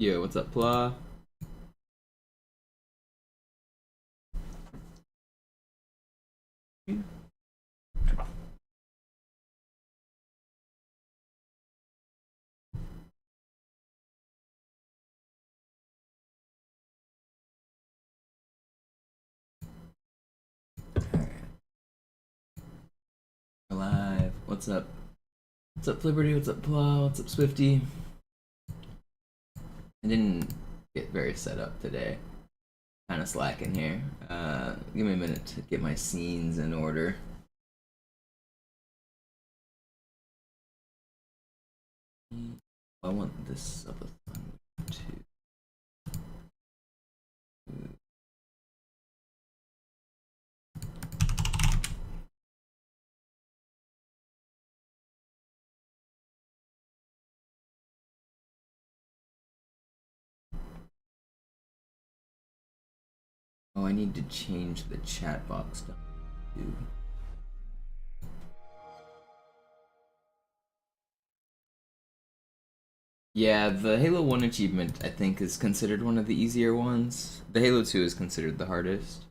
Yo, what's up, Pla? Alive. What's up? What's up, Liberty? What's up, Pla? What's up, Swifty? I didn't get very set up today. Kind of slacking here. Give me a minute to get my scenes in order. I want this Subathon too. Oh, I need to change the chat box down too. Yeah, the Halo 1 achievement, I think, is considered one of the easier ones. The Halo 2 is considered the hardest.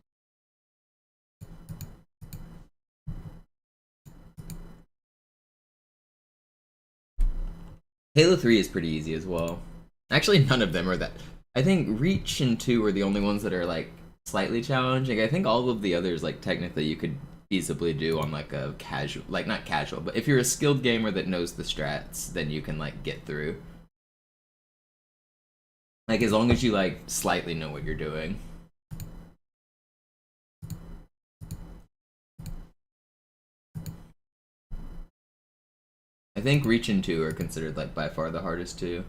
Halo 3 is pretty easy as well. Actually, none of them are that. I think Reach and 2 are the only ones that are like slightly challenging. I think all of the others, like technically, you could feasibly do on like a casual, like not casual, but if you're a skilled gamer that knows the strats, then you can like get through. Like as long as you like slightly know what you're doing. I think Reach and 2 are considered like by far the hardest too.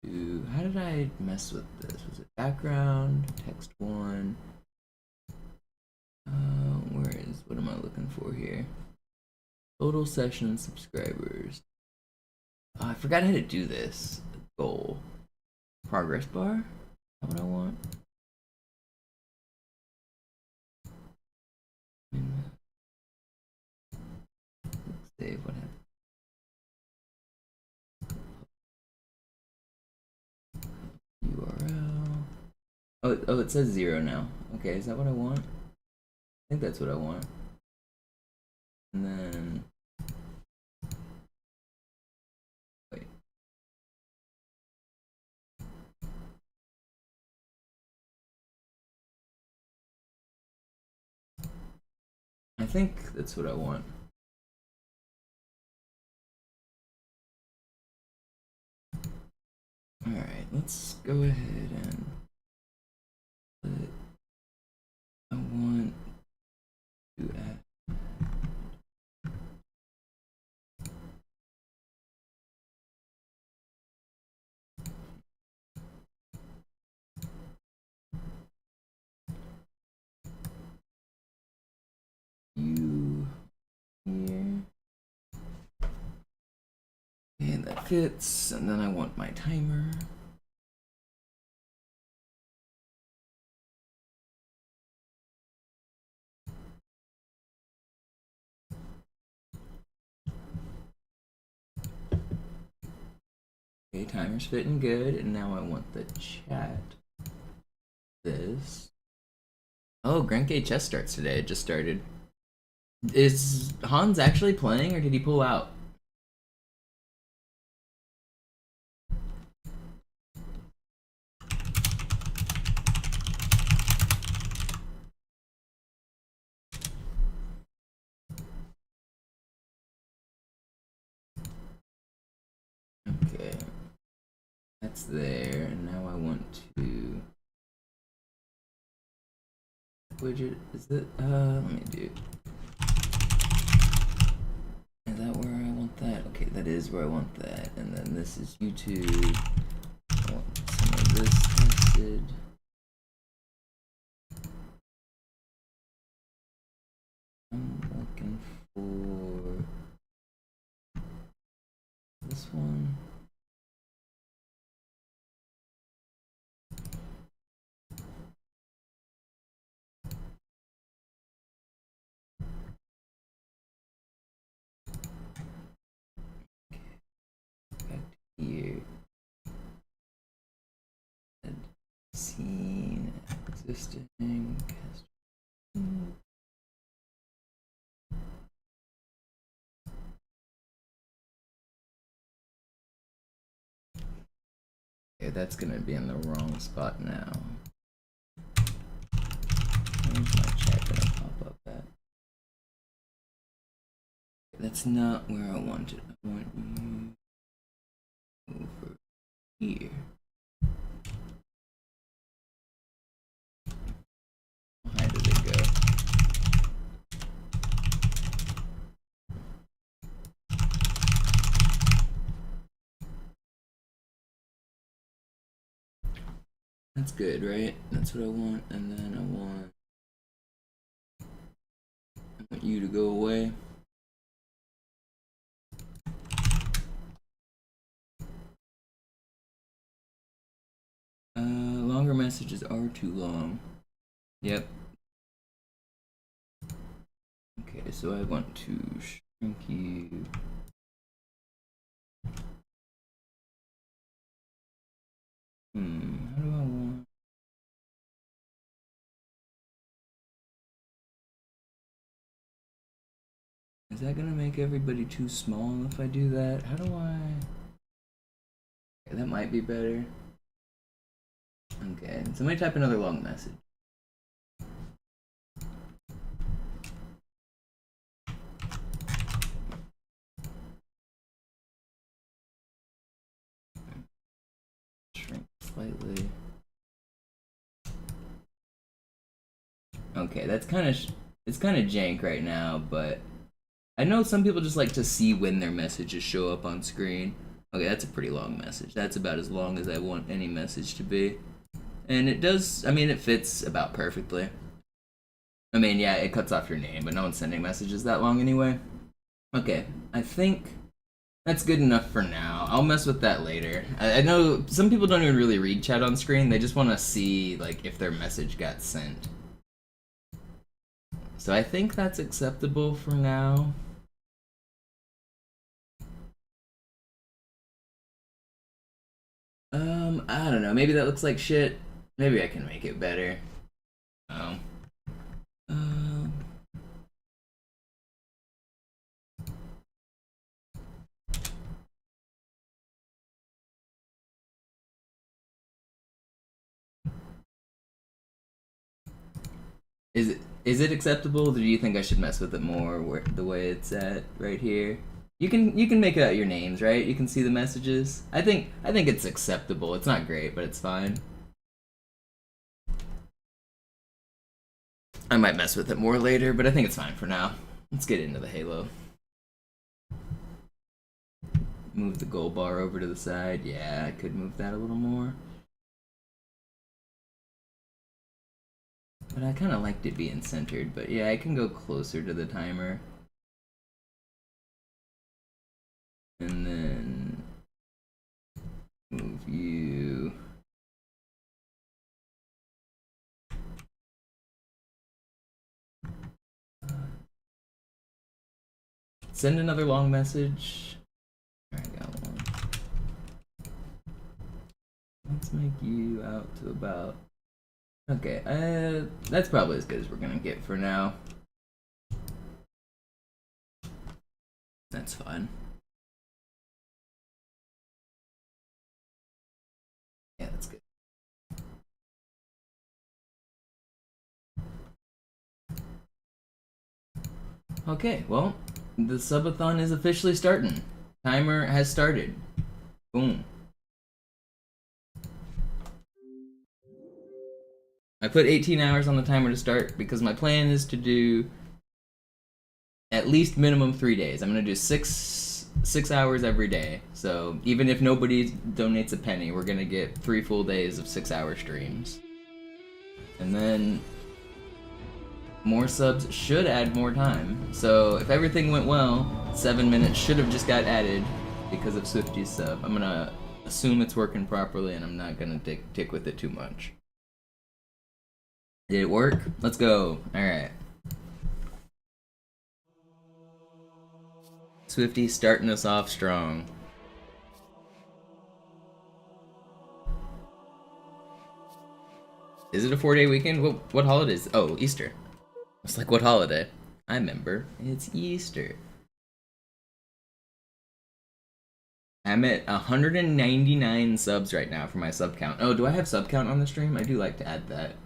Ooh, how did I mess with this? Was it background, text one? Where is, what am I looking for here? Total session subscribers. Oh, I forgot how to do this. Goal. Progress bar? Is that what I want? Save, what happened? URL. Oh, it says 0 now. Okay, is that what I want? I think that's what I want. And then wait. I think that's what I want. Alright, let's go ahead and put, I want to add. You here. And that fits. And then I want my timer. Okay, timer's fitting good. And now I want the chat. This. Oh, Grand K chess starts today. It just started. Is Hans actually playing or did he pull out? Okay. That's there, and now I want to widget. Is it? Let me do. Is that where I want that? Okay, that is where I want that, and then this is YouTube. I want some of this tested. I'm looking for this one. Back to here. Scene existing. Okay, that's gonna be in the wrong spot now. Where's my chat gonna pop up at? That's not where I want it. I want you over here. How did it go? That's good, right? That's what I want, and then I want you to go away. Longer messages are too long. Yep. Okay, so I want to shrink you. How do I want? Is that gonna make everybody too small if I do that? How do I? Okay, that might be better. Okay, somebody type another long message. Shrink slightly. Okay, that's kind of it's kind of jank right now, but I know some people just like to see when their messages show up on screen. Okay, that's a pretty long message. That's about as long as I want any message to be. And it does, I mean, it fits about perfectly. I mean, yeah, it cuts off your name, but no one's sending messages that long anyway. Okay, I think that's good enough for now. I'll mess with that later. I know some people don't even really read chat on screen. They just want to see, like, if their message got sent. So I think that's acceptable for now. I don't know. Maybe that looks like shit. Maybe I can make it better. Oh. Is it acceptable? Or do you think I should mess with it more the way it's at right here? You can make out your names, right? You can see the messages. I think it's acceptable. It's not great, but it's fine. I might mess with it more later, but I think it's fine for now. Let's get into the Halo. Move the gold bar over to the side. Yeah, I could move that a little more. But I kind of liked it being centered, but yeah, I can go closer to the timer. And then move you. Send another long message. I got one. Let's make you out to about... Okay, that's probably as good as we're gonna get for now. That's fine. Yeah, that's good. Okay, well, the subathon is officially starting. Timer has started. Boom. I put 18 hours on the timer to start because my plan is to do at least minimum 3 days. I'm gonna do six hours every day. So even if nobody donates a penny, we're gonna get 3 full days of 6-hour streams. And then more subs should add more time. So if everything went well, 7 minutes should have just got added because of Swifty's sub. I'm gonna assume it's working properly and I'm not gonna tick with it too much. Did it work? Let's go. Alright. Swifty starting us off strong. Is it a 4-day weekend? What holidays? Oh, Easter. It's like, what holiday? I remember. It's Easter. I'm at 199 subs right now for my sub count. Oh, do I have sub count on the stream? I do like to add that.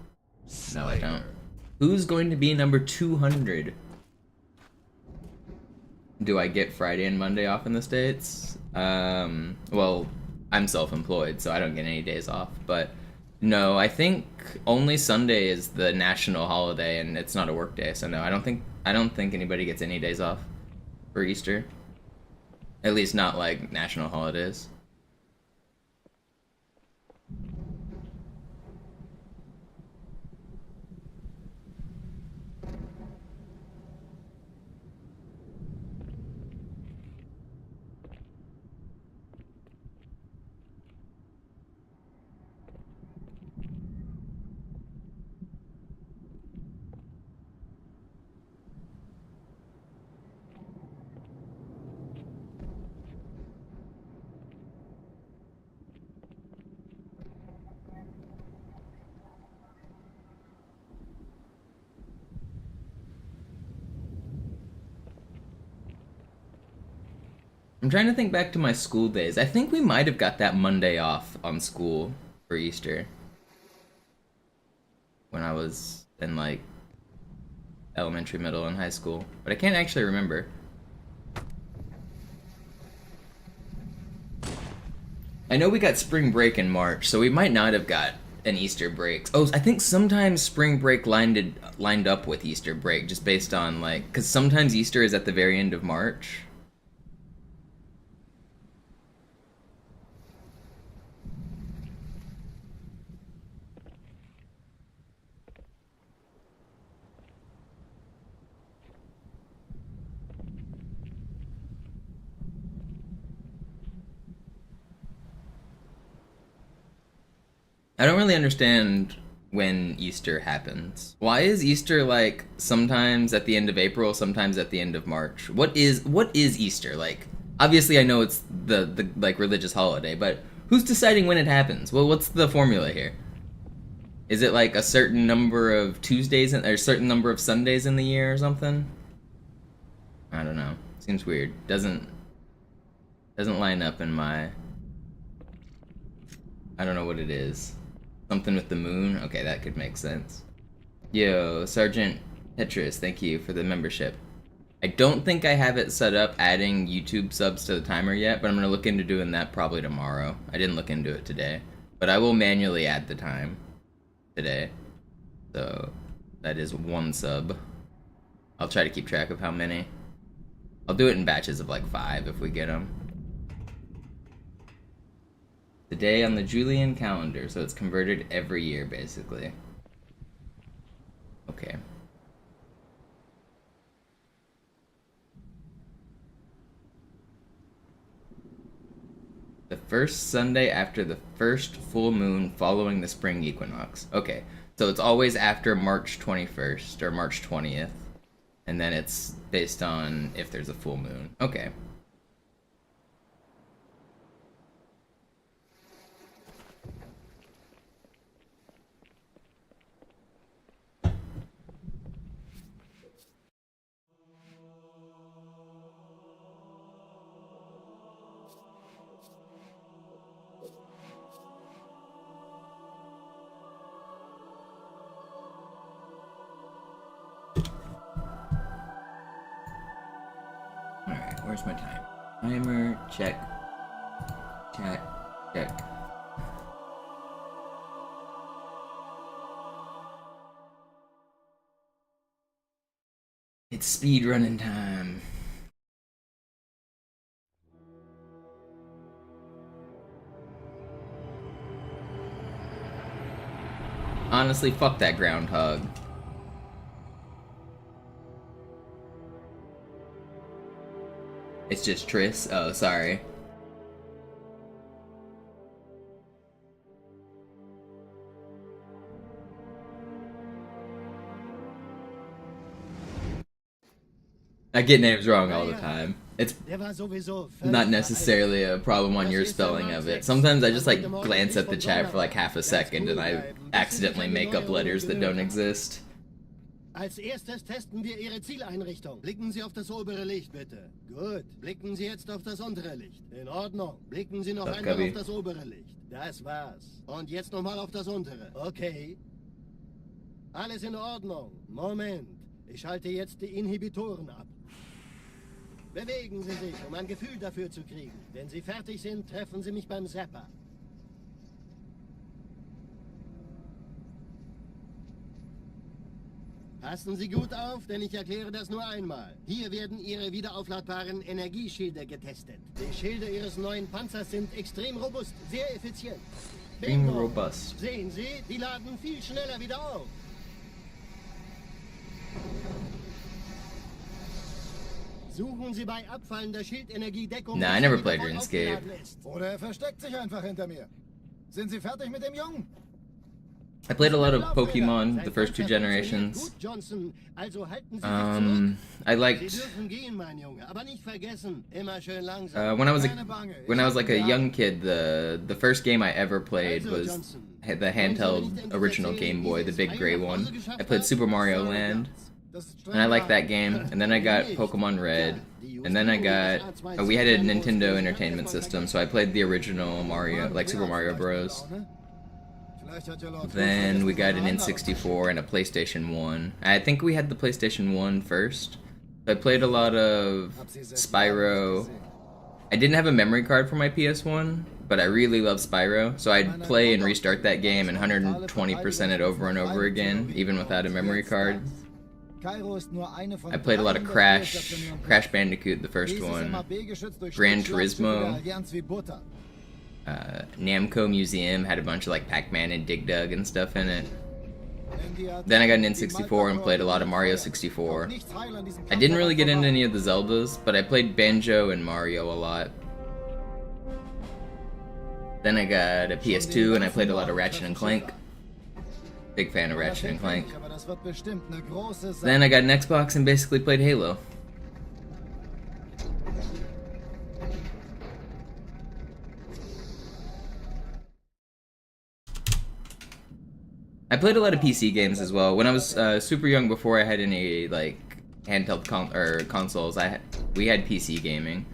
No, I don't. Who's going to be number 200? Do I get Friday and Monday off in the States? Well, I'm self-employed, so I don't get any days off, but no, I think only Sunday is the national holiday and it's not a work day, so no, I don't think anybody gets any days off for Easter. At least not like national holidays. I'm trying to think back to my school days. I think we might have got that Monday off on school for Easter. When I was in like elementary, middle, and high school. But I can't actually remember. I know we got spring break in March, so we might not have got an Easter break. Oh, I think sometimes spring break lined up with Easter break, just based on like, because sometimes Easter is at the very end of March. I don't really understand when Easter happens. Why is Easter like sometimes at the end of April, sometimes at the end of March? What is Easter like? Obviously, I know it's the like religious holiday, but who's deciding when it happens? Well, what's the formula here? Is it like a certain number of Tuesdays or a certain number of Sundays in the year or something? I don't know. Seems weird. Doesn't line up in my. I don't know what it is. Something with the moon? Okay, that could make sense. Yo, Sergeant Tetris, thank you for the membership. I don't think I have it set up adding YouTube subs to the timer yet, but I'm going to look into doing that probably tomorrow. I didn't look into it today. But I will manually add the time today. So, that is 1 sub. I'll try to keep track of how many. I'll do it in batches of like 5 if we get them. The day on the Julian calendar, so it's converted every year, basically. Okay. The first Sunday after the first full moon following the spring equinox. Okay, so it's always after March 21st, or March 20th. And then it's based on if there's a full moon. Okay. Where's my time? Timer, check. Chat, check. It's speedrunning time. Honestly, fuck that groundhog. It's just Triss. Oh, sorry. I get names wrong all the time. It's not necessarily a problem on your spelling of it. Sometimes I just like glance at the chat for like half a second and I accidentally make up letters that don't exist. Als erstes testen wir Ihre Zieleinrichtung. Blicken Sie auf das obere Licht, bitte. Gut. Blicken Sie jetzt auf das untere Licht. In Ordnung. Blicken Sie noch einmal auf das obere Licht. Das war's. Und jetzt nochmal auf das untere. Okay. Alles in Ordnung. Moment. Ich schalte jetzt die Inhibitoren ab. Bewegen Sie sich, um ein Gefühl dafür zu kriegen. Wenn Sie fertig sind, treffen Sie mich beim Zapper. Passen Sie gut auf, denn ich erkläre das nur einmal. Hier werden Ihre wiederaufladbaren Energieschilde getestet. Die Schilde Ihres neuen Panzers sind extrem robust, sehr effizient. Extrem robust. Sehen Sie, die laden viel schneller wieder auf. Suchen Sie bei abfallender Schildenergie Deckung. Nah, I never played RuneScape. Oder er versteckt sich einfach hinter mir. Sind Sie fertig mit dem Jungen? I played a lot of Pokemon, the first two generations. I liked when I was like a young kid, the first game I ever played was the handheld original Game Boy, the big gray one. I played Super Mario Land, and I liked that game. And then I got Pokemon Red, and then I got we had a Nintendo Entertainment System, so I played the original Mario, like Super Mario Bros. Then we got an N64 and a PlayStation 1. I think we had the PlayStation 1 first. I played a lot of Spyro. I didn't have a memory card for my PS1, but I really love Spyro, so I'd play and restart that game and 120% it over and over again, even without a memory card. I played a lot of Crash Bandicoot, the first one, Gran Turismo. Namco Museum had a bunch of like Pac-Man and Dig Dug and stuff in it. Then I got an N64 and played a lot of Mario 64. I didn't really get into any of the Zeldas, but I played Banjo and Mario a lot. Then I got a PS2 and I played a lot of Ratchet and Clank. Big fan of Ratchet and Clank. Then I got an Xbox and basically played Halo. I played a lot of PC games as well. When I was super young, before I had any like handheld consoles, we had PC gaming.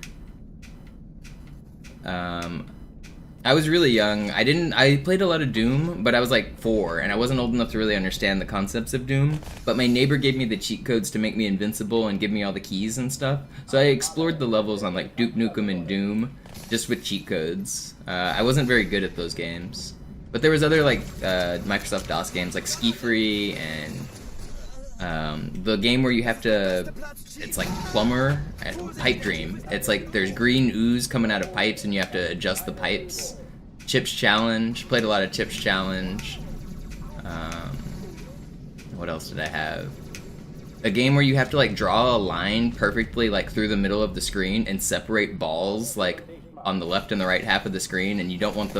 I was really young. I played a lot of Doom, but I was like 4, and I wasn't old enough to really understand the concepts of Doom. But my neighbor gave me the cheat codes to make me invincible and give me all the keys and stuff. So I explored the levels on like Duke Nukem and Doom, just with cheat codes. I wasn't very good at those games. But there was other like Microsoft DOS games like Ski Free and the game where you have to, it's like Plumber and Pipe Dream. It's like there's green ooze coming out of pipes and you have to adjust the pipes. Chips Challenge, played a lot of Chips Challenge. What else did I have? A game where you have to like draw a line perfectly like through the middle of the screen and separate balls like on the left and the right half of the screen, and you don't want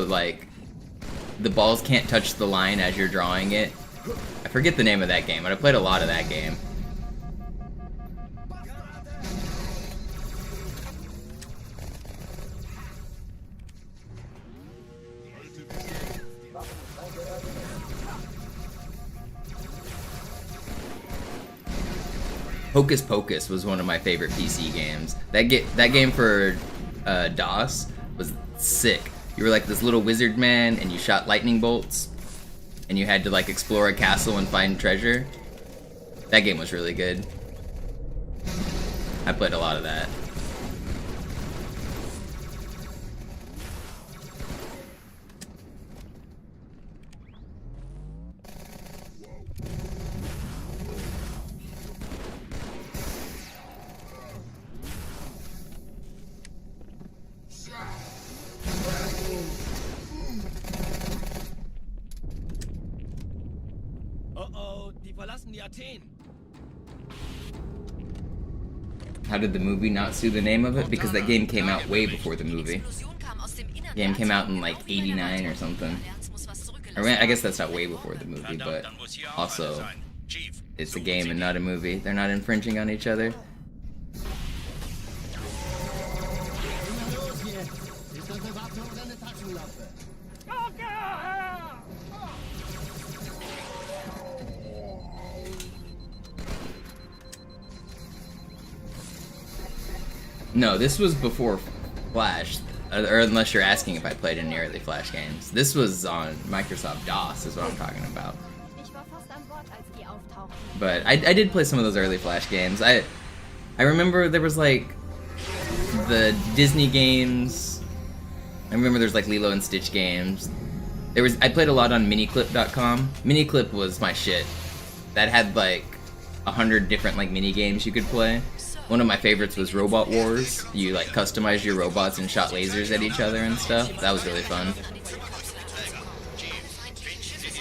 the balls can't touch the line as you're drawing it. I forget the name of that game, but I played a lot of that game. Hocus Pocus was one of my favorite PC games. That game for DOS was sick. You were like this little wizard man, and you shot lightning bolts, and you had to like explore a castle and find treasure. That game was really good. I played a lot of that. How did the movie not sue the name of it? Because that game came out way before the movie. The game came out in like 89 or something. I guess that's not way before the movie, but also it's a game and not a movie. They're not infringing on each other. No, this was before Flash, or unless you're asking if I played any early Flash games. This was on Microsoft DOS, is what I'm talking about. But I did play some of those early Flash games. I remember there was like the Disney games. I remember there's like Lilo and Stitch games. I played a lot on miniclip.com. Miniclip was my shit. That had like 100 different like mini games you could play. One of my favorites was Robot Wars. You like customized your robots and shot lasers at each other and stuff. That was really fun.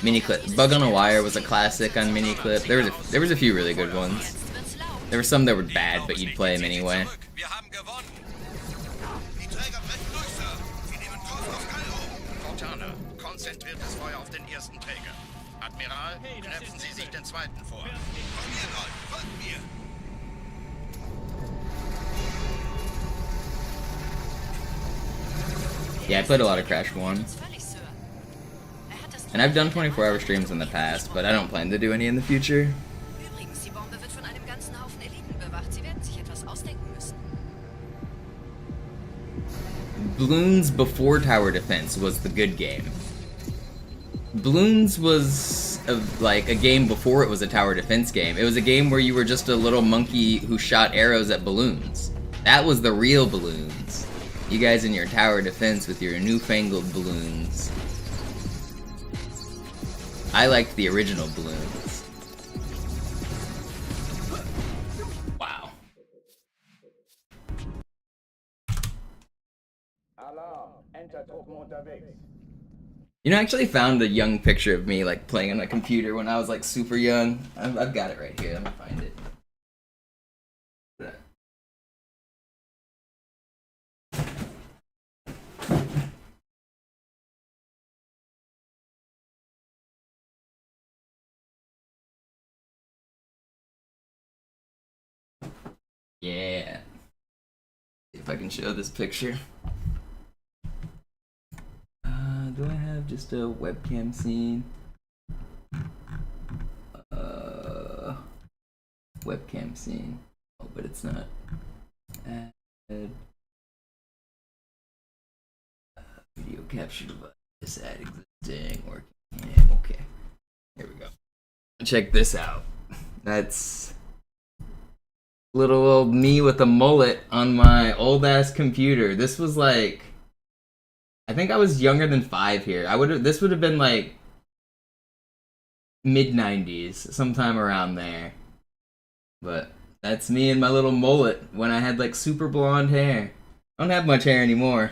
Miniclip. Bug on a Wire was a classic on Miniclip. There was a few really good ones. There were some that were bad, but you'd play them anyway. Konzentriertes Feuer auf den ersten Träger. Admiral, knöpfen Sie sich den zweiten vor. Yeah, I played a lot of Crash 1. And I've done 24-hour streams in the past, but I don't plan to do any in the future. Bloons before Tower Defense was the good game. Bloons was like a game before it was a Tower Defense game. It was a game where you were just a little monkey who shot arrows at balloons. That was the real Bloons. You guys in your Tower Defense with your newfangled balloons. I liked the original Bloons. Wow. You know, I actually found a young picture of me like playing on a computer when I was like super young. I've got it right here. Let me find it. Yeah. See if I can show this picture. Do I have just a webcam scene? Webcam scene. Oh, but it's not. Add video capture device. Add existing. Working. Yeah, okay. Here we go. Check this out. That's little old me with a mullet on my old ass computer. This was like, I think I was younger than 5 here. This would have been like mid-90s, sometime around there. But that's me and my little mullet when I had like super blonde hair. I don't have much hair anymore.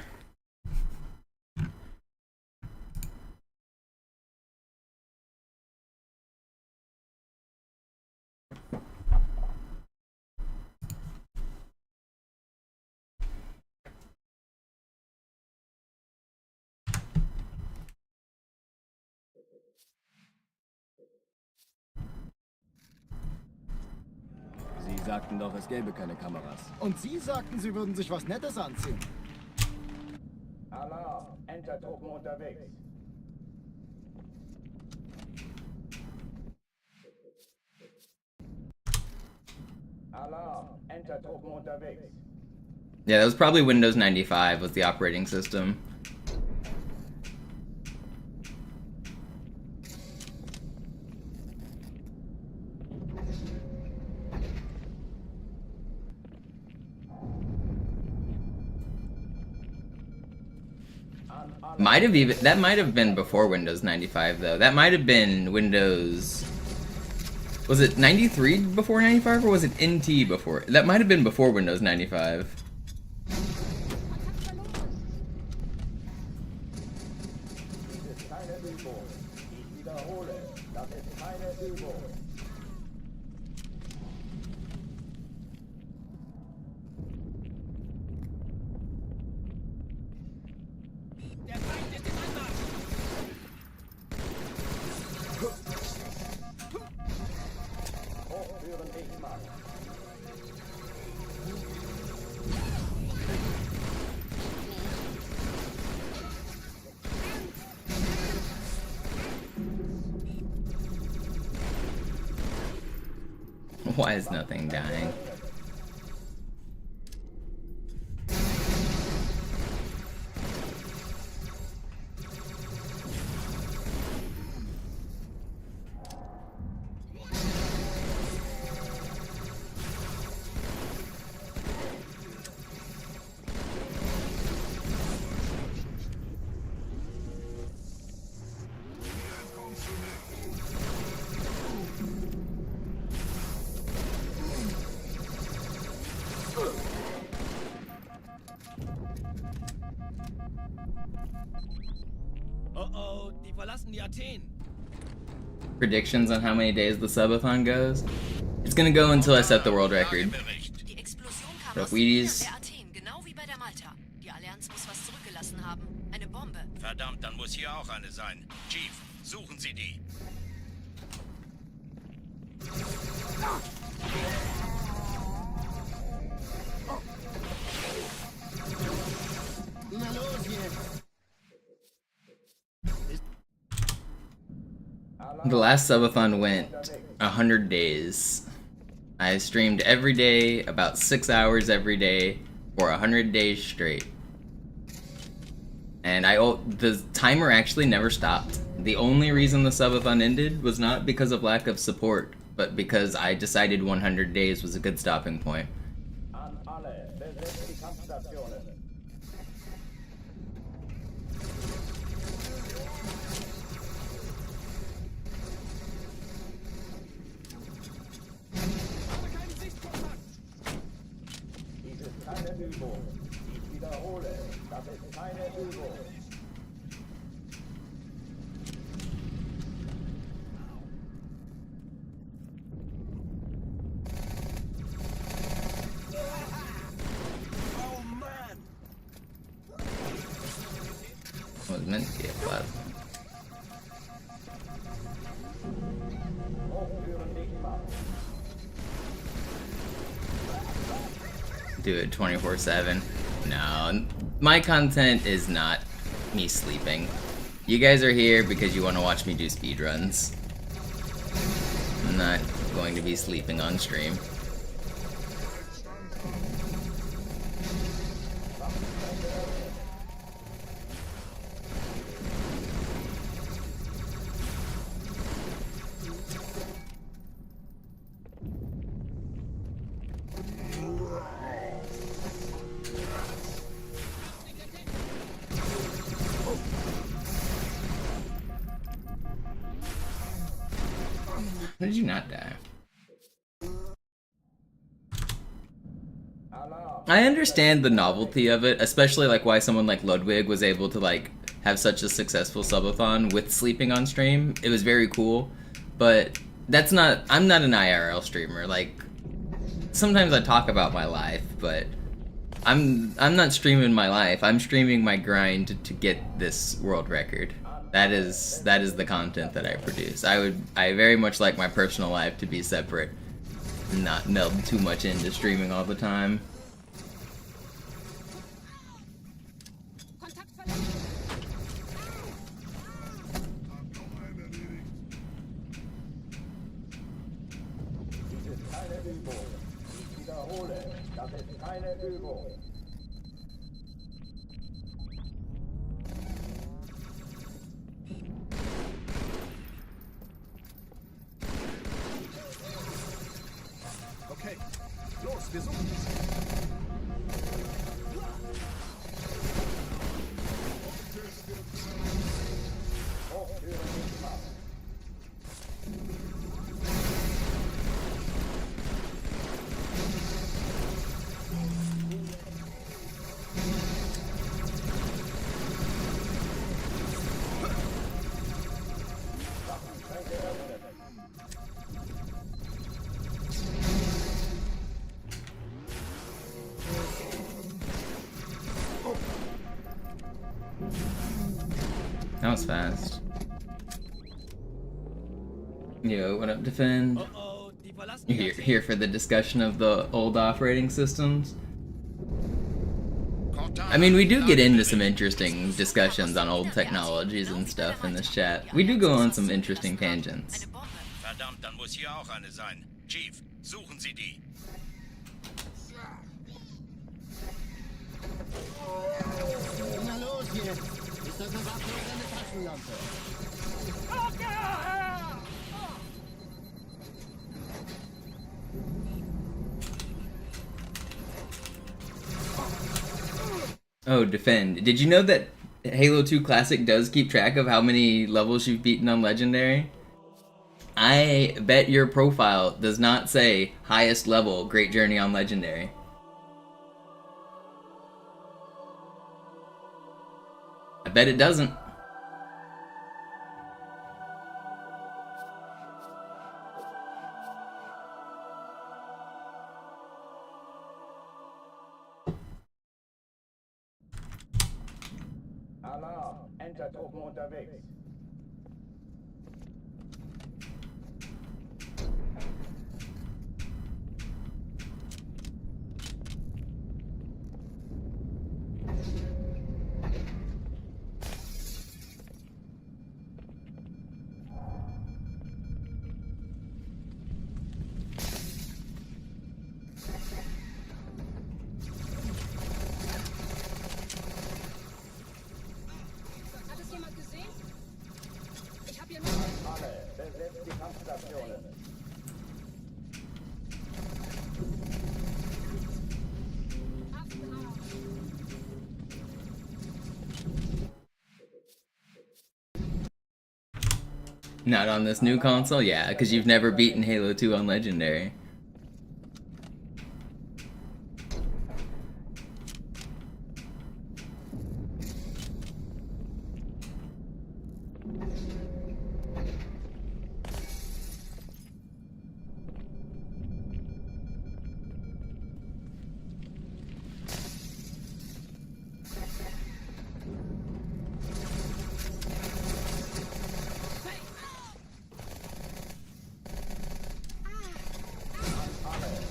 Sie sagten doch, es gäbe keine Kameras. Und Sie sagten, Sie würden sich was Nettes anziehen. Alarm, Entertruppen unterwegs. Alarm, Entertruppen unterwegs. Yeah, that was probably Windows 95 was the operating system. That might have been before Windows 95 though. That might have been Windows. Was it 93 before 95 or was it NT before? That might have been before Windows 95. Why is nothing dying? Oh, die verlassen die Athen. Predictions on how many days the subathon goes? It's gonna go until I set the world record. Die Explosion kam Doch aus Wheaties. der Athen, genau wie bei der Malta. Die Allianz muss was zurückgelassen haben. Eine Bombe. Verdammt, dann muss hier auch eine sein. Chief, suchen Sie die. Na los jetzt! The last subathon went 100 days. I streamed every day, about 6 hours every day, for 100 days straight. And the timer actually never stopped. The only reason the subathon ended was not because of lack of support, but because I decided 100 days was a good stopping point. An alle, besetzt die Kampfstationen. Dies ist keine Übung. Ich wiederhole, das ist keine Übung. Was meant to be a plasma. Hochführen dich mal. Do it 24/7. No, my content is not me sleeping. You guys are here because you want to watch me do speedruns. I'm not going to be sleeping on stream. How did you not die? I understand the novelty of it, especially like why someone like Ludwig was able to like have such a successful subathon with sleeping on stream. It was very cool, but I'm not an IRL streamer. Like sometimes I talk about my life, but I'm not streaming my life. I'm streaming my grind to get this world record. That is the content that I produce. I very much like my personal life to be separate, and not meld too much into streaming all the time. Dies ist keine Übung. Ich wiederhole, das ist keine Übung. Okay, los, wir suchen dich. Hochführen dich mal. That was fast. Yo, what up, Defend? Oh, die verlassen die You're Athen. here for the discussion of the old operating systems. I mean, we do get into some interesting discussions on old technologies and stuff in this chat. We do go on some interesting tangents. Eine Bombe. Verdammt, dann muss hier auch eine sein. Chief, suchen Sie die. Na los jetzt! Ist das eine Waffe oder eine Taschenlampe? Oh, defend. Did you know that Halo 2 Classic does keep track of how many levels you've beaten on Legendary? I bet your profile does not say highest level, Great Journey on Legendary. I bet it doesn't. Alarm, Enter-Truppen unterwegs. Hat es jemand gesehen? Ich habe hier nur... Alle, besetzt die Kampfstationen. Not on this new console? Yeah, because you've never beaten Halo 2 on Legendary.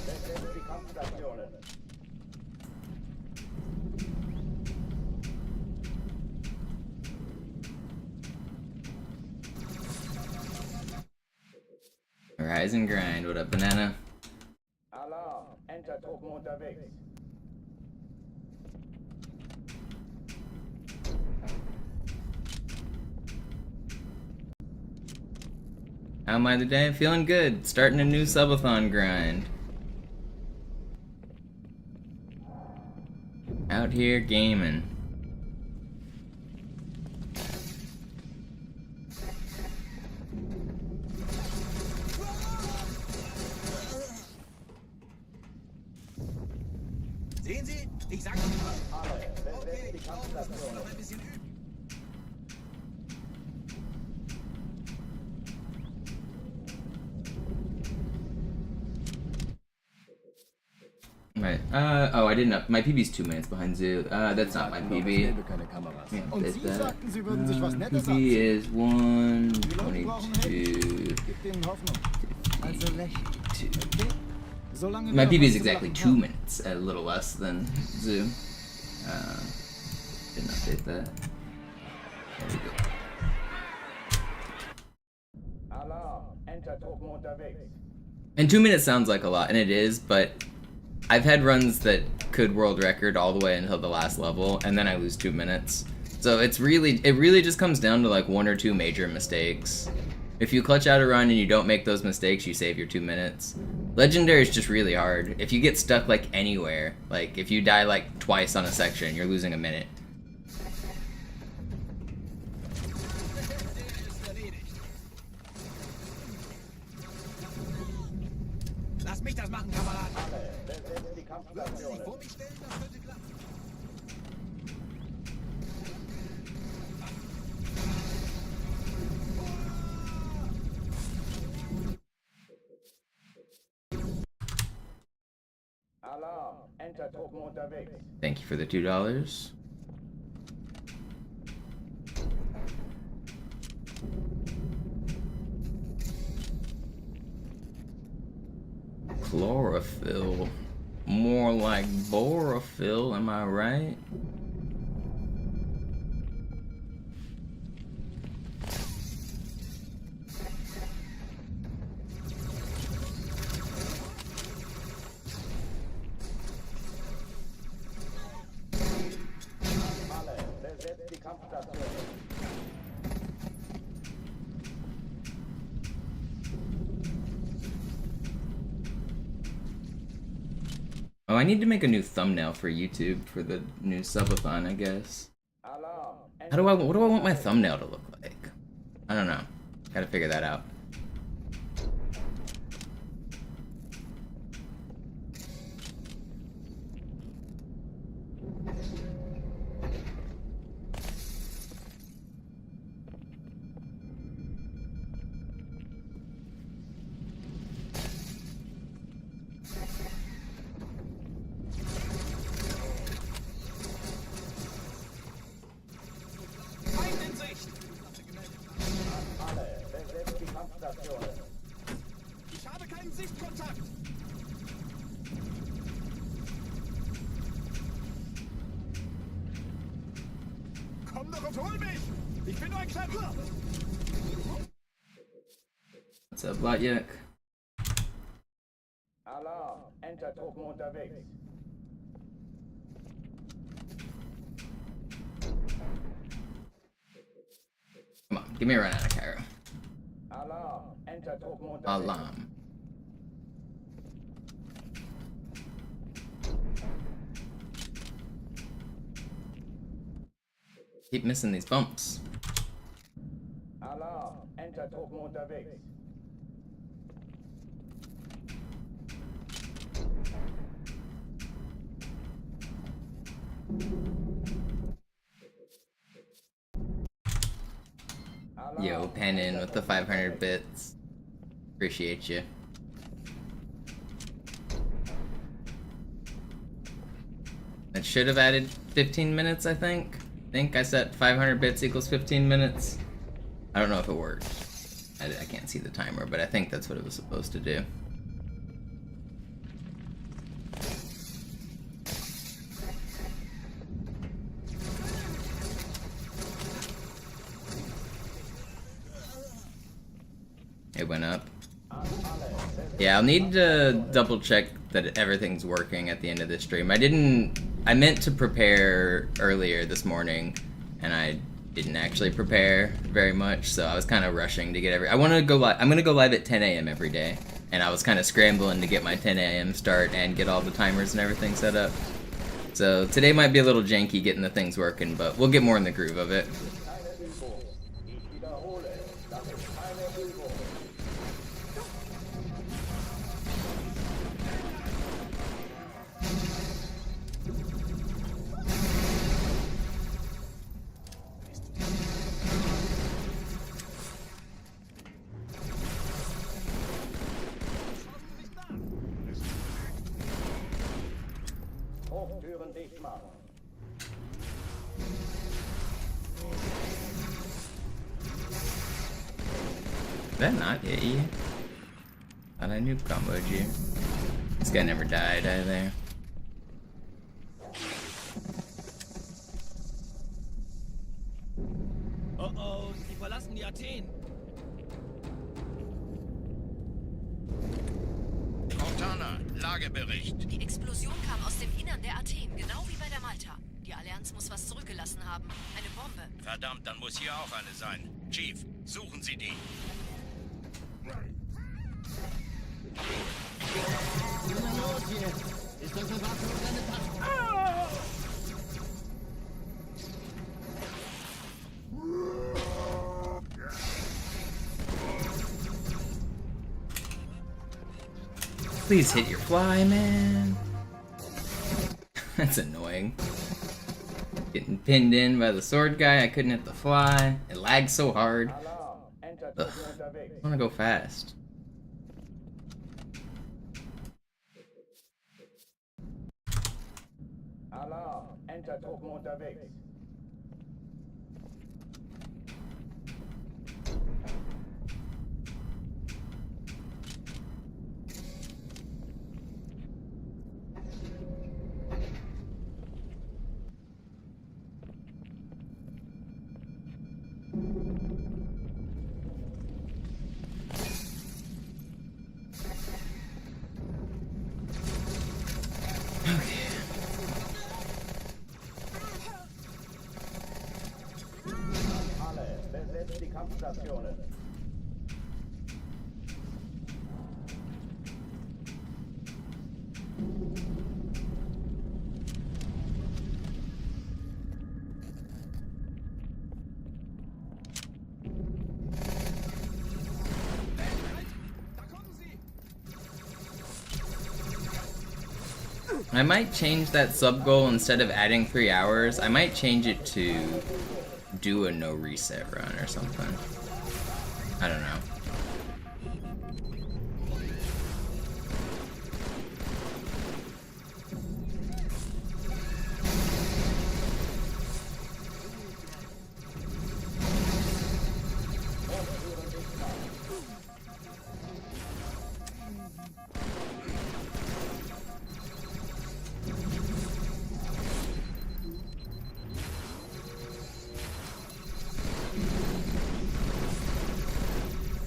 Besetzt die Kampfstationen. Rise and grind. What up, banana? Alarm, Enter-Truppen unterwegs. How am I today? Feeling good. Starting a new Subathon grind. Out here gaming. Sehen Sie? Ich sag Alle, besetzt die noch Kampfstationen. ein bisschen üben. Right. Oh, I didn't up. My PB's 2 minutes behind Zoo. That's not my Es PB. gäbe keine Kameras. Yeah, Und there's Sie that. sagten, Sie würden sich was Nettes PB anziehen. is Die Leute brauchen Hilfe. 122. Gibt ihnen Hoffnung. Also lächeln. Okay? Solange My wir PB is was zu exactly lachen 2 haben. minutes, a little less than Zoo. Didn't update that. There we go. Alarm, Enter-Truppen unterwegs. And 2 minutes sounds like a lot, and it is, but I've had runs that could world record all the way until the last level, and then I lose 2 minutes. So it really just comes down to like 1 or 2 major mistakes. If you clutch out a run and you don't make those mistakes, you save your 2 minutes. Legendary is just really hard. If you get stuck like anywhere, like if you die like twice on a section, you're losing a minute. Lass mich das machen, Kamerad. Besetzt die Kampfstationen. Vor mich stellen, das könnte klappen. Alarm, Enter-Truppen unterwegs. Thank you for the $2. Chlorophyll. More like borophyll, am I right? Oh, I need to make a new thumbnail for YouTube for the new subathon, I guess. What do I want my thumbnail to look like? I don't know. Gotta figure that out. Feind in Sicht. Ich habe keinen Sichtkontakt. Komm doch und hol mich. Ich bin nur ein Klempner. What's up, Latyak? Alarm, Enter-Truppen unterwegs. Come on, give me a run out of Cairo. Alarm, Enter-Truppen unterwegs. Alarm. Keep missing these bumps. Alarm, Enter-Truppen unterwegs. Yo, pen in with the 500 bits. Appreciate you. That should have added 15 minutes, I think. I set 500 bits equals 15 minutes. I don't know if it worked. I can't see the timer, but I think that's what it was supposed to do. It went up. Yeah, I'll need to double check that everything's working at the end of this stream. I meant to prepare earlier this morning, and I didn't actually prepare very much, so I was kind of rushing to get I'm gonna go live at 10 a.m. every day, and I was kind of scrambling to get my 10 a.m. start and get all the timers and everything set up. So today might be a little janky getting the things working, but we'll get more in the groove of it. Hochtüren dicht machen. Did that not hit you? Thought I knew comboed you. This guy never died either. Oh oh, sie verlassen die Athen. Cortana, Lagebericht. Die Explosion kam aus dem Innern der Athen, genau wie bei der Malta. Die Allianz muss was zurückgelassen haben. Eine Bombe. Verdammt, dann muss hier auch eine sein. Chief, suchen Sie die. Na los jetzt! Ist unsere Waffe und deine Taschen? Please hit your fly, man. That's annoying. Getting pinned in by the sword guy, I couldn't hit the fly. It lags so hard. Alarm, Enter-Truppen Ugh. unterwegs. I wanna go fast. Alarm, Enter-Truppen unterwegs. Alle, besetzt die Kampfstationen. I might change that sub goal. Instead of adding 3 hours, I might change it to do a no reset run or something. I don't know.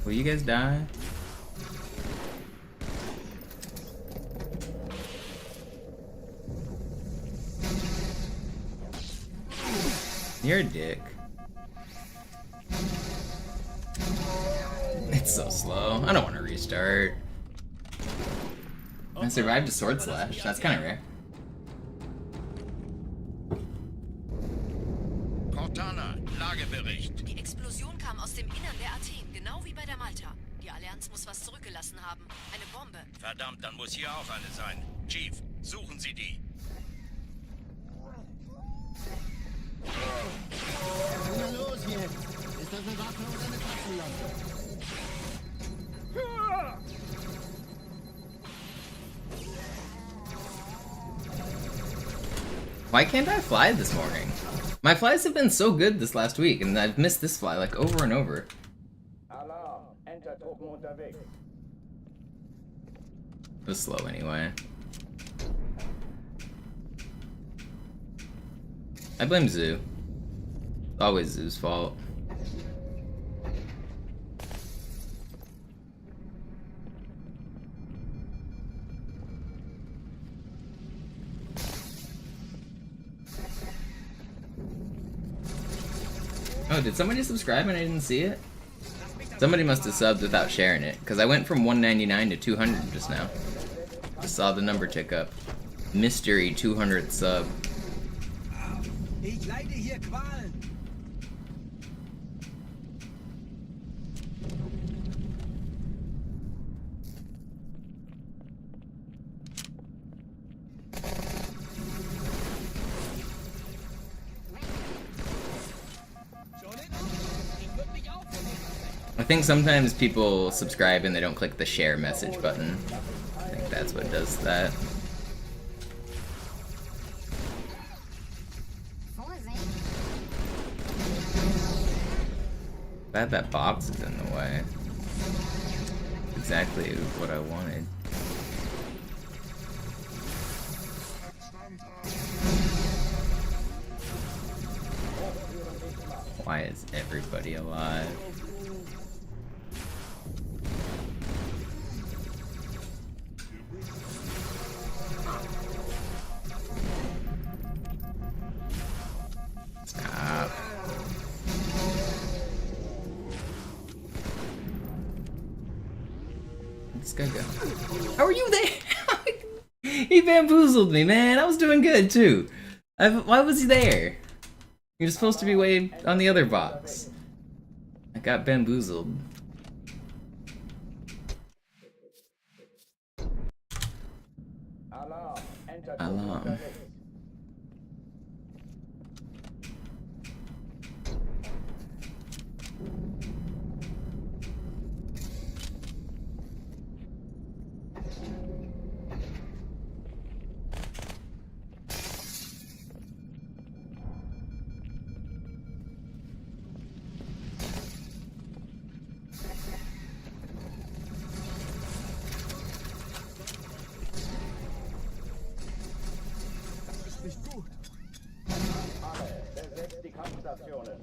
Will you guys die? You're a dick. It's so slow. I don't want to restart. I survived a sword slash. That's kind of rare. Cortana, Lagebericht. Die Explosion kam aus dem Innern der Athen, genau wie bei der Malta. Die Allianz muss was zurückgelassen haben. Eine Bombe. Verdammt, dann muss hier auch eine sein. Chief, suchen Sie die. Na los jetzt! Ist das eine Waffe oder eine Taschenlampe? Why can't I fly this morning? My flies have been so good this last week, and I've missed this fly like over and over. Alarm. Entertruppen unterwegs. It was slow anyway. I blame Zoo. Always Zoo's fault. Oh, did somebody subscribe and I didn't see it? Somebody must have subbed without sharing it, because I went from 199 to 200 just now. Just saw the number tick up. Mystery 200th sub. Ich leide hier Qualen. I think sometimes people subscribe and they don't click the share message button. I think that's what does that. Glad that box is in the way. Exactly what I wanted. Why is everybody alive? Stop. Let's go. How are you there? He bamboozled me, man. I was doing good too. Why was he there? He was supposed to be way on the other box. I got bamboozled. Alarm. Entertruppen Alarm. unterwegs. Alle, besetzt die Kampfstationen.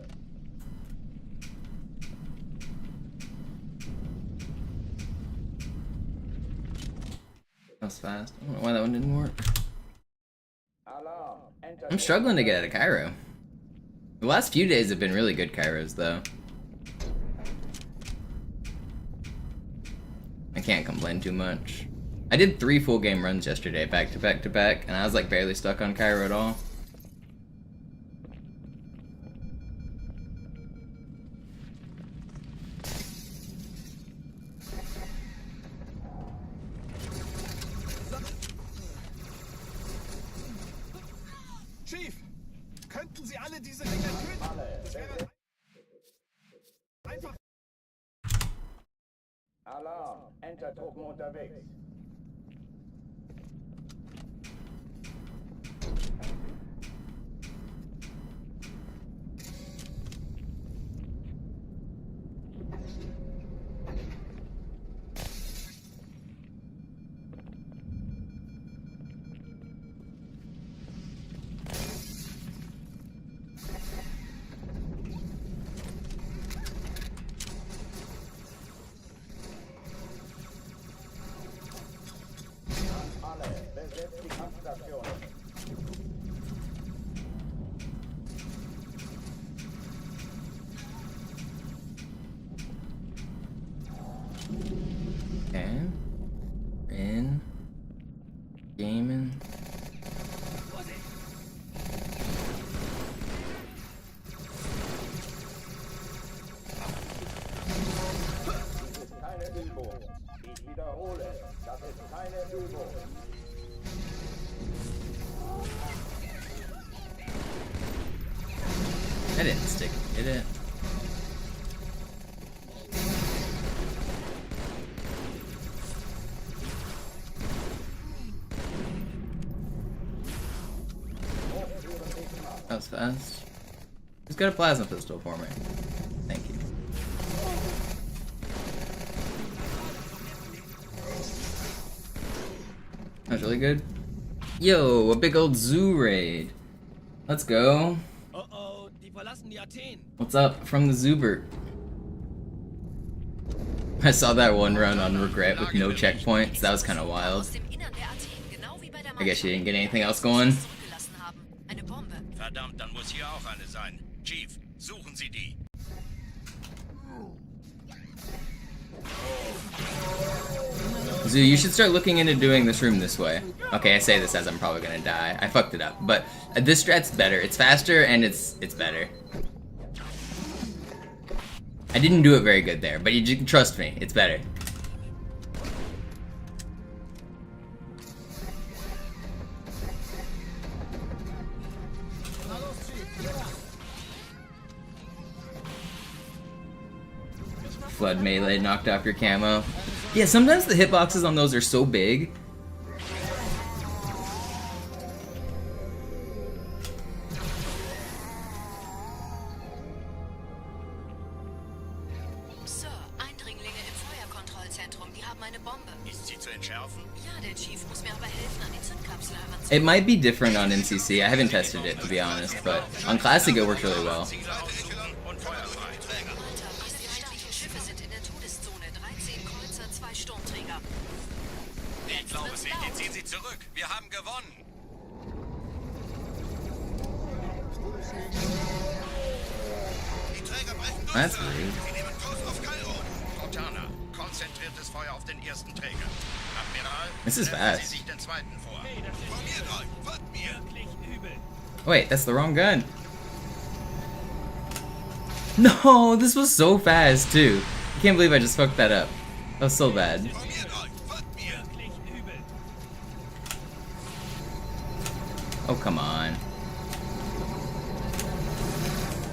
That was fast. I don't know why that one didn't work. Alarm. I'm struggling to get out of Cairo. The last few days have been really good Kairos, though. I can't complain too much. I did 3 full game runs yesterday, back to back to back, and I was like barely stuck on Cairo at all. Würden Sie alle diese Dinger töten? Das wäre einfach. Alarm. Entertruppen unterwegs. Besetzt die Kampfstationen. Okay. In. Gaming. Das ist keine Übung. Ich wiederhole, das ist keine Übung. That didn't stick, did it? That was fast. Who's got a plasma pistol for me? Thank you. That was really good. Yo, a big old zoo raid. Let's go. Oh, die verlassen die Athen. What's up from the Zubert? I saw that one run on regret with no checkpoints. That was kind of wild. Aus dem Innern der Athen, genau wie bei der I guess you Malta. didn't get anything else going. Zurückgelassen haben. Eine Bombe. Verdammt, dann muss hier auch eine sein. Chief, suchen Sie die. Zoo, you should start looking into doing this room this way. Okay, I say this as I'm probably gonna die. I fucked it up, but this strat's better. It's faster and it's better. I didn't do it very good there, but you can trust me, it's better. Flood melee knocked off your camo. Yeah, sometimes the hitboxes on those are so big. Sir, Eindringlinge im Feuerkontrollzentrum, die haben eine Bombe. Ist sie zu entschärfen? Ja, der Chief muss mir aber helfen, an die Zündkapsel heranzukommen. It might be different on MCC. I haven't tested it, to be honest, but on Classic it works really well. Ziele ausrichten und Feuer frei. Malta, diese feindlichen Schiffe sind in der Todeszone. 13 Kreuzer, 2 Sturmträger. Ich glaube, Sie ziehen sie zurück. Wir haben gewonnen. Die Träger brechen durch. That's Sir. rude. Sie nehmen Kurs auf Kairo. Cortana, konzentriertes Feuer auf den ersten Träger. Admiral, This is stellen fast. Sie sich den zweiten vor. Von mir rein, von mir. Wirklich übel. Wait, that's the wrong gun. No, this was so fast too. I can't believe I just fucked that up. That was so bad. Von mir rein, von mir. Wirklich übel. Oh, come on.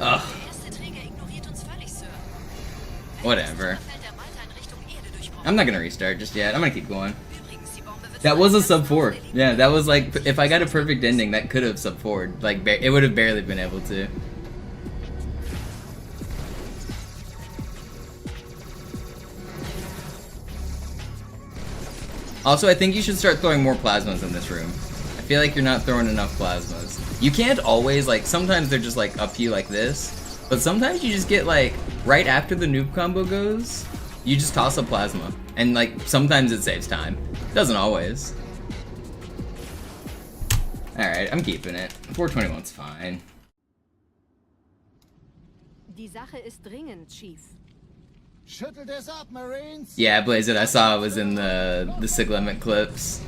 Ugh, Der erste Träger ignoriert uns völlig, Sir. whatever. Fällt der Malta in Richtung Erde durchbrochen. I'm not gonna restart just yet. I'm gonna keep going. Übrigens, die Bombe wird That von was a einem sub ganzen 4. Haufen Yeah, that was like, if I got a perfect ending, that could have sub 4'd. Like, it would have barely been able to. Also, I think you should start throwing more plasmas in this room. I feel like you're not throwing enough plasmas. You can't always, like, sometimes they're just, like, up you like this. But sometimes you just get, like, right after the noob combo goes, you just toss a plasma. And, like, sometimes it saves time. Doesn't always. Alright, I'm keeping it. 421's fine. Die Sache ist dringend, Chief. Schüttelt es ab, Marines! Yeah, Blaze It, I saw it was in the Sig Limit clips.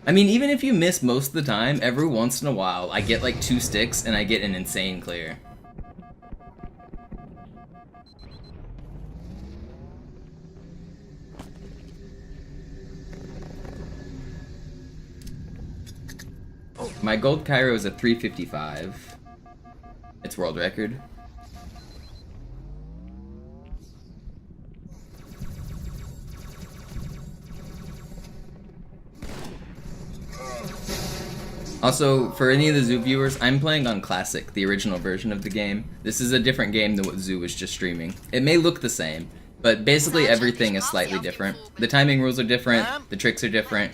I mean, even if you miss most of the time, every once in a while, I get like 2 sticks and I get an insane clear. My gold Cairo is a 355. It's world record. Also, for any of the Zoo viewers, I'm playing on Classic, the original version of the game. This is a different game than what Zoo was just streaming. It may look the same, but basically everything is slightly different. The timing rules are different, the tricks are different.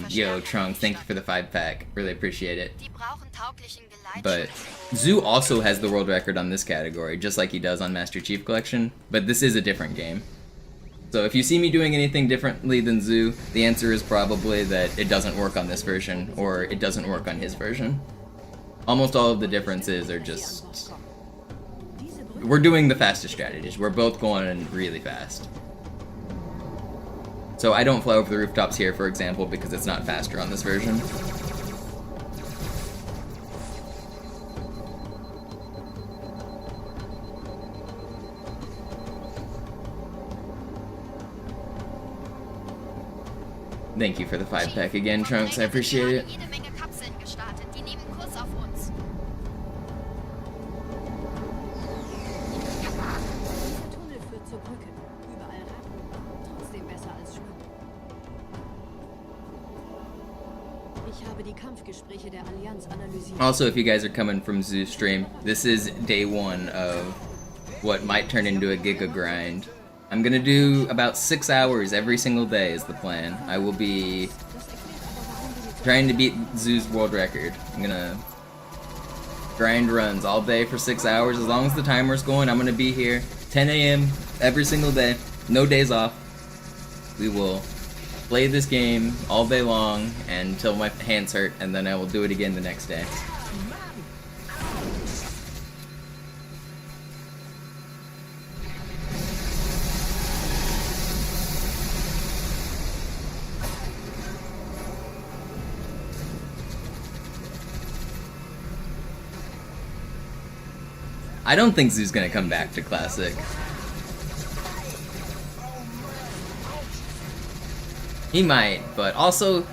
Yo, Trunk, thank you for the 5-pack. Really appreciate it. But Zoo also has the world record on this category, just like he does on Master Chief Collection, but this is a different game. So if you see me doing anything differently than Zoo, the answer is probably that it doesn't work on this version, or it doesn't work on his version. Almost all of the differences are just... We're doing the fastest strategies. We're both going really fast. So I don't fly over the rooftops here, for example, because it's not faster on this version. Thank you for the 5-pack again, Trunks. I appreciate it. Also, if you guys are coming from Zoo stream, this is day 1 of what might turn into a giga grind. I'm gonna do about 6 hours every single day is the plan. I will be trying to beat Zoo's world record. I'm gonna grind runs all day for 6 hours. As long as the timer's going, I'm gonna be here 10 a.m. every single day. No days off. We will play this game all day long until my hands hurt, and then I will do it again the next day. I don't think Zoo's gonna come back to Classic. He might, but also,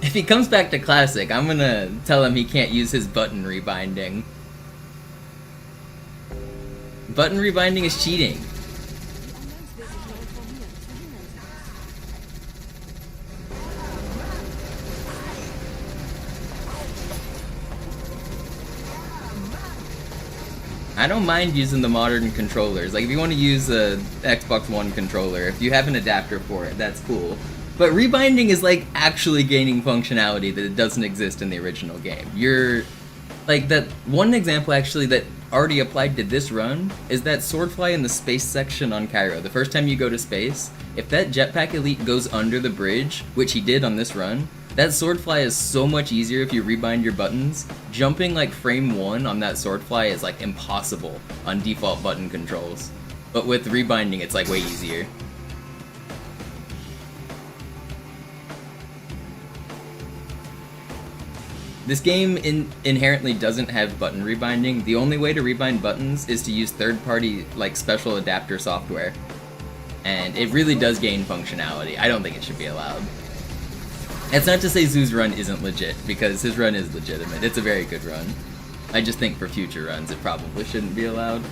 if he comes back to Classic, I'm gonna tell him he can't use his button rebinding. Button rebinding is cheating. I don't mind using the modern controllers. Like, if you want to use a Xbox One controller, if you have an adapter for it, that's cool. But rebinding is, like, actually gaining functionality that doesn't exist in the original game. Like, that one example, actually, that already applied to this run is that Swordfly in the space section on Cairo. The first time you go to space, if that Jetpack Elite goes under the bridge, which he did on this run, that Swordfly is so much easier if you rebind your buttons. Jumping like frame 1 on that Swordfly is like impossible on default button controls. But with rebinding, it's like way easier. This game inherently doesn't have button rebinding. The only way to rebind buttons is to use third-party like special adapter software. And it really does gain functionality. I don't think it should be allowed. It's not to say Zoo's run isn't legit, because his run is legitimate. It's a very good run. I just think for future runs it probably shouldn't be allowed.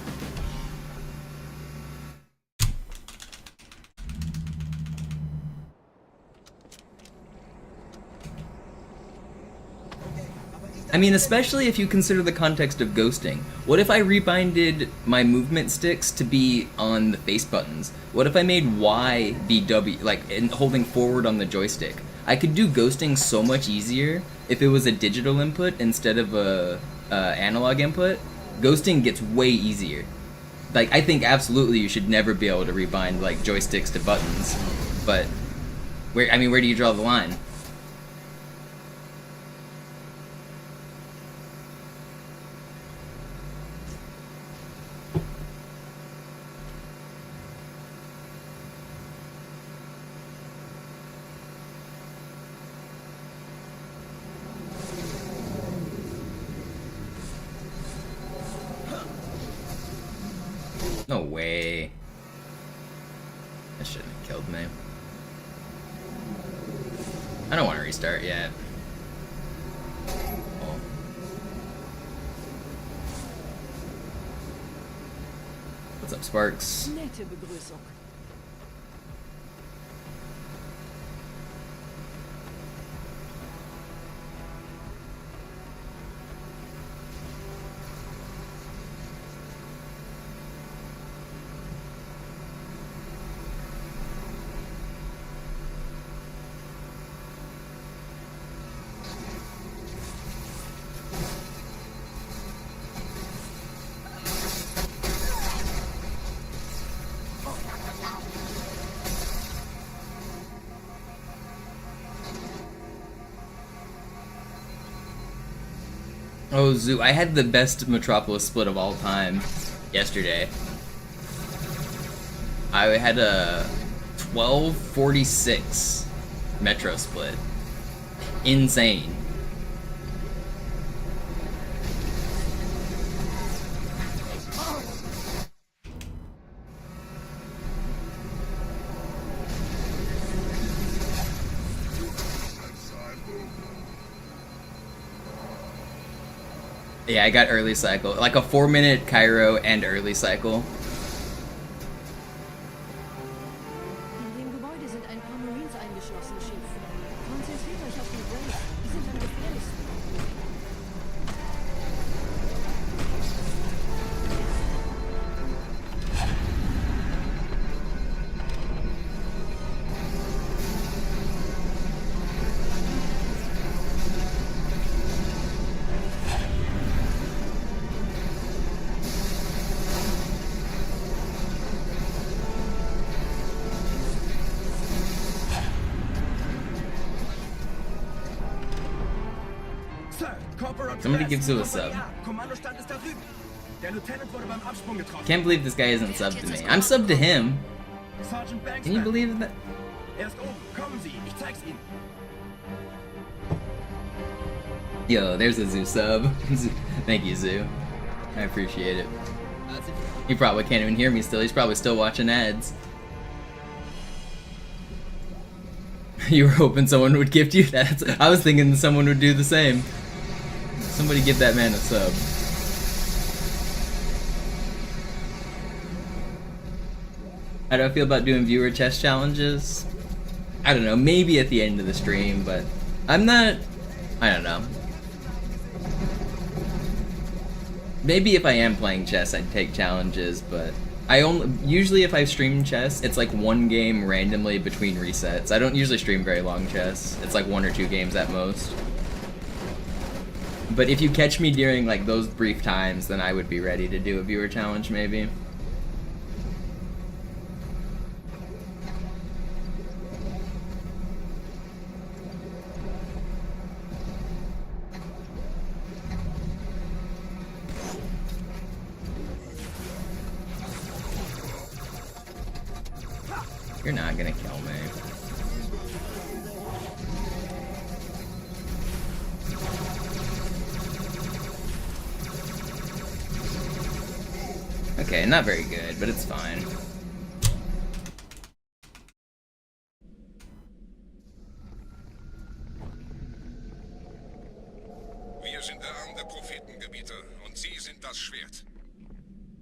I mean, especially if you consider the context of ghosting. What if I rebinded my movement sticks to be on the face buttons? What if I made Y be W, like holding forward on the joystick? I could do ghosting so much easier if it was a digital input instead of a analog input. Ghosting gets way easier. Like, I think absolutely you should never be able to rebind like joysticks to buttons. But where do you draw the line? No way. That shouldn't have killed me. I don't want to restart yet. What's up, Sparks? Nette Begrüßung. Oh, Zoo, I had the best Metropolis split of all time yesterday. I had a 12:46 Metro split. Insane. Yeah, I got early cycle. Like a 4-minute Cairo and early cycle. In dem Gebäude sind ein paar Marines eingeschlossen, Chief. Konzentriert euch auf die Waves. Die sind am gefährlichsten. Somebody gives you a sub. Kommandostand ist da drüben. Der Lieutenant wurde beim Absprung getroffen. Can't believe this guy isn't subbed to me. I'm subbed to him. Sergeant Banks. Can you believe that? Er ist oben. Kommen Sie, ich zeig's Ihnen. Yo, there's a Zoo sub. Thank you, Zoo. I appreciate it. He probably can't even hear me still. He's probably still watching ads. You were hoping someone would gift you that? I was thinking someone would do the same. Somebody give that man a sub. How do I feel about doing viewer chess challenges? I don't know, maybe at the end of the stream, but I'm not... I don't know. Maybe if I am playing chess, I'd take challenges, but usually if I stream chess, it's like one game randomly between resets. I don't usually stream very long chess. It's like 1 or 2 games at most. But if you catch me during like those brief times, then I would be ready to do a viewer challenge maybe. You're not gonna kill me. Okay, not very good, but it's fine. Wir sind der Arm der Prophetengebieter und Sie sind das Schwert.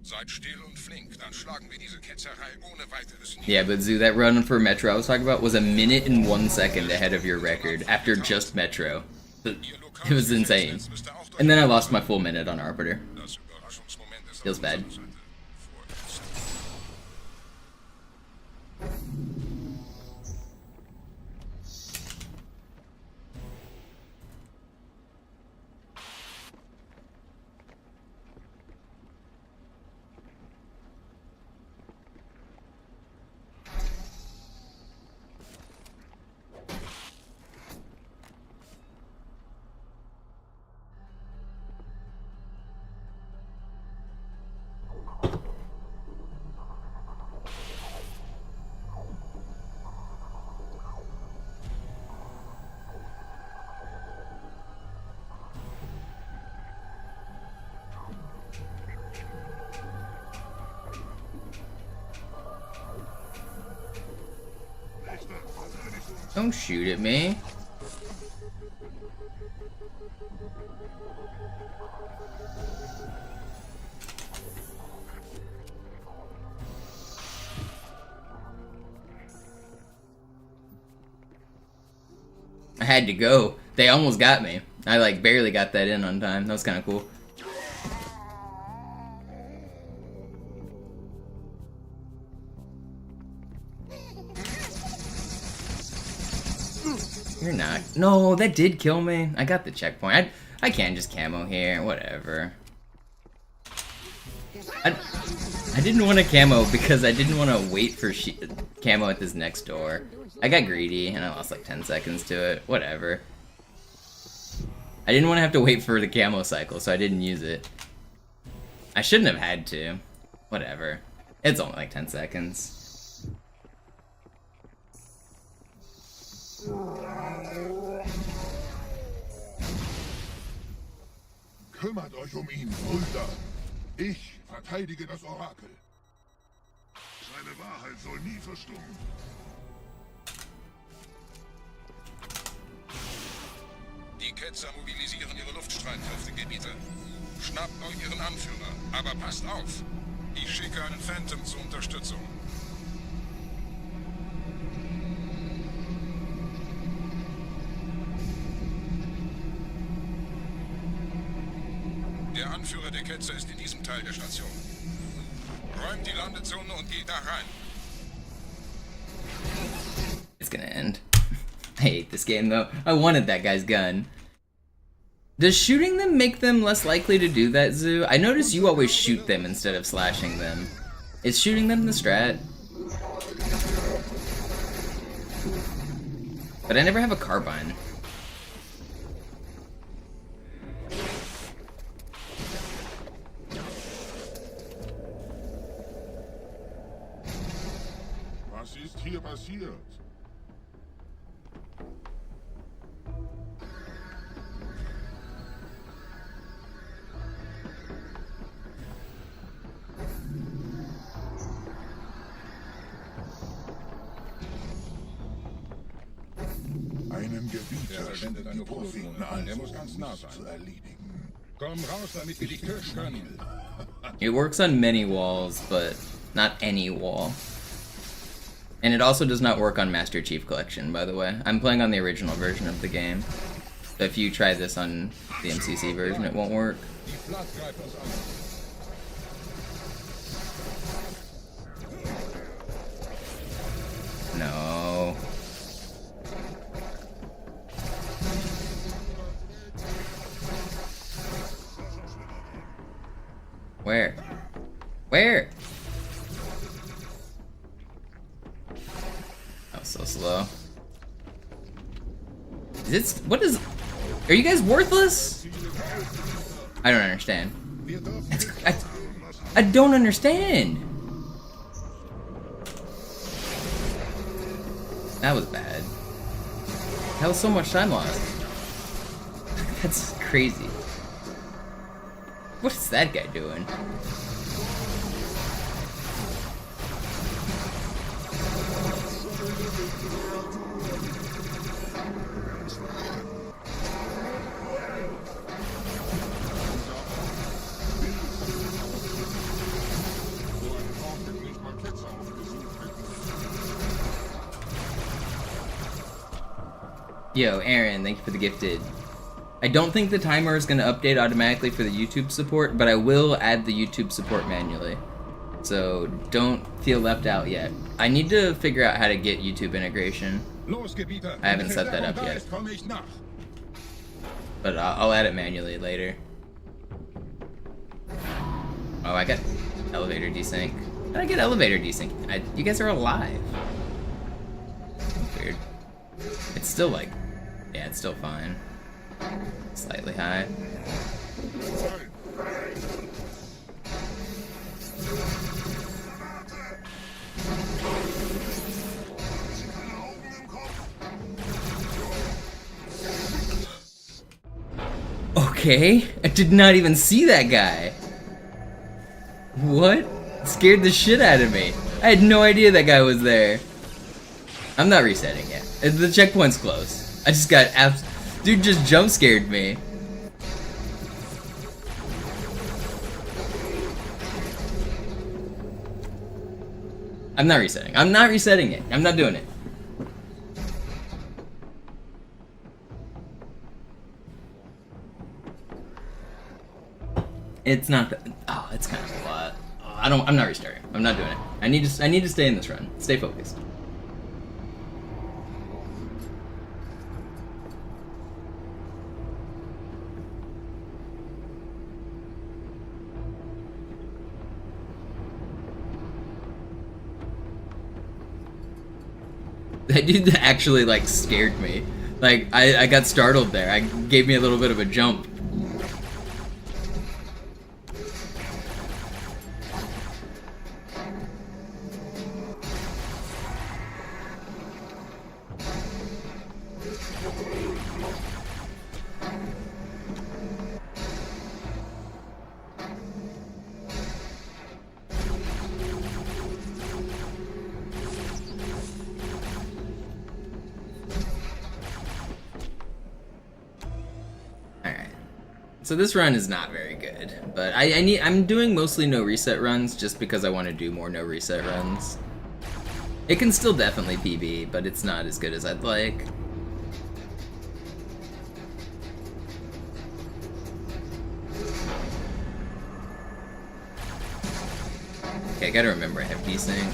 Seid still und flink, dann schlagen wir diese Ketzerei ohne weiteres nieder. Yeah, but Zoo, that run for Metro I was talking about was 1 minute and 1 second ahead of your record after just Metro. It was insane. And then I lost my full minute on Arbiter. Das Überraschungsmoment ist Feels auf bad. unserer Seite. Vorerst. Don't shoot at me. had to go. They almost got me. I like barely got that in on time. That was kind of cool. You're not. No, that did kill me. I got the checkpoint. I can't just camo here. Whatever. I didn't want to camo because I didn't want to wait for camo at this next door. I got greedy and I lost like 10 seconds to it. Whatever. I didn't want to have to wait for the camo cycle, so I didn't use it. I shouldn't have had to. Whatever. It's only like 10 seconds. Kümmert euch ihn, Brüder. Ich verteidige das Orakel. Seine Wahrheit soll nie verstummen. Die Ketzer mobilisieren ihre Luftstreitkräftegebiete. Schnappt euch ihren Anführer, aber passt auf. Ich schicke einen Phantom zur Unterstützung. Der Anführer der Ketzer ist in diesem Teil der Station. Räumt die Landezone und geht da rein. It's gonna end. I hate this game though. I wanted that guy's gun. Does shooting them make them less likely to do that, Zoo? I notice you always shoot them instead of slashing them. Is shooting them the strat? But I never have a carbine. Was ist hier passiert? Einem Gebieter sendet eine die Propheten Holophone. Der also, muss ganz nah sein. zu erledigen. Komm raus, damit wir dich töten können. It works on many walls, but not any wall. And it also does not work on Master Chief Collection, by the way. I'm playing on the original version of the game. So if you try this on the MCC version, it won't work. Die Blattgreifers an. No. Where? Where? Oh, so slow. Is it? What is? Are you guys worthless? I don't understand. I don't understand. That was bad. That was so much time lost. That's crazy. What's that guy doing? Yo, Aaron, thank you for the gifted. I don't think the timer is going to update automatically for the YouTube support, but I will add the YouTube support manually. So don't feel left out yet. I need to figure out how to get YouTube integration. I haven't set that up yet. But I'll add it manually later. Oh, I got elevator desync. How did I get elevator desync? You guys are alive. Weird. It's still like... Yeah, it's still fine. Slightly high. Okay, I did not even see that guy. What? It scared the shit out of me. I had no idea that guy was there. I'm not resetting it. The checkpoint's close. I just got dude just jump scared me. I'm not resetting. I'm not resetting it. I'm not doing it. It's not that. Oh, it's kind of a lot. Oh, I'm not restarting. I'm not doing it. I need to stay in this run. Stay focused. That dude actually like scared me. Like I got startled there. I gave me a little bit of a jump. So this run is not very good, but I'm doing mostly no reset runs just because I want to do more no reset runs. It can still definitely PB, but it's not as good as I'd like. Okay, I gotta remember I have desync.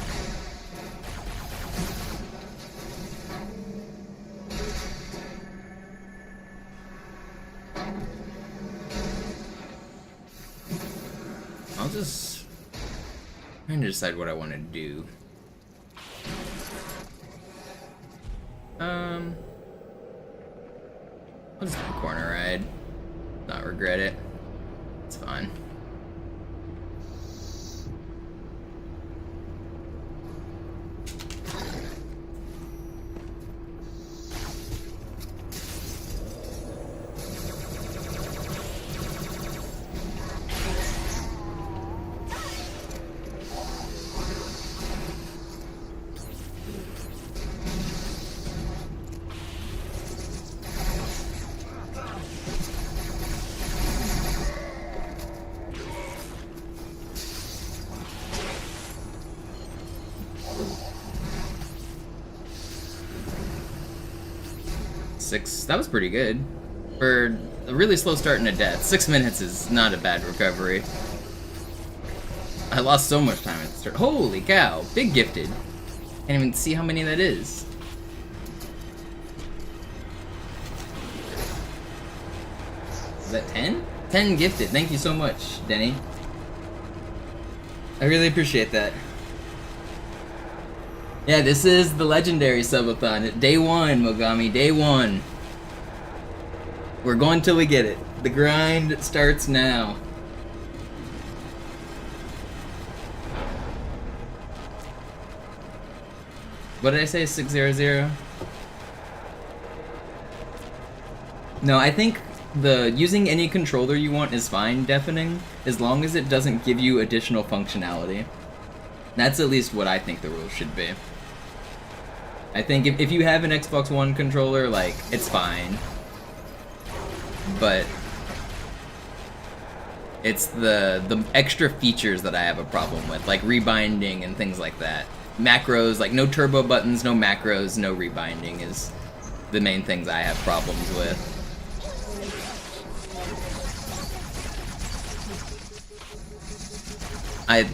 I'll just trying to decide what I want to do. I'll just do a corner ride. Not regret it. It's fine. That was pretty good. For a really slow start and a death, 6 minutes is not a bad recovery. I lost so much time at the start. Holy cow, big gifted. Can't even see how many that is. Is that 10? 10 gifted, thank you so much, Denny. I really appreciate that. Yeah, this is the legendary subathon. Day 1, Mogami, day 1. We're going till we get it. The grind starts now. What did I say, 600? No, I think using any controller you want is fine, deafening, as long as it doesn't give you additional functionality. That's at least what I think the rules should be. I think if you have an Xbox One controller, like, it's fine. But it's the extra features that I have a problem with, like rebinding and things like that. Macros, like no turbo buttons, no macros, no rebinding is the main things I have problems with. I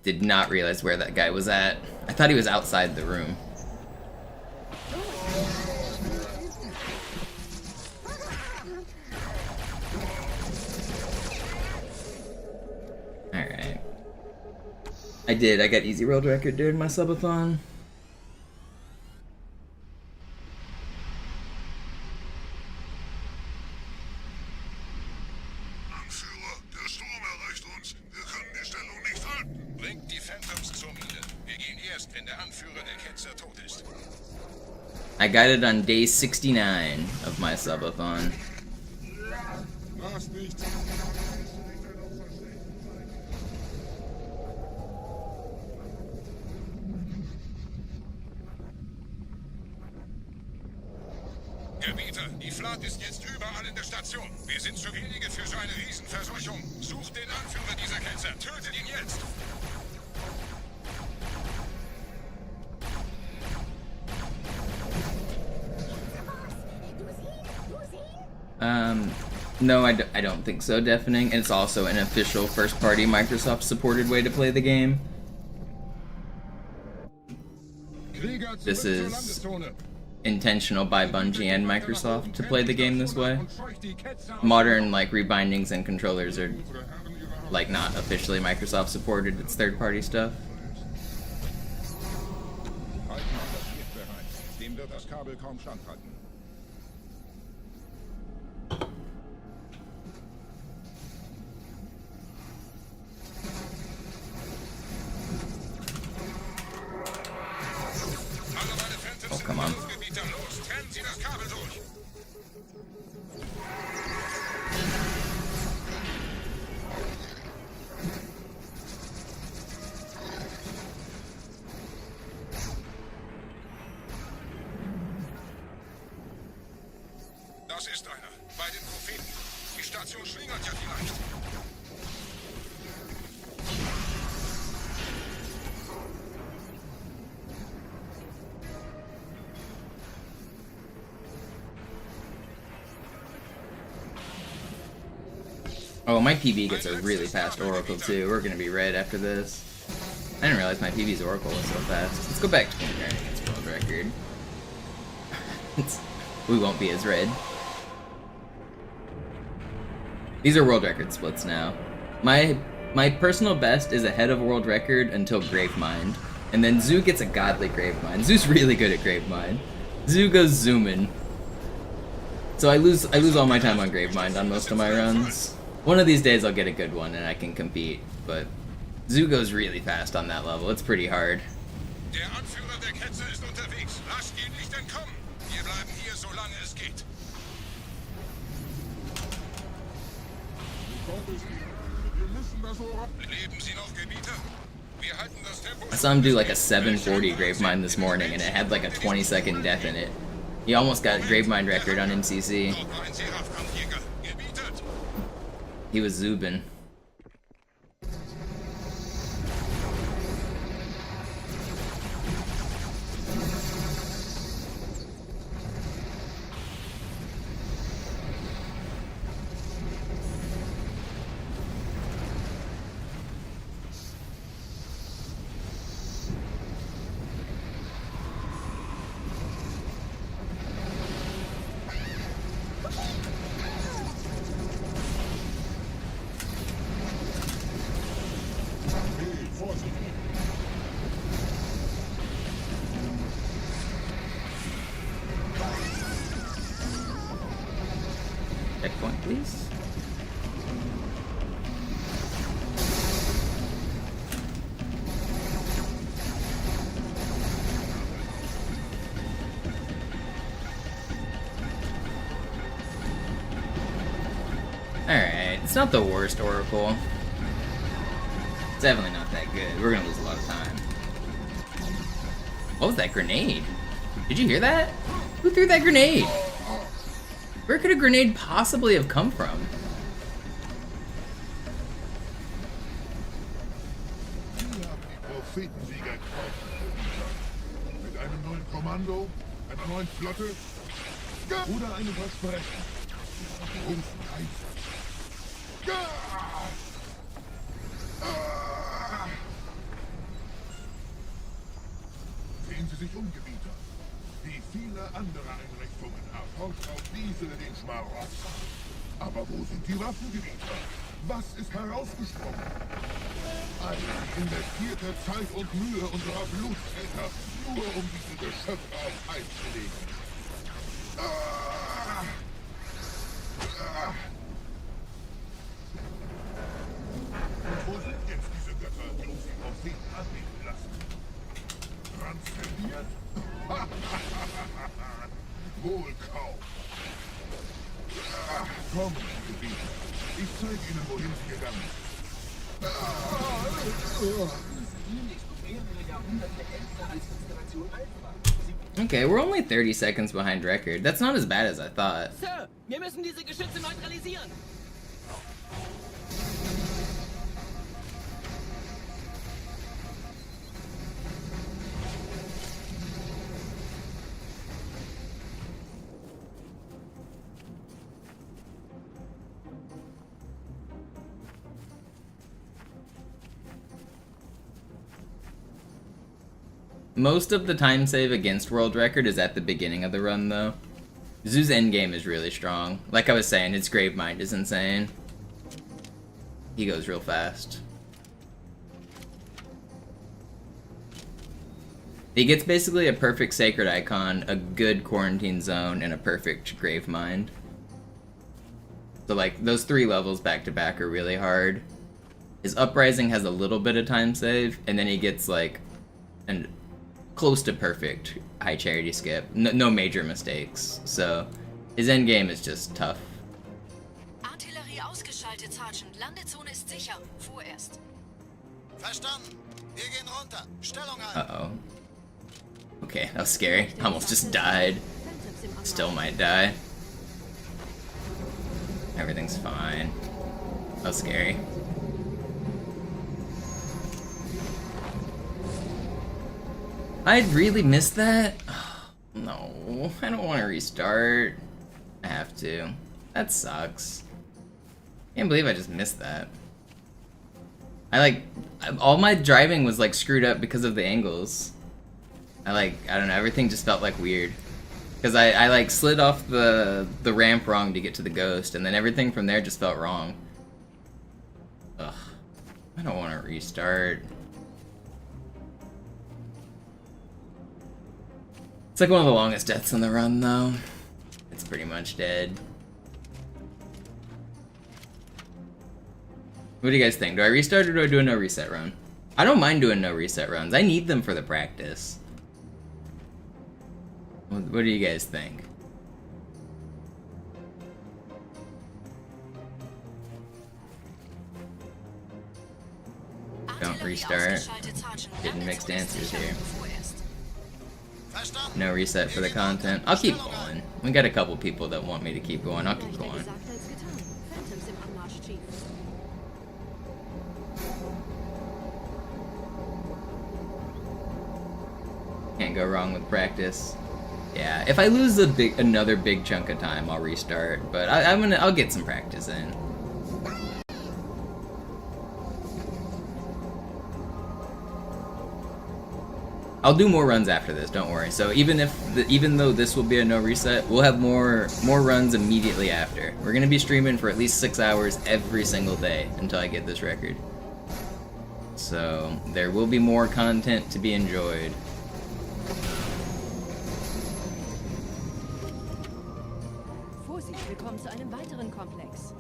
did not realize where that guy was at. I thought he was outside the room. Alright. I got easy world record during my subathon. Anführer, der Sturm erreicht uns. Wir können die Stellung nicht halten. Bringt die Phantoms zur Mine. Wir gehen erst, wenn der Anführer der Ketzer tot ist. I got it on day 69 of my subathon. Mach's nicht. Gebieter, die Flat ist jetzt überall in der Station. Wir sind zu wenige für so eine Riesenverseuchung. Sucht den Anführer dieser Ketzer. Tötet ihn jetzt. No, I don't think so, deafening. And it's also an official first-party Microsoft-supported way to play the game. This is intentional by Bungie and Microsoft to play the game this way. Modern, like, rebindings and controllers are, like, not officially Microsoft-supported. It's third-party stuff. Dem wird das Kabel kaum standhalten. Oh, come on. Los, trennen Sie das Kabel durch. Das ist einer. Bei den Propheten. Die Station schlingert ja vielleicht. Oh, my PB gets a really fast Oracle too. We're gonna be red after this. I didn't realize my PB's Oracle was so fast. Let's go back to comparing against world record. We won't be as red. These are world record splits now. My personal best is ahead of world record until Gravemind. And then Zoo gets a godly Gravemind. Zoo's really good at Gravemind. Zoo goes zooming. So I lose all my time on Gravemind on most of my runs. One of these days I'll get a good one and I can compete, but Zoo goes really fast on that level. It's pretty hard. Der Anführer der Ketzer ist unterwegs. Lasst ihn nicht entkommen. Wir bleiben hier, solange es geht. Leben Sie noch, Gebieter? Wir halten das Tempo. I saw him do like a 740 Gravemind this morning and it had like a 20-second death in it. He almost got a Gravemind record on NCC. Dort war ein Seraph-Kampfjäger. Gebietet. He was Zubin. Checkpoint, please. Alright, it's not the worst Oracle. It's definitely not that good. We're gonna lose a lot of time. What was that grenade? Did you hear that? Who threw that grenade? Where could a grenade possibly have come from? Ihr habt die Prophetensieger getroffen. Mit einem neuen Kommando, einer neuen Flotte oder einem Versprechen. Rufen Kaiser. Sehen Sie sich um, Gebieter. Wie viele andere Einrichtungen erforscht auch diese den Schmarotzer. Aber wo sind die Waffengebieter? Was ist herausgesprungen? All die investierte Zeit und Mühe unserer Blutträger, nur um diese Geschöpfe auf Eis zu legen. Wo sind jetzt diese Götter, die uns die Propheten anbeten lassen? Transzendiert? Wohl kaum. Komm, Gebieter. Ich zeige Ihnen, wohin Sie gegangen sind. Okay, we're only 30 seconds behind record. That's not as bad as I thought. Sir, wir müssen diese Geschütze neutralisieren. most of the time save against world record is at the beginning of the run, though. Zoo's endgame is really strong. Like I was saying, his grave mind is insane. He goes real fast. He gets basically a perfect sacred icon, a good quarantine zone, and a perfect grave mind. So like those 3 levels back to back are really hard. His uprising has a little bit of time save, and then he gets like an close to perfect high charity skip. No major mistakes. So his endgame is just tough. Artillerie ausgeschaltet, Sergeant. Landezone ist sicher. Vorerst. Verstanden. Wir gehen runter. Stellung ein. Uh-oh. Okay, that was scary. Almost just died. Still might die. Everything's fine. That was scary. I'd really missed that? Oh, no, I don't want to restart. I have to. That sucks. Can't believe I just missed that. All my driving was like screwed up because of the angles. I don't know, everything just felt like weird. Because I like slid off the ramp wrong to get to the ghost, and then everything from there just felt wrong. Ugh. I don't want to restart. It's like one of the longest deaths in the run, though. It's pretty much dead. What do you guys think? Do I restart or do I do a no reset run? I don't mind doing no reset runs. I need them for the practice. What do you guys think? Don't restart. Getting mixed answers here. No reset for the content. I'll keep going. We got a couple people that want me to keep going. I'll keep going. Can't go wrong with practice. Yeah, if I lose another big chunk of time, I'll restart. But I'll get some practice in. I'll do more runs after this, don't worry. So even though this will be a no reset, we'll have more runs immediately after. We're gonna be streaming for at least 6 hours every single day until I get this record. So there will be more content to be enjoyed. Vorsicht, wir kommen zu einem weiteren Komplex.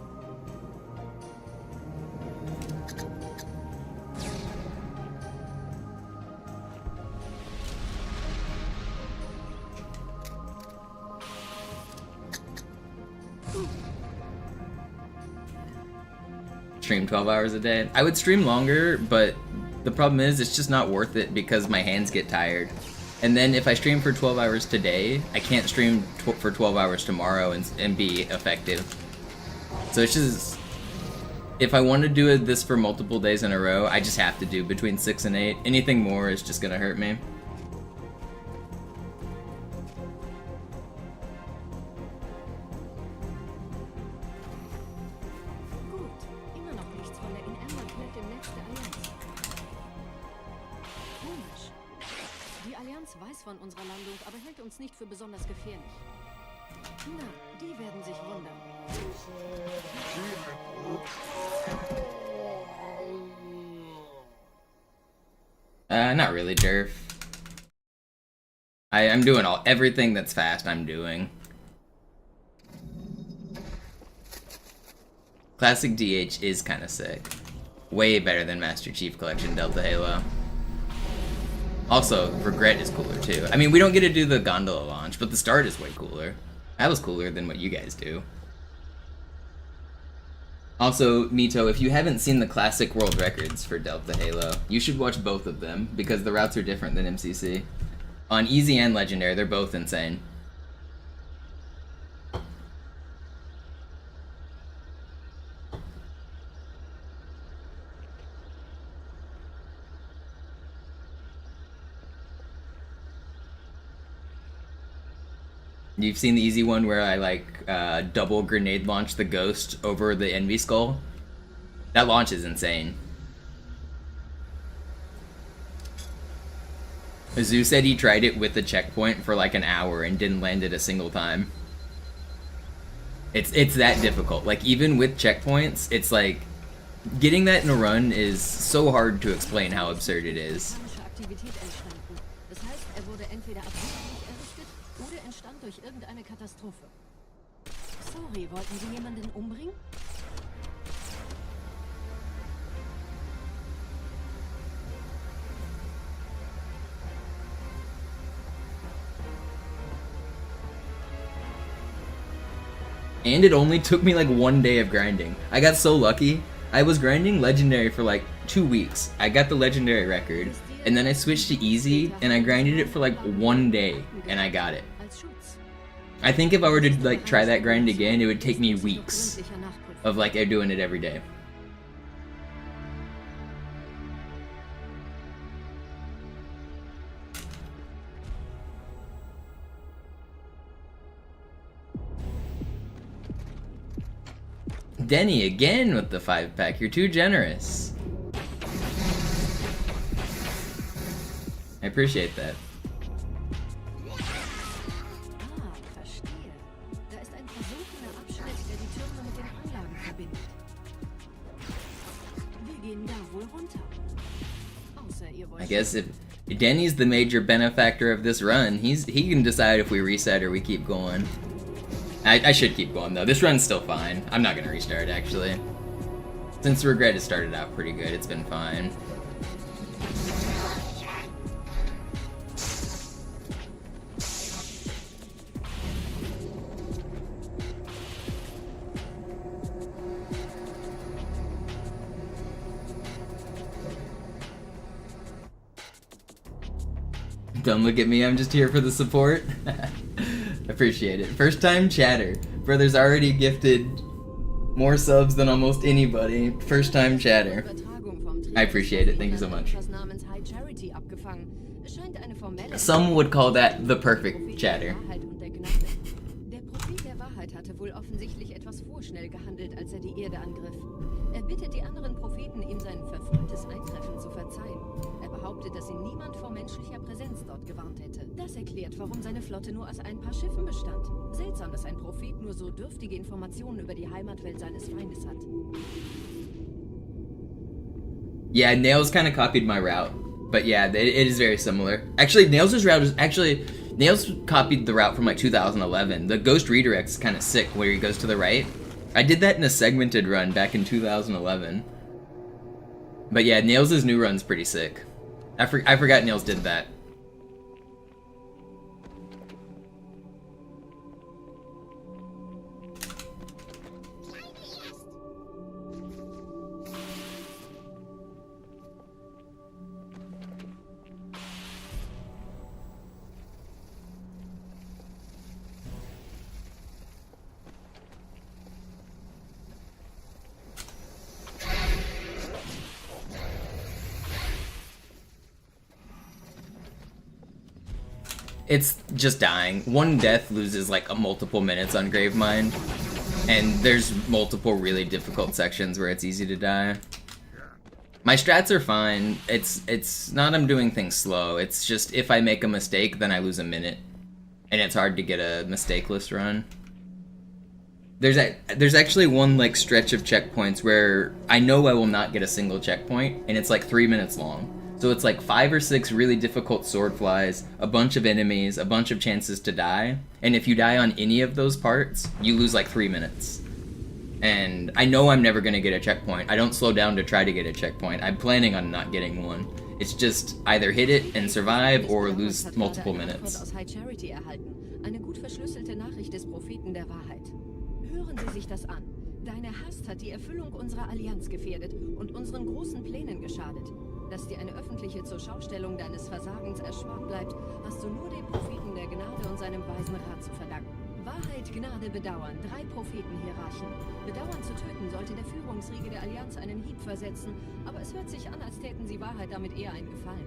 Stream 12 hours a day. I would stream longer, but the problem is it's just not worth it because my hands get tired. And then if I stream for 12 hours today, I can't stream for 12 hours tomorrow and be effective. So it's just, if I want to do this for multiple days in a row, I just have to do between 6 and 8. Anything more is just gonna hurt me. Weiß von unserer Landung, aber hält uns nicht für besonders gefährlich. Na, die werden sich wundern. Not really, Jerf. I'm doing everything that's fast I'm doing. Classic DH is kind of sick. Way better than Master Chief Collection Delta Halo. Also, Regret is cooler too. I mean, we don't get to do the gondola launch, but the start is way cooler. That was cooler than what you guys do. Also, Mito, if you haven't seen the classic world records for Delta Halo, you should watch both of them, because the routes are different than MCC. On Easy and Legendary, they're both insane. You've seen the easy one where I double grenade launch the ghost over the Envy Skull? That launch is insane. Azu said he tried it with the checkpoint for like an hour and didn't land it a single time. It's that difficult. Like, even with checkpoints, it's like getting that in a run is so hard to explain how absurd it is. Vulkanische Aktivität entstanden. Das heißt, er wurde entweder absichtlich errichtet oder entstand durch irgendeine Katastrophe. Sorry, wollten Sie jemanden umbringen? And it only took me like 1 day of grinding. I got so lucky. I was grinding legendary for like 2 weeks. I got the legendary record, and then I switched to easy, and I grinded it for like 1 day, and I got it. Als Schutz. I think if I were to like try that grind again, it would take me weeks Gründlicher Nachprüfung. of like doing it every day. Denny again with the 5-pack. You're too generous. I appreciate that. Ah, verstehe. Da ist ein versunkener Abschnitt, der die Türme mit den Anlagen verbindet. Wir gehen da wohl runter. Außer ihr wollt. I guess if Denny's the major benefactor of this run, he can decide if we reset or we keep going. I should keep going though. This run's still fine. I'm not gonna restart actually. Since Regret has started out pretty good, it's been fine. Don't look at me, I'm just here for the support. Appreciate it. First time chatter. Brother's already gifted more subs than almost anybody. First time chatter. I appreciate it, thank you so much. Some would call that the perfect chatter. Der Prophet der Wahrheit hatte wohl offensichtlich etwas vorschnell gehandelt, als er die Erde angriff. Er bittet die anderen Propheten, ihm sein verfrühtes Eintreffen zu verzeihen. Er behauptet, dass ihn niemand vor menschlicher Präsenz dort gewarnt hätte. Das erklärt, warum seine Flotte nur aus ein paar Schiffen bestand. Seltsam, dass ein Prophet nur so dürftige Informationen über die Heimatwelt seines Feindes hat. Yeah, Nails kind of copied my route. But yeah, it is very similar. Actually, Nails' route is Nails copied the route from like 2011. The Ghost Redirect's kind of sick where he goes to the right. I did that in a segmented run back in 2011. But yeah, Nails' new run's pretty sick. I forgot Nails did that. It's just dying. One death loses like multiple minutes on Gravemind, and there's multiple really difficult sections where it's easy to die. My strats are fine. It's not I'm doing things slow. It's just if I make a mistake, then I lose a minute, and it's hard to get a mistakeless run. There's actually one like stretch of checkpoints where I know I will not get a single checkpoint, and it's like 3 minutes long. So it's like 5 or 6 really difficult sword flies, a bunch of enemies, a bunch of chances to die, and if you die on any of those parts, you lose like 3 minutes. And I know I'm never gonna get a checkpoint. I don't slow down to try to get a checkpoint. I'm planning on not getting one. It's just either hit it and survive or lose multiple minutes. Aus High Charity erhalten. Eine gut verschlüsselte Nachricht des Propheten der Wahrheit. Hören Sie sich das an. Deine Hast hat die Erfüllung unserer Allianz gefährdet und unseren großen Plänen geschadet. Dass dir eine öffentliche Zurschaustellung deines Versagens erspart bleibt, hast du nur dem Propheten der Gnade und seinem weisen Rat zu verdanken. Wahrheit, Gnade, Bedauern, 3 Prophetenhierarchen. Bedauern zu töten sollte der Führungsriege der Allianz einen Hieb versetzen, aber es hört sich an, als täten sie Wahrheit damit eher einen Gefallen.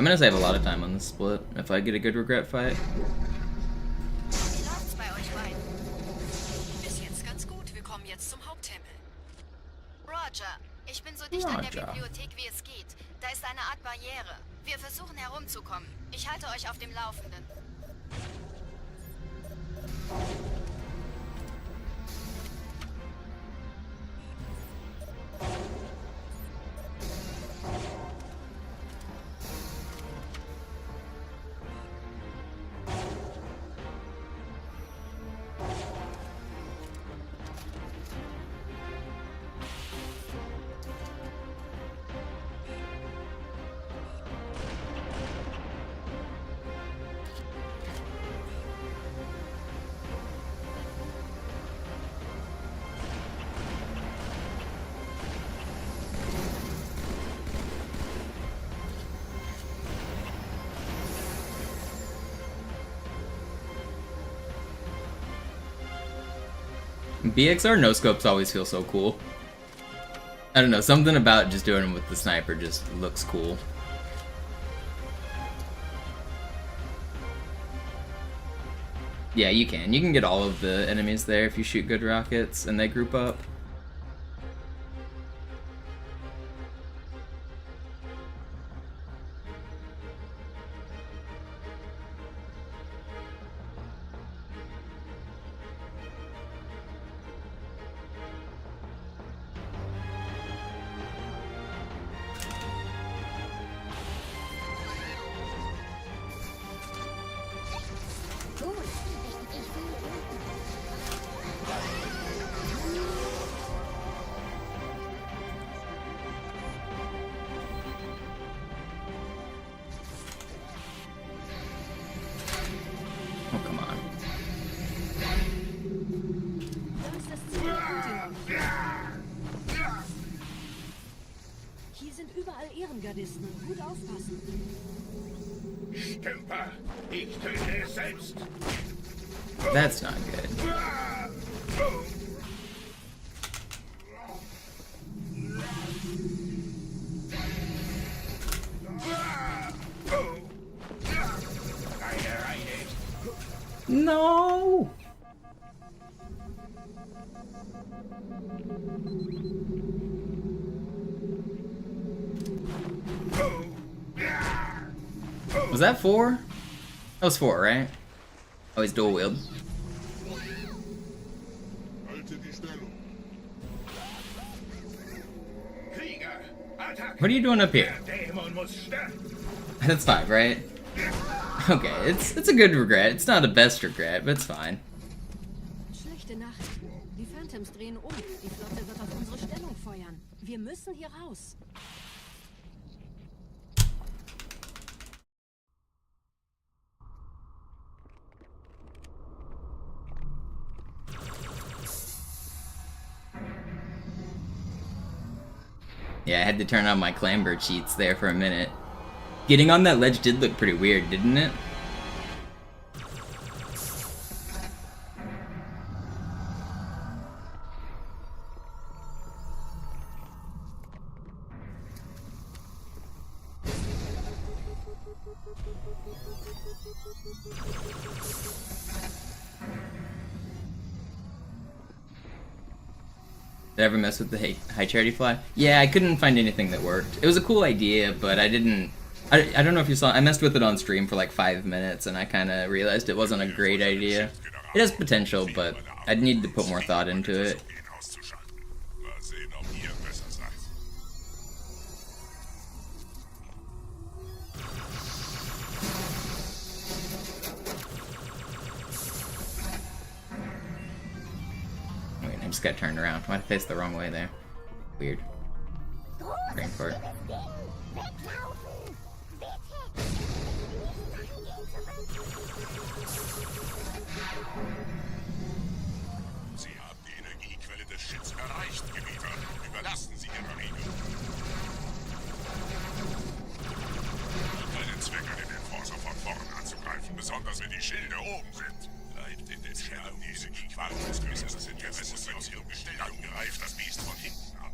I'm gonna save a lot of time on this split if I get a good regret fight. Wie läuft's bei euch beiden? Bis jetzt ganz gut. Wir kommen jetzt zum Haupttempel. Roger, ich bin so dicht an der Bibliothek, wie es geht. Da ist eine Art Barriere. Wir versuchen herumzukommen. Ich halte euch auf dem Laufenden. BXR no scopes always feel so cool. I don't know, something about just doing them with the sniper just looks cool. Yeah, you can. You can get all of the enemies there if you shoot good rockets and they group up. Oh, come on. Hier sind überall Ehrengardisten. Gut aufpassen. Stümper, ich töte es selbst. That's not good. No! Was that 4? That was 4, right? Oh, he's dual wield. What are you doing up here? That's 5, right? Okay, it's a good regret. It's not a best regret, but it's fine. Schlechte Nachricht. Die Phantoms drehen um. Die Flotte wird auf unsere Stellung feuern. Wir müssen hier raus. Yeah, I had to turn on my clamber cheats there for a minute. Getting on that ledge did look pretty weird, didn't it? Did I ever mess with the high charity fly? Yeah, I couldn't find anything that worked. It was a cool idea, but I didn't... I don't know if you saw, I messed with it on stream for like 5 minutes, and I kind of realized it wasn't a great idea. It has potential, but I'd need to put more thought into it. Wait, I just got turned around. Why'd I face the wrong way there? Weird. Brain fart. Sie haben die Energiequelle des Schiffs erreicht, Gebieter. Überlassen Sie Ihre Regeln. Keinen Zweck, einen Enforcer von vorn anzugreifen, besonders wenn die Schilde oben sind. Bleibt in den Stellung, diese Gequalen des größten Interesses aus Ihrem Gestell. Dann greift das Biest von hinten an.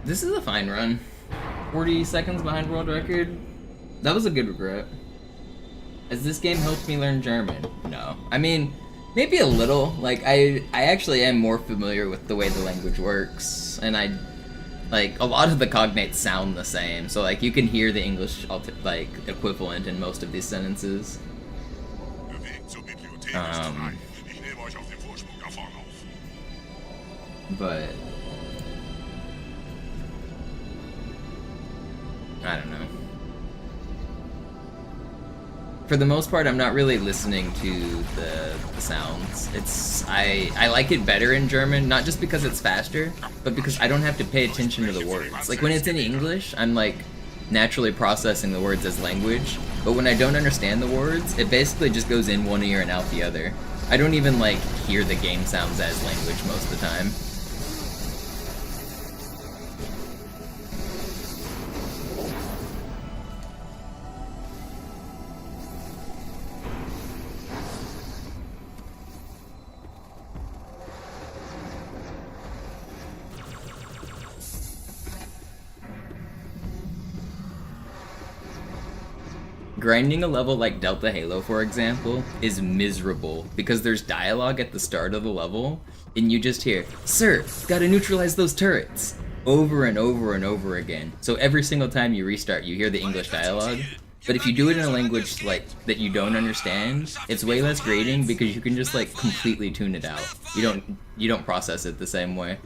This is a fine run. 40 seconds behind world record. That was a good regret. Has this game helped me learn German? No. I mean, maybe a little. Like, I actually am more familiar with the way the language works, and like, a lot of the cognates sound the same, so, like, you can hear the English, like, equivalent in most of these sentences. But I don't know. For the most part, I'm not really listening to the sounds. I like it better in German, not just because it's faster, but because I don't have to pay attention to the words. Like, when it's in English, I'm, like, naturally processing the words as language, but when I don't understand the words, it basically just goes in one ear and out the other. I don't even, like, hear the game sounds as language most of the time. Grinding a level like Delta Halo, for example, is miserable because there's dialogue at the start of the level, and you just hear, "Sir, gotta neutralize those turrets," over and over and over again. So every single time you restart, you hear the English dialogue. But if you do it in a language like that you don't understand, it's way less grating because you can just like completely tune it out. You don't process it the same way.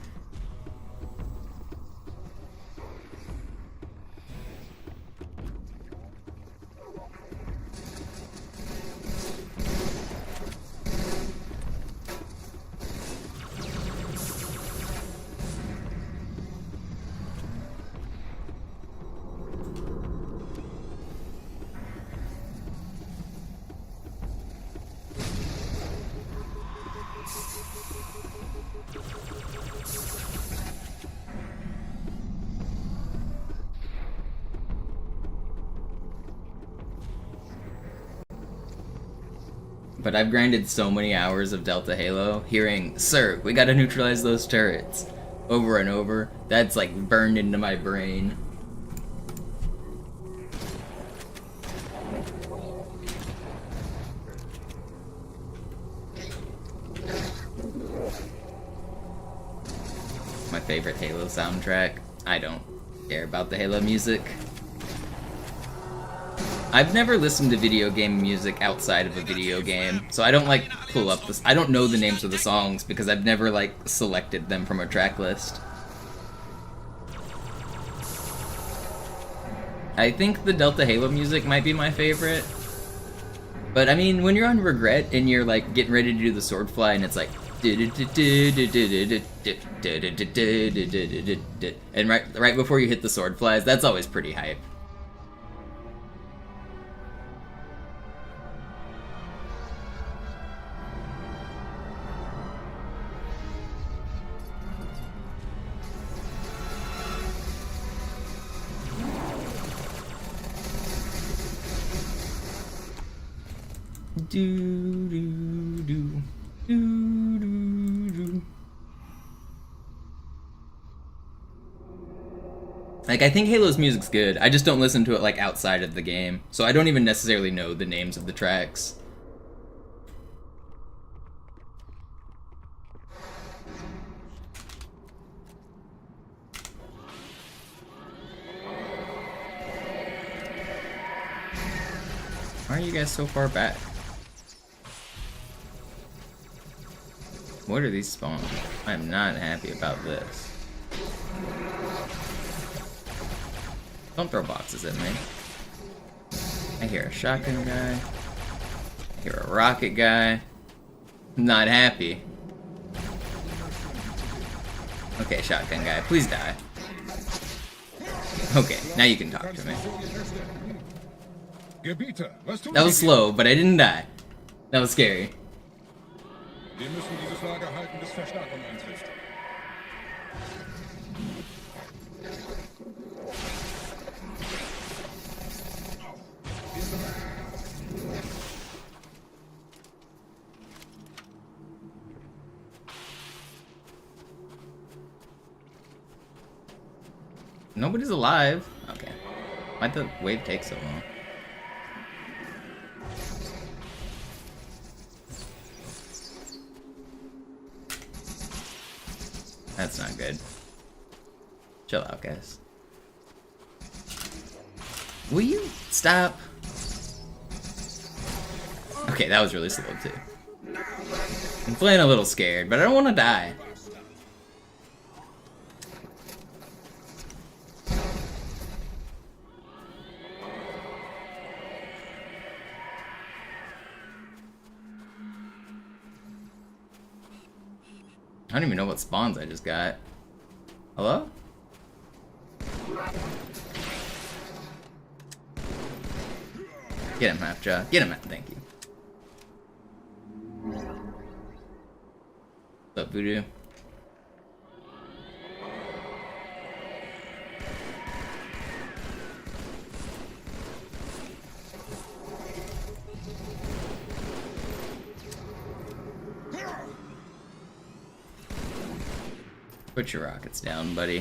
But I've grinded so many hours of Delta Halo, hearing, "Sir, we gotta neutralize those turrets," over and over. That's like burned into my brain. My favorite Halo soundtrack. I don't care about the Halo music. I've never listened to video game music outside of a video game, so I don't like pull up this. I don't know the names of the songs because I've never like selected them from a track list. I think the Delta Halo music might be my favorite. But I mean, when you're on Regret and you're like getting ready to do the sword fly and it's like and right before you hit the sword flies, that's always pretty hype. Do, do, do, do, do, do. Like, I think Halo's music's good. I just don't listen to it, like, outside of the game. So I don't even necessarily know the names of the tracks. Why are you guys so far back? What are these spawns? I'm not happy about this. Don't throw boxes at me. I hear a shotgun guy. I hear a rocket guy. I'm not happy. Okay, shotgun guy, please die. Okay, now you can talk to me. That was slow, but I didn't die. That was scary. Wir müssen dieses Lager halten, bis Verstärkung eintrifft. Nobody's alive. Okay. Why'd the wave take so long? That's not good. Chill out, guys. Will you stop? Okay, that was really slow too. I'm playing a little scared, but I don't want to die. I don't even know what spawns I just got. Hello? Get him, Half-Jaw. Get him, thank you. What's up, Voodoo? Put your rockets down, buddy.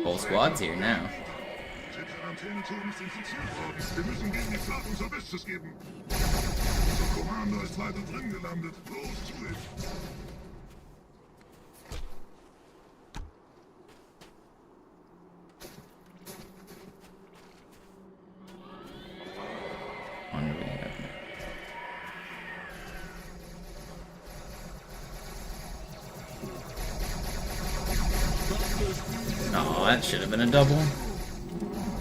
Whole squad's here now. Der Quarantäneturm ist infiziert worden. Wir müssen gegen die Flotte unser Bestes geben. Unser Commander ist weiter drin gelandet. Los, zu ihm. Oh, that should have been a double.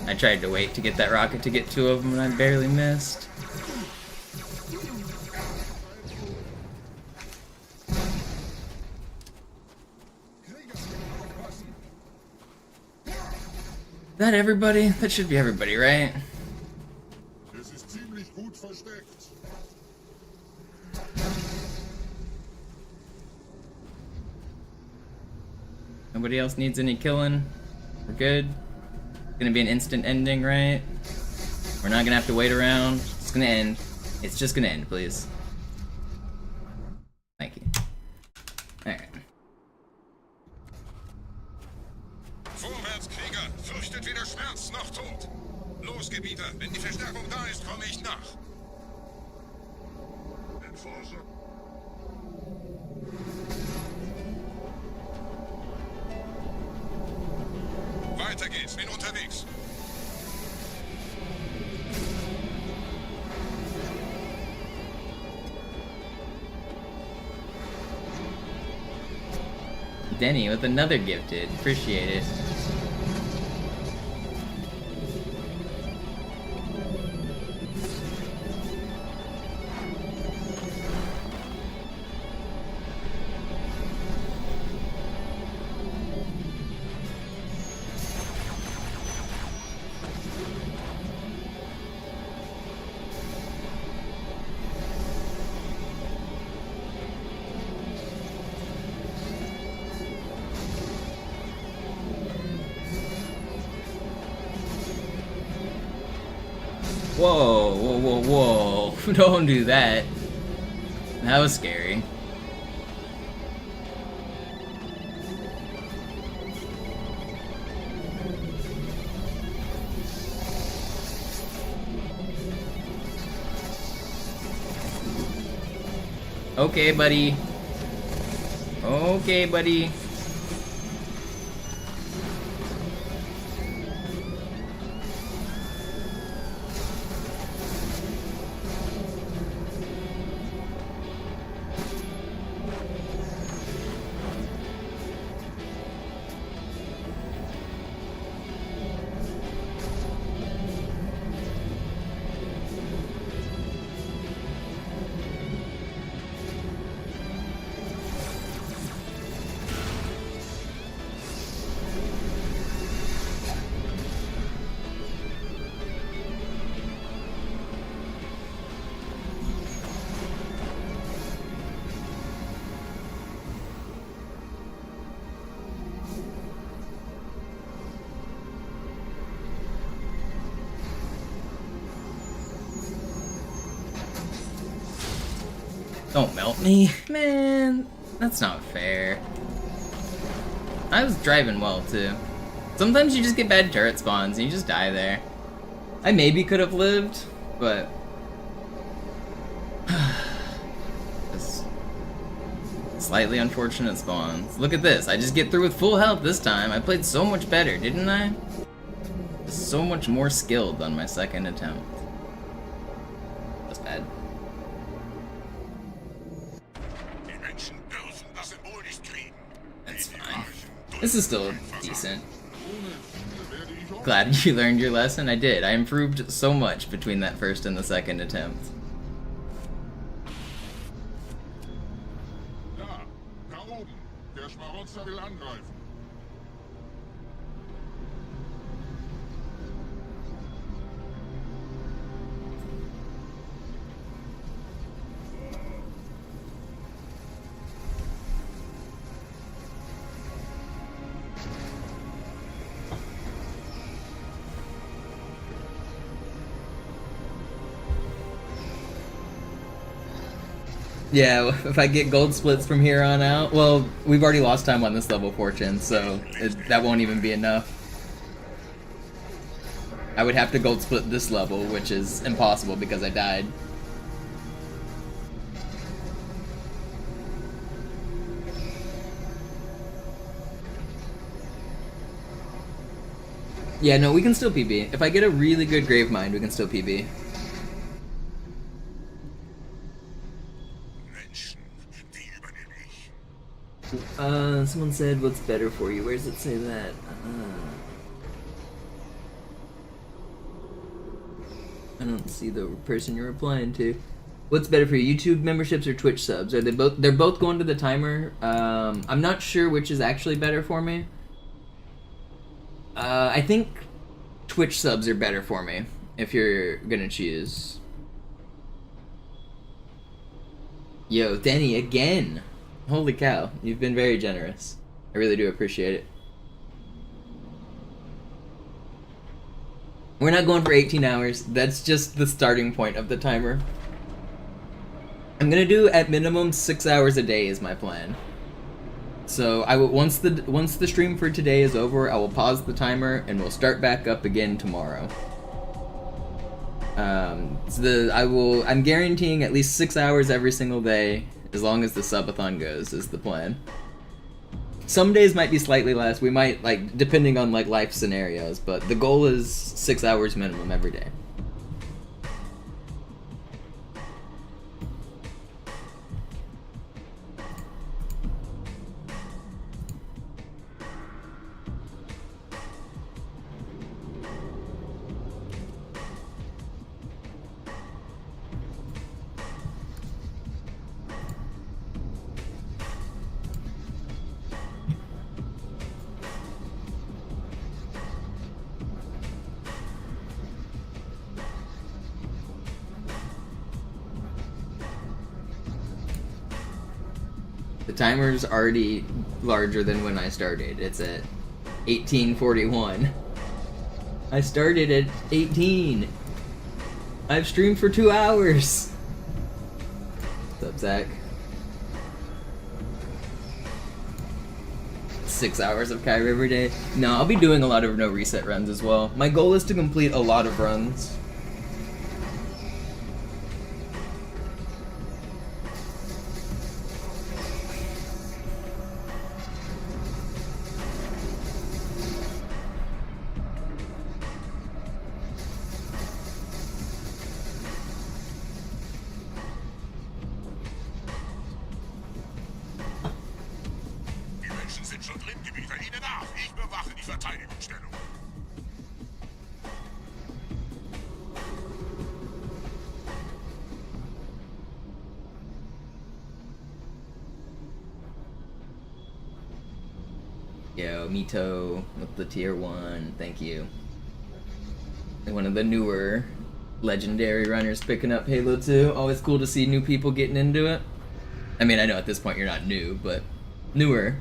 I tried to wait to get that rocket to get two of them and I barely missed. That everybody? That should be everybody, right? Es ist ziemlich gut versteckt. Nobody else needs any killing. We're good. It's gonna be an instant ending, right? We're not gonna have to wait around. It's gonna end. It's just gonna end, please. Thank you. Alright. Vorwärts, Krieger! Fürchtet weder Schmerz noch Tod! Los, Gebieter! Wenn die Verstärkung da ist, komme ich nach! Enforcer. Weiter geht's, bin unterwegs. Denny with another gifted. Appreciate it. Whoa, whoa, whoa, whoa. Don't do that. That was scary. Okay, buddy. Okay, buddy. Don't melt me. Man, that's not fair. I was driving well, too. Sometimes you just get bad turret spawns and you just die there. I maybe could have lived, but... Slightly unfortunate spawns. Look at this. I just get through with full health this time. I played so much better, didn't I? So much more skilled on my second attempt. That's bad. That's fine. This is still decent. Glad you learned your lesson. I did. I improved so much between that first and the second attempt. Da oben. Der Schmarotzer will angreifen. Yeah, if I get gold splits from here on out, well, we've already lost time on this level, Fortune, so that won't even be enough. I would have to gold split this level, which is impossible because I died. Yeah, no, we can still PB. If I get a really good grave mine, we can still PB. Someone said, what's better for you? Where does it say that? I don't see the person you're replying to. What's better for you, YouTube memberships or Twitch subs? Are they both? They're both going to the timer. I'm not sure which is actually better for me. I think Twitch subs are better for me if you're gonna choose. Yo, Denny again. Holy cow, you've been very generous. I really do appreciate it. We're not going for 18 hours. That's just the starting point of the timer. I'm gonna do at minimum 6 hours a day is my plan. So I will once the stream for today is over, I will pause the timer and we'll start back up again tomorrow. I'm guaranteeing at least 6 hours every single day. As long as the subathon goes, is the plan. Some days might be slightly less. We might, like, depending on, like, life scenarios, but the goal is 6 hours minimum every day. The timer's already larger than when I started. It's at 1841. I started at 18. I've streamed for 2 hours. What's up, Zach? 6 hours of Kai River Day. No, I'll be doing a lot of no reset runs as well. My goal is to complete a lot of runs. Yo, Mito with the tier 1, thank you. One of the newer legendary runners picking up Halo 2. Always cool to see new people getting into it. I mean, I know at this point you're not new, but newer.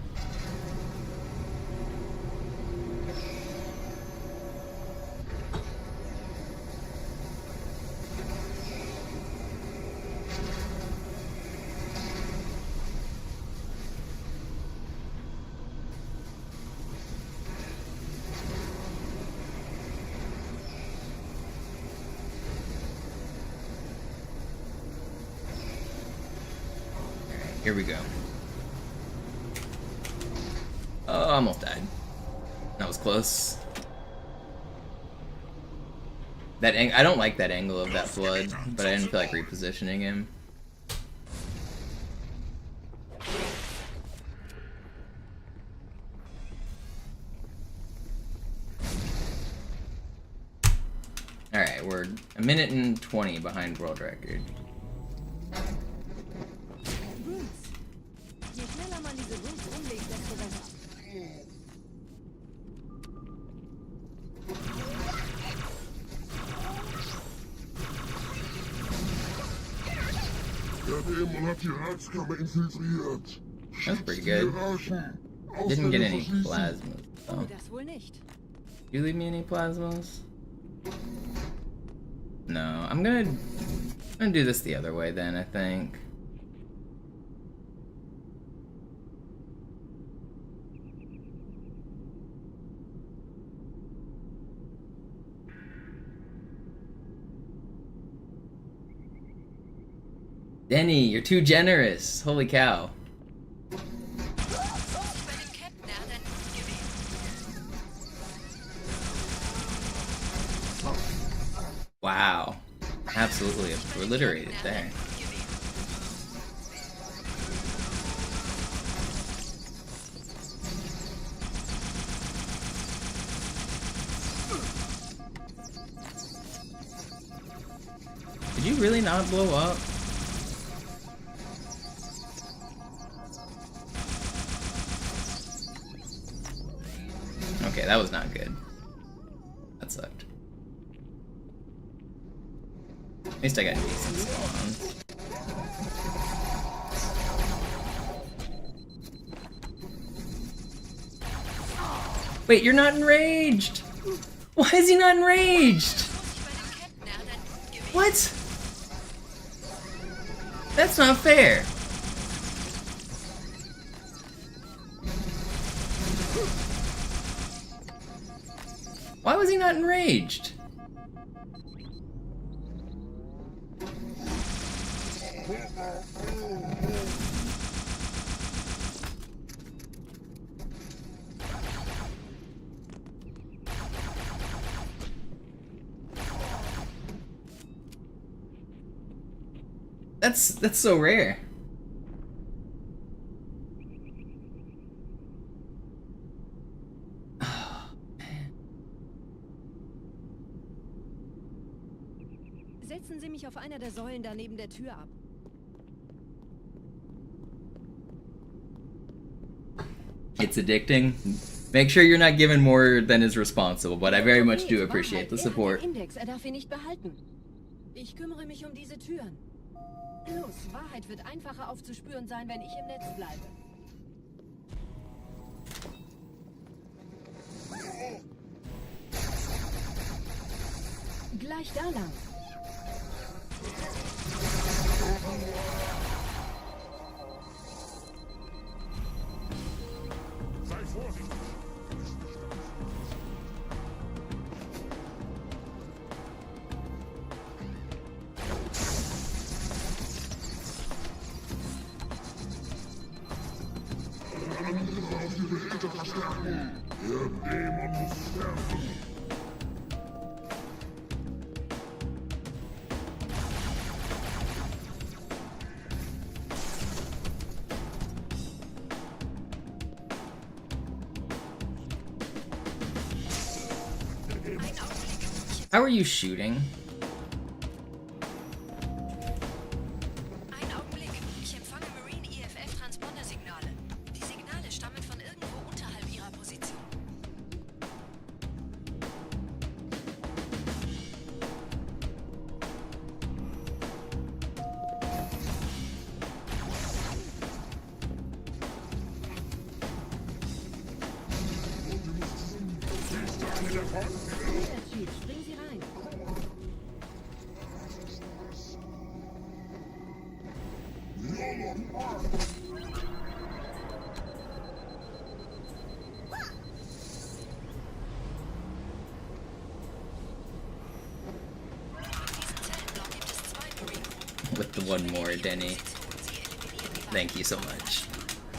Here we go. Oh, I almost died. That was close. That I don't like that angle of that flood, but I didn't feel like repositioning him. Alright, we're a minute and 20 behind world record. That's pretty good. Didn't get any plasmas. Oh. You leave me any plasmas? No, I'm gonna do this the other way then, I think. Denny, you're too generous. Holy cow. Wow. Absolutely obliterated there. Did you really not blow up? Okay, that was not good. That sucked. At least I got decent spawn. Wait, you're not enraged! Why is he not enraged? What? That's not fair. Why was he not enraged? That's so rare. Setzen Sie mich auf einer der Säulen da neben der Tür ab. It's addicting. Make sure you're not giving more than is responsible, but I very much do appreciate the support. Index, darf ihn nicht behalten. Ich kümmere mich diese Türen. Los, Wahrheit wird einfacher aufzuspüren sein, wenn ich im Netz bleibe. Gleich da lang. Sei vorsichtig. Der Dämon muss sterben. How are you shooting? Einen Augenblick. Ich empfange Marine EFF-Transponder-Signale. Die Signale stammen von irgendwo unterhalb ihrer Position. Springen Sie rein. With the one more, Denny. Sie eliminieren die Thank you so much.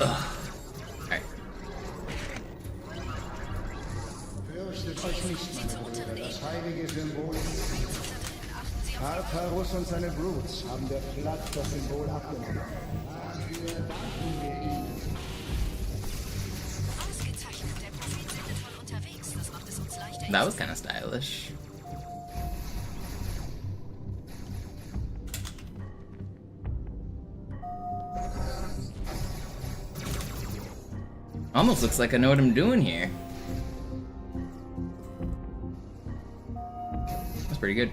Ugh. Alright. Fürchtet euch nicht, meine Brüder, das heilige Symbol. Tartarus und seine Brutes haben der Platz das Symbol abgenommen. Dafür danken wir ihnen. Ausgezeichnet, der Prophet sendet von unterwegs. Das macht es uns leichter. That was kind of stylish. Almost looks like I know what I'm doing here. That's pretty good.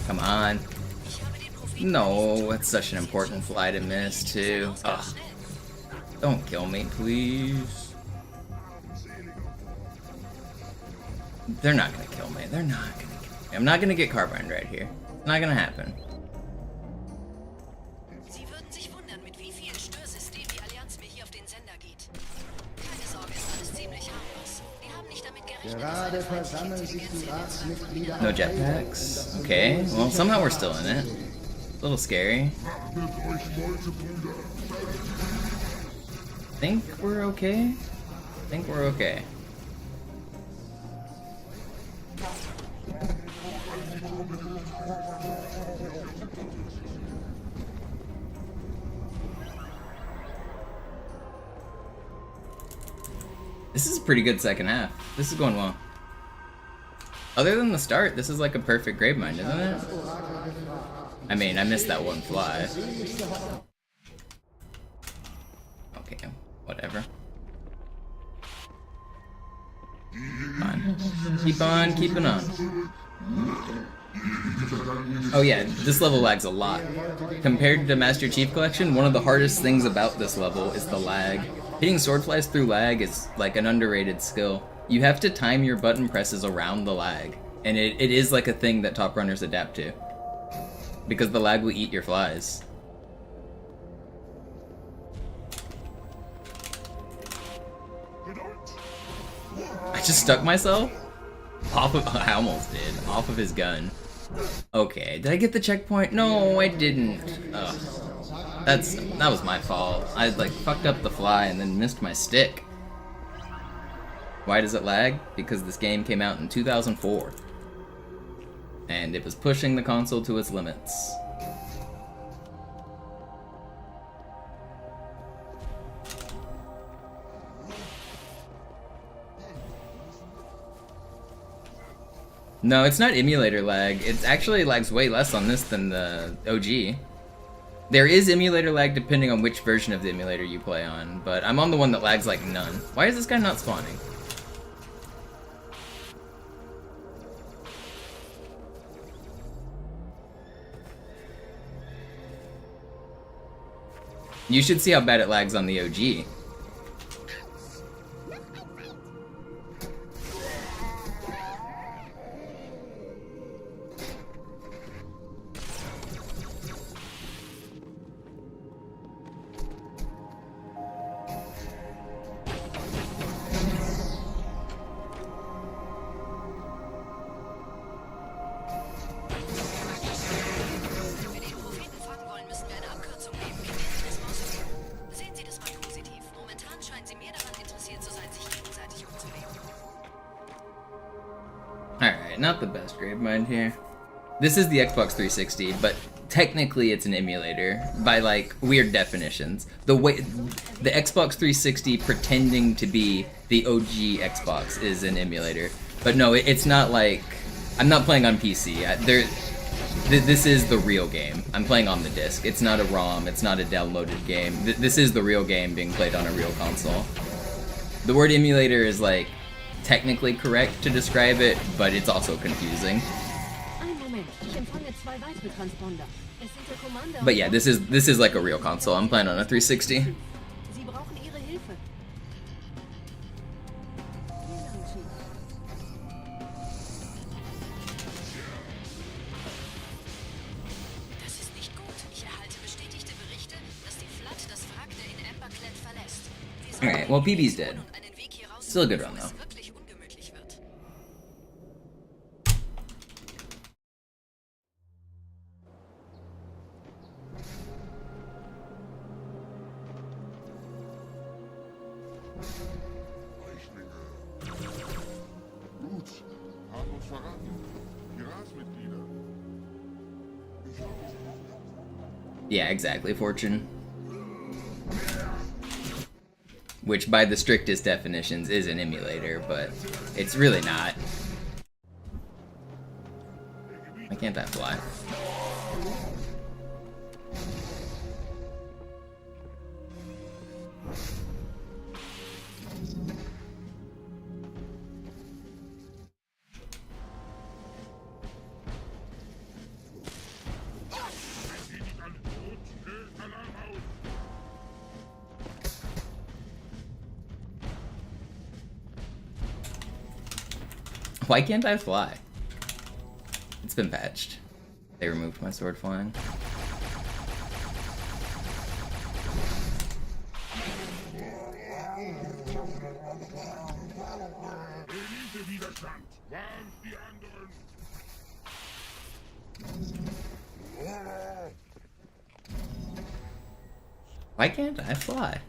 Come on. No, it's such an important fly to miss, too. Ugh. Don't kill me, please. They're not gonna kill me. They're not gonna kill me. I'm not gonna get carboned right here. It's not gonna happen. Sie würden sich wundern, mit wie vielen Störsystemen die Allianz mir hier auf den Sender geht. Keine Sorge, ist alles ziemlich harmlos. Die haben nicht damit gerechnet, Gerade versammeln sich die Ratsmitglieder. No jetpacks. Okay, well, somehow we're still in it. A little scary. Think we're okay? Think we're okay. This is a pretty good second half. This is going well. Other than the start, this is like a perfect Gravemind, isn't it? I mean, I missed that one fly. Okay, whatever. Fine. Keep on keeping on. Oh yeah, this level lags a lot. Compared to Master Chief Collection, one of the hardest things about this level is the lag. Hitting sword flies through lag is like an underrated skill. You have to time your button presses around the lag, and it is like a thing that top runners adapt to. Because the lag will eat your flies. I just stuck myself? Off of, I almost did. Off of his gun. Okay, did I get the checkpoint? No, I didn't. Ugh. That was my fault. I like fucked up the fly and then missed my stick. Why does it lag? Because this game came out in 2004. And it was pushing the console to its limits. No, it's not emulator lag. It actually lags way less on this than the OG. There is emulator lag depending on which version of the emulator you play on, but I'm on the one that lags like none. Why is this guy not spawning? You should see how bad it lags on the OG. Alright, not the best Gravemind here. This is the Xbox 360, but technically it's an emulator by like weird definitions. The way the Xbox 360 pretending to be the OG Xbox is an emulator. But no, it's not like I'm not playing on PC. This is the real game. I'm playing on the disc. It's not a ROM, it's not a downloaded game. This is the real game being played on a real console. The word emulator is like technically correct to describe it, but it's also confusing. But yeah, this is like a real console. I'm playing on a 360. Alright, well, PB's dead. Still a good run, though. Gut, haben uns verraten. Piratsmitglieder. Yeah, exactly, Fortune. Which, by the strictest definitions, is an emulator, but it's really not. Why can't I fly? Why can't I fly? It's been patched. They removed my sword flying. Why can't I fly?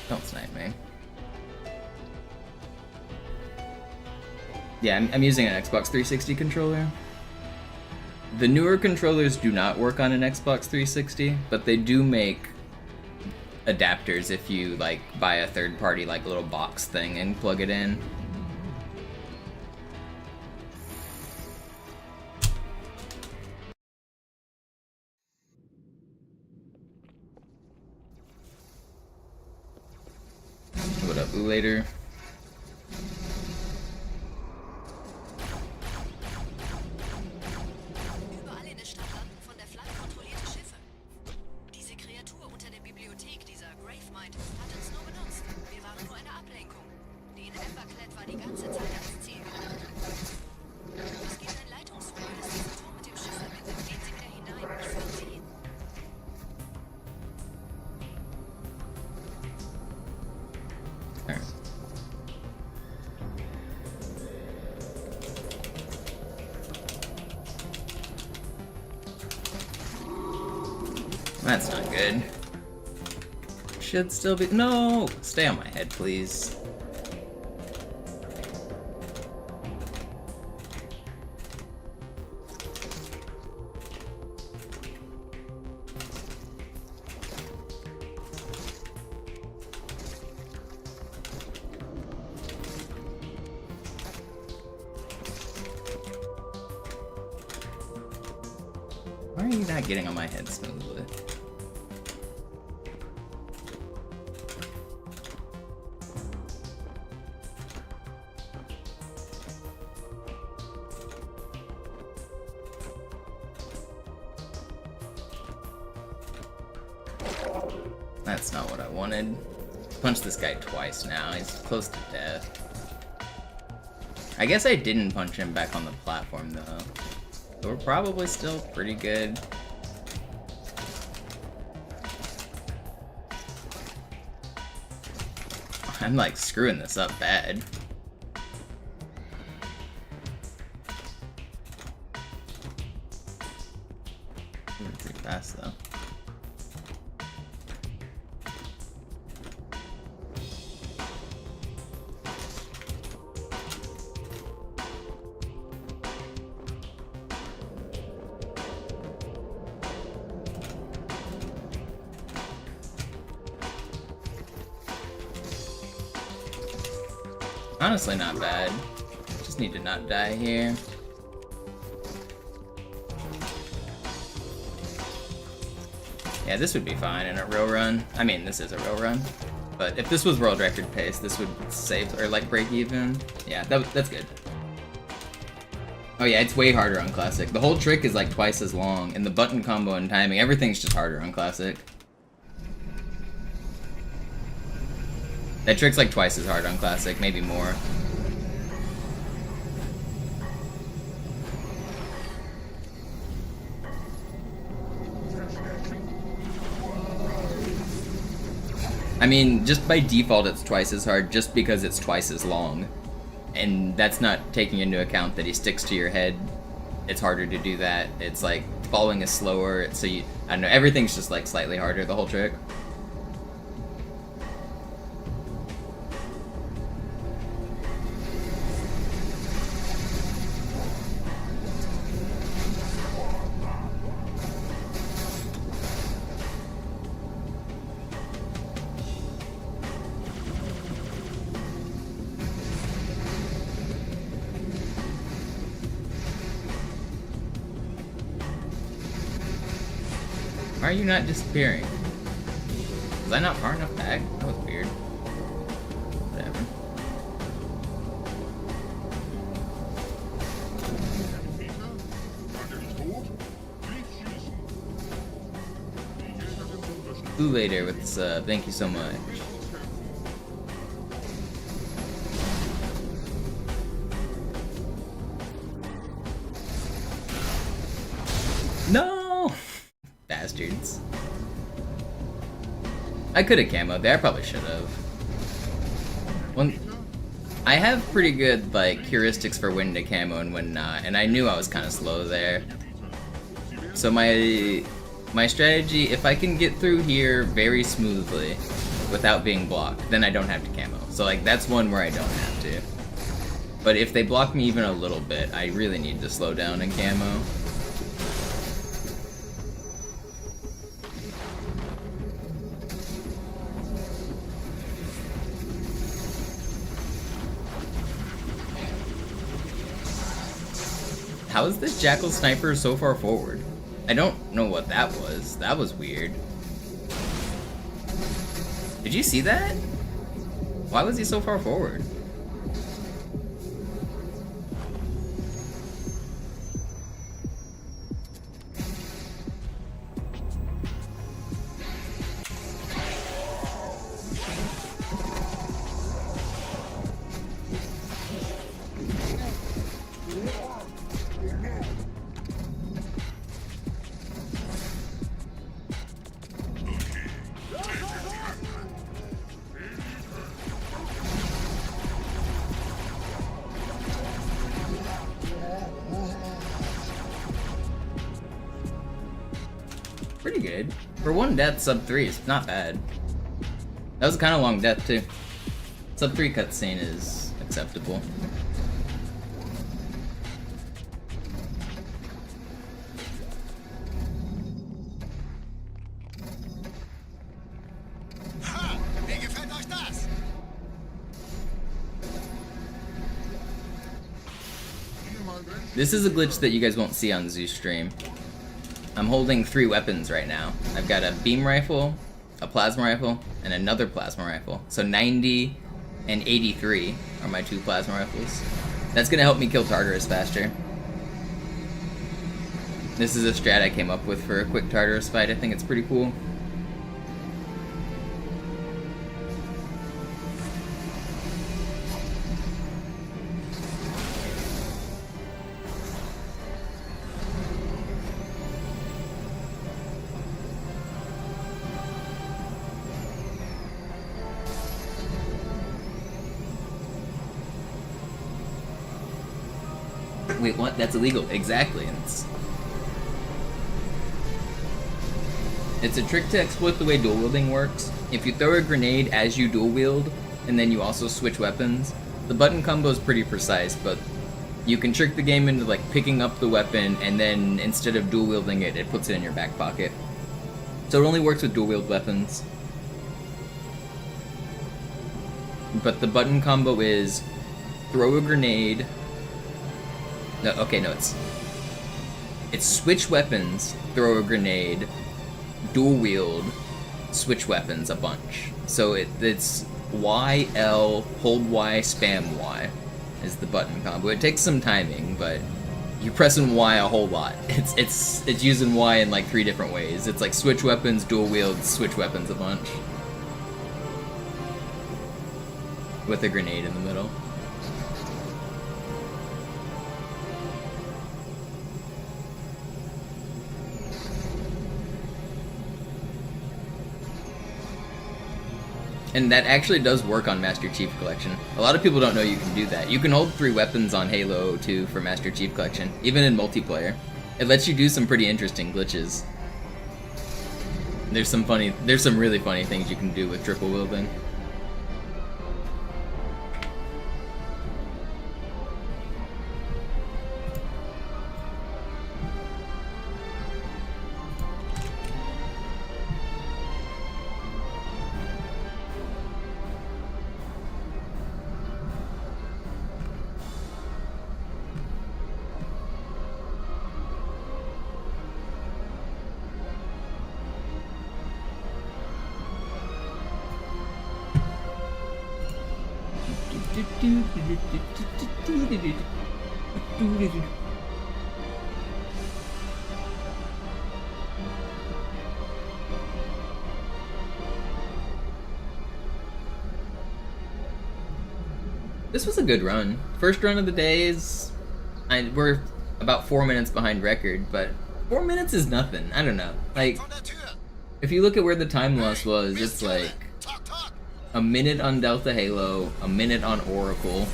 Don't snipe me. Yeah, I'm using an Xbox 360 controller. The newer controllers do not work on an Xbox 360, but they do make adapters if you like buy a third-party like little box thing and plug it in. What up, later? Überall in der Stadt landen von der Flagge kontrollierte Schiffe. Diese Kreatur unter der Bibliothek, dieser Gravemind, hat uns nur benutzt. Wir waren nur eine Ablenkung. Die in Emberclad war die ganze Zeit als Ziel gedacht. Es gibt ein Leitungsrohr, das diesen Turm mit dem Schiff verbindet. Gehen Sie wieder hinein. Ich führe Sie hin. That's not good. Should still be— no! Stay on my head, please. Why are you not getting on my head smoothly? That's not what I wanted. Punch this guy twice now. He's close to death. I guess I didn't punch him back on the platform though. So we're probably still pretty good. I'm like screwing this up bad. Moving pretty fast though. Honestly, not bad. Just need to not die here. Yeah, this would be fine in a real run. I mean, this is a real run. But if this was world record pace, this would save or like break even. Yeah, that's good. Oh yeah, it's way harder on Classic. The whole trick is like twice as long, and the button combo and timing, everything's just harder on Classic. That trick's like twice as hard on Classic, maybe more. I mean, just by default it's twice as hard just because it's twice as long. And that's not taking into account that he sticks to your head. It's harder to do that. It's like falling is slower, so you, I don't know, everything's just like slightly harder, the whole trick. Why are you not disappearing? Was I not far enough back? That was weird. Whatever. Ooh, later with the sub. Thank you so much. No! Bastards. I could have camoed there, I probably should have. I have pretty good like heuristics for when to camo and when not, and I knew I was kind of slow there. So my strategy, if I can get through here very smoothly without being blocked, then I don't have to camo. So like that's one where I don't have to. But if they block me even a little bit, I really need to slow down and camo. How is this Jackal Sniper so far forward? I don't know what that was. That was weird. Did you see that? Why was he so far forward? Pretty good. For one death, sub 3 is not bad. That was a kind of long death too. Sub 3 cutscene is acceptable. Ha! Wie gefällt euch das? This is a glitch that you guys won't see on Zeus stream. I'm holding 3 weapons right now. I've got a beam rifle, a plasma rifle, and another plasma rifle. So 90 and 83 are my 2 plasma rifles. That's gonna help me kill Tartarus faster. This is a strat I came up with for a quick Tartarus fight. I think it's pretty cool. Wait, what? That's illegal. Exactly. It's a trick to exploit the way dual wielding works. If you throw a grenade as you dual wield, and then you also switch weapons, the button combo is pretty precise, but you can trick the game into like picking up the weapon, and then instead of dual wielding it, it puts it in your back pocket. So it only works with dual wield weapons. But the button combo is throw a grenade. No, okay, no, it's switch weapons, throw a grenade, dual wield, switch weapons a bunch. So it's Y, L, hold Y, spam Y is the button combo. It takes some timing, but you're pressing Y a whole lot. It's using Y in like 3 different ways. It's like switch weapons, dual wield, switch weapons a bunch. With a grenade in the middle. And that actually does work on Master Chief Collection. A lot of people don't know you can do that. You can hold 3 weapons on Halo 2 for Master Chief Collection, even in multiplayer. It lets you do some pretty interesting glitches. There's some really funny things you can do with triple wielding. This was a good run. First run of the day is... we're about 4 minutes behind record, but 4 minutes is nothing. I don't know. Like, if you look at where the time loss was, it's like a minute on Delta Halo, a minute on Oracle,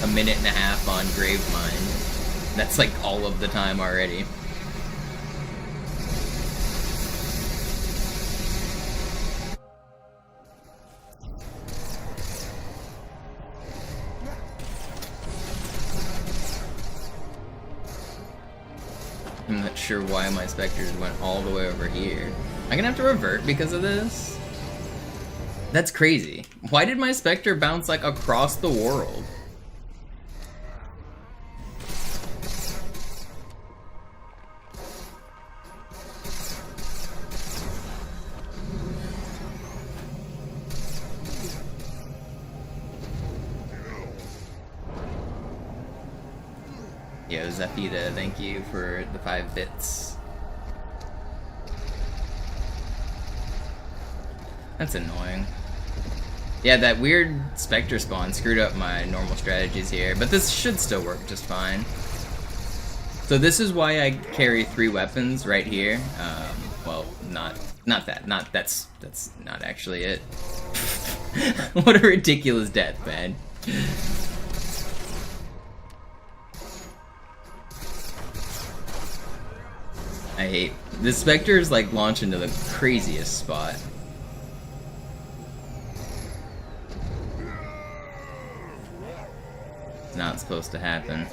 a minute and a half on Gravemind. That's like all of the time already. I'm not sure why my Spectres went all the way over here. I'm gonna have to revert because of this? That's crazy. Why did my Spectre bounce like across the world? Yo, Zafita, thank you for the 5 bits. That's annoying. Yeah, that weird Spectre spawn screwed up my normal strategies here, but this should still work just fine. So this is why I carry 3 weapons right here. Well, that's not actually it. What a ridiculous death, man. I hate... The Spectres, like, launch into the craziest spot. It's not supposed to happen.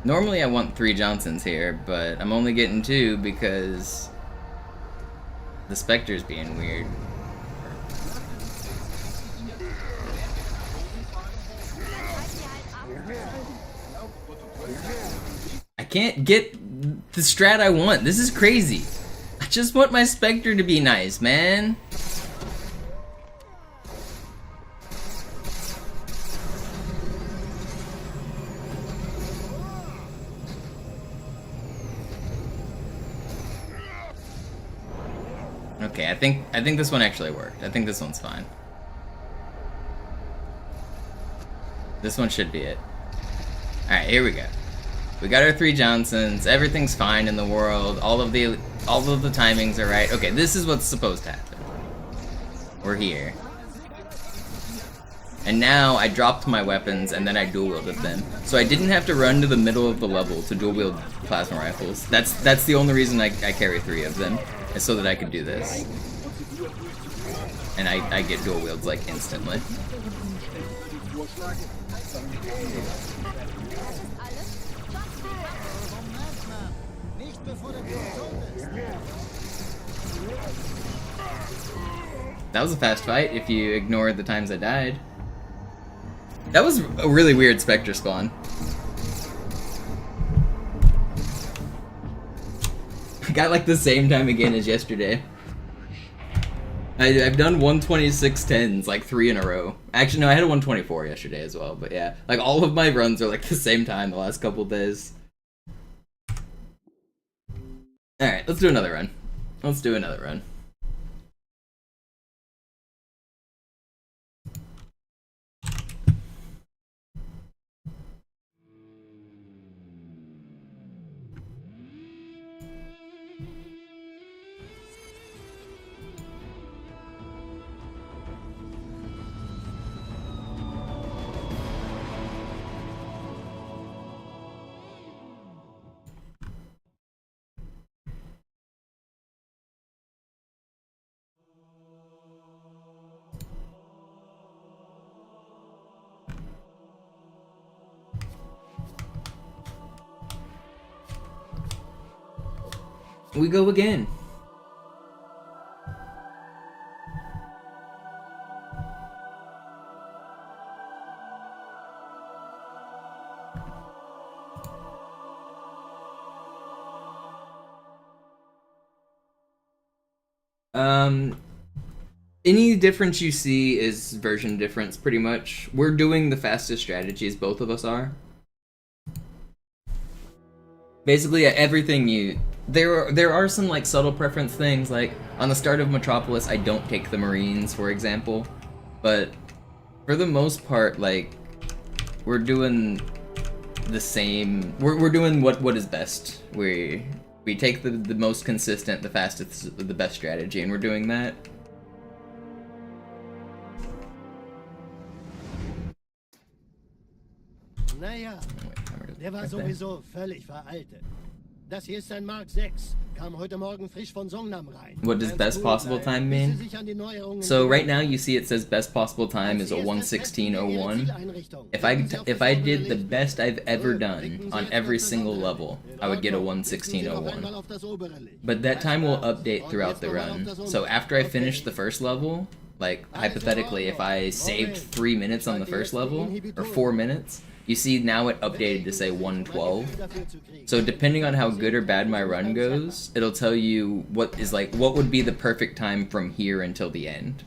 Normally I want 3 Johnsons here, but I'm only getting 2 because... the Spectre's being weird. I can't get the strat I want. This is crazy. I just want my Spectre to be nice, man. Okay, I think this one actually worked. I think this one's fine. This one should be it. Alright, here we go. We got our 3 Johnsons, everything's fine in the world, all of the timings are right. Okay, this is what's supposed to happen. We're here. And now I dropped my weapons and then I dual wielded them. So I didn't have to run to the middle of the level to dual wield plasma rifles. That's the only reason I carry 3 of them, is so that I could do this. And I get dual wields like instantly. That was a fast fight if you ignore the times I died. That was a really weird Spectre spawn. Got like the same time again as yesterday. I've done 126.10s like 3 in a row. Actually, no, I had a 124 yesterday as well. But yeah, like all of my runs are like the same time the last couple days. All right, let's do another run. Let's do another run. We go again. Any difference you see is version difference, pretty much. We're doing the fastest strategies, both of us are. Basically, everything you... There are some, like, subtle preference things, like, on the start of Metropolis, I don't take the Marines, for example. But, for the most part, like, we're doing the same... We're doing what is best. We take the most consistent, the fastest, the best strategy, and we're doing that. Naja, der war sowieso völlig veraltet. Das hier ist ein Mark 6. Kam heute Morgen frisch von Songnam rein. What does best possible time mean? So right now you see it says best possible time is a 1:16:01. If I did the best I've ever done on every single level, I would get a 1:16:01. But that time will update throughout the run. So after I finish the first level, like hypothetically if I saved 3 minutes on the first level, or 4 minutes, you see now it updated to say 1:12. So depending on how good or bad my run goes, it'll tell you what would be the perfect time from here until the end.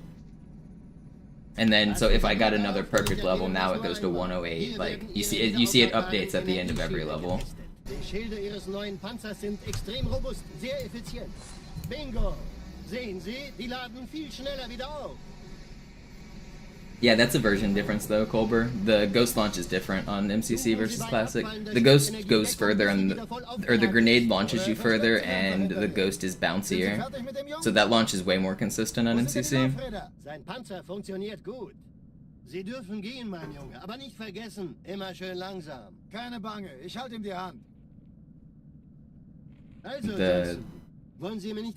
And then so if I got another perfect level, now it goes to 1:08. Like you see it updates at the end of every level. Die Schilde ihres neuen Panzers sind extrem robust, sehr effizient. Bingo! Sehen Sie, die laden viel schneller wieder auf. Yeah, that's a version difference though, Colber. The Ghost launch is different on MCC versus Classic. The Ghost goes further, or the grenade launches you further, and the Ghost is bouncier. So that launch is way more consistent on MCC. Sein Panzer funktioniert gut. Sie dürfen gehen, mein Junge, aber nicht vergessen, immer schön langsam. Keine Bange, ich halte ihm die Hand. Also,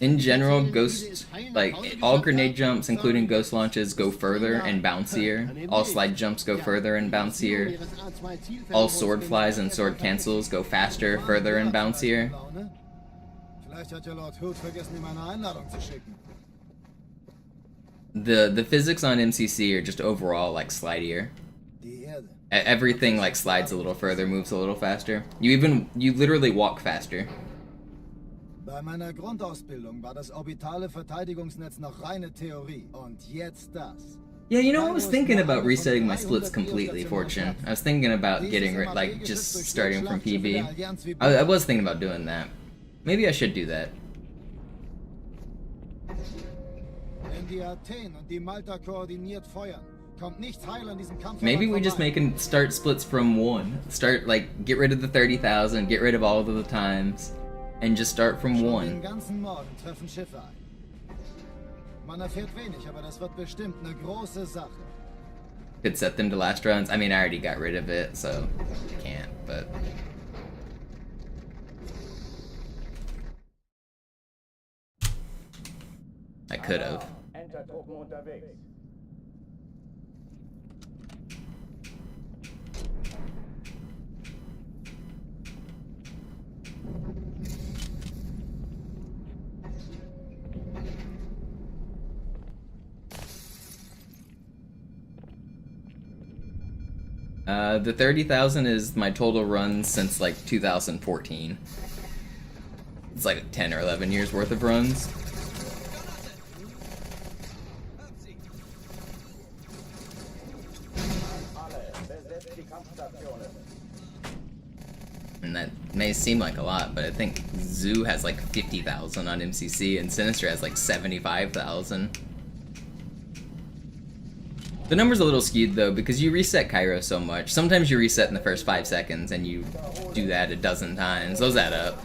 in general, Ghost, like, all grenade jumps, including Ghost launches, go further and bouncier. All slide jumps go further and bouncier. All sword flies and sword cancels go faster, further, and bouncier. The physics on MCC are just overall, like, slidier. Everything, like, slides a little further, moves a little faster. You literally walk faster. Bei meiner Grundausbildung war das orbitale Verteidigungsnetz noch reine Theorie. Und jetzt das. Yeah, you know, I was thinking about resetting my splits completely, Fortune. I was thinking about getting, like, just starting from PB. I was thinking about doing that. Maybe I should do that. Wenn die Athen und die Malta koordiniert feuern, kommt nichts heil an diesem Kampf. Maybe we just start splits from 1. Start, like, get rid of the 30,000, get rid of all of the times. And just start from 1. Den ganzen Morgen treffen Schiffe ein. Man erfährt wenig, aber das wird bestimmt eine große Sache. Could set them to last runs. I mean, I already got rid of it, so I can't, but... I could have. Entertruppen unterwegs. The 30,000 is my total runs since, like, 2014. It's like 10 or 11 years worth of runs. And that may seem like a lot, but I think Zoo has like 50,000 on MCC and Sinister has like 75,000. The number's a little skewed though because you reset Cairo so much. Sometimes you reset in the first 5 seconds and you do that a dozen times. Those add up.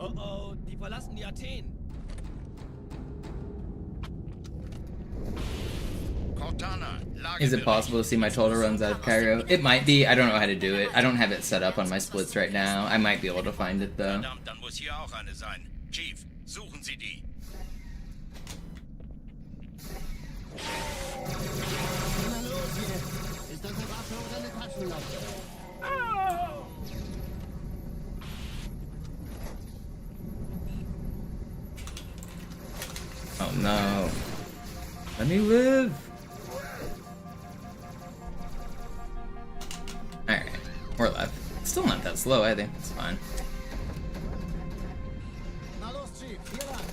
Oh oh, die verlassen die Athen. Is it possible to see my total runs out of Cairo? It might be. I don't know how to do it. I don't have it set up on my splits right now. I might be able to find it though. Dann muss hier auch eine sein. Chief, suchen Sie die. Na los jetzt! Ist das eine Waffe oder eine Taschenlampe? Oh no. Let me live! Alright, we're alive. Still not that slow, I think. It's fine. Na los, Chief, hier lang.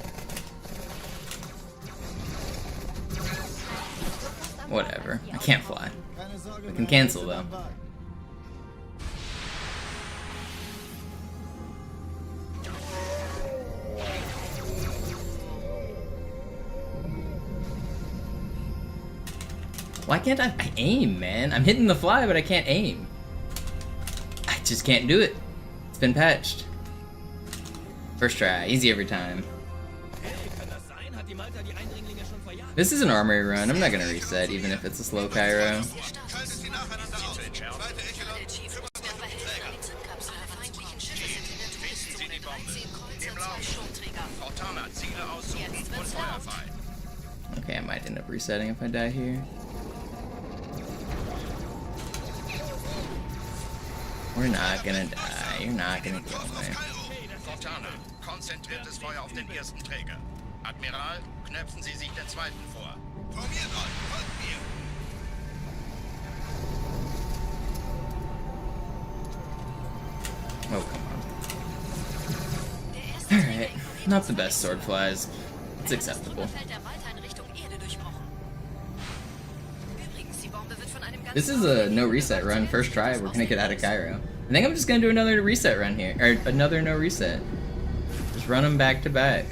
Whatever. I can't fly. Keine Sorge, I can cancel though. Why can't I aim, man? I'm hitting the fly, but I can't aim. I just can't do it. It's been patched. First try, easy every time. This is an armory run. I'm not gonna reset, even if it's a slow Cairo. Okay, I might end up resetting if I die here. We're not gonna die. You're not gonna kill me. Cortana, konzentriertes Feuer auf den ersten Träger. Admiral, knöpfen Sie sich den zweiten vor. Formiert euch, folgt mir. Oh, come on. Alright, not the best sword flies. It's acceptable. This is a no reset run, first try, we're gonna get out of Cairo. I think I'm just gonna do another reset run here, or another no reset. Just run them back to back.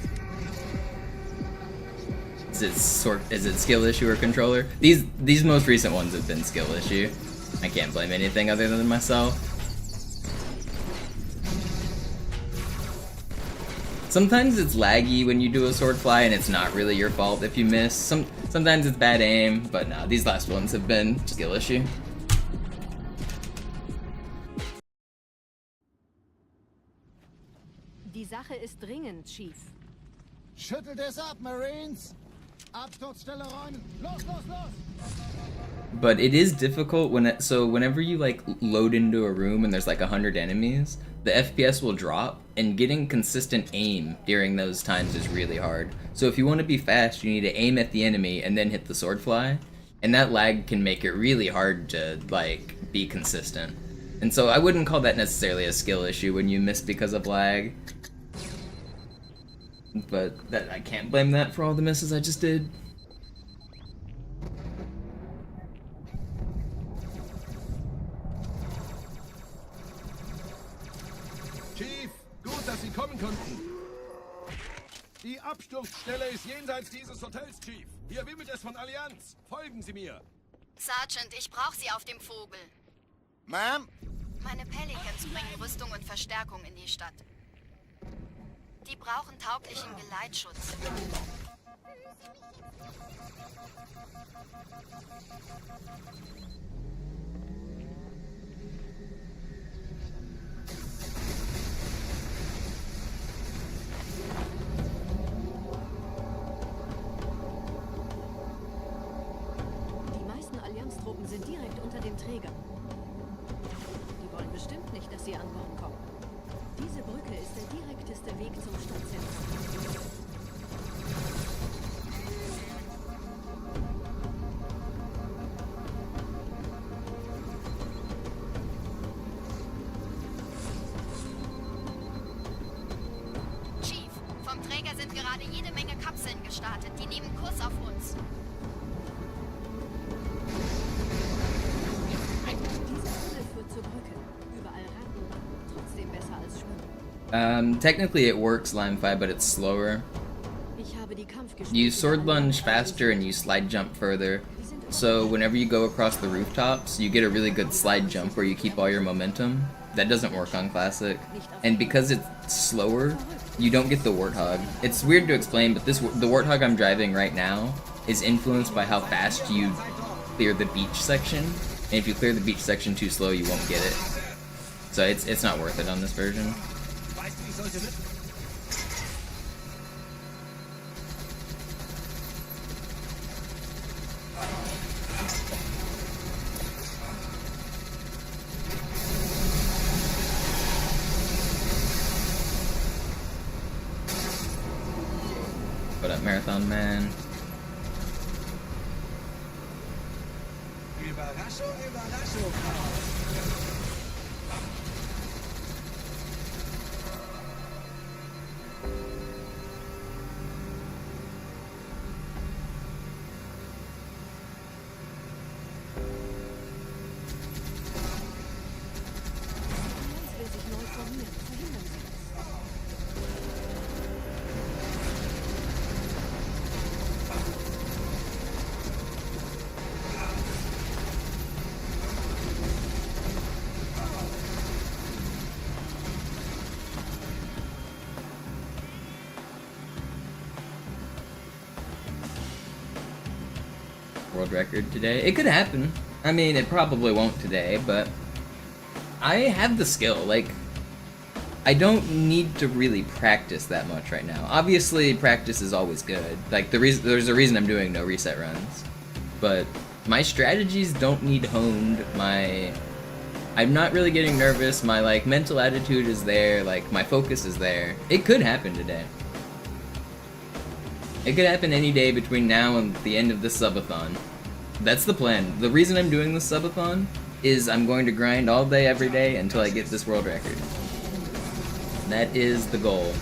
Is it skill issue or controller? These most recent ones have been skill issue. I can't blame anything other than myself. Sometimes it's laggy when you do a sword fly and it's not really your fault if you miss. Sometimes it's bad aim, but no, these last ones have been skill issue. Die Sache ist dringend, Chief. Schüttelt es ab, Marines! Absturzstelle räumen! Los, los, los! But it is difficult whenever you like load into a room and there's like 100 enemies, the FPS will drop, and getting consistent aim during those times is really hard. So if you want to be fast, you need to aim at the enemy and then hit the sword fly, and that lag can make it really hard to like be consistent. And so I wouldn't call that necessarily a skill issue when you miss because of lag. But that I can't blame that for all the misses I just did. Chief, gut, dass Sie kommen konnten. Die Absturzstelle ist jenseits dieses Hotels, Chief. Hier wimmelt es von Allianz. Folgen Sie mir. Sergeant, ich brauche Sie auf dem Vogel. Ma'am? Meine Pelicans bringen Rüstung und Verstärkung in die Stadt. Die brauchen tauglichen Geleitschutz. Trägern. Die wollen bestimmt nicht, dass sie an Bord kommen. Diese Brücke ist der direkteste Weg zum Stadtzentrum. Chief, vom Träger sind gerade jede Menge Kapseln gestartet. Die nehmen Kurs auf uns. Diese Tunnel führt zur Brücke. Überall Rattenbahn. Trotzdem besser als Schwimmen. Technically it works, Limefy, but it's slower. Ich habe die You sword lunge faster and you slide jump further. So whenever you go across the rooftops, you get a really good slide jump where you keep all your momentum. That doesn't work on Classic. And because it's slower, you don't get the Warthog. It's weird to explain, but the Warthog I'm driving right now is influenced by how fast you clear the beach section. And if you clear the beach section too slow, you won't get it. So it's not worth it on this version. What up, Marathon Man? Überraschung, Überraschung. will sich neu formieren. Verhindern Sie das. World record today. It could happen. I mean, it probably won't today, but I have the skill. Like, I don't need to really practice that much right now. Obviously, practice is always good. Like, there's a reason I'm doing no reset runs. But my strategies don't need honed. I'm not really getting nervous. My, like, mental attitude is there. Like, my focus is there. It could happen today. It could happen any day between now and the end of this subathon. That's the plan. The reason I'm doing this subathon is I'm going to grind all day every day until I get this world record. That is the goal.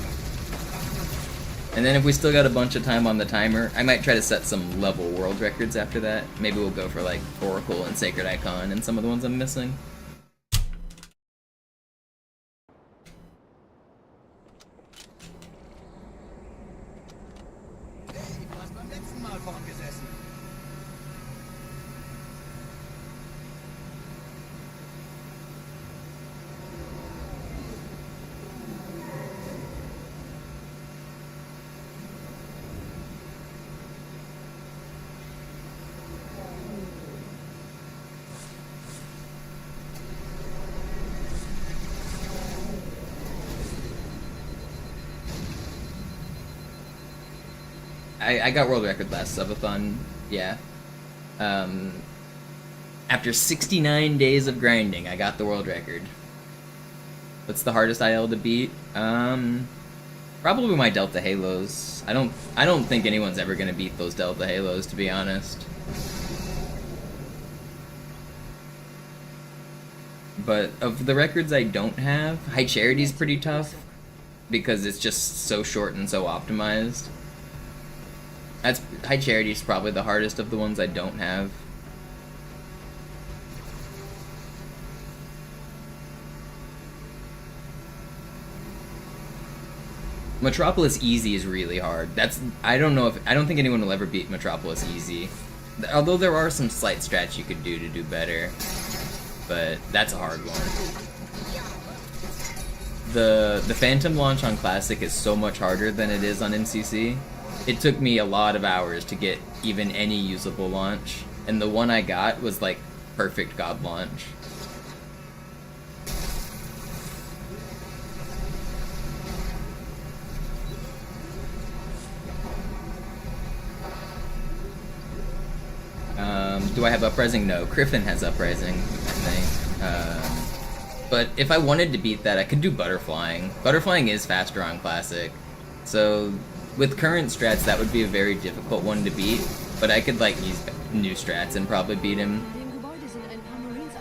And then if we still got a bunch of time on the timer, I might try to set some level world records after that. Maybe we'll go for like Oracle and Sacred Icon and some of the ones I'm missing. I got world record last subathon, yeah. After 69 days of grinding, I got the world record. What's the hardest IL to beat? Probably my Delta Halos. I don't think anyone's ever gonna beat those Delta Halos, to be honest. But of the records I don't have, High Charity's pretty tough because it's just so short and so optimized. High Charity is probably the hardest of the ones I don't have. Metropolis Easy is really hard. I don't think anyone will ever beat Metropolis Easy. Although there are some slight strats you could do to do better. But that's a hard one. The Phantom launch on Classic is so much harder than it is on NCC. It took me a lot of hours to get even any usable launch, and the one I got was like perfect God launch. do I have uprising? No, Griffin has uprising, I think. But if I wanted to beat that, I could do butterflying. Butterflying is faster on classic, so with current strats, that would be a very difficult one to beat. But I could like use new strats and probably beat him.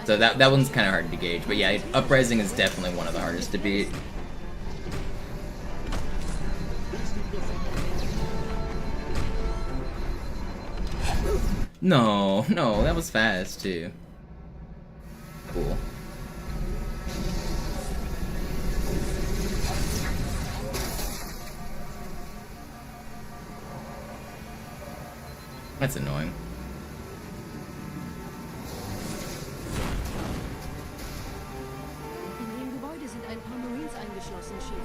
So that one's kind of hard to gauge. But yeah, uprising is definitely one of the hardest to beat. No, that was fast too. Cool. That's annoying. In dem Gebäude sind ein paar Marines eingeschlossen, Chief.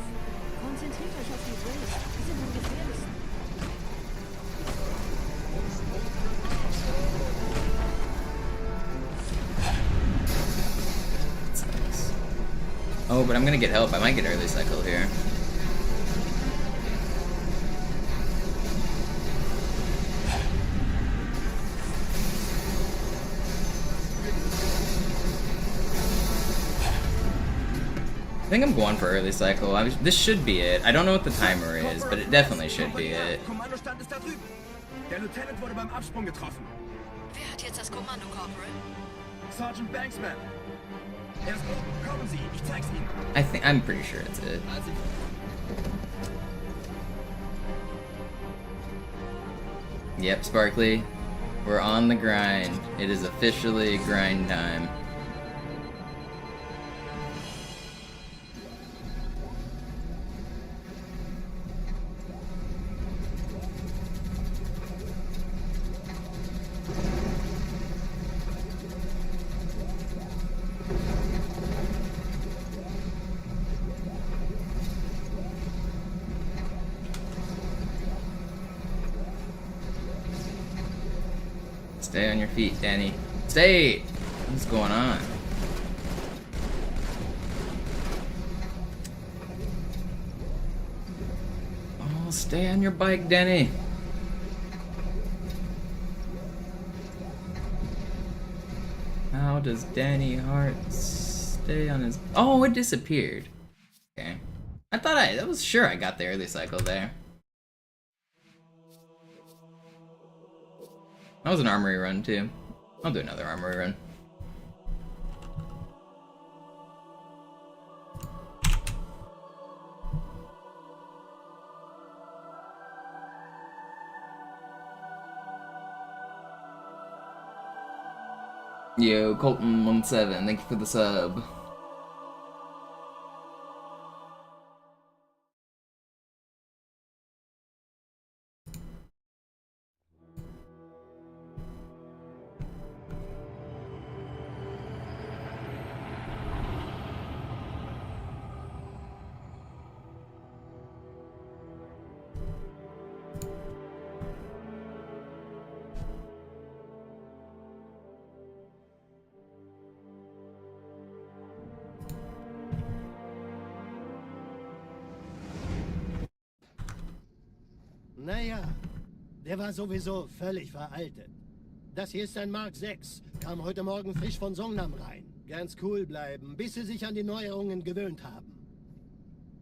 Konzentriert euch auf die Drills. Die sind am gefährlichsten. That's nice. Oh, but I'm gonna get help. I might get early cycle here. I think I'm going for early cycle. This should be it. I don't know what the timer is, but it definitely should be it. Kommandostand ist da drüben. Der Lieutenant wurde beim Absprung getroffen. Wer hat jetzt das Kommando, Corporal? Sergeant Banksman. Er ist oben. Kommen Sie, ich zeig's Ihnen. I'm pretty sure it's it. Yep, Sparkly. We're on the grind. It is officially grind time. Stay on your feet, Danny. Stay! What's going on? Oh, stay on your bike, Danny. How does Danny Hart stay on his... Oh, it disappeared. Okay. I was sure I got the early cycle there. That was an armory run, too. I'll do another armory run. Yo, Colton17, thank you for the sub. Naja, der war sowieso völlig veraltet. Das hier ist ein Mark 6, kam heute Morgen frisch von Songnam rein. Ganz cool bleiben, bis Sie sich an die Neuerungen gewöhnt haben.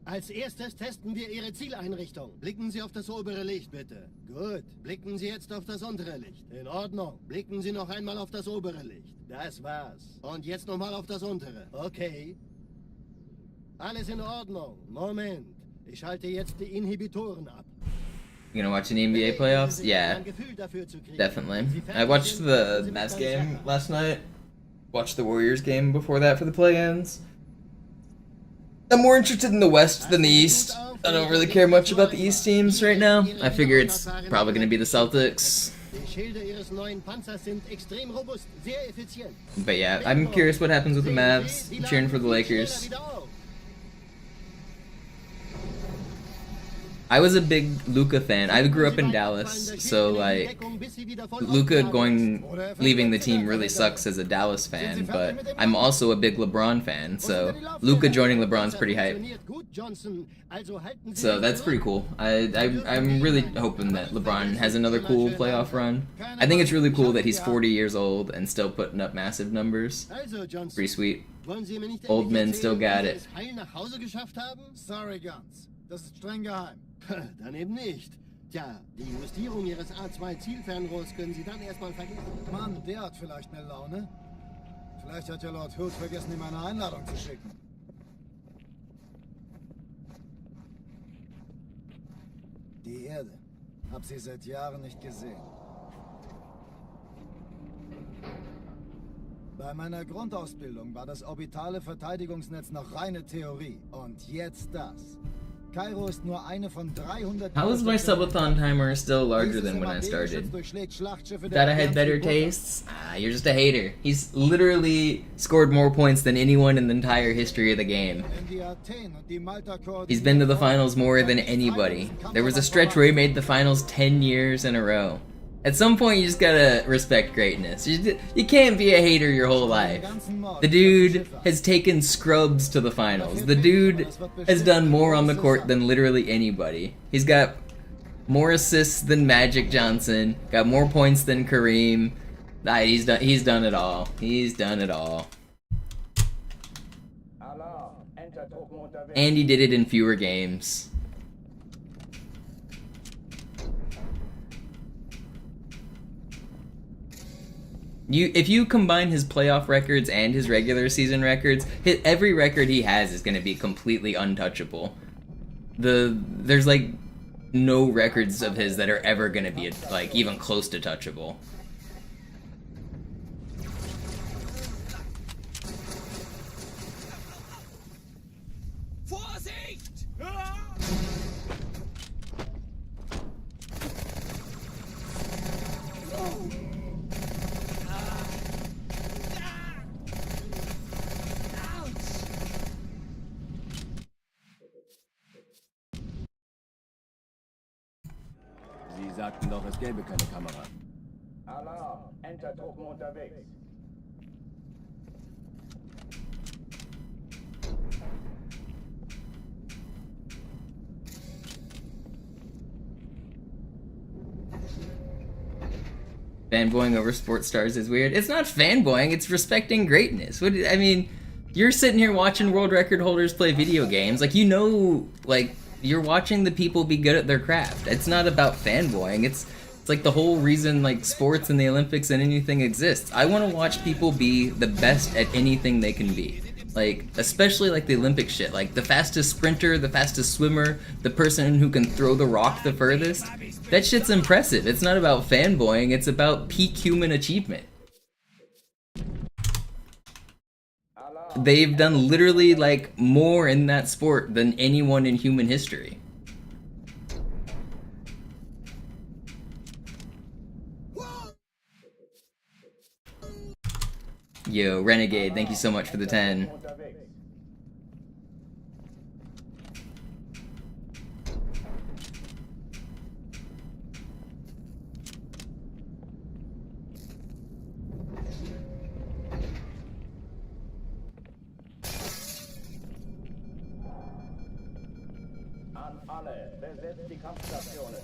Als erstes testen wir Ihre Zieleinrichtung. Blicken Sie auf das obere Licht, bitte. Gut. Blicken Sie jetzt auf das untere Licht. In Ordnung. Blicken Sie noch einmal auf das obere Licht. Das war's. Und jetzt nochmal auf das untere. Okay. Alles in Ordnung. Moment. Ich schalte jetzt die Inhibitoren ab. You gonna watch any NBA playoffs? Yeah, definitely. I watched the Mavs game last night. Watched the Warriors game before that for the play-ins. I'm more interested in the West than the East. I don't really care much about the East teams right now. I figure it's probably gonna be the Celtics. But yeah, I'm curious what happens with the Mavs. I'm cheering for the Lakers. I was a big Luka fan. I grew up in Dallas, so like Luka leaving the team really sucks as a Dallas fan, but I'm also a big LeBron fan, so Luka joining LeBron's pretty hype. So that's pretty cool. I'm really hoping that LeBron has another cool playoff run. I think it's really cool that he's 40 years old and still putting up massive numbers. Pretty sweet. Old men still got it. Sorry, Guns. Das ist streng geheim. Dann eben nicht. Tja, die Justierung Ihres A2-Zielfernrohrs können Sie dann erstmal vergessen. Mann, der hat vielleicht eine Laune. Vielleicht hat ja Lord Hood vergessen, ihm eine Einladung zu schicken. Die Erde. Hab sie seit Jahren nicht gesehen. Bei meiner Grundausbildung war das orbitale Verteidigungsnetz noch reine Theorie. Und jetzt das. Kairo ist nur eine von 300... How is my Subathon timer still larger than when I started? Thought I had better tastes? Ah, you're just a hater. He's literally scored more points than anyone in the entire history of the game. He's been to the finals more than anybody. There was a stretch where he made the finals 10 years in a row. At some point, you just gotta respect greatness. You can't be a hater your whole life. The dude has taken scrubs to the finals. The dude has done more on the court than literally anybody. He's got more assists than Magic Johnson, got more points than Kareem. He's done it all. He's done it all. And he did it in fewer games. If you combine his playoff records and his regular season records, every record he has is going to be completely untouchable. There's like no records of his that are ever going to be like even close to touchable. Sie sagten doch, es gäbe keine Kamera. Alarm! Enter-Truppen unterwegs. Fanboying over sports stars is weird. It's not fanboying, it's respecting greatness. I mean, you're sitting here watching world record holders play video games. Like, you know, like, you're watching the people be good at their craft. It's not about fanboying. It's like the whole reason like sports and the Olympics and anything exists. I want to watch people be the best at anything they can be. Like, especially like the Olympic shit. Like the fastest sprinter, the fastest swimmer, the person who can throw the rock the furthest. That shit's impressive. It's not about fanboying, it's about peak human achievement. They've done literally like more in that sport than anyone in human history. Yo, Renegade, thank you so much for the 10. An alle, besetzt die Kampfstationen.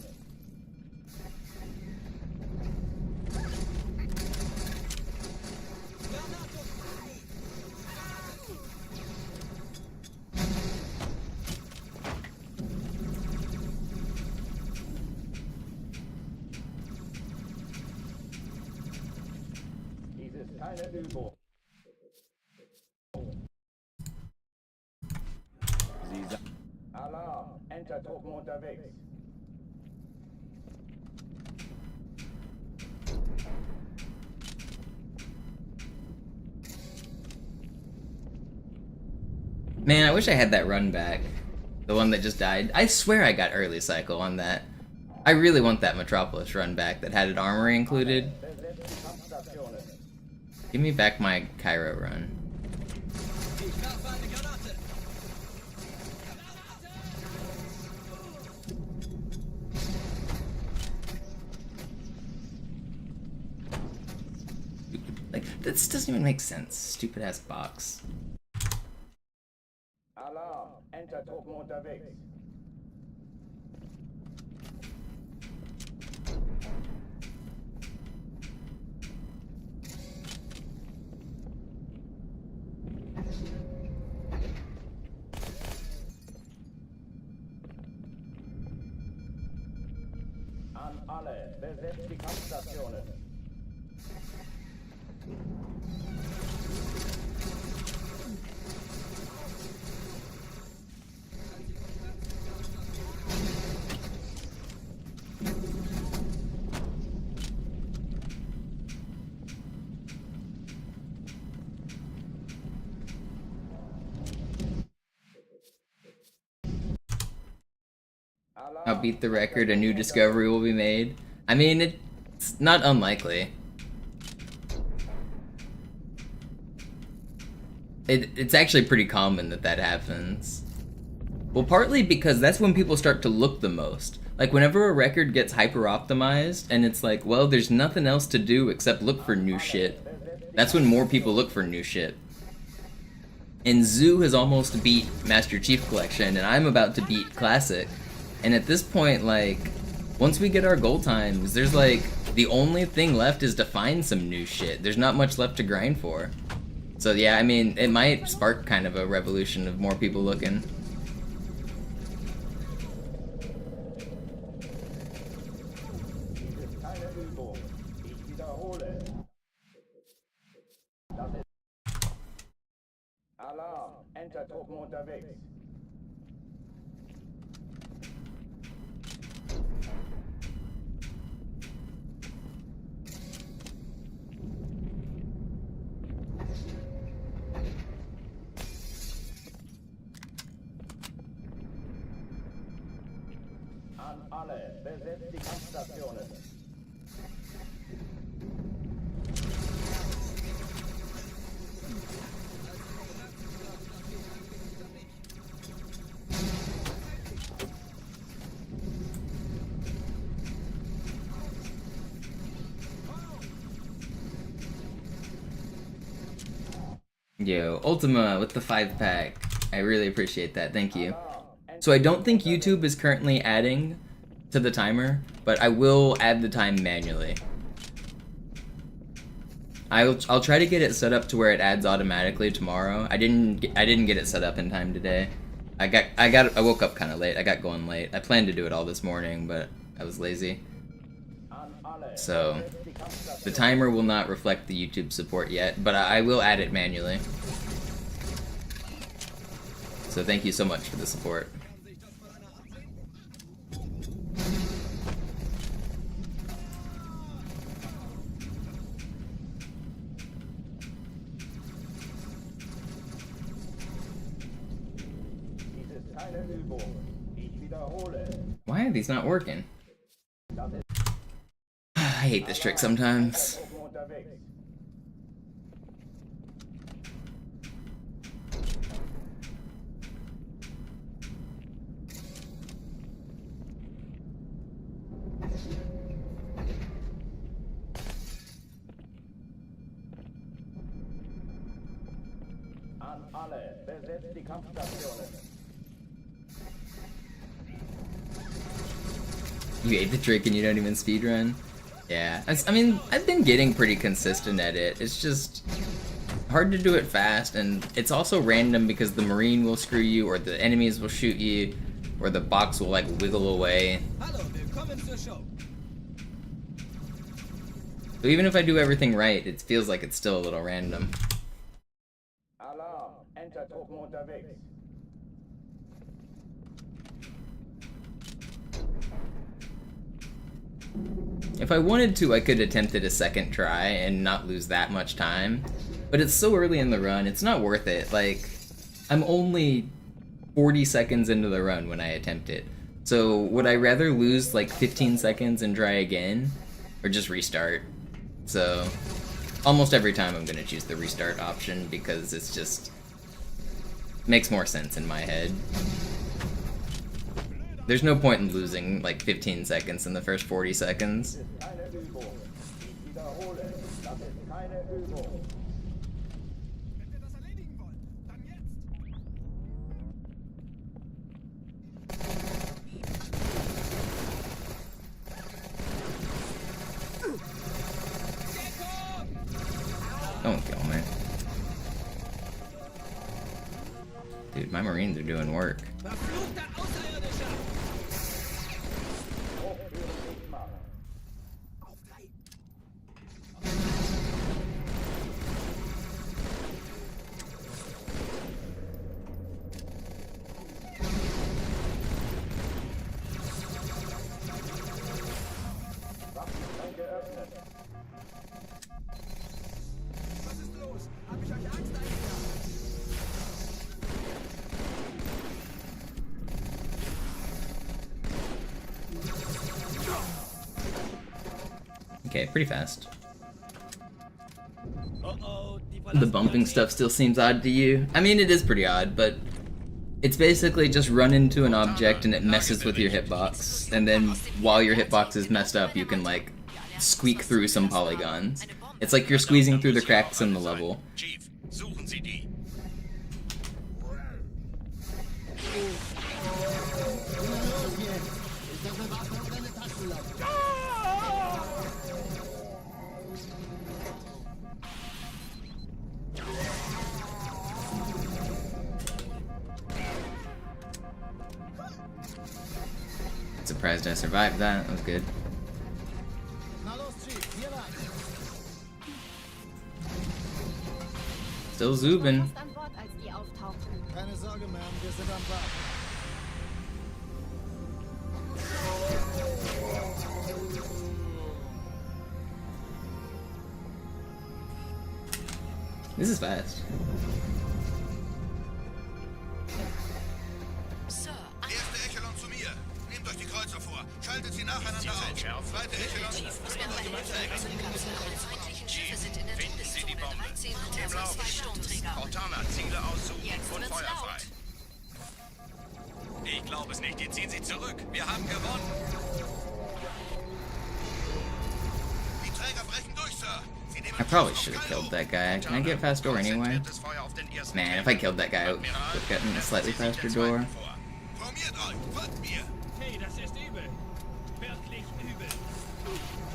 Dies ist keine Übung. Alarm! Enter-Truppen unterwegs. Man, I wish I had that run back. The one that just died. I swear I got early cycle on that. I really want that Metropolis run back that had an armory included. Give me back my Cairo run. Like, this doesn't even make sense. Stupid ass box. Alarm, Enter-Truppen unterwegs. An alle, besetzt die Kampfstationen. I'll beat the record, a new discovery will be made. I mean, it's not unlikely. It's actually pretty common that happens. Well, partly because that's when people start to look the most. Like, whenever a record gets hyper-optimized, and it's like, well, there's nothing else to do except look for new shit. That's when more people look for new shit. And Zoo has almost beat Master Chief Collection, and I'm about to beat Classic. And at this point, like, once we get our goal times, there's like, the only thing left is to find some new shit. There's not much left to grind for. So yeah, I mean, it might spark kind of a revolution of more people looking. Alarm, Enter-Truppen unterwegs. An alle, besetzt die Kampfstationen. Yo, Ultima with the 5-pack. I really appreciate that, thank you. So I don't think YouTube is currently adding to the timer, but I will add the time manually. I'll try to get it set up to where it adds automatically tomorrow. I didn't get it set up in time today. I woke up kind of late. I got going late. I planned to do it all this morning, but I was lazy. So the timer will not reflect the YouTube support yet, but I will add it manually. So thank you so much for the support. Why are these not working? I hate this trick sometimes. An alle, besetzt die Kampfstationen. You hate the trick and you don't even speedrun? Yeah, I mean, I've been getting pretty consistent at it. It's just hard to do it fast, and it's also random because the Marine will screw you, or the enemies will shoot you, or the box will like wiggle away. So even if I do everything right, it feels like it's still a little random. Alarm, Enter-Truppen unterwegs. If I wanted to, I could attempt it a second try and not lose that much time. But it's so early in the run, it's not worth it. Like, I'm only 40 seconds into the run when I attempt it. So would I rather lose like 15 seconds and try again? Or just restart? So almost every time I'm gonna choose the restart option because it's just makes more sense in my head. There's no point in losing like 15 seconds in the first 40 seconds. Das ist keine Übung. Wenn wir das erledigen wollen, dann jetzt. Don't kill me. Dude, my Marines are doing work. Verfluchter Außerirdischer! Auf drei. Was ist los? Hab ich euch Angst eingejagt? Okay, pretty fast. Uh-oh, die The verlassen bumping uns. stuff still seems odd to you. I mean, it is pretty odd, but it's basically just run into an object and it messes with your hitbox. And then while your hitbox is messed up, you can, like, squeak through some polygons. It's like you're squeezing through the cracks in the level. Chief, suchen Sie die. Los jetzt! Ist das eine Waffe oder eine Taschenlampe? Surprised I survived that. That was good. Na los, Chief, hier lang. Still Zubin. Fast an Bord, als die auftauchten. Keine Sorge, Ma'am, wir sind am Bord. This is fast. Sir, Erste Echelon zu mir. Nehmt euch die Kreuzer vor. Schaltet sie nacheinander auf. Zweite Echelon. muss mir mal helfen. Alle feindlichen Schiffe sind in der Todeszone. 13 Ritter und 2 Sturmträger. Cortana, Ziele aussuchen Jetzt und wird's Feuer laut. frei. Ich glaube es nicht. Die ziehen sie zurück. Wir haben gewonnen. Die Träger brechen durch, Sir. Sie nehmen I probably should have killed that guy. Can I get past door anyway? konzentriertes Feuer auf den ersten Man, if I killed that guy, I would have gotten a slightly faster door. Formiert euch. Folgt mir. Hey, das ist übel. Wirklich übel.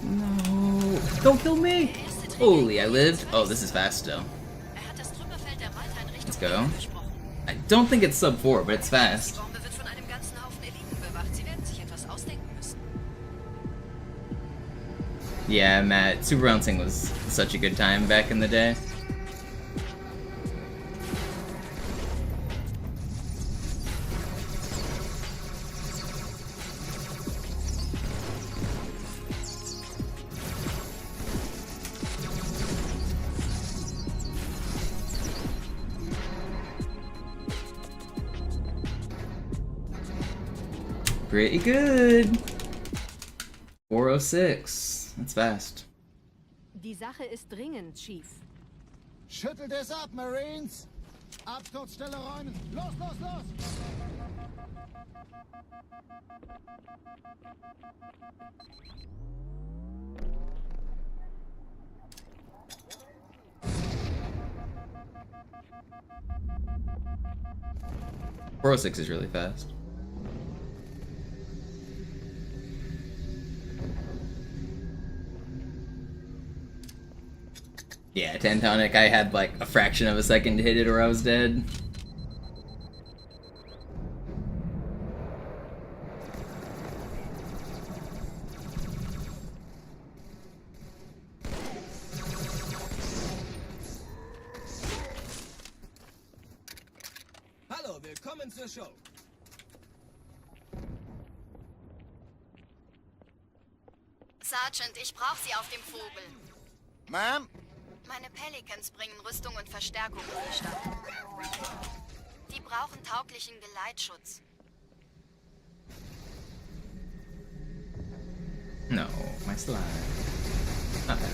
No. Don't kill me! Holy, I lived. Oh, this is fast still. Hat das Trümmerfeld der Malta in Richtung Let's go. Berlin gesprochen. I don't think it's sub 4, but it's Die fast. Bombe wird von einem ganzen Haufen Eliten bewacht. Sie werden sich etwas ausdenken müssen. Yeah, Matt, Super Bouncing was such a good time back in the day. Pretty good. 406. That's fast. Die Sache ist dringend, Chief. Schüttelt es ab, Marines! Absturzstelle räumen! Los, los, los! Four 6 is really fast. Yeah, Tantonic, I had like a fraction of a second to hit it or I was dead. Hallo, willkommen zur Show. Sergeant, ich brauche Sie auf dem Vogel. Ma'am? Meine Pelicans bringen Rüstung und Verstärkung in die Stadt. Die brauchen tauglichen Geleitschutz. No, my slide. Not bad.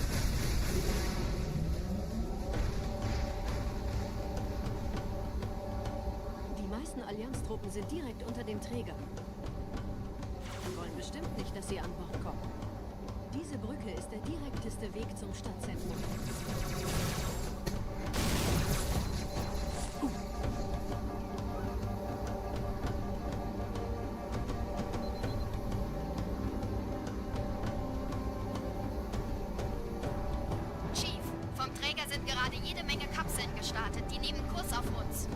Die meisten Allianztruppen sind direkt unter dem Träger. Die wollen bestimmt nicht, dass sie an Bord kommen. Diese Brücke ist der direkteste Weg zum Stadtzentrum. Chief, vom Träger sind gerade jede Menge Kapseln gestartet. Die nehmen Kurs auf uns.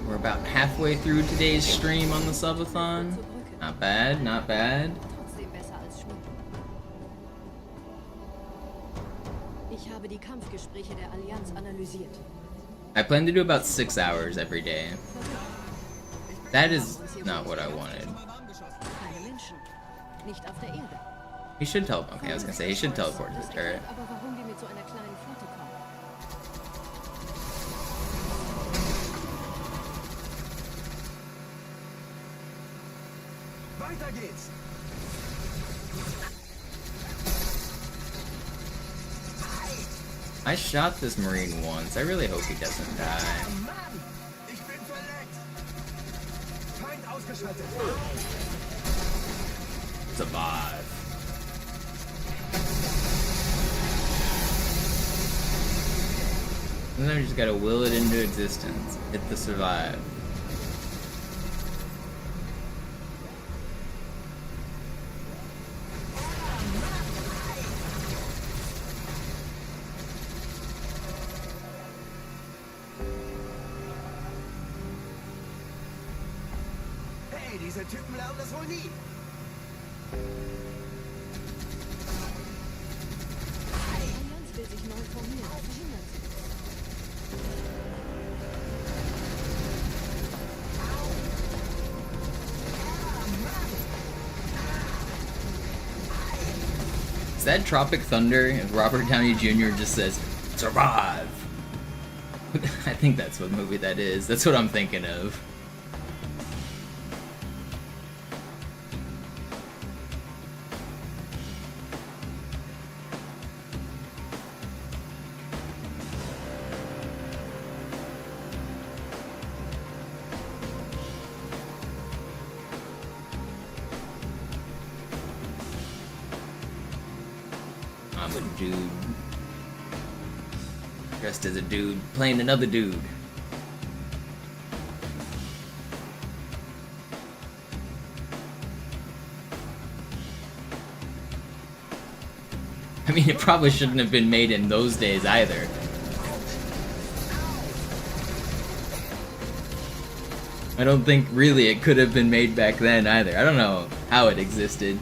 We're about halfway through today's stream on the Subathon. Not bad, not bad. Trotzdem besser als Schmuck. Ich habe die Kampfgespräche der Allianz analysiert. I plan to do about 6 hours every day. That is not what I wanted. Keine Menschen. Nicht auf der Erde. He should teleport. Okay, I was gonna say he should teleport to the turret. Aber warum wir mit so einer kleinen Flotte kommen? Weiter geht's! I shot this Marine once. I really hope he doesn't die. Mann! Ich bin verletzt! Feind ausgeschaltet! Survive. Sometimes you just gotta will it into existence. Hit the survive. Hey, diese Typen lernen das wohl nie! Die Allianz will sich neu formieren. Verhindern Sie das. Is that Tropic Thunder? And Robert Downey Jr. just says, "Survive." I think that's what movie that is. That's what I'm thinking of. I'm a dude. Dressed as a dude, playing another dude. I mean, it probably shouldn't have been made in those days either. I don't think really it could have been made back then either. I don't know how it existed.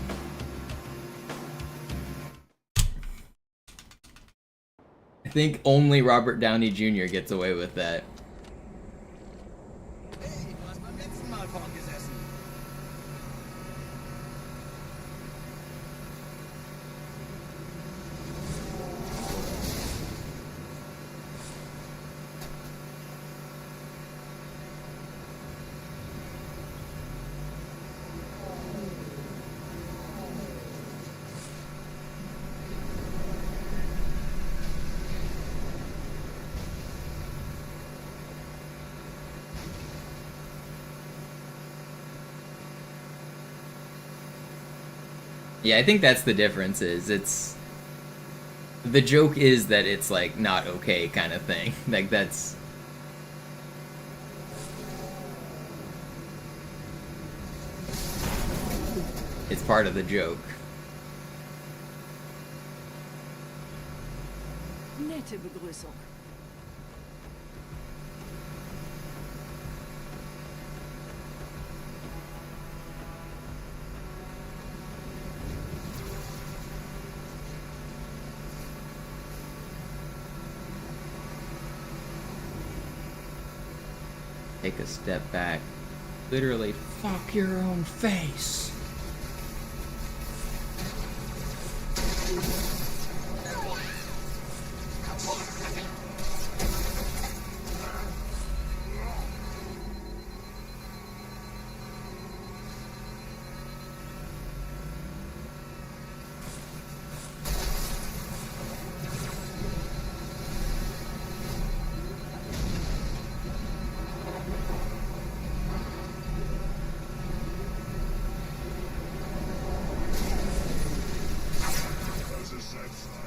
I think only Robert Downey Jr. gets away with that. Hey, du hast beim letzten Mal vorn gesessen. Yeah, I think that's the difference. It's the joke is that it's like not okay kind of thing. Like that's it's part of the joke. Nette Begrüßung. Take a step back. Literally, fuck your own face.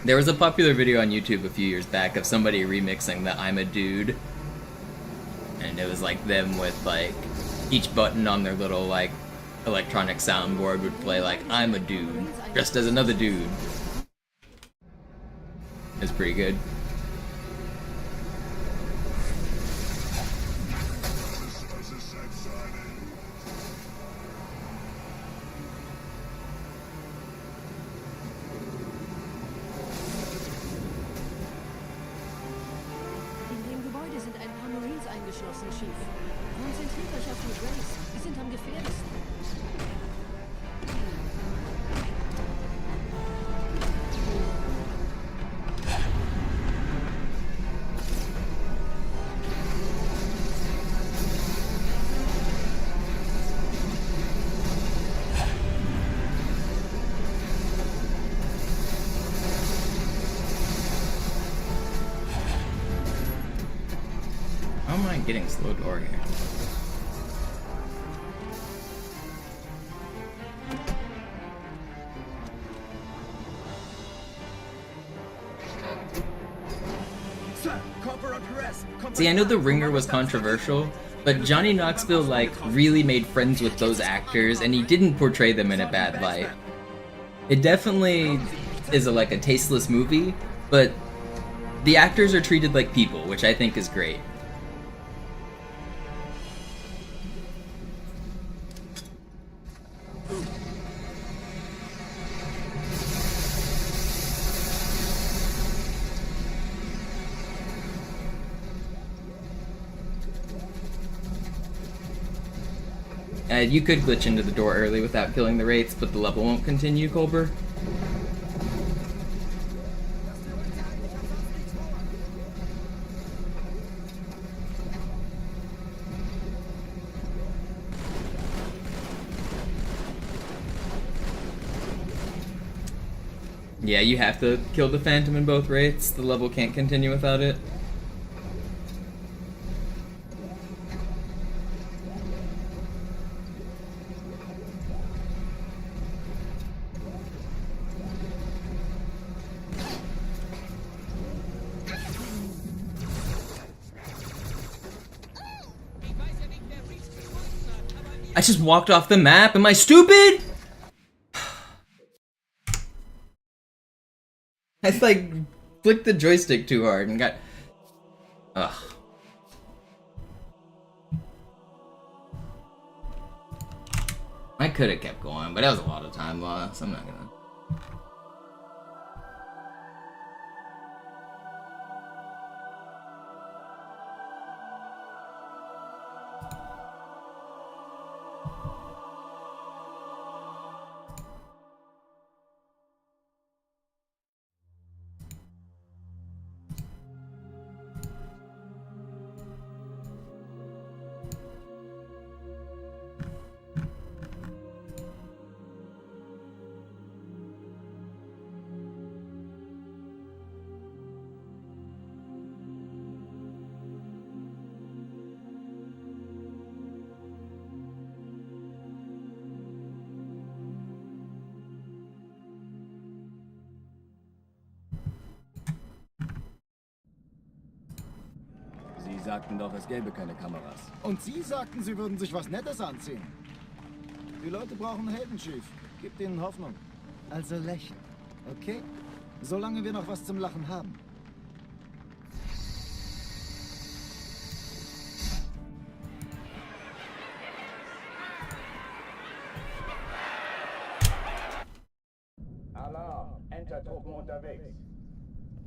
There was a popular video on YouTube a few years back of somebody remixing the I'm a Dude. And it was like them with like each button on their little like electronic soundboard would play like I'm a dude, dressed as another dude. It's pretty good. Eingeschlossen, Chief. Konzentriert euch auf die Grace. Die sind am gefährlichsten. How am I getting slow door here? See, I know The Ringer was controversial, but Johnny Knoxville, like, really made friends with those actors, and he didn't portray them in a bad light. It definitely is like a tasteless movie, but the actors are treated like people, which I think is great. You could glitch into the door early without killing the wraiths, but the level won't continue, Colbert. Yeah, you have to kill the Phantom and both wraiths. The level can't continue without it. I just walked off the map. Am I stupid? I like flicked the joystick too hard and got. Ugh. I could have kept going, but that was a lot of time loss. I'm not gonna. Sie sagten doch, es gäbe keine Kameras. Und Sie sagten, Sie würden sich was Nettes anziehen. Die Leute brauchen Helden, Chief. Gib ihnen Hoffnung. Also lächeln, okay? Solange wir noch was zum Lachen haben. Alarm! Entertruppen unterwegs.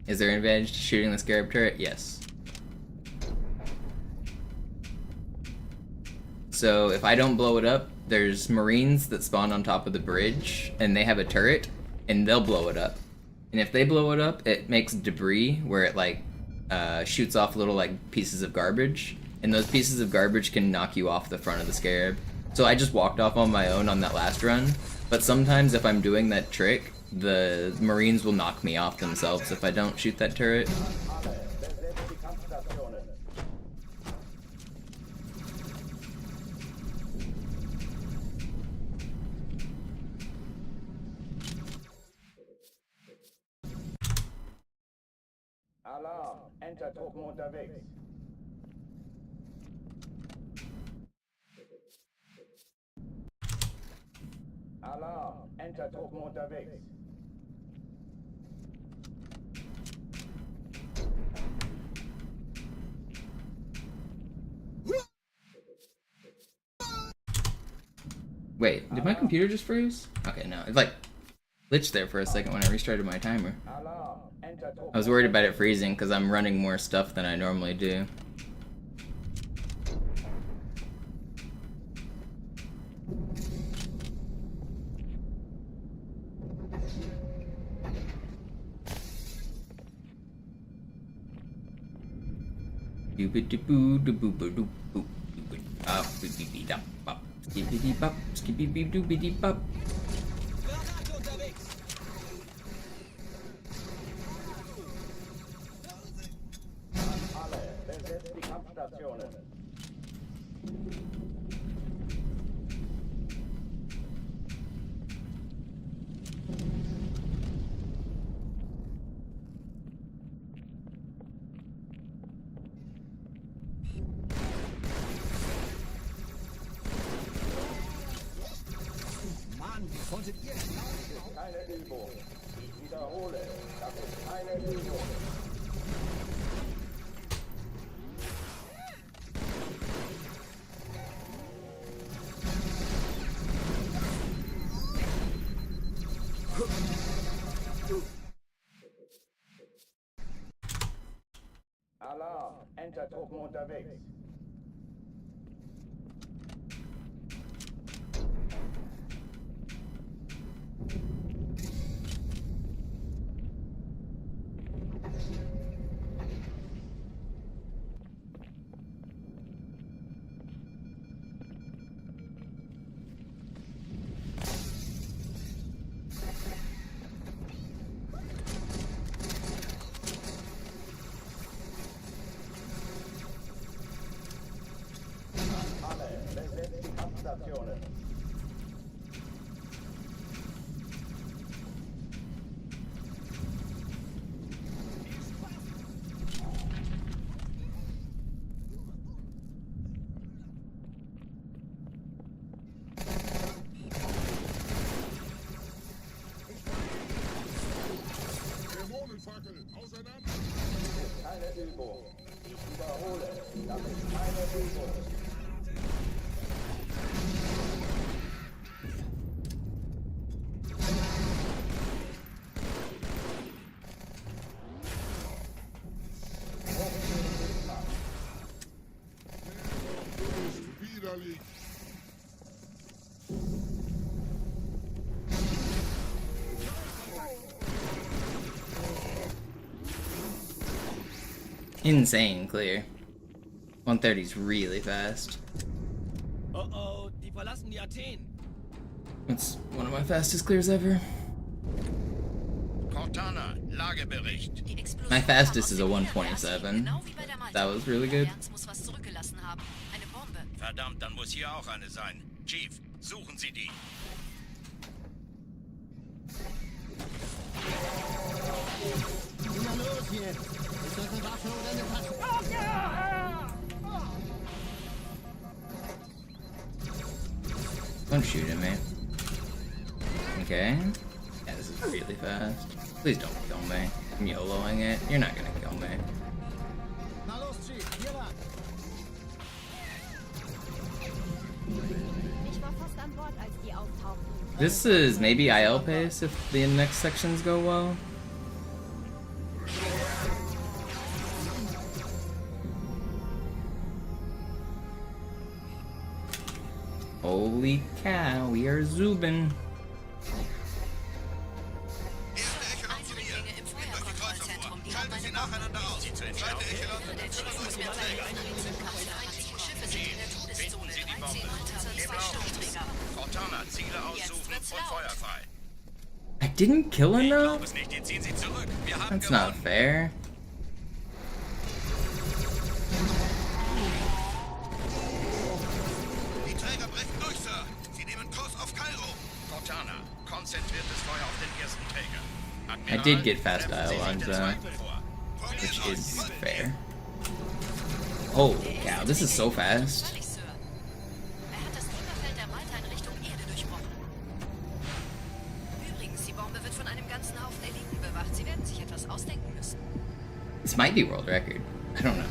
Is there an advantage to shooting the Scarab turret? Yes. So if I don't blow it up, there's Marines that spawn on top of the bridge, and they have a turret, and they'll blow it up. And if they blow it up, it makes debris where it like shoots off little like pieces of garbage, and those pieces of garbage can knock you off the front of the Scarab. So I just walked off on my own on that last run, but sometimes if I'm doing that trick, the Marines will knock me off themselves if I don't shoot that turret. Alarm, Entertruppen unterwegs. Alarm, Entertruppen unterwegs. Wait, did my computer just freeze? Okay, no, it like glitched there for a second when I restarted my timer. I was worried about it freezing because I'm running more stuff than I normally do. Skibbidi-bop. Alle, besetzt die Kampfstationen. Konntet ihr Das ist keine Übung. Ich wiederhole, das ist keine Übung. Alarm, Entertruppen unterwegs. Alle, besetzt die Kampfstationen. Dämonenfackel, auseinander! Das ist keine Übung. Ich wiederhole, das ist keine Übung. Widerlich! Insane clear. 130 is really fast. Oh oh, die verlassen die Athen. It's one of my fastest clears ever. Cortana, Lagebericht. Die Explosion My fastest is a kam aus dem 127. Genau wie bei der Malta. That was really good. Allianz muss was zurückgelassen haben. Eine Bombe. Verdammt, dann muss hier auch eine sein. Chief, suchen Sie die. Na los jetzt! Ist das eine Waffe oder eine Tasse? Don't shoot at me. Okay. Yeah, this is really fast. Please don't kill me. I'm YOLOing it. You're not gonna kill me. Na los, Chief, hier lang. Ich war fast an Bord, als die auftauchten. This is maybe IL pace if the next sections go well. Holy cow, we are zoobin'. Eindringlinge im Feuerkontrollzentrum. Die haben eine nacheinander aus. Zweite Echelon. Schiffe sind in der Todeszone. 13 unter 2 Stahlträger. Cortana, Ziele aussuchen und Feuer frei. I didn't kill Ich enough? glaube es nicht, die ziehen sie zurück. Wir haben That's not fair. Die Träger brechen durch, Sir. Sie nehmen Kurs auf Kairo. Cortana, konzentriertes Feuer auf den ersten Träger. I did get fast IL on that. which is fair. Oh, cow, this is so fast. Völlig, Sir. Er hat das Klimafeld der Malta in Richtung Erde durchbrochen. Übrigens, die Bombe wird von einem ganzen Haufen Eliten bewacht. Sie werden sich etwas ausdenken müssen. This might be world record. I don't know.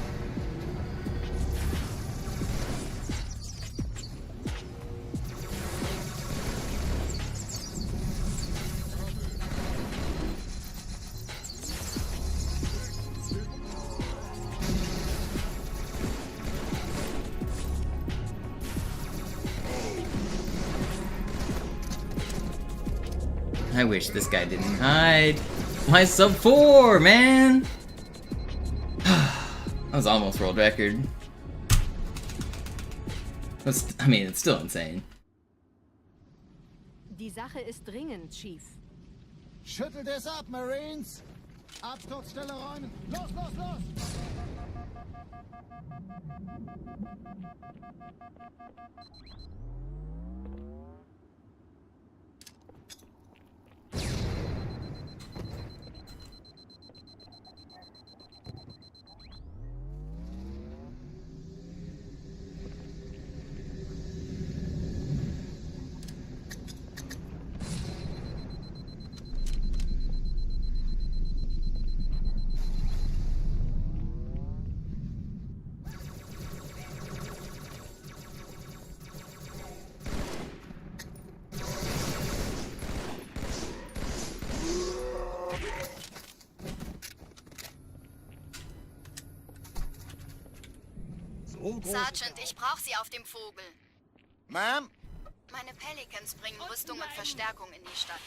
I wish this guy didn't hide. My sub 4, man! That was almost world record. I mean, it's still insane. Die Sache ist dringend, Chief. Schüttelt es ab, Marines! Absturzstelle räumen! Los, los, los! Sergeant, ich brauche Sie auf dem Vogel. Ma'am? Meine Pelicans bringen Rüstung und Verstärkung in die Stadt.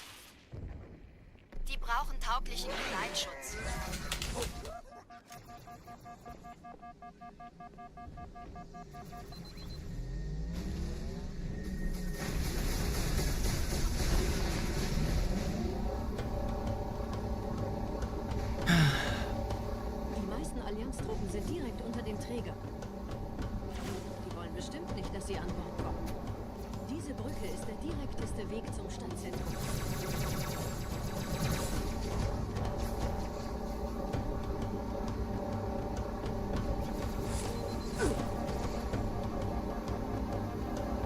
Die brauchen tauglichen Geleitschutz. Die meisten Allianztruppen sind direkt unter dem Träger. Die wollen bestimmt nicht, dass sie an Bord kommen. Diese Brücke ist der direkteste Weg zum Stadtzentrum.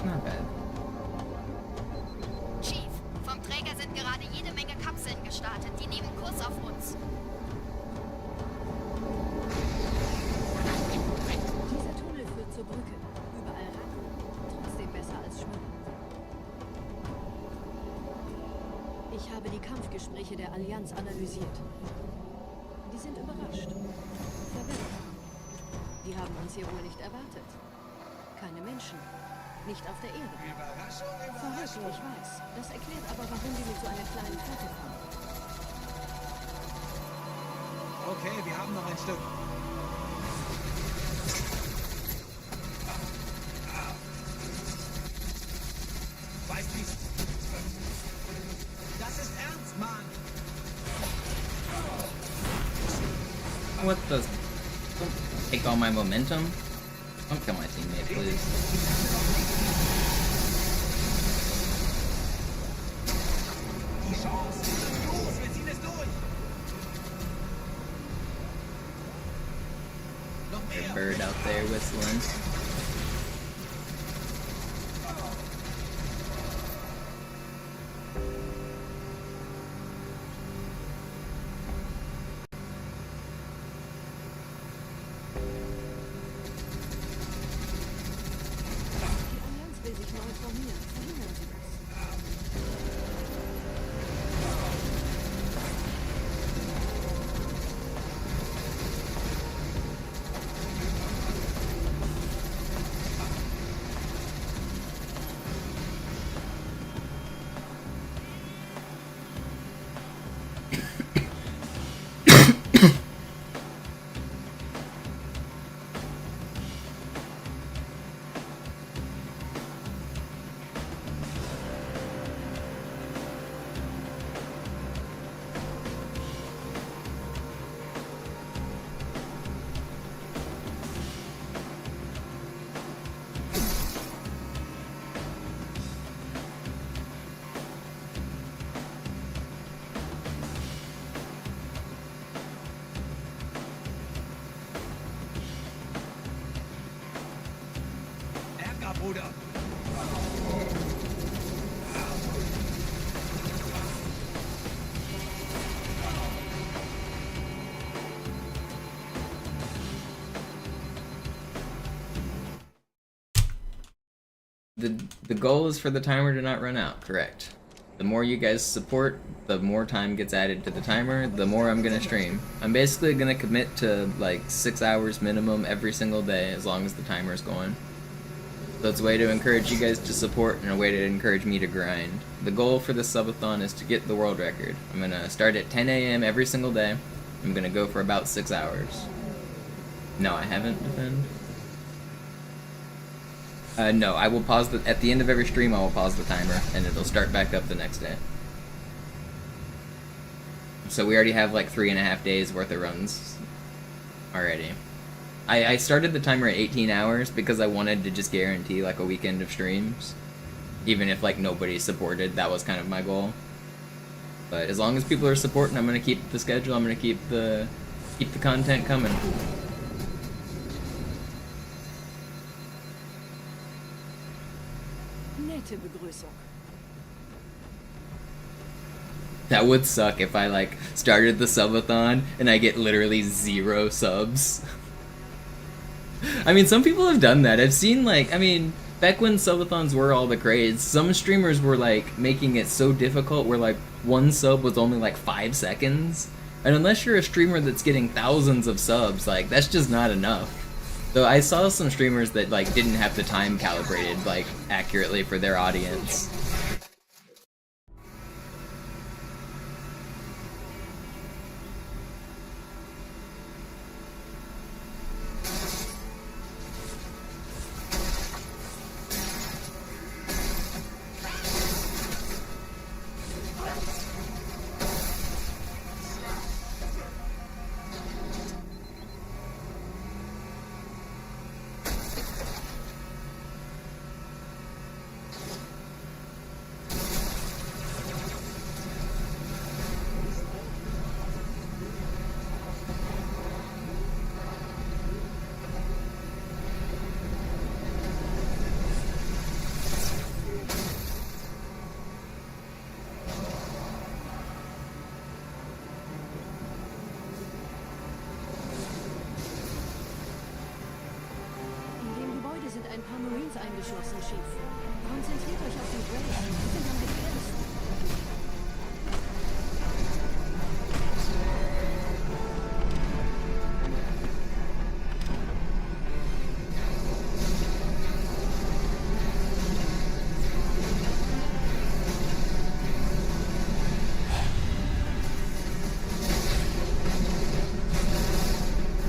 Not bad. Chief, vom Träger sind gerade jede Menge Kapseln gestartet. Die nehmen Kurs auf uns. Dieser Tunnel führt zur Brücke. Überall Ratten. Trotzdem besser als Schwimmen. Ich habe die Kampfgespräche der Allianz analysiert. Die sind überrascht. Verwirrt. Die haben uns hier wohl nicht erwartet. Keine Menschen. Nicht auf der Erde. Verrückt, ich weiß. Das erklärt aber, warum die mit so einer kleinen Flotte kommen. Okay, wir haben noch ein Stück. Weiß nicht. Das ist ernst, Mann. What the? Don't take all my momentum. Don't kill my teammate, please. Die Chance. Los, wir ziehen es durch. Noch There's a mehr. bird out there whistling. Die Allianz will sich neu formieren. Verhindern Sie das. the goal is for the timer to not run out, correct. The more you guys support, the more time gets added to the timer, the more I'm gonna stream. I'm basically gonna commit to like 6 hours minimum every single day as long as the timer's going. So it's a way to encourage you guys to support and a way to encourage me to grind. The goal for this subathon is to get the world record. I'm gonna start at 10 a.m. every single day. I'm gonna go for about 6 hours. No, I haven't defended. No, I will pause at the end of every stream I will pause the timer, and it'll start back up the next day. So we already have like 3.5 days worth of runs already. I started the timer at 18 hours because I wanted to just guarantee like a weekend of streams. Even if like nobody supported, that was kind of my goal. But as long as people are supporting, I'm gonna keep the schedule, I'm gonna keep the content coming. Nette Begrüßung. That would suck if I like started the subathon and I get literally 0 subs. I mean, some people have done that. I've seen like, I mean, back when subathons were all the craze, some streamers were like making it so difficult where like 1 sub was only like 5 seconds. And unless you're a streamer that's getting thousands of subs, like that's just not enough. So I saw some streamers that like didn't have the time calibrated like accurately for their audience. Ein paar Marines eingeschlossen, Chief. Konzentriert euch auf die Graves. Die sind am gefährlichsten.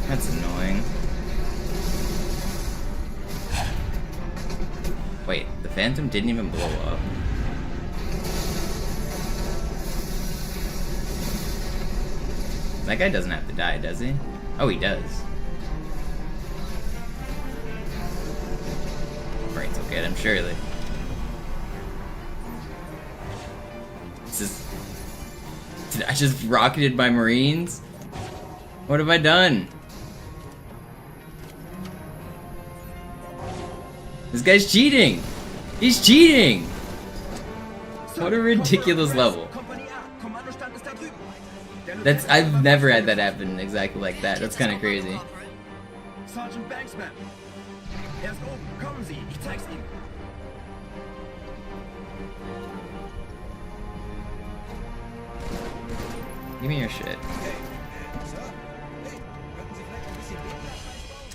That's annoying. Wait, the Phantom didn't even blow up. That guy doesn't have to die, does he? Oh, he does. Brains will get him, surely. This is... Did I just rocketed my Marines? What have I done? This guy's cheating! He's cheating! What a ridiculous level. That's, I've never had that happen exactly like that. That's kind of crazy. Sergeant Banksman. Er ist oben. Kommen Sie, ich zeig's Ihnen. Give me your shit.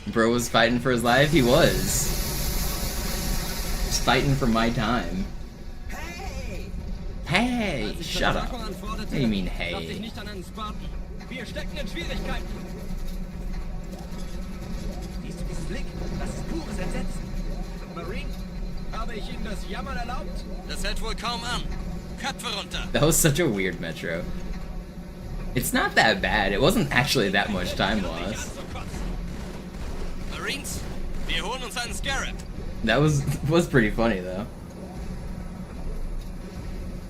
Bro was fighting for his life? He was. He's fighting for my time. Hey! Shut up. What do you mean, hey? Wir stecken in Schwierigkeiten. Siehst du diesen Blick? Das ist pures Entsetzen. Marine, habe ich Ihnen das Jammern erlaubt? Das hält wohl kaum an. Köpfe runter. That was such a weird metro. It's not that bad. It wasn't actually that much time lost. Marines, wir holen uns einen Scarab. That was pretty funny though.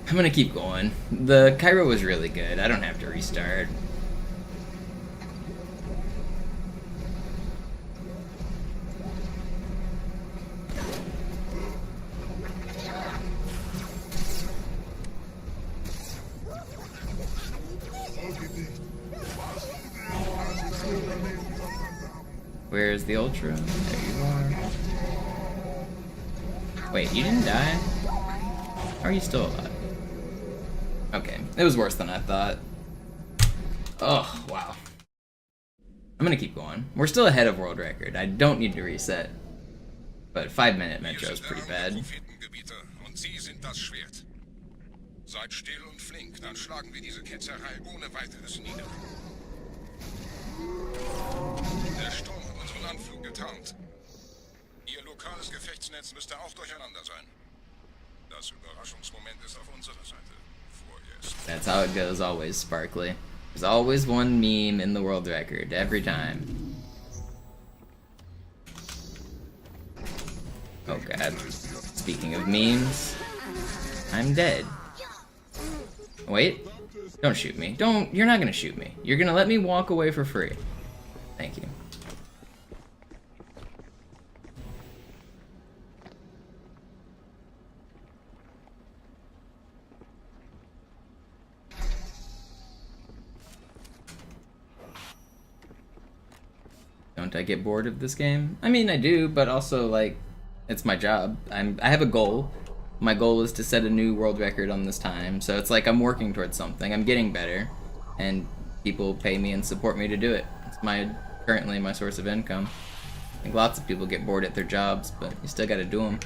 I'm gonna keep going. The Cairo was really good. I don't have to restart. Where's the Ultra? There you are. Wait, you didn't die? How are you still alive? Okay, it was worse than I thought. Oh, wow. I'm gonna keep going. We're still ahead of world record. I don't need to reset. But 5-minute metro is pretty bad. Und Sie sind das Schwert. Seid still und flink, dann schlagen wir diese Ketzerei ohne weiteres nieder. Der Sturm hat unseren Anflug getarnt. Ihr lokales Gefechtsnetz müsste auch durcheinander sein. Das Überraschungsmoment ist auf unserer Seite. Vorerst. That's how it goes always, Sparkly. There's always one meme in the world record, every time. Oh god. Speaking of memes, I'm dead. Wait. Don't shoot me. You're not gonna shoot me. You're gonna let me walk away for free. Thank you. Don't I get bored of this game? I mean, I do, but also, like, it's my job. I have a goal. My goal is to set a new world record on this time, so it's like I'm working towards something. I'm getting better, and people pay me and support me to do it. It's currently my source of income. I think lots of people get bored at their jobs, but you still gotta do them.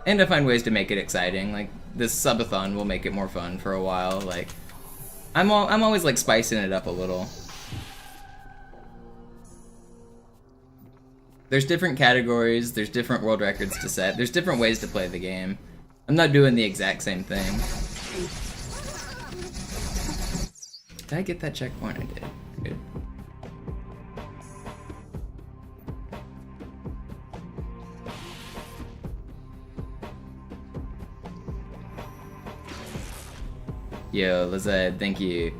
And to find ways to make it exciting, like this subathon will make it more fun for a while. Like, I'm always like spicing it up a little. There's different categories, there's different world records to set, there's different ways to play the game. I'm not doing the exact same thing. Did I get that checkpoint? I did. Good. Yo, Lizette, thank you.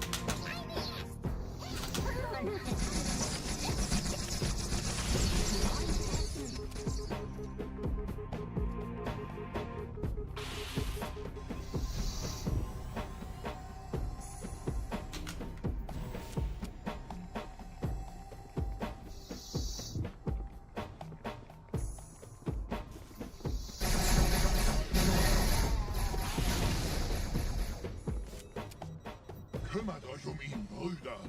Kümmert euch ihn, Brüder.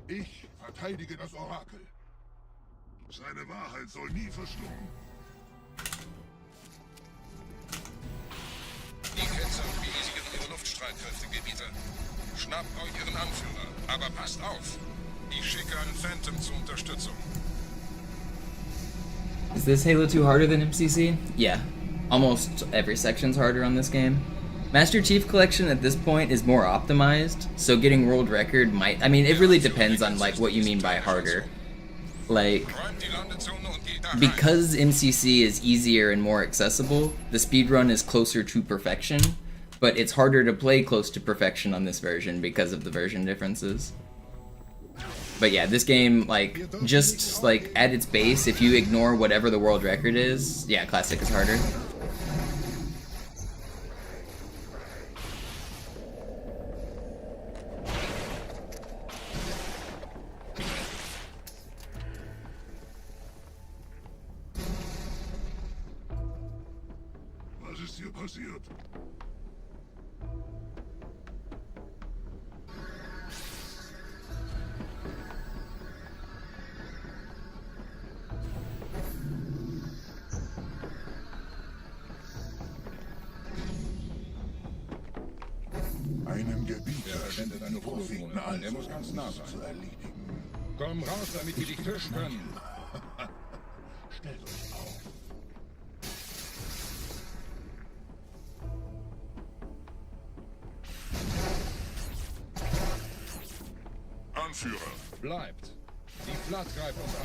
Ich verteidige das Orakel. Seine Wahrheit soll nie verstummen. Die Ketzer mobilisieren ihre Luftstreitkräftegebiete. Schnappt euch ihren Anführer, aber passt auf. Ich schicke einen Phantom zur Unterstützung. Is this Halo 2 harder than MCC? Yeah. Almost every section's harder on this game. Master Chief Collection at this point is more optimized, so getting world record might... I mean, it really depends on, like, what you mean by harder. Like, because MCC is easier and more accessible, the speedrun is closer to perfection, but it's harder to play close to perfection on this version because of the version differences. But yeah, this game, like, just, like, at its base, if you ignore whatever the world record is, yeah, Classic is harder. Was ist hier passiert? Einem Gebieter sendet eine Propheten an, der muss ganz nah sein. zu erledigen. Komm raus, damit wir dich töten können. Stellt euch auf. Anführer. Bleibt. Die Flat greift uns an.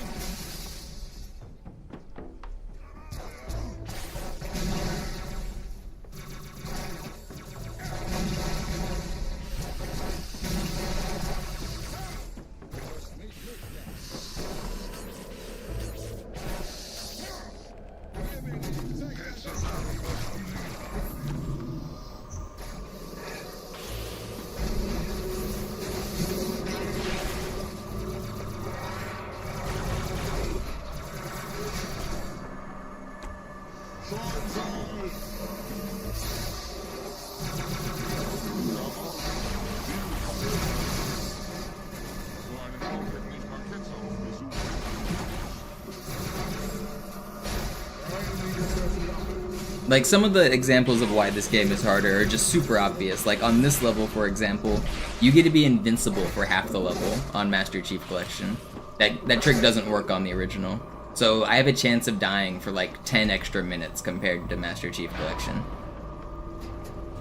Like, some of the examples of why this game is harder are just super obvious. Like, on this level, for example, you get to be invincible for half the level on Master Chief Collection. That trick doesn't work on the original. So I have a chance of dying for like 10 extra minutes compared to Master Chief Collection.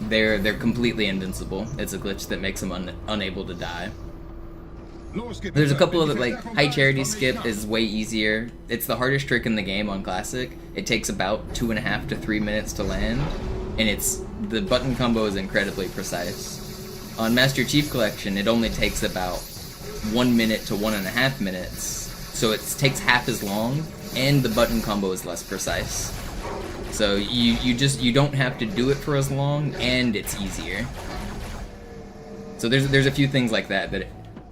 They're completely invincible. It's a glitch that makes them unable to die. There's a couple of, like, High Charity Skip is way easier. It's the hardest trick in the game on Classic. It takes about 2.5 to 3 minutes to land, and the button combo is incredibly precise. On Master Chief Collection, it only takes about 1 minute to 1.5 minutes, so it takes half as long, and the button combo is less precise. So you don't have to do it for as long, and it's easier. So there's a few things like that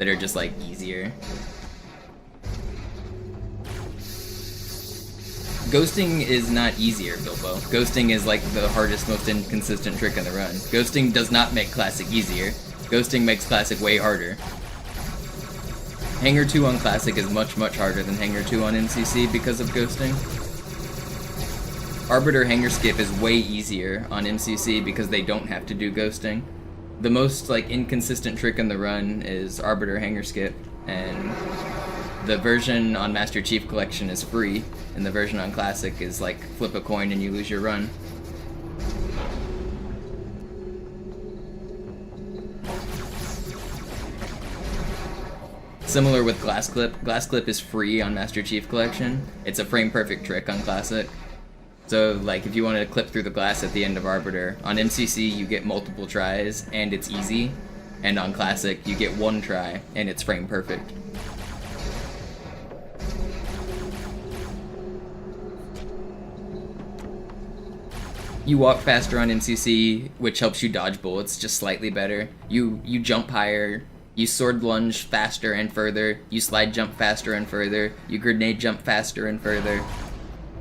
are just like easier. Ghosting is not easier, Bilbo. Ghosting is like the hardest, most inconsistent trick in the run. Ghosting does not make Classic easier. Ghosting makes Classic way harder. Hangar 2 on Classic is much, much harder than Hangar 2 on MCC because of ghosting. Arbiter Hangar Skip is way easier on MCC because they don't have to do ghosting. The most, like, inconsistent trick in the run is Arbiter Hangar Skip, and the version on Master Chief Collection is free, and the version on Classic is like flip a coin and you lose your run. Similar with Glass Clip. Glass Clip is free on Master Chief Collection. It's a frame perfect trick on Classic. So, like, if you wanted to clip through the glass at the end of Arbiter, on MCC you get multiple tries, and it's easy. And on Classic, you get one try, and it's frame perfect. You walk faster on MCC, which helps you dodge bullets just slightly better. You jump higher, you sword lunge faster and further, you slide jump faster and further, you grenade jump faster and further.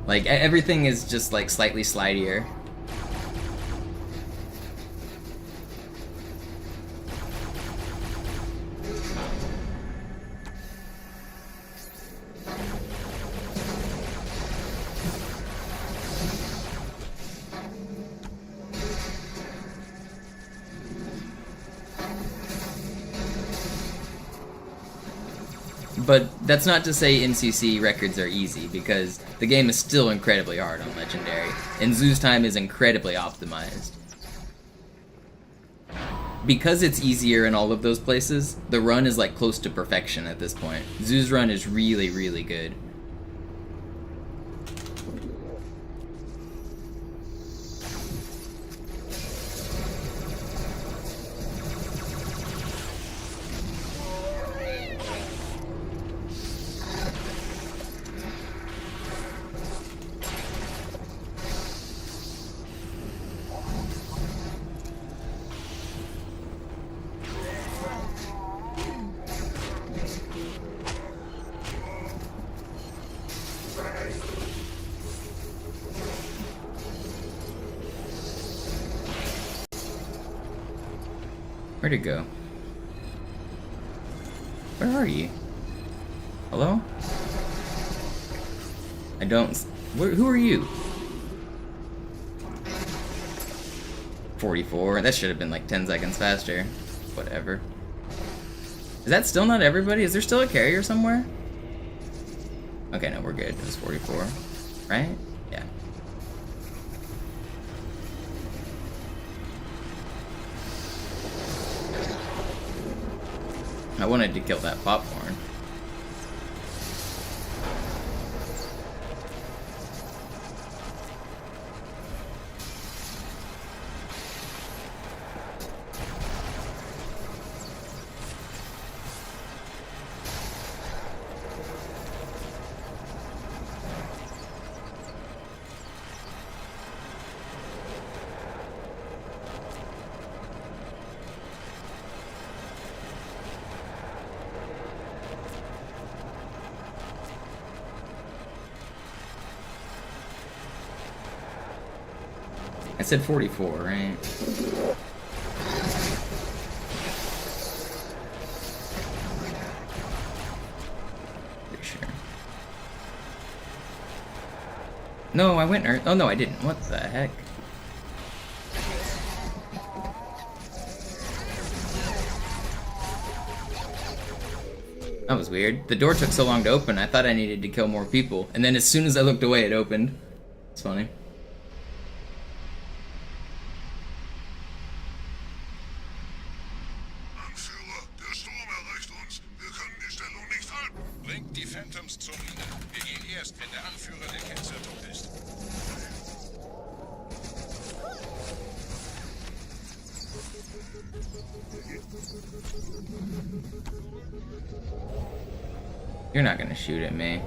Like, everything is just, like, slightly slidier. But that's not to say MCC records are easy, because the game is still incredibly hard on Legendary, and Zoo's time is incredibly optimized. Because it's easier in all of those places, the run is like close to perfection at this point. Zoo's run is really, really good. Where'd it go? Where are you? Hello? I don't... who are you? 44. That should have been like 10 seconds faster. Whatever. Is that still not everybody? Is there still a carrier somewhere? Okay, no, we're good. It was 44. Right? Yeah. I wanted to kill that popcorn. I said 44, right? Pretty sure. No, I went oh no, I didn't. What the heck? That was weird. The door took so long to open, I thought I needed to kill more people. And then as soon as I looked away, it opened. It's funny. Anführer, der Sturm erreicht uns. Wir können die Stellung nicht halten. Bringt die Phantoms zur Mine. Wir gehen erst, wenn der Anführer der Ketzer tot ist. You're not gonna shoot at me.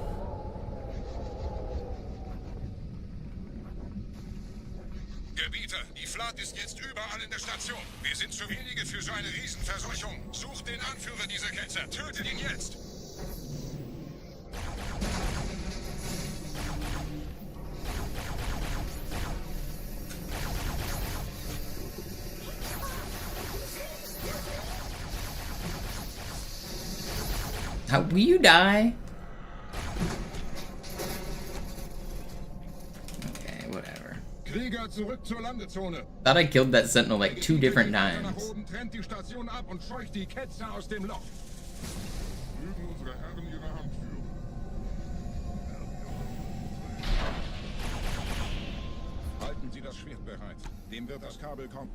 Gebieter, die Flat ist jetzt überall in der Station. Wir sind zu wenige für so eine Riesenverseuchung. Sucht den Anführer dieser Ketzer. Tötet ihn jetzt. How will you die? Okay, whatever. Krieger, zurück zur Landezone. Thought I killed that sentinel like 2 different Nach times. oben trennt die Station ab und scheucht die Ketzer aus dem Loch. Mögen unsere Herren ihre Hand führen. Halten Sie das Schwert bereit. Dem wird das Kabel kommen.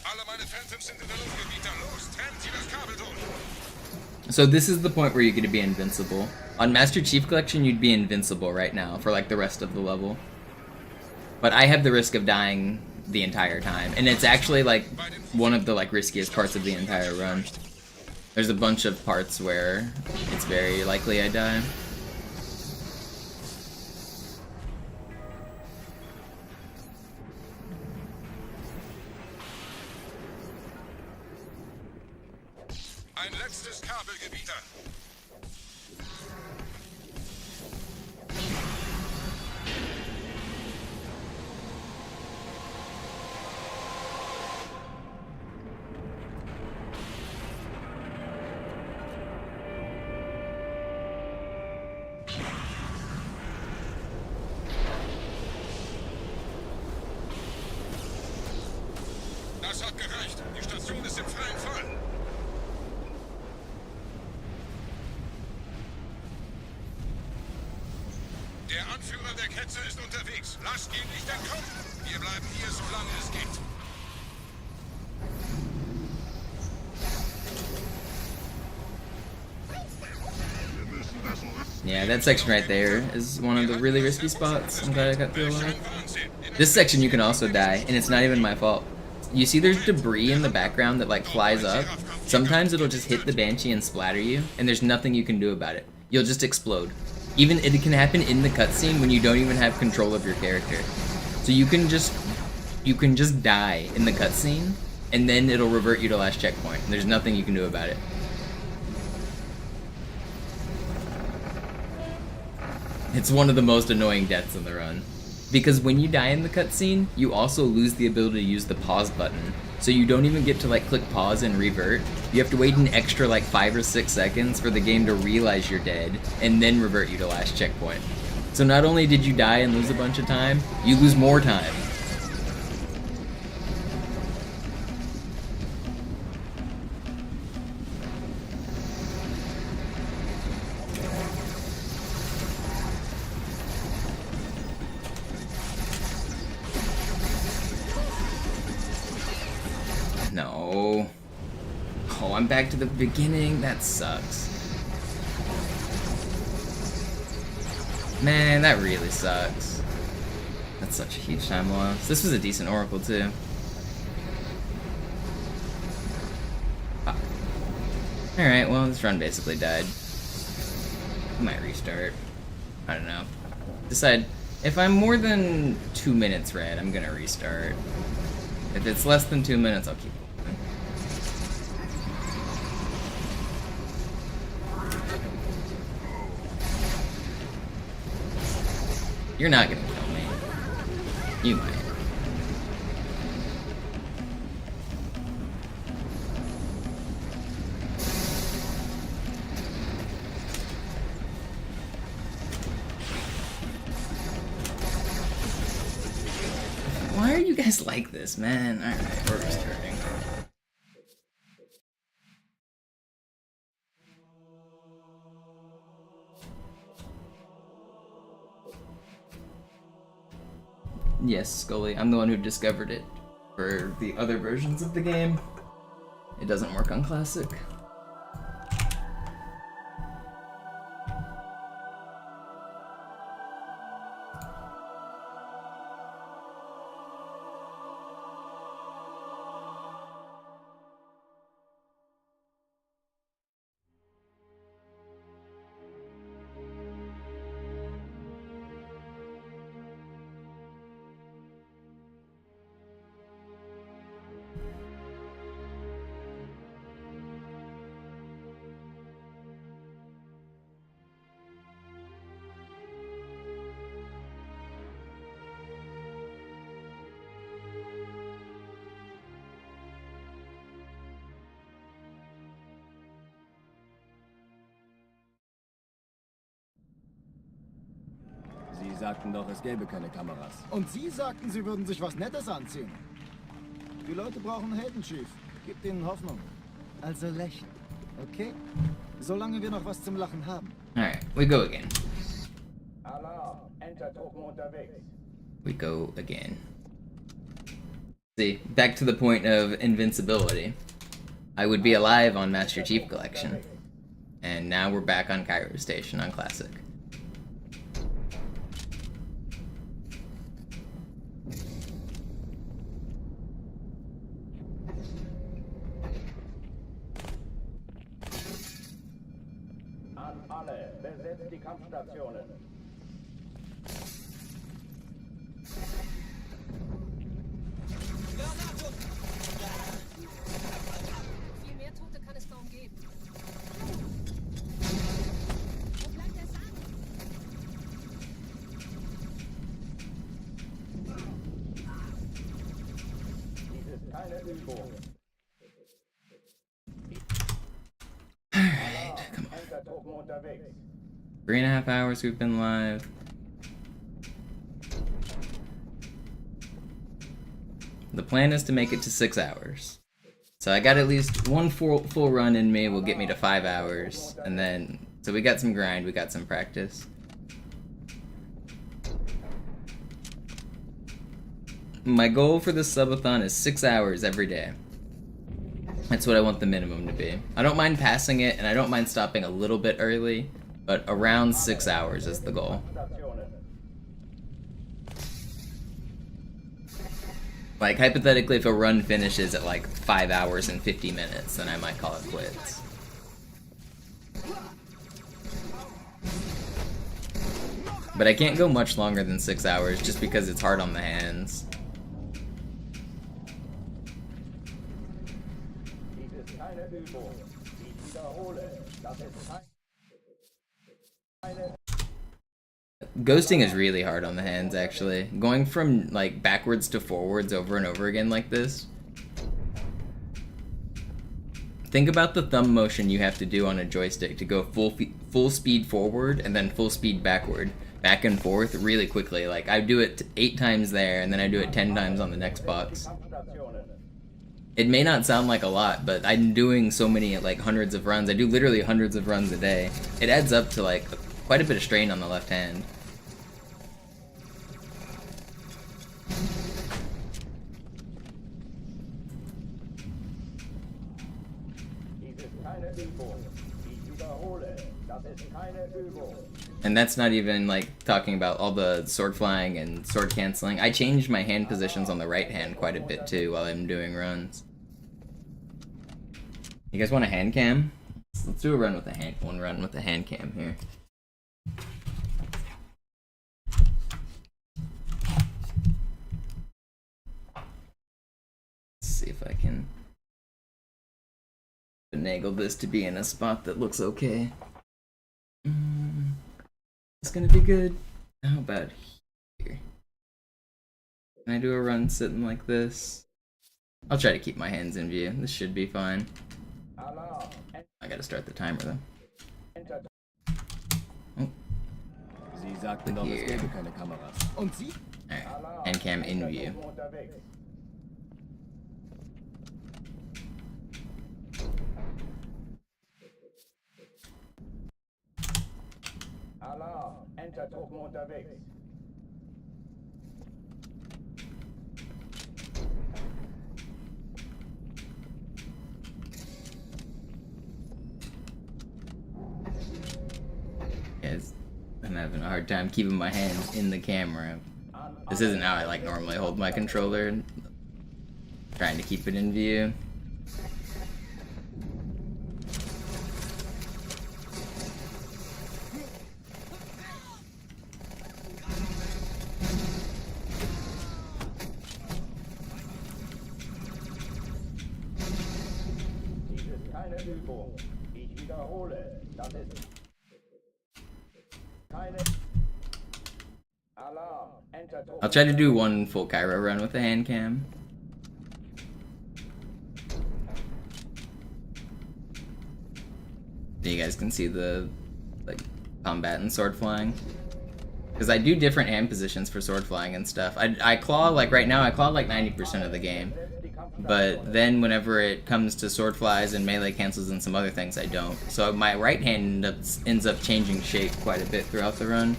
Alle meine Phantoms sind in der Luft, Gebieter. Los, trennt Sie das Kabel durch. So this is the point where you're gonna be invincible. On Master Chief Collection, you'd be invincible right now for like the rest of the level. But I have the risk of dying the entire time, and it's actually like one of the like riskiest parts of the entire run. There's a bunch of parts where it's very likely I die. Ein letztes Kabel, Gebieter. Das hat gereicht. Die Station ist im freien Fall. Der Anführer der Ketzer ist unterwegs. Lasst ihn nicht entkommen. Wir bleiben hier, solange es geht. Yeah, that section right there is one of the really risky spots. I'm glad I got through alive. This section you can also die, and it's not even my fault. You see there's debris in the background that like flies up? Sometimes it'll just hit the Banshee and splatter you, and there's nothing you can do about it. You'll just explode. Even it can happen in the cutscene when you don't even have control of your character. So you can just die in the cutscene, and then it'll revert you to last checkpoint. And there's nothing you can do about it. It's one of the most annoying deaths in the run. Because when you die in the cutscene, you also lose the ability to use the pause button. So you don't even get to like click pause and revert. You have to wait an extra like 5 or 6 seconds for the game to realize you're dead, and then revert you to last checkpoint. So not only did you die and lose a bunch of time, you lose more time. No. Oh, I'm back to the beginning? That sucks. Man, that really sucks. That's such a huge time loss. This was a decent Oracle, too. Ah. Alright, well, this run basically died. I might restart. I don't know. Decide, if I'm more than 2 minutes red, I'm gonna restart. If it's less than 2 minutes, I'll keep it. You're not gonna kill me. You might. Why are you guys like this, man? Alright, we're restarting. Yes, Scully, I'm the one who discovered it. For the other versions of the game, it doesn't work on Classic. Sie sagten doch, es gäbe keine Kameras. Und Sie sagten, Sie würden sich was Nettes anziehen. Die Leute brauchen Helden, Chief. Gebt ihnen Hoffnung. Also lächeln, okay? Solange wir noch was zum Lachen haben. Alright, we go again. Alarm, Entertruppen unterwegs. We go again. See, back to the point of invincibility. I would be alive on Master Chief Collection. And now we're back on Cairo Station on Classic. An alle, besetzt die Kampfstationen. Viel mehr Tote kann es kaum geben. Dies ist keine Übung. Alright, come on. Entertruppen unterwegs. 3.5 hours we've been live. The plan is to make it to 6 hours. So I got at least one full run in me will get me to 5 hours. And then, so we got some grind, we got some practice. My goal for this subathon is 6 hours every day. That's what I want the minimum to be. I don't mind passing it, and I don't mind stopping a little bit early, but around 6 hours is the goal. Like, hypothetically, if a run finishes at like 5 hours and 50 minutes, then I might call it quits. But I can't go much longer than 6 hours just because it's hard on the hands. Dies ist keine Übung. Ich wiederhole, das ist keine... Ghosting is really hard on the hands, actually. Going from, like, backwards to forwards over and over again like this. Think about the thumb motion you have to do on a joystick to go full speed forward and then full speed backward. Back and forth really quickly. Like, I do it 8 times there, and then I do it 10 times on the next box. It may not sound like a lot, but I'm doing so many, like, hundreds of runs. I do literally hundreds of runs a day. It adds up to, like, quite a bit of strain on the left hand. And that's not even, like, talking about all the sword flying and sword canceling. I changed my hand positions on the right hand quite a bit, too, while I'm doing runs. You guys want a hand cam? Let's do a run with a one run with a hand cam here. Let's see if I can finagle this to be in a spot that looks okay. It's gonna be good. How about here? Can I do a run sitting like this? I'll try to keep my hands in view. This should be fine. I gotta start the timer though. Sie sagten doch, es gäbe keine Kameras. Und Sie? Alright. hand cam in view. Alarm, Entertruppen unterwegs. Guys, I'm having a hard time keeping my hands in the camera. This isn't how I like normally hold my controller. Trying to keep it in view. Dies ist keine Übung. Ich wiederhole, das ist keine Alarm, Entertruppen. I'll try to do one full Cairo run with the hand cam. So you guys can see the like combat and sword flying. Because I do different hand positions for sword flying and stuff. I claw, like right now, I claw like 90% of the game. But then whenever it comes to sword flies and melee cancels and some other things, I don't. So my right hand ends up changing shape quite a bit throughout the run.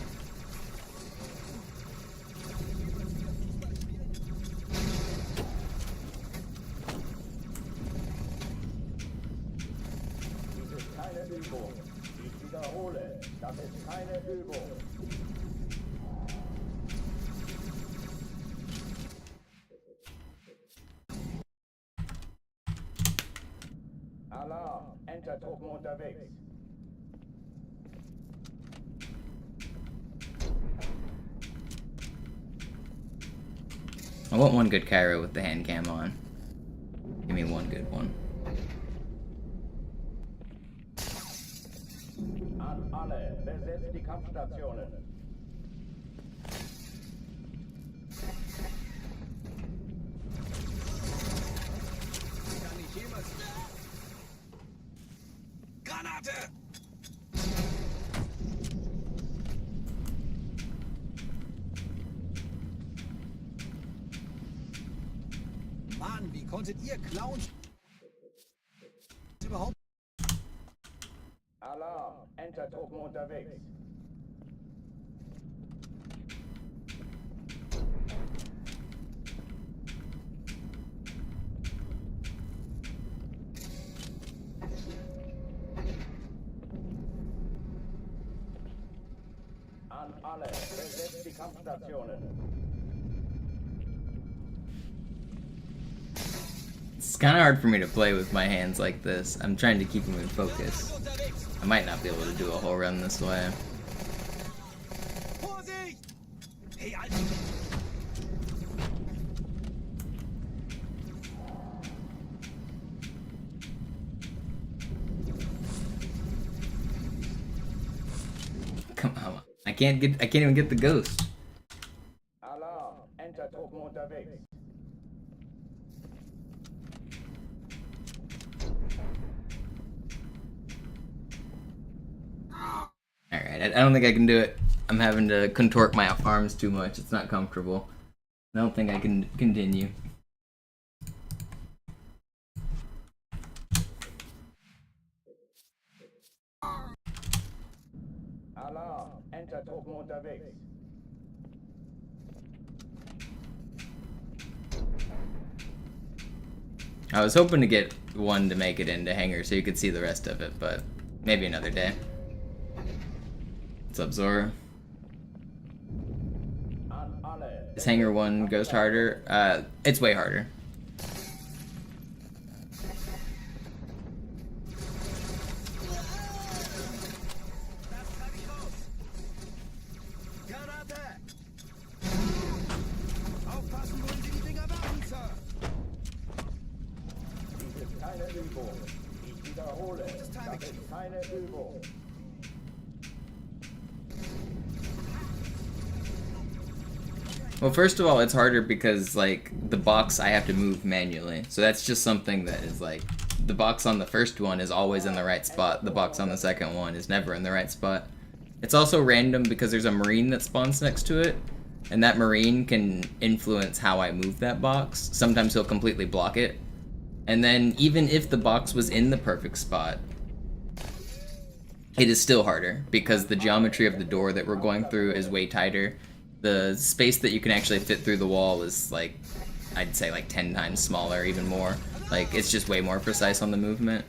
Dies ist keine Übung. Ich wiederhole, das ist keine Übung. Alarm, Entertruppen unterwegs. I want one good Cairo with the hand cam on. Give me one good one. An alle, besetzt die Kampfstationen. Granate! Mann, wie konntet ihr Clowns überhaupt? Alarm, Entertruppen unterwegs. An alle, besetzt die Kampfstationen. It's kind of hard for me to play with my hands like this. I'm trying to keep them in focus. I might not be able to do a whole run this way. Vorsicht! Hey, Alter! Come on, I can't even get the ghost. Alarm, Entertruppen unterwegs. Alright, I don't think I can do it. I'm having to contort my arms too much. It's not comfortable. I don't think I can continue. Alarm, Entertruppen unterwegs. I was hoping to get one to make it into Hangar so you could see the rest of it, but maybe another day. What's up, Zora? An alle, Is Hangar 1 Ghost harder? It's way harder. Granate! Aufpassen, wohin Sie die Dinger werfen, Sir! dies ist keine Übung. Ich wiederhole, das ist keine Übung. Well, first of all, it's harder because, like, the box I have to move manually. So that's just something that is, like, the box on the first one is always in the right spot. The box on the second one is never in the right spot. It's also random because there's a Marine that spawns next to it. and that Marine can influence how I move that box. Sometimes he'll completely block it. And then even if the box was in the perfect spot, it is still harder because the geometry of the door that we're going through is way tighter. The space that you can actually fit through the wall is like, I'd say like 10 times smaller, even more. Like, it's just way more precise on the movement.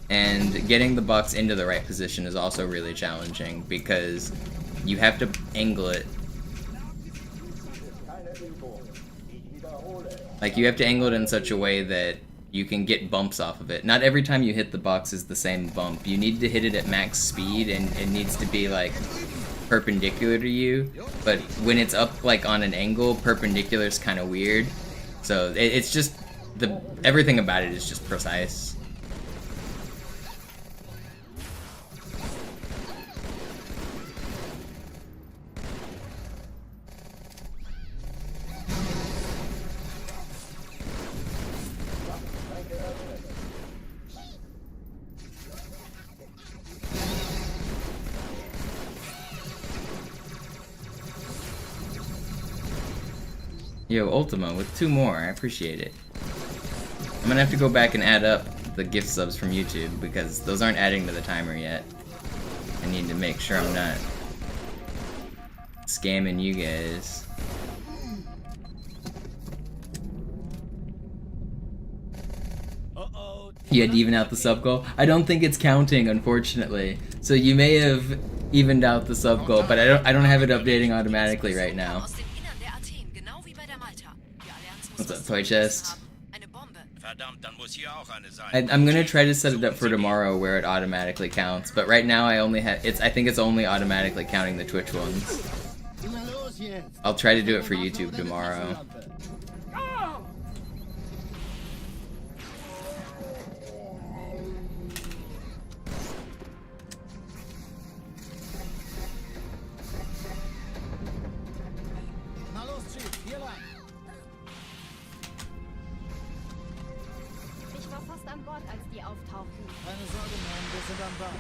And getting the box into the right position is also really challenging because you have to angle it. Like, you have to angle it in such a way that you can get bumps off of it. Not every time you hit the box is the same bump. You need to hit it at max speed, and it needs to be like perpendicular to you. But when it's up like on an angle, perpendicular is kind of weird. So it's just everything about it is just precise. Yo, Ultima with 2 more, I appreciate it. I'm gonna have to go back and add up the gift subs from YouTube because those aren't adding to the timer yet. I need to make sure I'm not scamming you guys. You had to even out the sub goal? I don't think it's counting, unfortunately. So you may have evened out the sub goal, but I don't have it updating automatically right now. What's up, Toy Chest? I'm gonna try to set it up for tomorrow where it automatically counts, but right now I only have I think it's only automatically counting the Twitch ones. I'll try to do it for YouTube tomorrow. Keine Sorge, Mann, wir sind am Ball.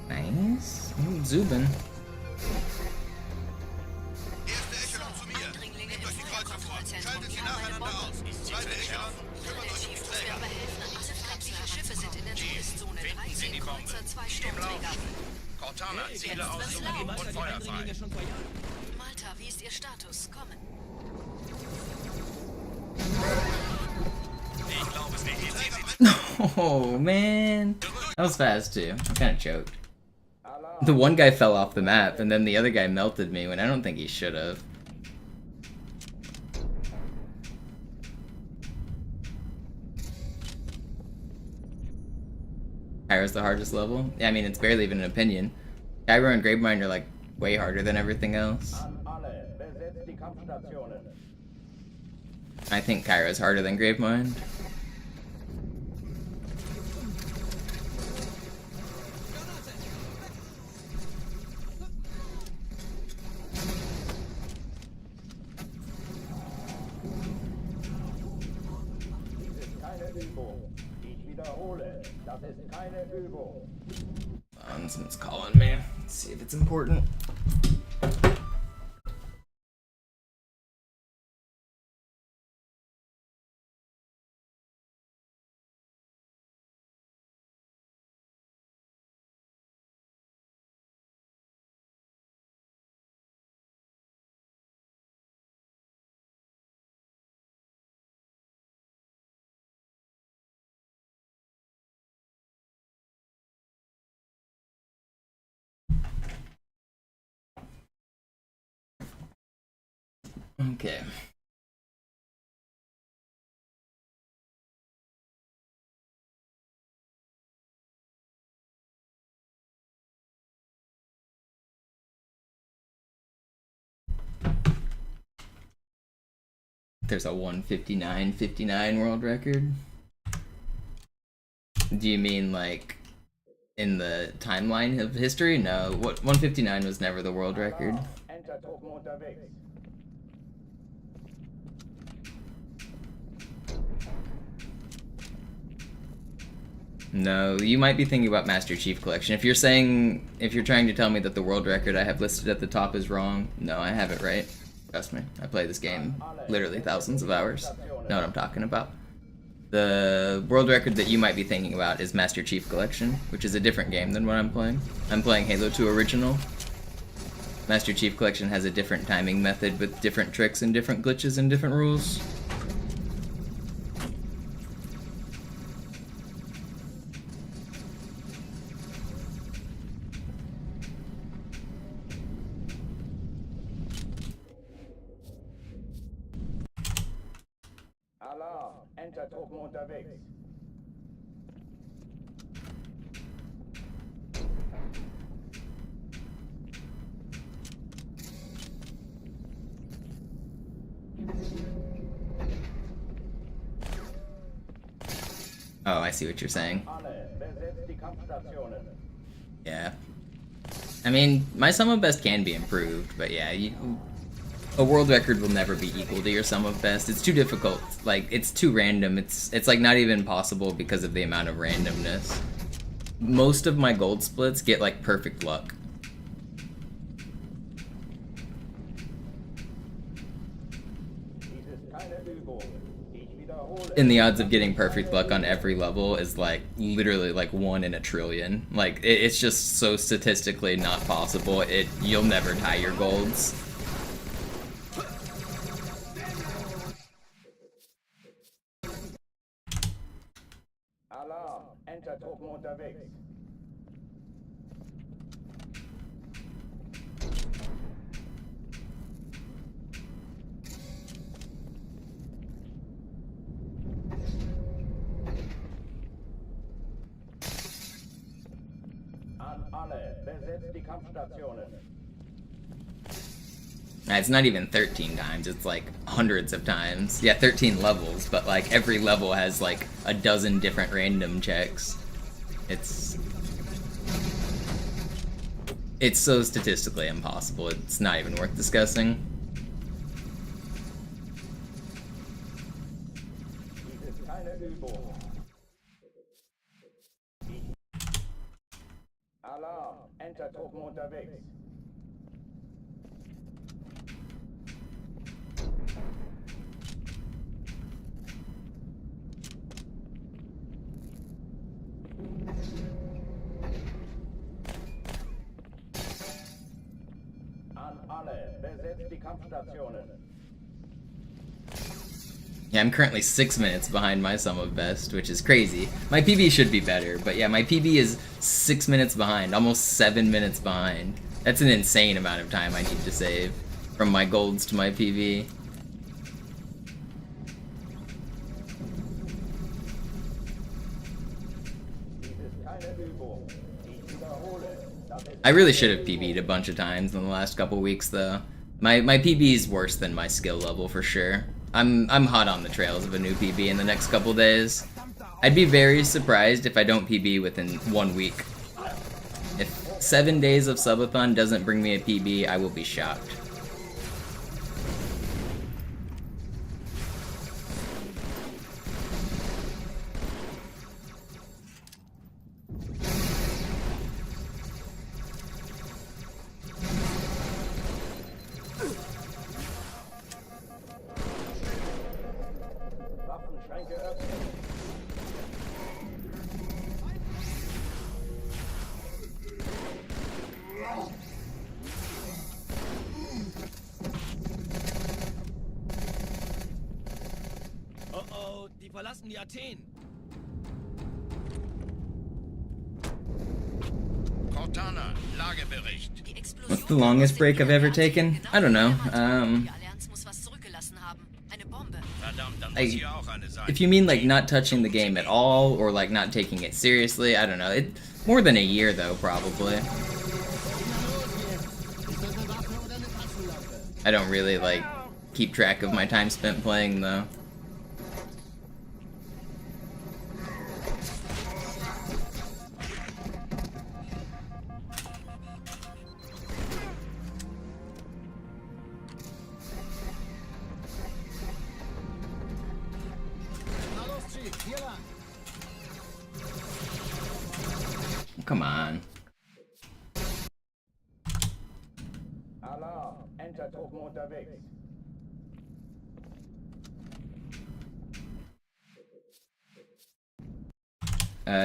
Nice. Zubin. Erste Echelon zu mir. Nehmt euch die Kreuzer vor. Schaltet sie nacheinander aus. Zweite Echelon, kümmert euch um die Träger. Schiffe sind in der Todeszone. 13 Kreuzer, 2 Sturmträger. Cortana, Ziele aussuchen und Feuer frei. Malta, wie ist Ihr Status? Kommen. Ich glaube es nicht. Oh man, that was fast too. I kind of choked. The one guy fell off the map, and then the other guy melted me when I don't think he should have. Pyro's the hardest level? Yeah, I mean, it's barely even an opinion. Gyro and Gravemind are like way harder than everything else. I think Kyro's harder than Gravemind. Someone's calling me. Let's see if it's important. Okay. There's a 159.59 world record. Do you mean like in the timeline of history? No, what 159 was never the world record. No, you might be thinking about Master Chief Collection. If you're trying to tell me that the world record I have listed at the top is wrong, no, I have it right. Trust me, I play this game literally thousands of hours. Know what I'm talking about. The world record that you might be thinking about is Master Chief Collection, which is a different game than what I'm playing. I'm playing Halo 2 Original. Master Chief Collection has a different timing method with different tricks and different glitches and different rules. Alarm, Entertruppen unterwegs. Oh, I see what you're saying. Alle, besetzt die Kampfstationen. Yeah. I mean, my sum of best can be improved, but yeah, a world record will never be equal to your sum of best. It's too difficult. Like, it's too random. It's like not even possible because of the amount of randomness. Most of my gold splits get like perfect luck. And the odds of getting perfect luck on every level is like literally like 1 in a trillion. Like it's just so statistically not possible. You'll never tie your golds. Alarm, Entertruppen unterwegs. An alle, besetzt die Kampfstationen. It's not even 13 times, it's like hundreds of times. Yeah, 13 levels, but like every level has like a dozen different random checks. It's so statistically impossible, it's not even worth discussing. Dies ist keine Übung. Alarm, Entertruppen unterwegs. An alle, besetzt die Kampfstationen. Yeah, I'm currently 6 minutes behind my sum of best, which is crazy. My PB should be better, but yeah, my PB is 6 minutes behind, almost 7 minutes behind. That's an insane amount of time I need to save from my golds to my PB. I really should have PB'd a bunch of times in the last couple weeks, though. My PB is worse than my skill level for sure. I'm hot on the trails of a new PB in the next couple days. I'd be very surprised if I don't PB within 1 week. If 7 days of Subathon doesn't bring me a PB, I will be shocked. Waffenschränke öffnen. Oh oh, die verlassen die Athen. Cortana, Lagebericht. What's the longest break I've ever taken? I don't know. Verdammt, dann muss hier auch eine sein. If you mean like not touching the game at all, or like not taking it seriously, I don't know. More than a year though, probably. I don't really like keep track of my time spent playing though. Na los, Chief, hier lang. come on. Alarm, Entertruppen unterwegs.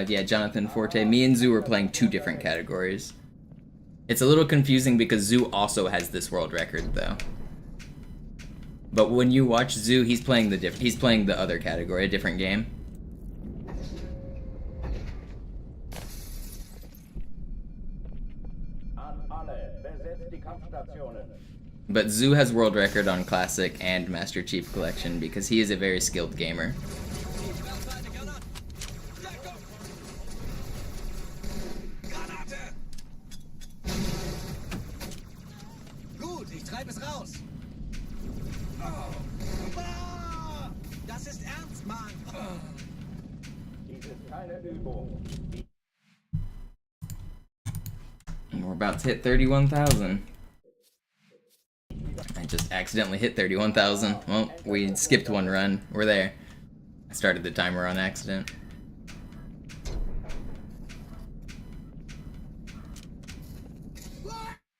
Yeah, Jonathan Forte. Me and Zoo are playing 2 different categories. It's a little confusing because Zoo also has this world record, though. But when you watch Zoo, he's playing the other category, a different game. An alle, besetzt die Kampfstationen. But Zoo has world record on Classic and Master Chief Collection because he is a very skilled gamer. Gut, ich treibe es raus. Das ist ernst, Mann. Dies ist keine Übung. We're about to hit 31,000. I just accidentally hit 31,000. Well, we skipped one run. We're there. I started the timer on accident.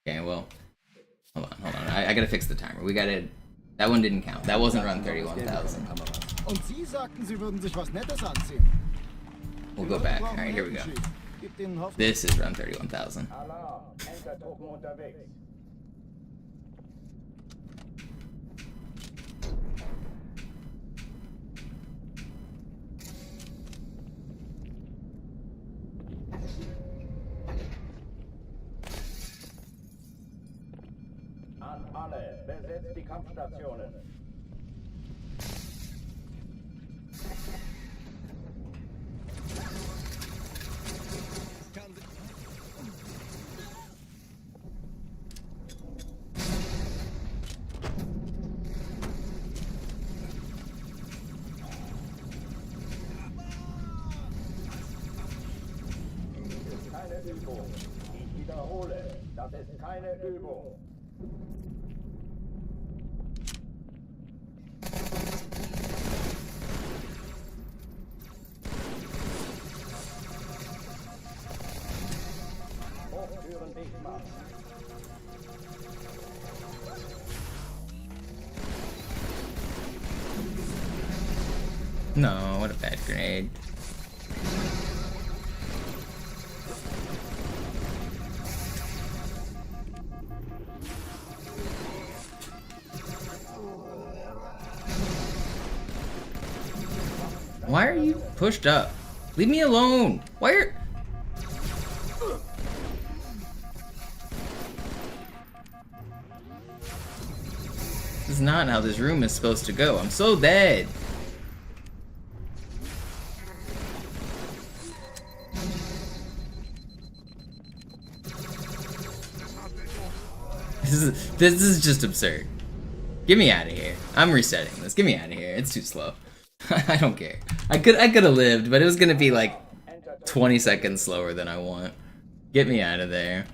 Okay, well, hold on. I gotta fix the timer. We gotta. That one didn't count. That wasn't run 31,000. Und Sie sagten, Sie würden sich was Nettes anziehen. We'll go back. All right, here we go. Gibt Ihnen Hoffnung. This is run 31,000. Alarm, Entertruppen unterwegs. An alle, besetzt die Kampfstationen. Dies ist keine Übung. Ich wiederhole, das ist keine Übung. Hochtüren dicht machen. No, what a bad grenade. Why are you pushed up? Leave me alone. Why are... This is not how this room is supposed to go. I'm so dead. This is just absurd. Get me out of here. I'm resetting this. Get me out of here. It's too slow. I don't care. I could have lived, but it was gonna be like 20 seconds slower than I want. Get me out of there.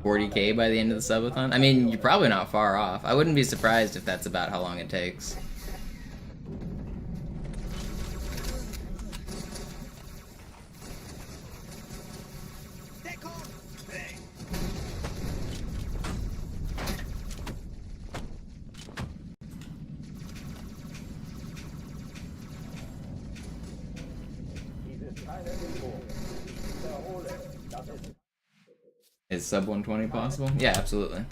$40K by the end of the subathon? I mean, you're probably not far off. I wouldn't be surprised if that's about how long it takes. Is sub 120 possible? Yeah, absolutely.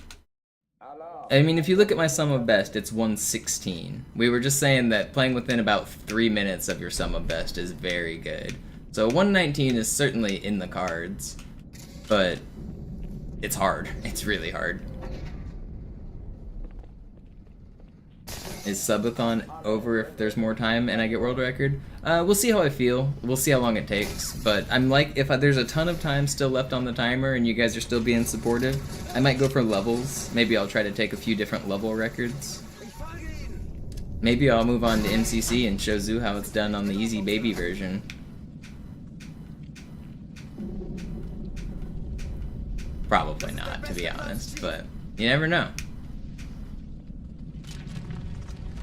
I mean, if you look at my sum of best, it's 116. We were just saying that playing within about 3 minutes of your sum of best is very good. So 119 is certainly in the cards, but it's hard. It's really hard. Is subathon over if there's more time and I get world record? We'll see how I feel. We'll see how long it takes. But I'm like, if there's a ton of time still left on the timer and you guys are still being supportive, I might go for levels. Maybe I'll try to take a few different level records. Maybe I'll move on to MCC and show Zoo how it's done on the easy baby version. Probably not, to be honest, but you never know.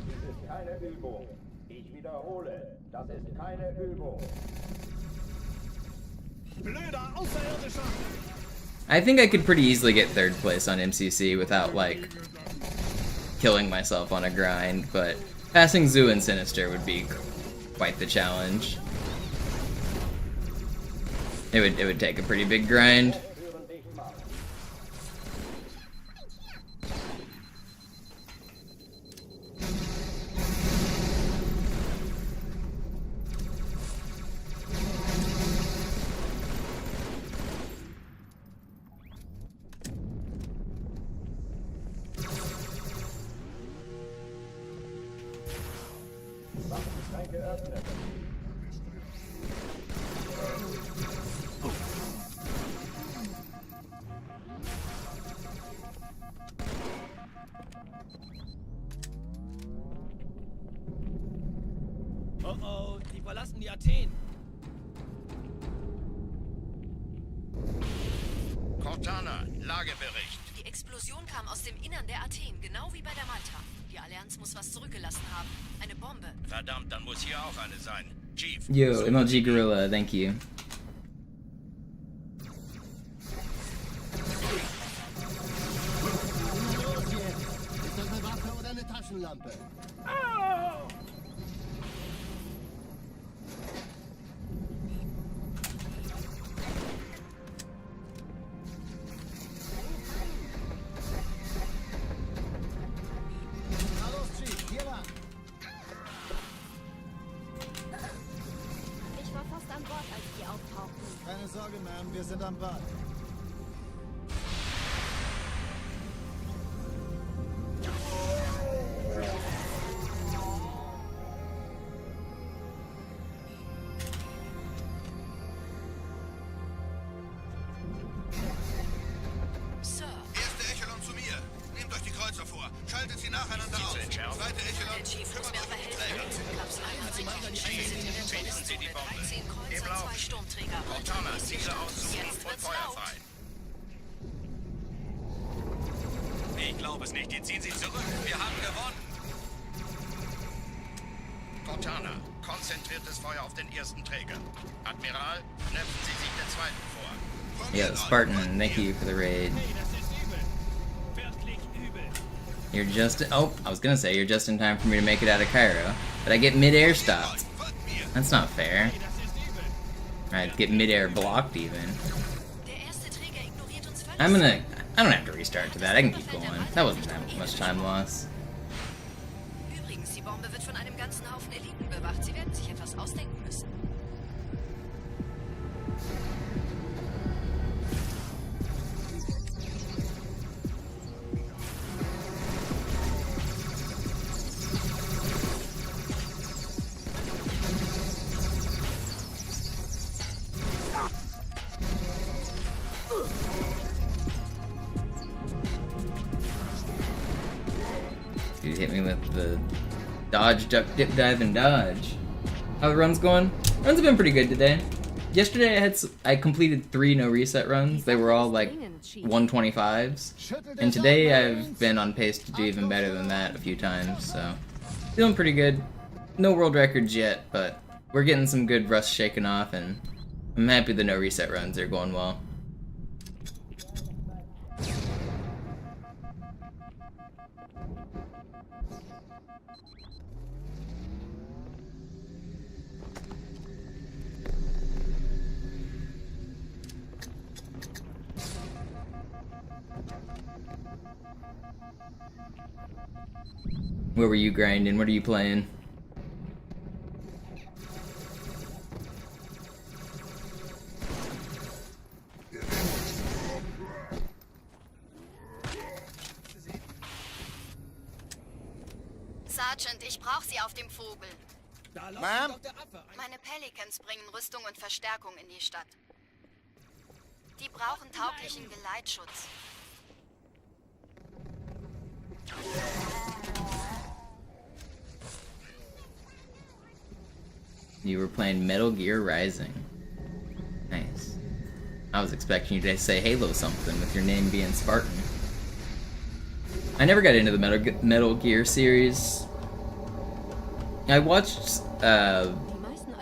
Dies ist keine Übung. Ich wiederhole, das ist keine Übung. Blöder Außerirdischer! I think I could pretty easily get 3rd place on MCC without, like, killing myself on a grind, but passing Zoo and Sinister would be quite the challenge. It would take a pretty big grind. Oh oh, die verlassen die Athen. Cortana, Lagebericht. Die Explosion kam aus dem Innern der Athen, genau wie bei der Malta. Die Allianz muss was zurückgelassen haben. Eine Bombe. Verdammt, dann muss hier auch eine sein. Chief. Yo, MLG Gorilla, thank you. Los jetzt! Ist das eine Waffe oder eine Taschenlampe? Na los, Chief, hier lang. Ich war fast an Bord, als die auftauchten. Keine Sorge, Ma'am, wir sind am Bad. Sir, Erste Echelon zu mir. Nehmt euch die Kreuzer vor. Schaltet sie nacheinander auf. Zweite Echelon, der Chief muss kümmert mir euch um aber helfen. Träger. Klaps 1 sind in der Todeszone. 13 Kreuzer, 2 Sturmträger. Cortana, Ziele aussuchen Jetzt und wird's Feuer laut. frei. Ich glaube es nicht, die ziehen sich zurück. Wir haben gewonnen. Cortana, konzentriertes Feuer auf den ersten Träger. Admiral, knöpfen Sie sich den zweiten vor. Yo, Spartan, thank you for the raid. Hey, das ist übel. Wirklich übel. You're just oh, I was gonna say you're just in time for me to make it out of Cairo, but I get mid-air stopped. That's not fair. Das ist übel. I'd get mid-air blocked even. Der erste Träger ignoriert uns völlig. I don't have to restart to that. I can keep going. That wasn't that much time loss. Übrigens, die Bombe wird von einem ganzen Haufen Eliten bewacht. Sie werden sich etwas ausdenken müssen. Dude hit me with the dodge, duck, dip, dive, and dodge. How the run's going? Runs have been pretty good today. Yesterday I completed 3 no reset runs. They were all like 125s. And today I've been on pace to do even better than that a few times, so feeling pretty good. No world records yet, but we're getting some good rust shaken off, and I'm happy the no reset runs are going well. Where were you grinding? What are you playing? Sergeant, ich brauche Sie auf dem Vogel. Da laufen Ma'am? doch der Affe ein. Meine Pelicans bringen Rüstung und Verstärkung in die Stadt. Die brauchen tauglichen Geleitschutz. You were playing Metal Gear Rising. Nice. I was expecting you to say Halo something with your name being Spartan. I never got into the Metal Gear series. I watched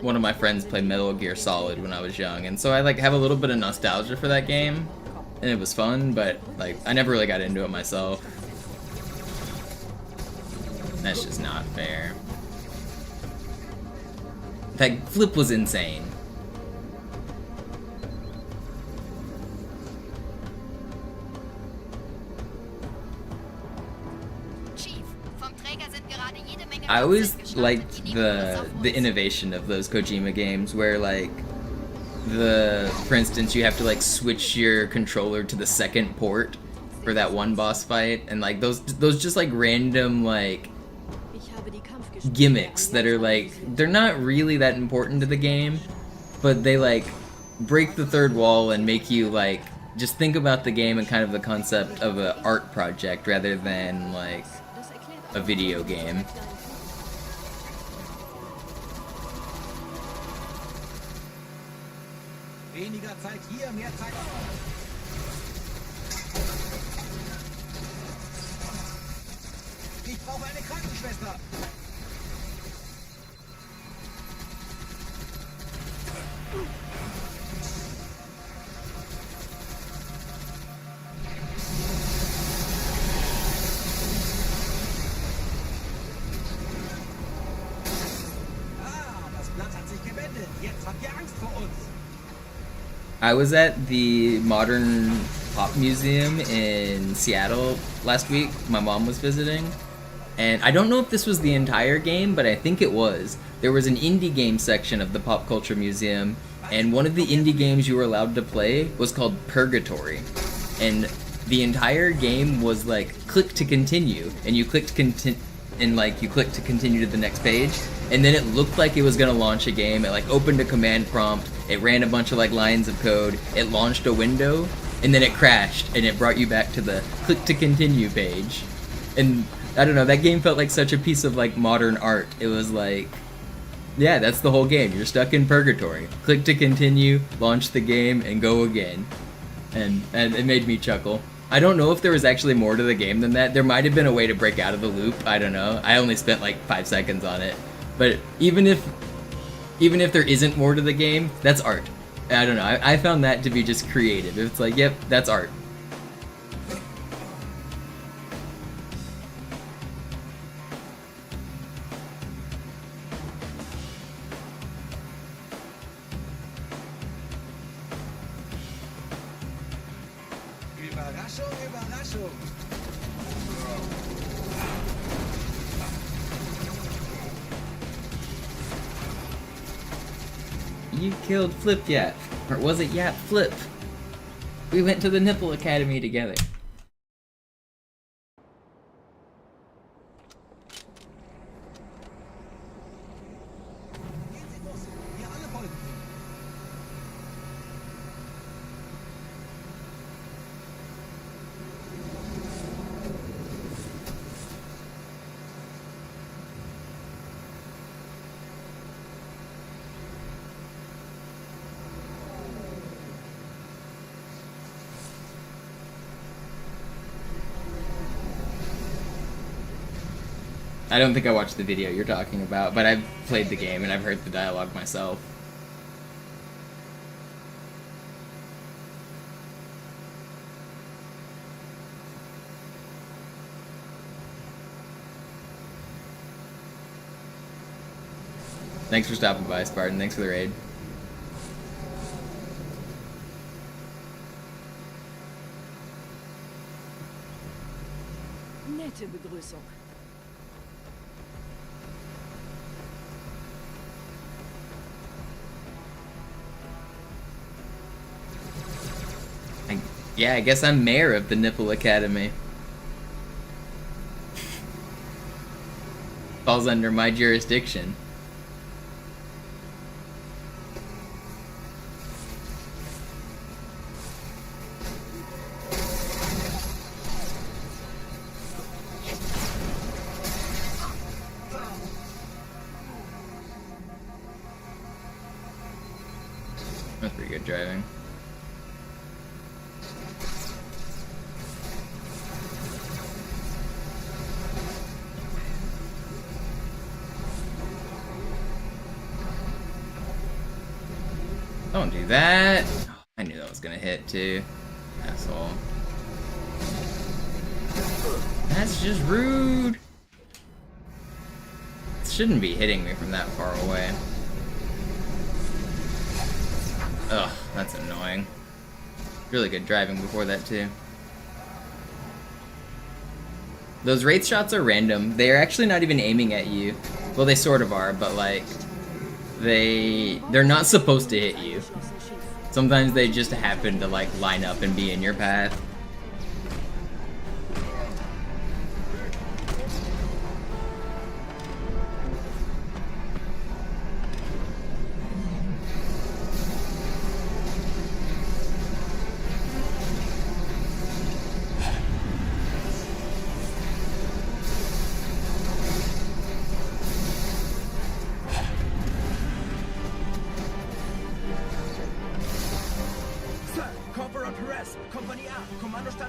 one of my friends play Metal Gear Solid when I was young, and so I like have a little bit of nostalgia for that game, and it was fun, but like I never really got into it myself. That's just not fair. That flip was insane. I always liked the innovation of those Kojima games where like for instance you have to like switch your controller to the second port for that one boss fight, and like those just like random like gimmicks that are like they're not really that important to the game, but they like break the third wall and make you like just think about the game and kind of the concept of an art project rather than like a video game. Weniger Zeit hier, mehr Zeit. Ich brauche eine Krankenschwester. Das Blatt hat sich gewendet. Jetzt habt ihr Angst vor uns. I was at the Modern Pop Museum in Seattle last week. My mom was visiting, and I don't know if this was the entire game, but I think it was. There was an indie game section of the Pop Culture Museum, and one of the indie games you were allowed to play was called Purgatory. And the entire game was like click to continue, and you clicked you click to continue to the next page, and then it looked like it was gonna launch a game. It like opened a command prompt, it ran a bunch of like lines of code, it launched a window, and then it crashed, and it brought you back to the click to continue page. And I don't know, that game felt like such a piece of like modern art. It was like, yeah, that's the whole game. You're stuck in purgatory. Click to continue, launch the game, and go again. And it made me chuckle. I don't know if there was actually more to the game than that. There might have been a way to break out of the loop. I don't know. I only spent like 5 seconds on it. But even if there isn't more to the game, that's art. I don't know. I found that to be just creative. It's like, yep, that's art. Überraschung, Überraschung. You killed Flip Yap. Or was it Yap Flip? We went to the Nipple Academy together. I don't think I watched the video you're talking about, but I've played the game and I've heard the dialogue myself. Thanks for stopping by, Spartan. Thanks for the raid. Nette Begrüßung. Yeah, I guess I'm mayor of the Nipple Academy. Falls under my jurisdiction. That's pretty good driving. Don't do that. I knew that was gonna hit too. Asshole. That's just rude. It shouldn't be hitting me from that far away. Ugh, that's annoying. Really good driving before that too. Those wraith shots are random. They are actually not even aiming at you. Well, they sort of are, but like they're not supposed to hit you. Sometimes they just happen to like line up and be in your path.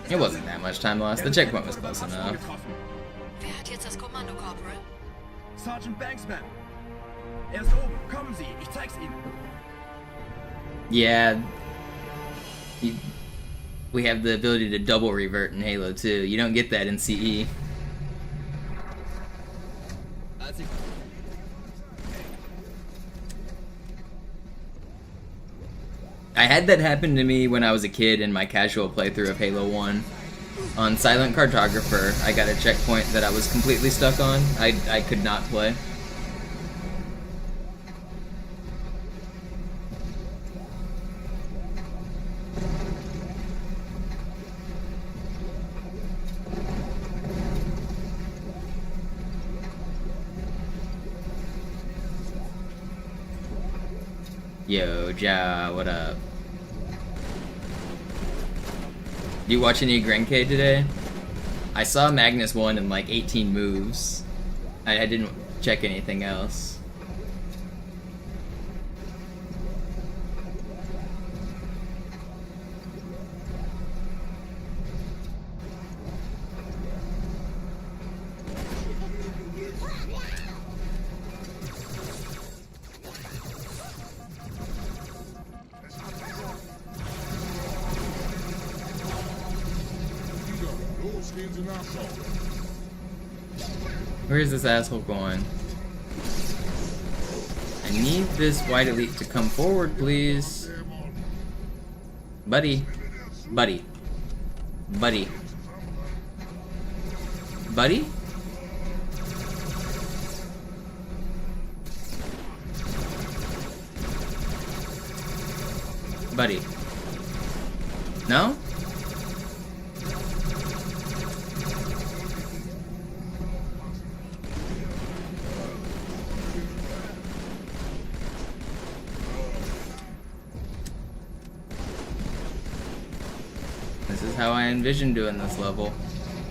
It wasn't that much time lost. The checkpoint was close enough. Wer hat jetzt das Kommando, Corporal? Sergeant Banksman. Er ist oben. Kommen Sie. Ich zeig's Ihnen. Yeah. We have the ability to double revert in Halo 2. You don't get that in CE. I had that happen to me when I was a kid in my casual playthrough of Halo 1. On Silent Cartographer, I got a checkpoint that I was completely stuck on. I could not play. Yo, Ja, what up? You watch any Grenke today? I saw Magnus won in like 18 moves. I didn't check anything else. Where's this asshole going? I need this white elite to come forward, please. Buddy. Buddy. Buddy. Buddy? Buddy. No? This is how I envisioned doing this level.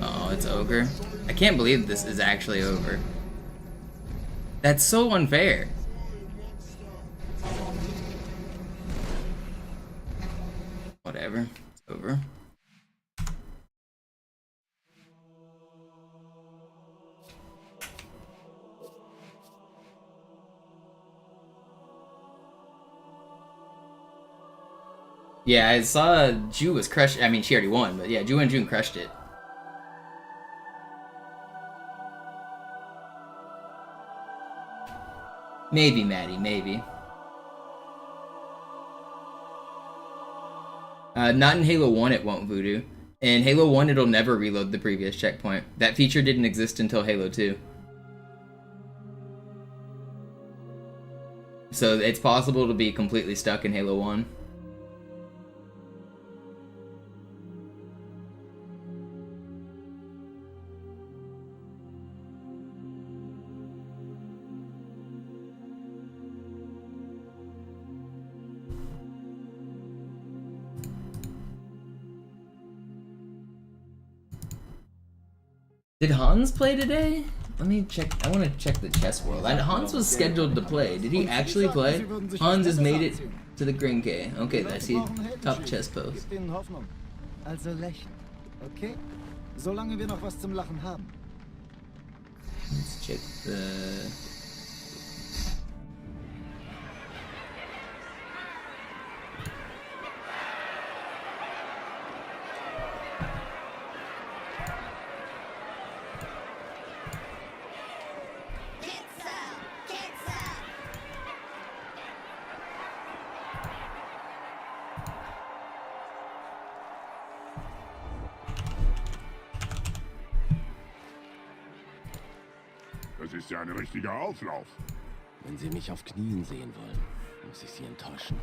Uh-oh, it's Ogre. I can't believe this is actually over. That's so unfair. Whatever, it's over. Yeah, I saw Ju was crushed. I mean, she already won, but yeah, Ju and June crushed it. Maybe, Maddie, maybe. Not in Halo 1 it won't, Voodoo. In Halo 1 it'll never reload the previous checkpoint. That feature didn't exist until Halo 2. So it's possible to be completely stuck in Halo 1. Did Hans play today? Let me check. I want to check the chess world. Hans was scheduled to play. Did he actually play? Hans has made it to the Grenke. Okay, I see top chess post. Also lächeln, okay? Solange wir noch was zum Lachen haben. Let's check the... ist ja ein richtiger Auflauf. Wenn Sie mich auf Knien sehen wollen, muss ich Sie enttäuschen.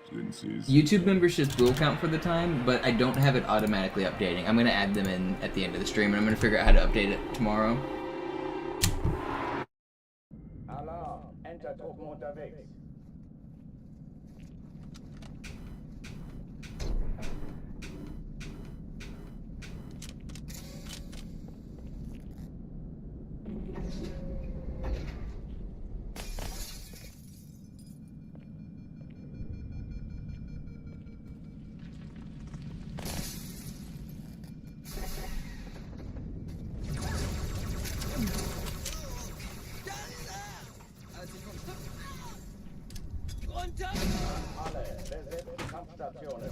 Sind Sie YouTube memberships will count for the time, but I don't have it automatically updating. I'm gonna add them in at the end of the stream, and I'm gonna figure out how to update it tomorrow. Alarm! Entertruppen unterwegs. Alle besetzen Kampfstationen.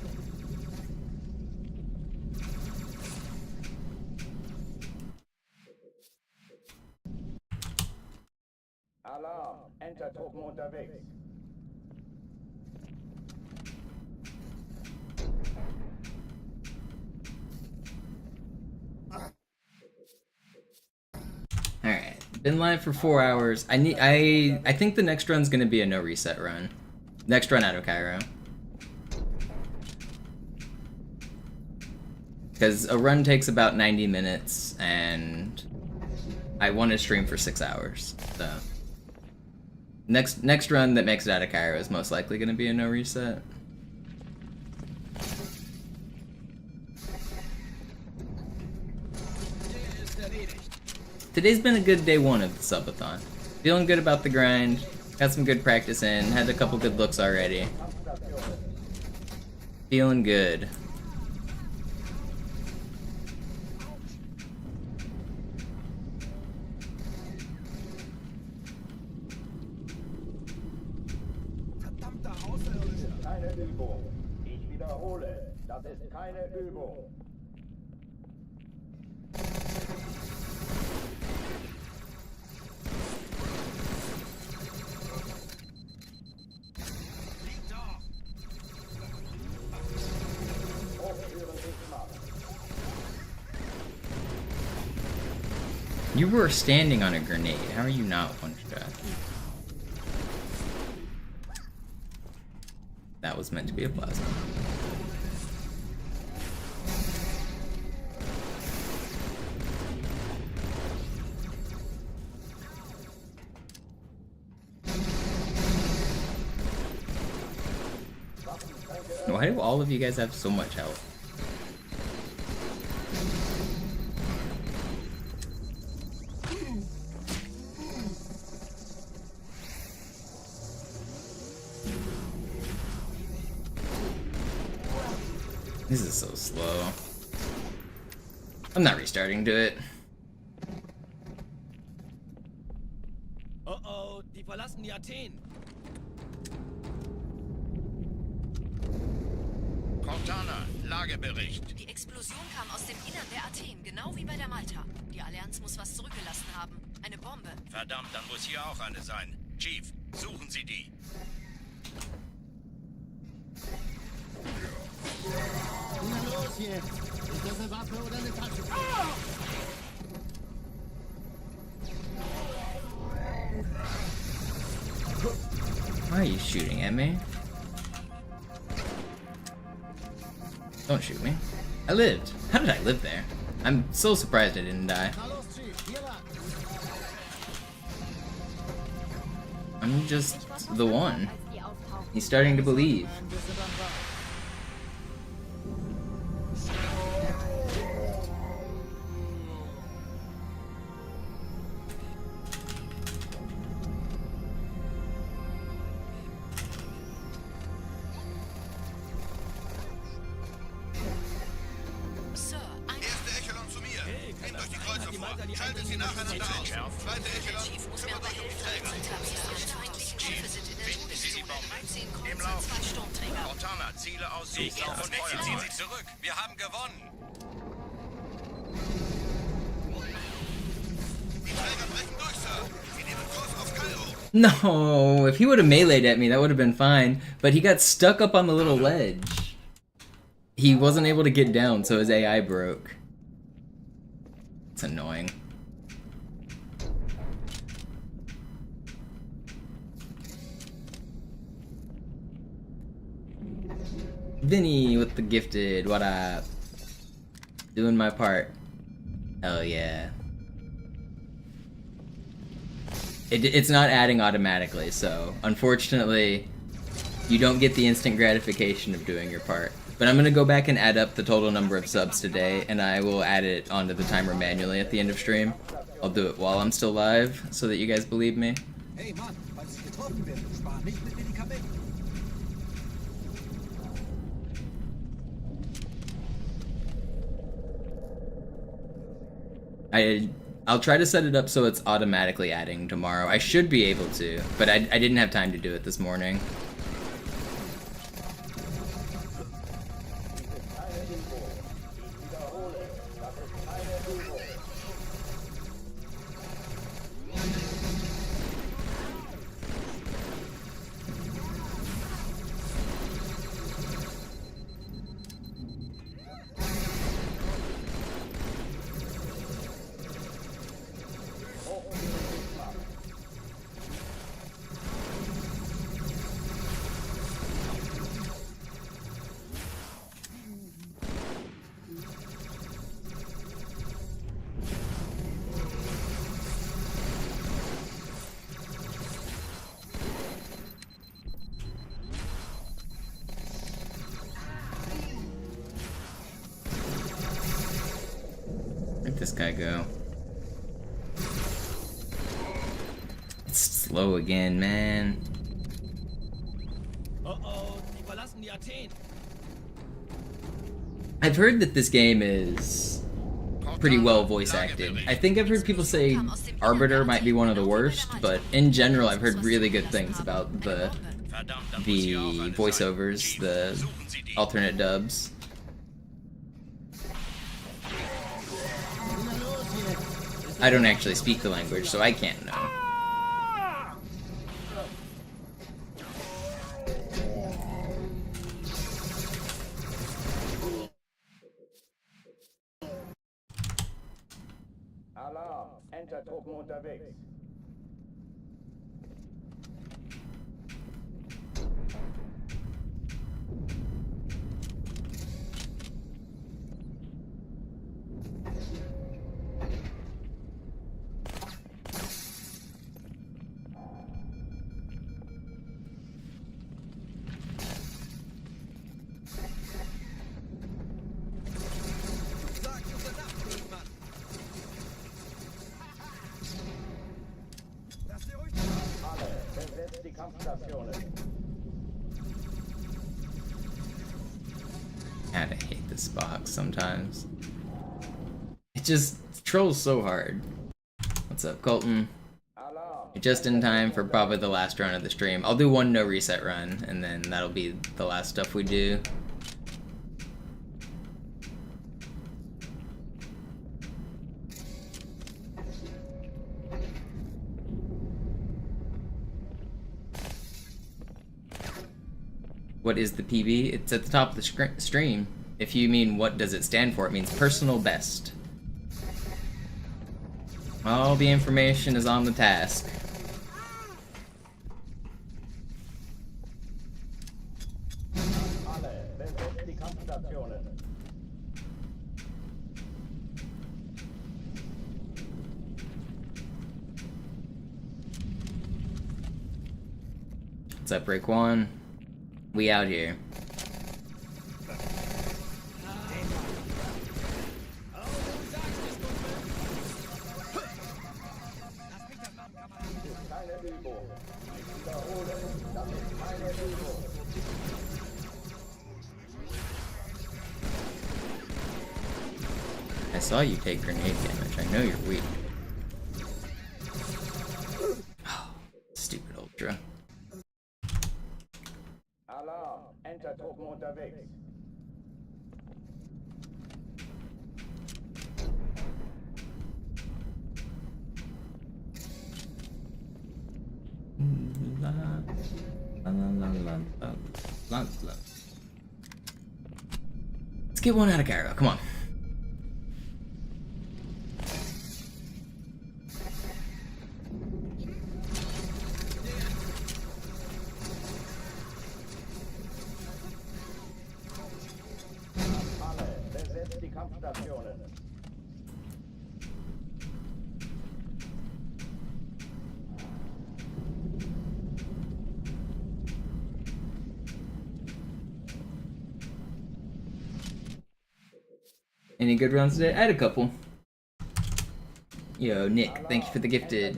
Alarm! Entertruppen unterwegs. Alright, been live for 4 hours. I think the next run's gonna be a no reset run. Next run out of Cairo. Because a run takes about 90 minutes, and I want to stream for 6 hours. So next run that makes it out of Cairo is most likely gonna be a no reset. Today's been a good day 1 of the subathon. Feeling good about the grind. Got some good practice in. Had a couple good looks already. Feeling good. Keine Übung. Ich wiederhole, das ist keine Übung. You were standing on a grenade. How are you not one shot? That was meant to be a plasma. Why do all of you guys have so much health? This is so slow. I'm not restarting to it. Oh oh, die verlassen die Athen. Cortana, Lagebericht. Die Explosion kam aus dem Innern der Athen, genau wie bei der Malta. Die Allianz muss was zurückgelassen haben. Eine Bombe. Verdammt, dann muss hier auch eine sein. Chief, suchen Sie die. Na los jetzt! Ist das eine Waffe oder eine Tasche? Why are you shooting at me? Don't shoot me. I lived. How did I live there? I'm so surprised I didn't die. Na los, Chief, hier lang! I'm just the one. He's starting to believe. Sir, ein Erste Echelon zu mir. Nehmt euch die Kreuzer vor. Schaltet sie nacheinander aus. Zweite Echelon, Chief muss mir kümmert aber euch um die helfen. Träger. Die feindlichen Schiffe sind in der Finden Sie die Todeszone. Bombe. 13 Im Kreuzer, Lauf. 2 Sturmträger. Cortana, Ziele aussuchen und Ziehen feuern. Sie zurück. Wir haben gewonnen. Die Träger brechen durch, Sir. Sie nehmen Kurs auf Kairo. No, if he would have meleeed at me, that would have been fine. But he got stuck up on the little ledge. He wasn't able to get down, so his AI broke. It's annoying. Vinny with the gifted. What up? Doing my part. Hell yeah. It's not adding automatically, so unfortunately, you don't get the instant gratification of doing your part. But I'm gonna go back and add up the total number of subs today, and I will add it onto the timer manually at the end of stream. I'll do it while I'm still live, so that you guys believe me. Hey Mann, falls ich getroffen werde, spar nicht mit Medikamenten. I'll try to set it up so it's automatically adding tomorrow. I should be able to, but I didn't have time to do it this morning. Where'd this guy go? It's slow again, man. I've heard that this game is pretty well voice acted. I think I've heard people say Arbiter might be one of the worst, but in general I've heard really good things about the voiceovers, the alternate dubs. I don't actually speak the language, so I can't know. Alarm, Enter-Truppen unterwegs. God, I hate this box sometimes. It just trolls so hard. What's up, Colton? Just in time for probably the last run of the stream. I'll do one no reset run, and then that'll be the last stuff we do. What is the PB? It's at the top of the stream. If you mean what does it stand for, it means personal best. All the information is on the task. What's up, Rick One? We out here. I saw you take grenade damage. I know you're weak. Oh, stupid Ultra. Alarm, Enter-Truppen unterwegs. Let's get one out of Cairo. Come on. Kampfstationen. Any good rounds today? I had a couple. Yo, Nick, thank you for the gifted.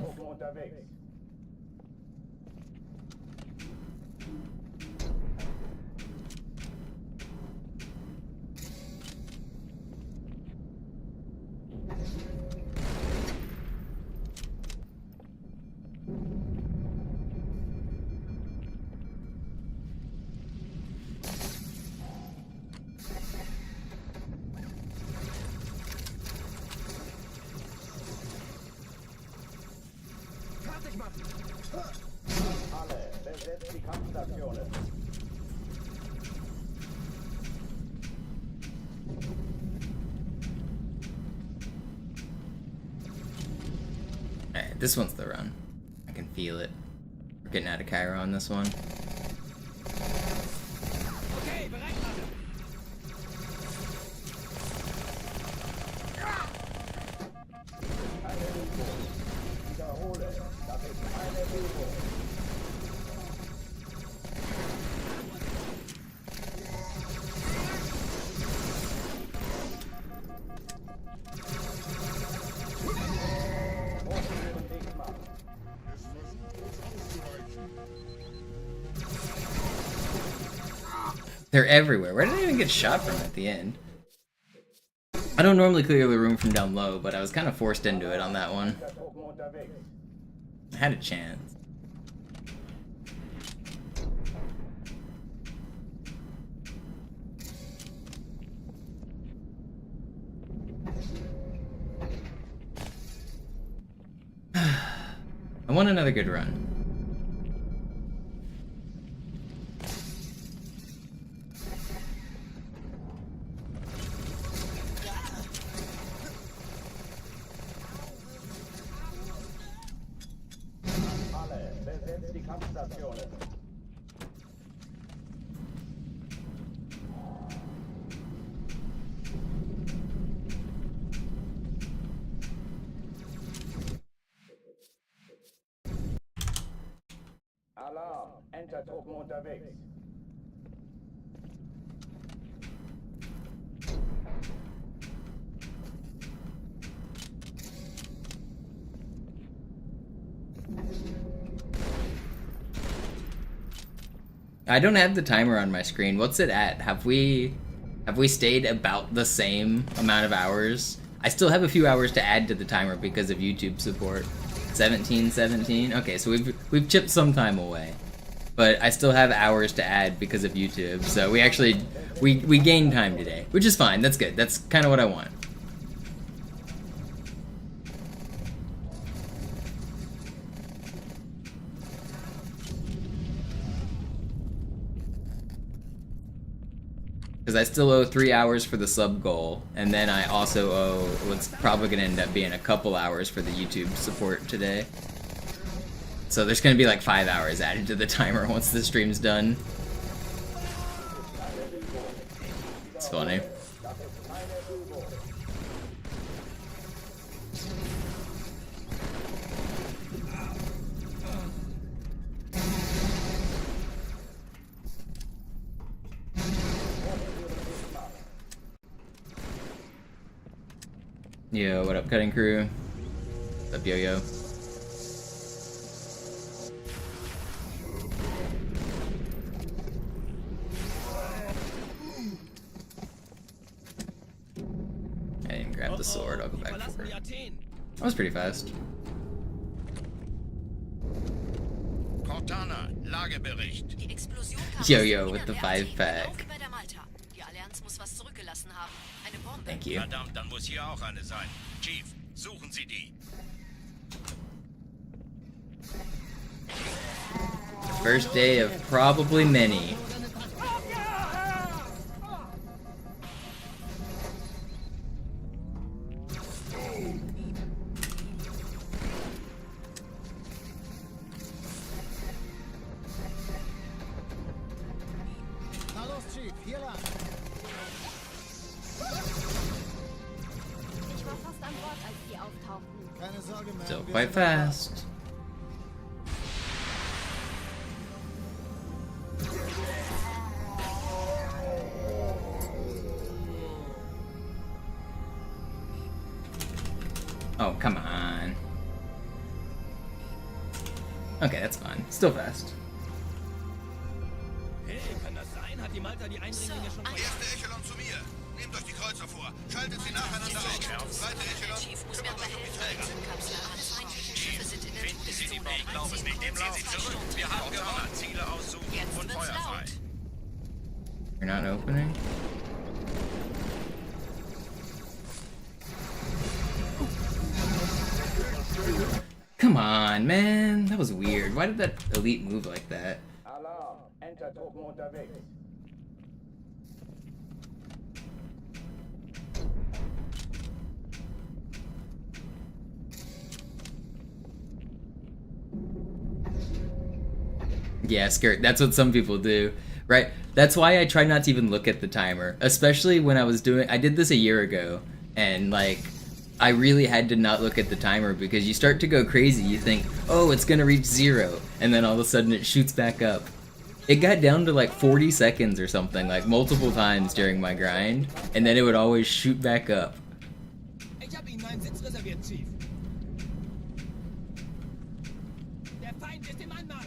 Alle, besetzt die Kampfstationen. Alright, this one's the run. I can feel it. We're getting out of Cairo on this one. Okay, bereit machen. Keine Übung. Wiederhole, das ist keine Übung. They're everywhere. Where did I even get shot from at the end? I don't normally clear the room from down low, but I was kind of forced into it on that one. I had a chance. I want another good run. Alle, besetzt die Kampfstationen. Alarm, Entertruppen unterwegs. I don't have the timer on my screen. What's it at? Have we stayed about the same amount of hours? I still have a few hours to add to the timer because of YouTube support. 17. Okay, so we've chipped some time away. But I still have hours to add because of YouTube. So we actually we gained time today, which is fine. That's good. That's kind of what I want. Because I still owe 3 hours for the sub goal, and then I also owe what's probably going to end up being a couple hours for the YouTube support today. So there's going to be like 5 hours added to the timer once the stream's done. It's funny. Yo, what up, cutting crew? What's up, Yo-Yo? I didn't grab the sword, I'll go back for it. That was pretty fast. Cortana, Lagebericht. Die Explosion kam Yo-Yo with the 5-pack. bei der Malta. Die Allianz muss was zurückgelassen haben. Eine Bombe. Thank you. Verdammt, dann muss hier auch eine sein. Chief, suchen Sie die. First day of probably many. war fast an Bord, als die auftauchten. Keine Sorge, Ma'am. Still wir quite sind dabei. fast. Oh, come on. Okay, that's fine. Still fast. Hey, kann das sein? Hat die Malta die Eindringlinge schon Erste Echelon zu mir. Nehmt euch die Kreuzer vor. Schaltet sie nacheinander auf. Zweite Echelon, kümmert euch um die Träger. Finden Sie die Ich glaube es nicht. Ziehen Sie zurück. Wir haben gewonnen. Ziele aussuchen und Feuer frei. You're not opening? Come on, man. That was weird. Why did that elite move like that? Alarm! Entertruppen unterwegs. Yeah, skirt. That's what some people do, right? That's why I try not to even look at the timer, especially when I did this a year ago, and like, I really had to not look at the timer because you start to go crazy. You think, oh, it's gonna reach 0, and then all of a sudden it shoots back up. It got down to like 40 seconds or something, like multiple times during my grind, and then it would always shoot back up. Ich hab Ihnen einen Sitz reserviert, Chief. Der Feind ist im Anmarsch.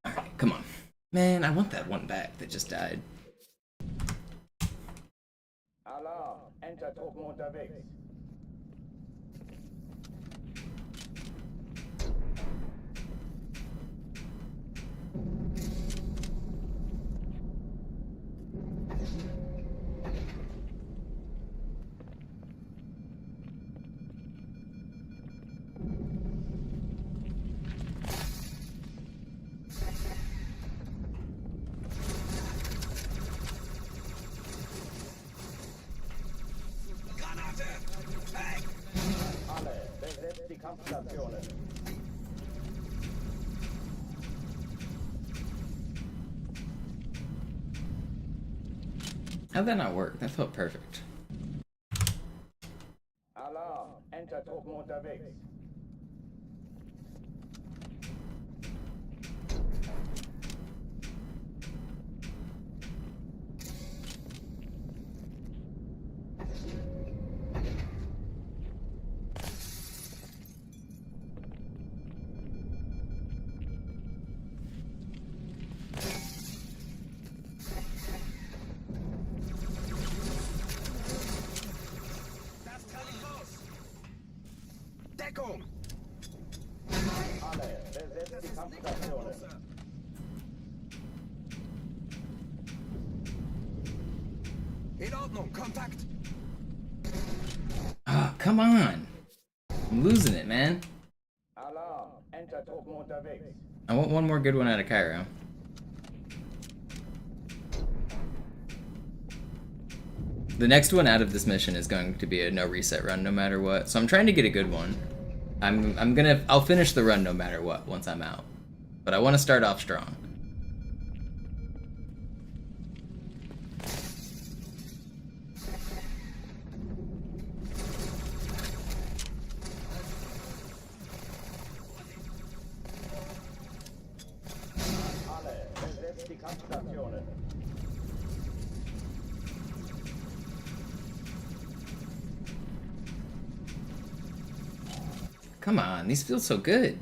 Alright, come on. Man, I want that one back that just died. Alarm! Entertruppen unterwegs. Alle, besetzt die Kampfstationen. How'd that not work? That felt perfect. Alarm! Entertruppen unterwegs. Deckung! Alle, besetzt die Kampfstationen. In Ordnung, Kontakt! Oh, come on. I'm losing it, man. Alarm! Entertruppen unterwegs. I want one more good one out of Cairo. The next one out of this mission is going to be a no reset run no matter what. So I'm trying to get a good one. I'll finish the run no matter what once I'm out. But I want to start off strong. Alle, besetzt die Kampfstationen. Come on, these feel so good.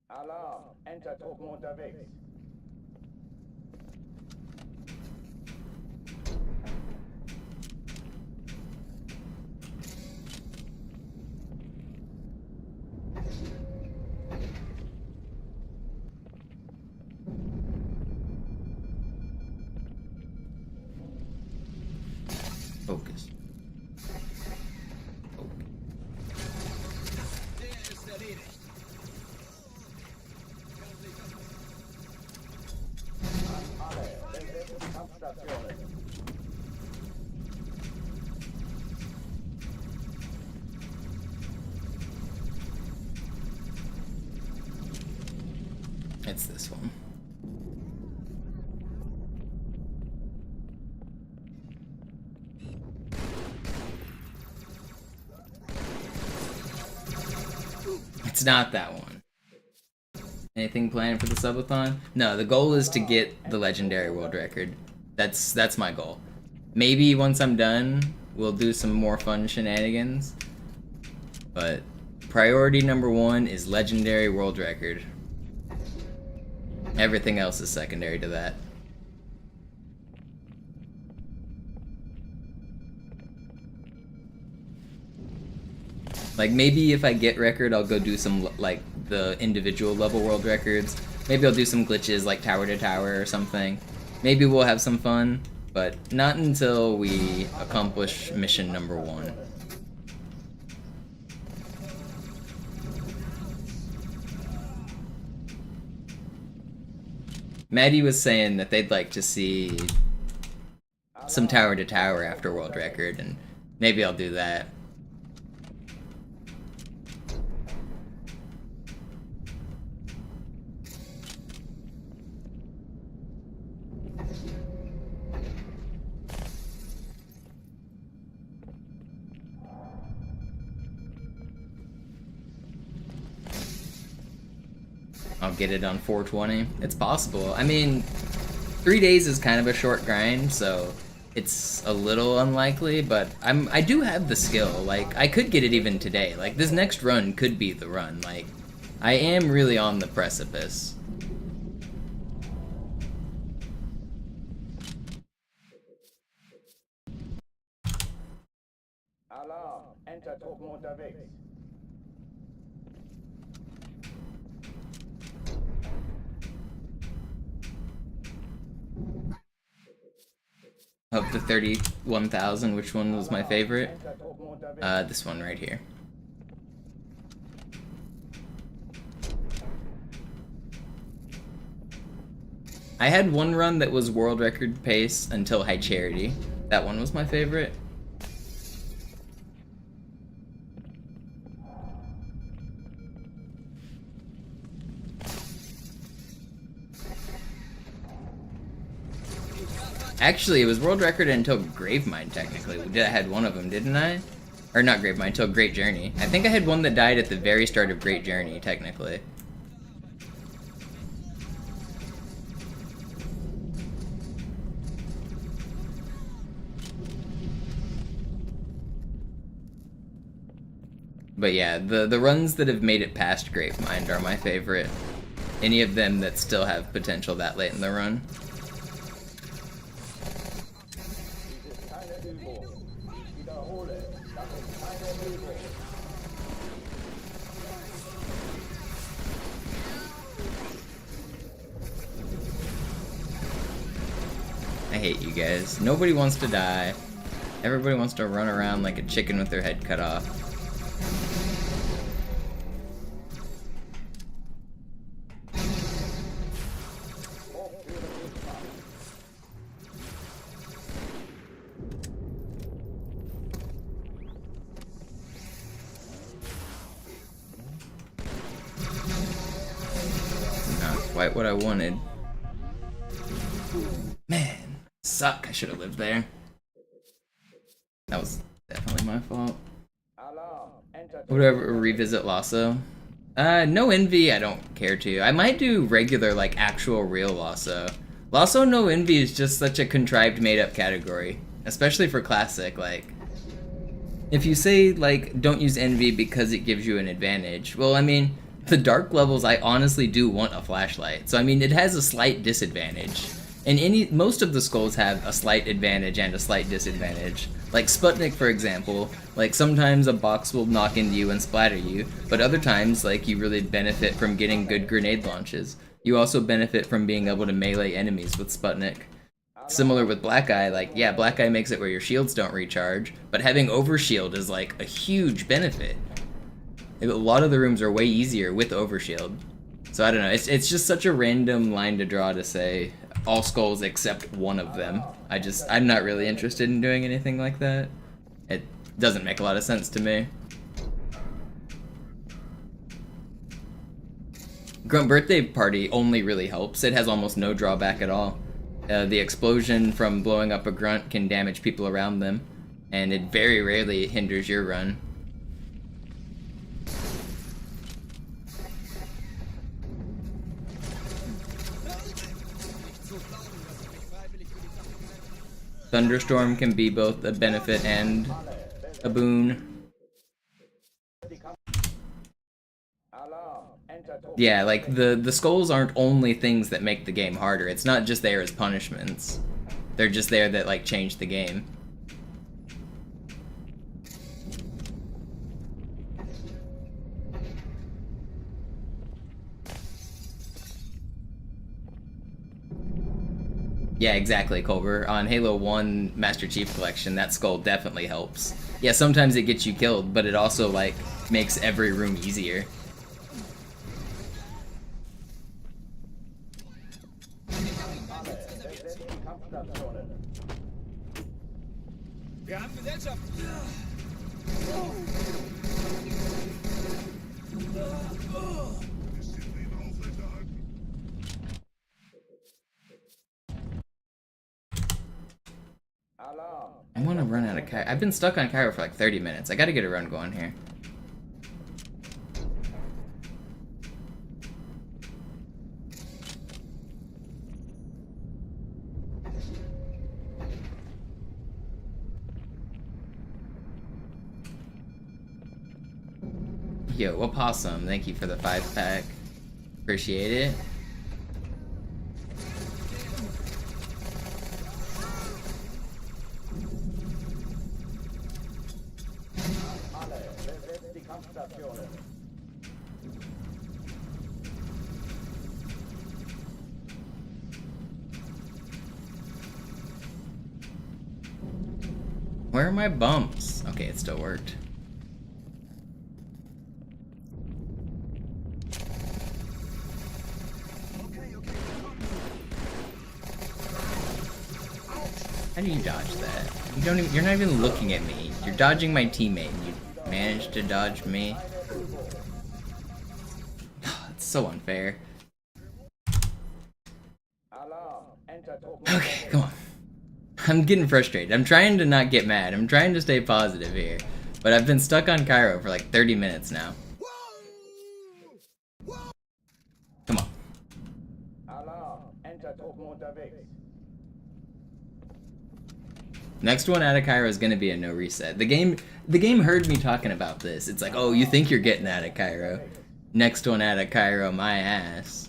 Alarm! Entertruppen unterwegs. Focus. Der ist erledigt. Alle, besetzt die Kampfstationen. It's this one. It's not that one. Anything planned for the subathon? No, the goal is to get the legendary world record. That's my goal. Maybe once I'm done, we'll do some more fun shenanigans. But priority number 1 is legendary world record. Everything else is secondary to that. Like, maybe if I get record, I'll go do some, like, the individual level world records. Maybe I'll do some glitches like tower to tower or something. Maybe we'll have some fun, but not until we accomplish mission number 1. Maddie was saying that they'd like to see some tower to tower after world record, and maybe I'll do that. I'll get it on 420. It's possible. I mean, 3 days is kind of a short grind, so it's a little unlikely, but I do have the skill. Like, I could get it even today. Like, this next run could be the run. Like, I am really on the precipice. Alarm! Enter-Truppen unterwegs. Of the 31,000, which one was my favorite? This one right here. I had one run that was world record pace until High Charity. That one was my favorite. Actually, it was world record until Gravemind, technically. I had one of them, didn't I? Or not Gravemind, until Great Journey. I think I had one that died at the very start of Great Journey, technically. But yeah, the runs that have made it past Gravemind are my favorite. Any of them that still have potential that late in the run. I hate you guys. Nobody wants to die. Everybody wants to run around like a chicken with their head cut off. Not quite what I wanted. Man. Suck, I should have lived there. That was definitely my fault. Would I ever revisit Lasso? No Envy, I don't care to. I might do regular, like, actual real Lasso. Lasso No Envy is just such a contrived, made-up category. Especially for Classic, like... If you say, like, don't use Envy because it gives you an advantage, well, I mean, the dark levels, I honestly do want a flashlight. So, I mean, it has a slight disadvantage. And most of the skulls have a slight advantage and a slight disadvantage. Like Sputnik, for example, like sometimes a box will knock into you and splatter you, but other times, like, you really benefit from getting good grenade launches. You also benefit from being able to melee enemies with Sputnik. Similar with Black Eye, like, yeah, Black Eye makes it where your shields don't recharge, but having overshield is like a huge benefit. A lot of the rooms are way easier with overshield. So I don't know, it's just such a random line to draw to say all skulls except one of them. I'm not really interested in doing anything like that. It doesn't make a lot of sense to me. Grunt Birthday Party only really helps. It has almost no drawback at all. The explosion from blowing up a grunt can damage people around them, and it very rarely hinders your run. Thunderstorm can be both a benefit and a boon. Yeah, like the skulls aren't only things that make the game harder. It's not just there as punishments. They're just there that like change the game. Yeah, exactly, Culver. On Halo 1 Master Chief Collection, that skull definitely helps. Yeah, sometimes it gets you killed, but it also, like, makes every room easier. Wir haben Gesellschaft. I want to run out of Cairo. I've been stuck on Cairo for like 30 minutes. I gotta get a run going here. Yo, Opossum, thank you for the 5-pack. Appreciate it. Where are my bumps? Okay, it still worked. How do you dodge that? You don't even, you're not even looking at me. You're dodging my teammate and you managed to dodge me. It's so unfair. Okay, come on. I'm getting frustrated. I'm trying to not get mad. I'm trying to stay positive here. But I've been stuck on Cairo for like 30 minutes now. Come on. Next one out of Cairo is gonna be a no reset. The game heard me talking about this. It's like, oh, you think you're getting out of Cairo. Next one out of Cairo, my ass.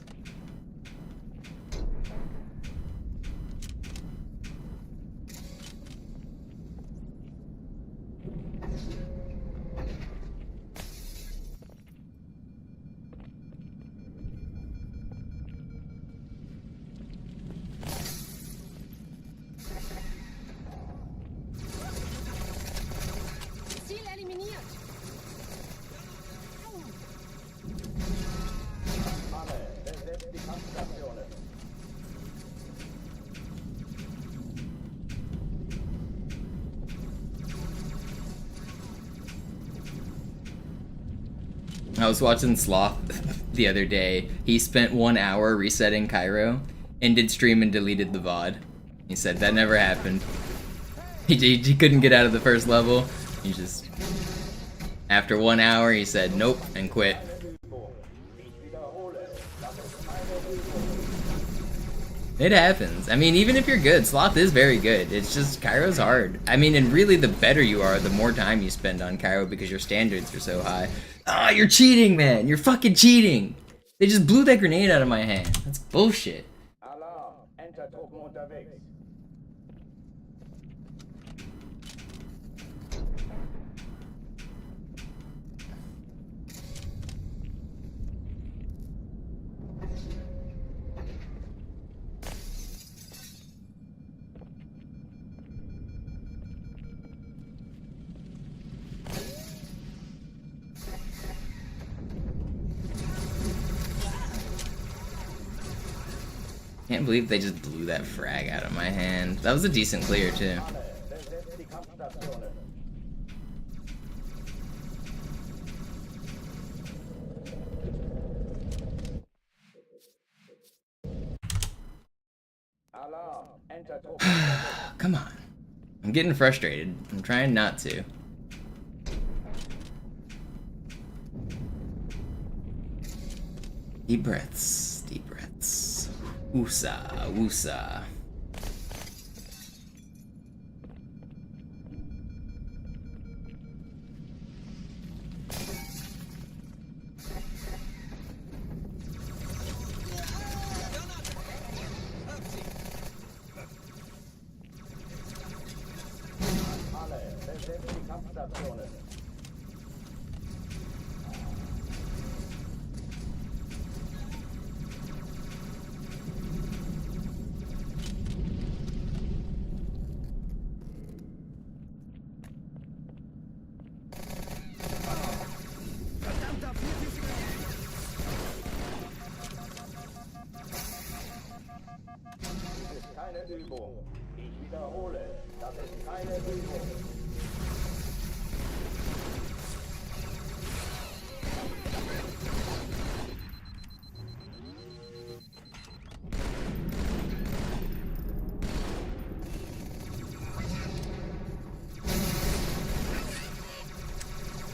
I was watching Sloth the other day. He spent 1 hour resetting Cairo, ended stream and deleted the VOD. He said that never happened. He couldn't get out of the first level. He just... After 1 hour, he said nope and quit. It happens. I mean, even if you're good, Sloth is very good. It's just, Cairo's hard. I mean, and really the better you are, the more time you spend on Cairo because your standards are so high. Ah, you're cheating, man! You're fucking cheating! They just blew that grenade out of my hand. That's bullshit. Can't believe they just blew that frag out of my hand. That was a decent clear, too. Come on. I'm getting frustrated. I'm trying not to. Deep breaths. Deep breaths. Woosa, woosa. Kampfstationen. Das ist keine Übung. Ich wiederhole, das ist keine Übung.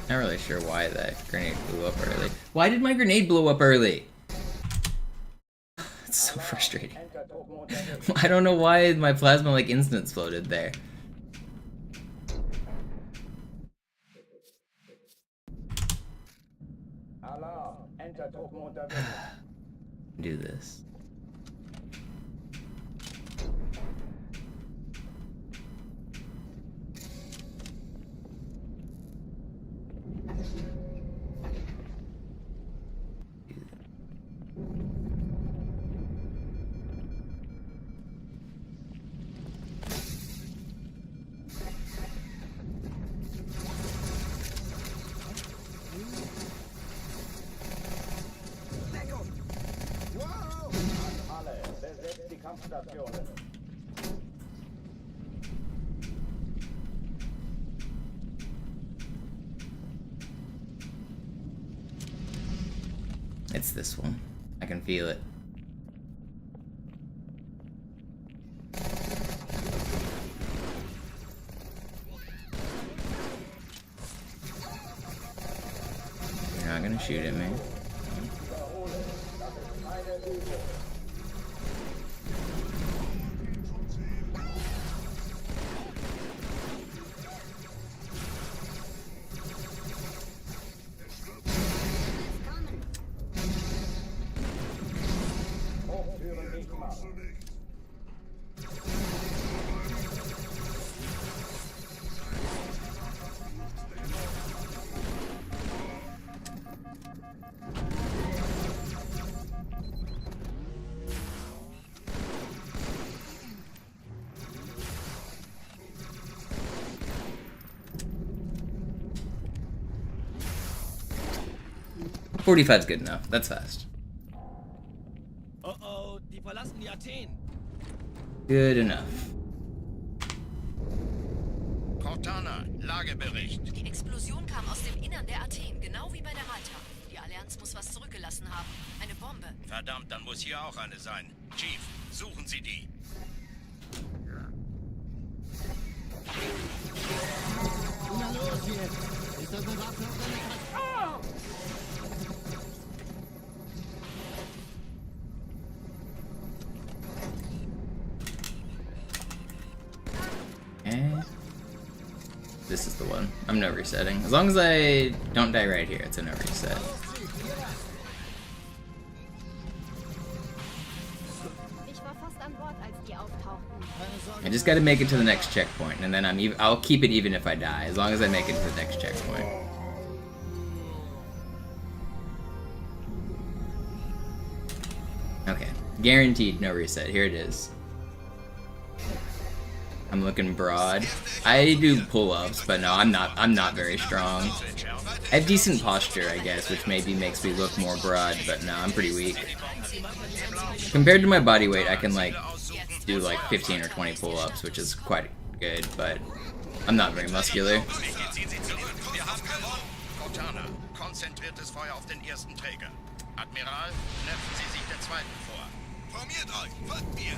Not really sure why that grenade blew up early. Why did my grenade blow up early? It's so frustrating. I don't know why my plasma like instant exploded there. Alarm, Entertruppen unterwegs. Do this. Alle, besetzt die Kampfstationen. It's this one. I can feel it. You're not gonna shoot at me. Hochführen Gegner. 45's good enough. That's fast. Oh, die verlassen die Athen. Good enough. Cortana, Lagebericht. Die Explosion kam aus dem Innern der Athen, genau wie bei der Malta. Die Allianz muss was zurückgelassen haben. Eine Bombe. Verdammt, dann muss hier auch eine sein. Chief, suchen Sie die. Na los jetzt! Ist das eine Waffe oder eine Karte? This is the one. I'm no resetting. As long as I don't die right here, it's a no reset. Ich war fast an Bord, als die auftauchten. I just gotta make it to the next checkpoint, and then I'll keep it even if I die, as long as I make it to the next checkpoint. Okay, guaranteed no reset. Here it is. I'm looking broad. I do pull-ups, but no, I'm not very strong. I have decent posture, I guess, which maybe makes me look more broad, but no, I'm pretty weak. Compared to my body weight, I can like do like 15 or 20 pull-ups, which is quite good, but I'm not very muscular. Cortana, konzentriertes Feuer auf den ersten Träger. Admiral, knöpfen Sie sich den zweiten vor. Formiert euch, folgt mir!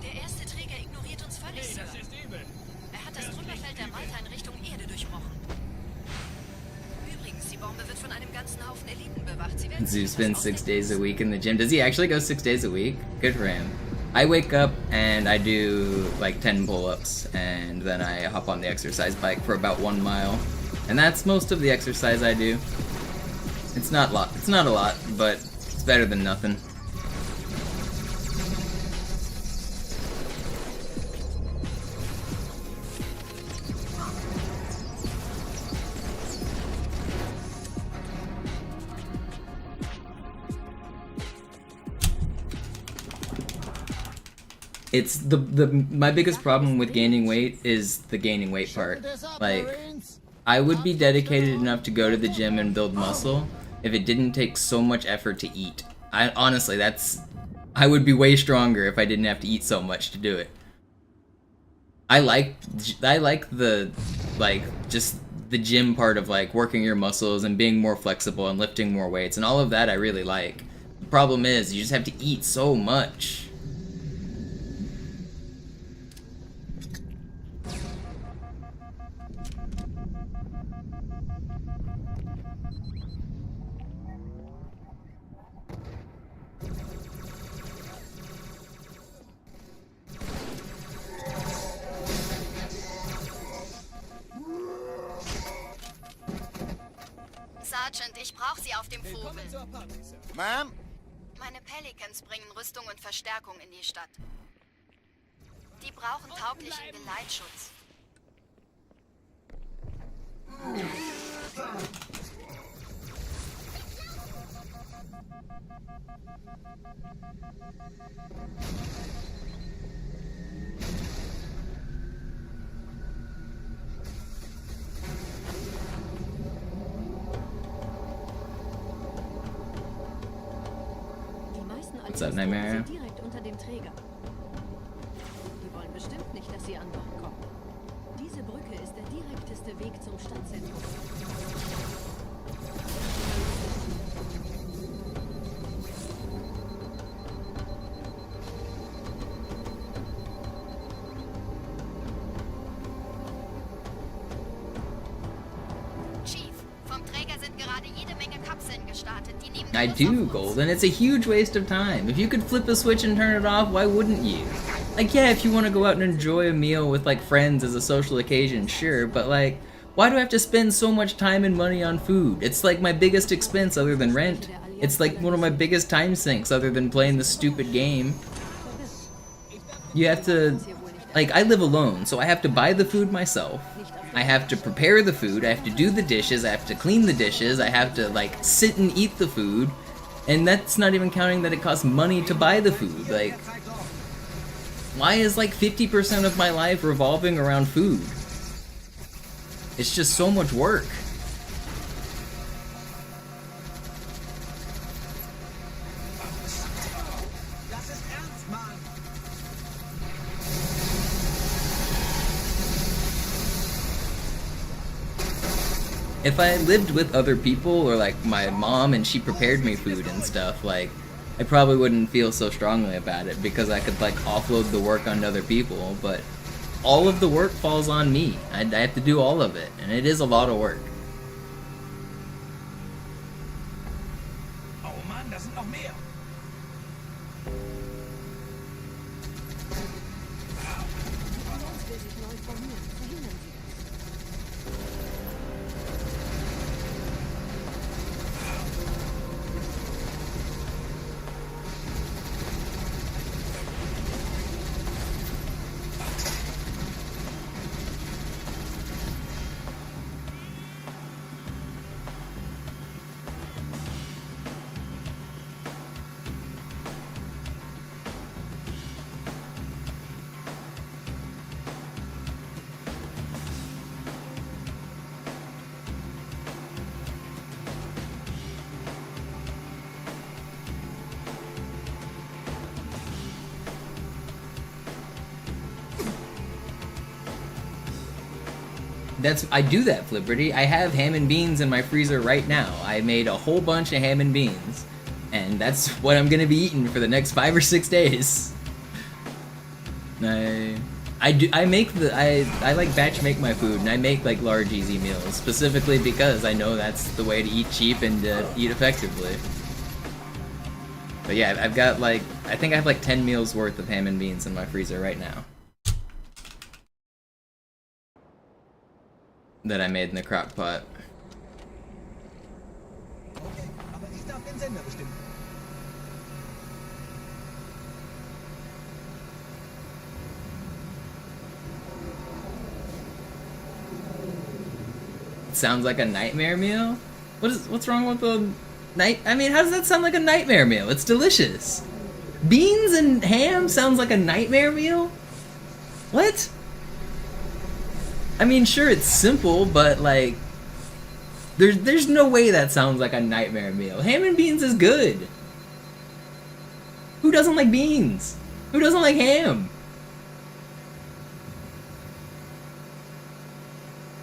Der erste Träger ignoriert uns völlig, Sir. Er hat das Trümmerfeld der Malta in Richtung Erde durchbrochen. Übrigens, die Bombe wird von einem ganzen Haufen Eliten bewacht. Sie werden Zeus spends 6 days a week in the gym. Does he actually go 6 days a week? Good for him. I wake up and I do like 10 pull-ups, and then I hop on the exercise bike for about 1 mile. And that's most of the exercise I do. It's not a lot, but it's better than nothing. It's my biggest problem with gaining weight is the gaining weight part. Like, I would be dedicated enough to go to the gym and build muscle if it didn't take so much effort to eat. Honestly, I would be way stronger if I didn't have to eat so much to do it. I like the, like, just the gym part of, like, working your muscles and being more flexible and lifting more weights and all of that I really like. The problem is you just have to eat so much. Sergeant, ich brauche Sie auf dem Vogel. Ma'am? Meine Pelicans bringen Rüstung und Verstärkung in die Stadt. Die brauchen tauglichen Geleitschutz. What's up, Nightmare? Direkt unter dem Träger. Die wollen bestimmt nicht, dass sie an Bord kommen. Diese Brücke ist der direkteste Weg zum Stadtzentrum. I do, Golden. It's a huge waste of time. If you could flip a switch and turn it off, why wouldn't you? Like, yeah, if you want to go out and enjoy a meal with, like, friends as a social occasion, sure, but, like, why do I have to spend so much time and money on food? It's, like, my biggest expense other than rent. It's, like, one of my biggest time sinks other than playing the stupid game. You have to... Like, I live alone, so I have to buy the food myself. I have to prepare the food, I have to do the dishes, I have to clean the dishes, I have to, like, sit and eat the food, and that's not even counting that it costs money to buy the food. Like, why is, like, 50% of my life revolving around food? It's just so much work. If I lived with other people, or like my mom and she prepared me food and stuff, like, I probably wouldn't feel so strongly about it because I could like offload the work onto other people, but all of the work falls on me. I have to do all of it, and it is a lot of work. Oh Mann, da sind noch mehr. I do that, Flipperty. I have ham and beans in my freezer right now. I made a whole bunch of ham and beans, and that's what I'm gonna be eating for the next 5 or 6 days. I like batch make my food, and I make like large easy meals specifically because I know that's the way to eat cheap and eat effectively. But yeah, I've got like, I think I have like 10 meals worth of ham and beans in my freezer right now that I made in the crock pot. Okay, aber ich darf den Sender bestimmen. Sounds like a nightmare meal? What's wrong with the night? I mean, how does that sound like a nightmare meal? It's delicious. Beans and ham sounds like a nightmare meal? What? I mean, sure, it's simple, but like, there's no way that sounds like a nightmare meal. Ham and beans is good. Who doesn't like beans? Who doesn't like ham?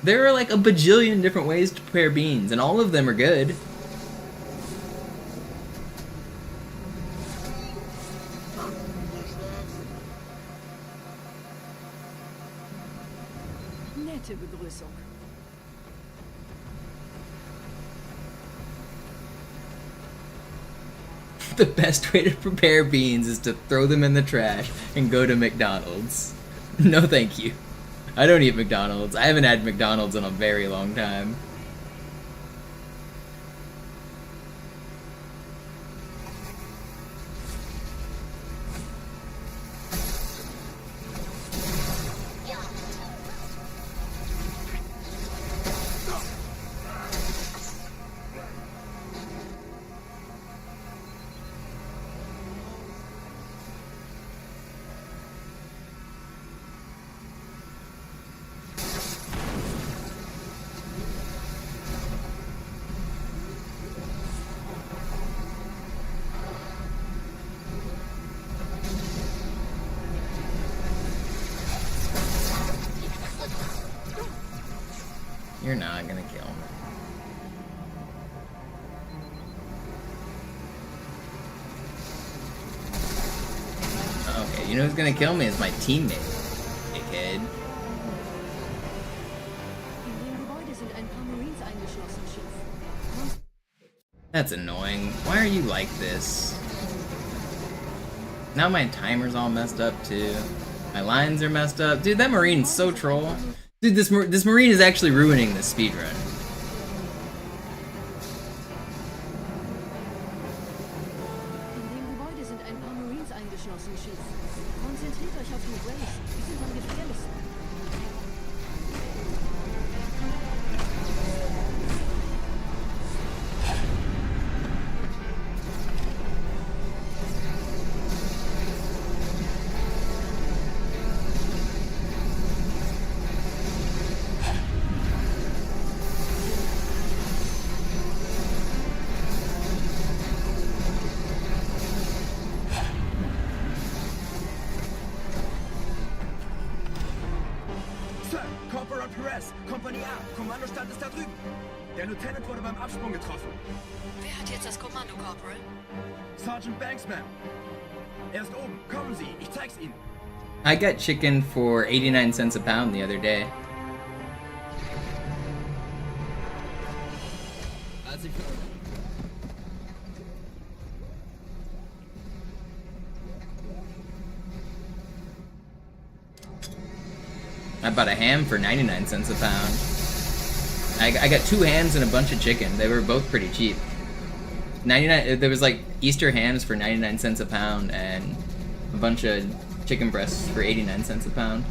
There are like a bajillion different ways to prepare beans, and all of them are good. Nette Begrüßung. The best way to prepare beans is to throw them in the trash and go to McDonald's. No thank you. I don't eat McDonald's. I haven't had McDonald's in a very long time. You're not gonna kill me. Okay, you know who's gonna kill me is my teammate, dickhead. That's annoying. Why are you like this? Now my timer's all messed up too. My lines are messed up. Dude, that Marine's so troll. Dude, this Marine is actually ruining this speedrun. In dem Gebäude sind ein paar Marines eingeschlossen, Chief. Konzentriert euch auf die Race. Die sind am gefährlichsten. Kompanie A, Kommandostand ist da drüben. Der Lieutenant wurde beim Absprung getroffen. Wer hat jetzt das Kommando, Corporal? Sergeant Banksman. Er ist oben. Kommen Sie, ich zeig's Ihnen. I got chicken for 89 cents a pound the other day. I bought a ham for 99 cents a pound. I got 2 hams and a bunch of chicken. They were both pretty cheap. 99. There was like Easter hams for 99 cents a pound and a bunch of chicken breasts for 89 cents a pound.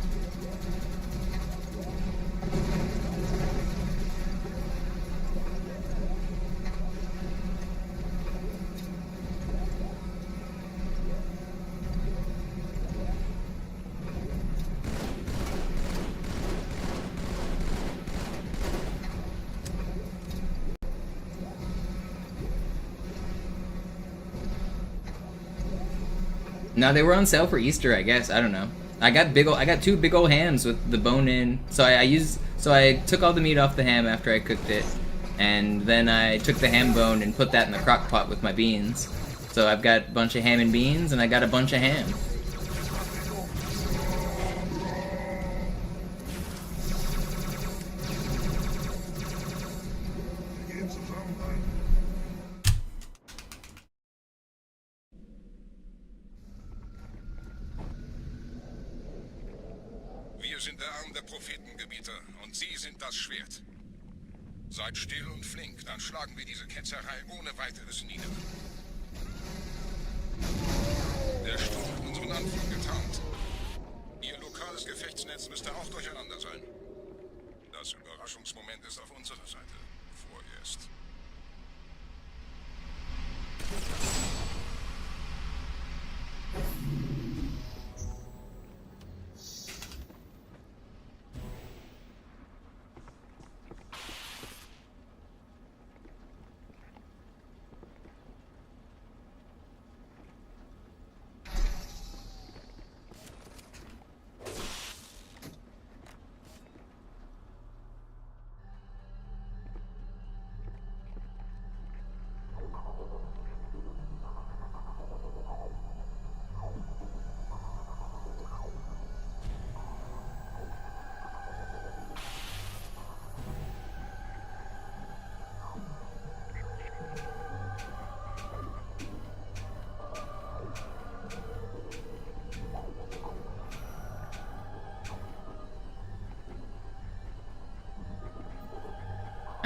No, they were on sale for Easter, I guess. I don't know. I got 2 big old hams with the bone in. So I took all the meat off the ham after I cooked it, and then I took the ham bone and put that in the crock pot with my beans. So I've got a bunch of ham and beans, and I got a bunch of ham. Wir sind der Arm der Prophetengebieter und Sie sind das Schwert. Seid still und flink, dann schlagen wir diese Ketzerei ohne weiteres nieder. Der Sturm hat unseren Anflug getarnt. Ihr lokales Gefechtsnetz müsste auch durcheinander sein. Das Überraschungsmoment ist auf unserer Seite. Vorerst.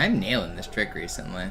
I'm nailing this trick recently.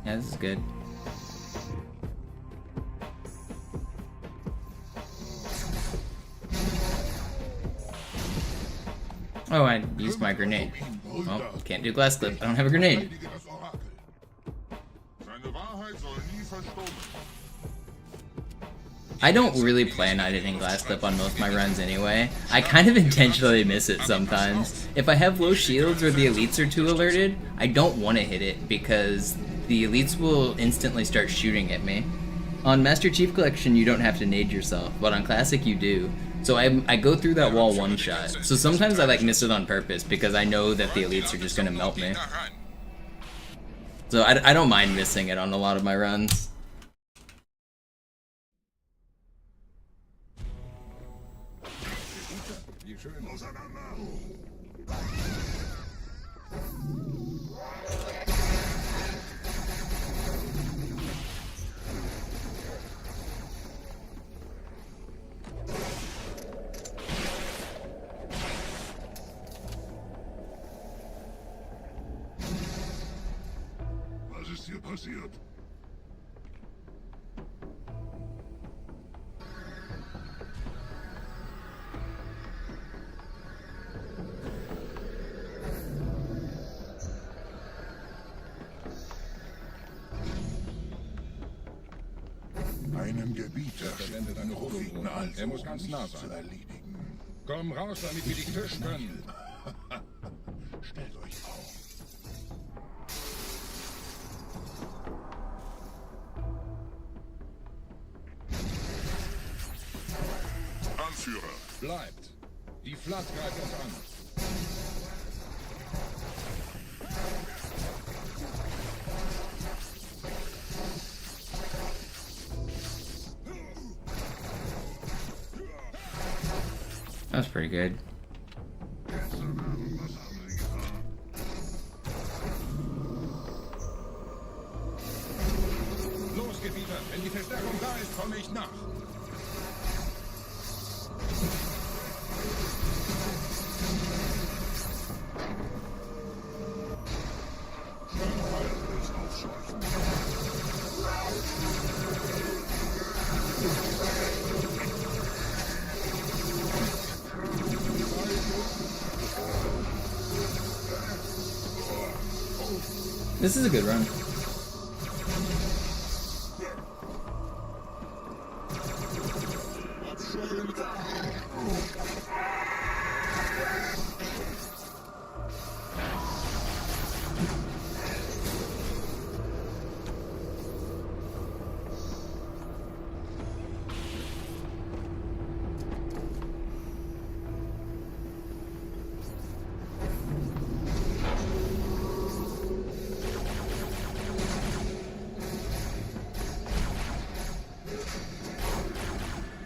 Yeah, this is good. Oh, I used my grenade. Well, can't do glass clip. I don't have a grenade. I don't really plan on hitting glass clip on most of my runs anyway. I kind of intentionally miss it sometimes. If I have low shields or the elites are too alerted, I don't want to hit it because the elites will instantly start shooting at me. On Master Chief Collection, you don't have to nade yourself, but on Classic you do. So I go through that wall one shot. So sometimes I like miss it on purpose because I know that the elites are just gonna melt me. So I don't mind missing it on a lot of my runs. Was ist hier passiert? Einen Gebieter verwendet eine Hohlung. Er muss ganz nah sein. zu erledigen. Komm raus, damit wir dich fischen können. Stellt euch auf. Anführer. Bleibt. Die Flat greift uns an. That's pretty good. Los, Gebieter. Wenn die Verstärkung da ist, komme ich nach. This is a good run.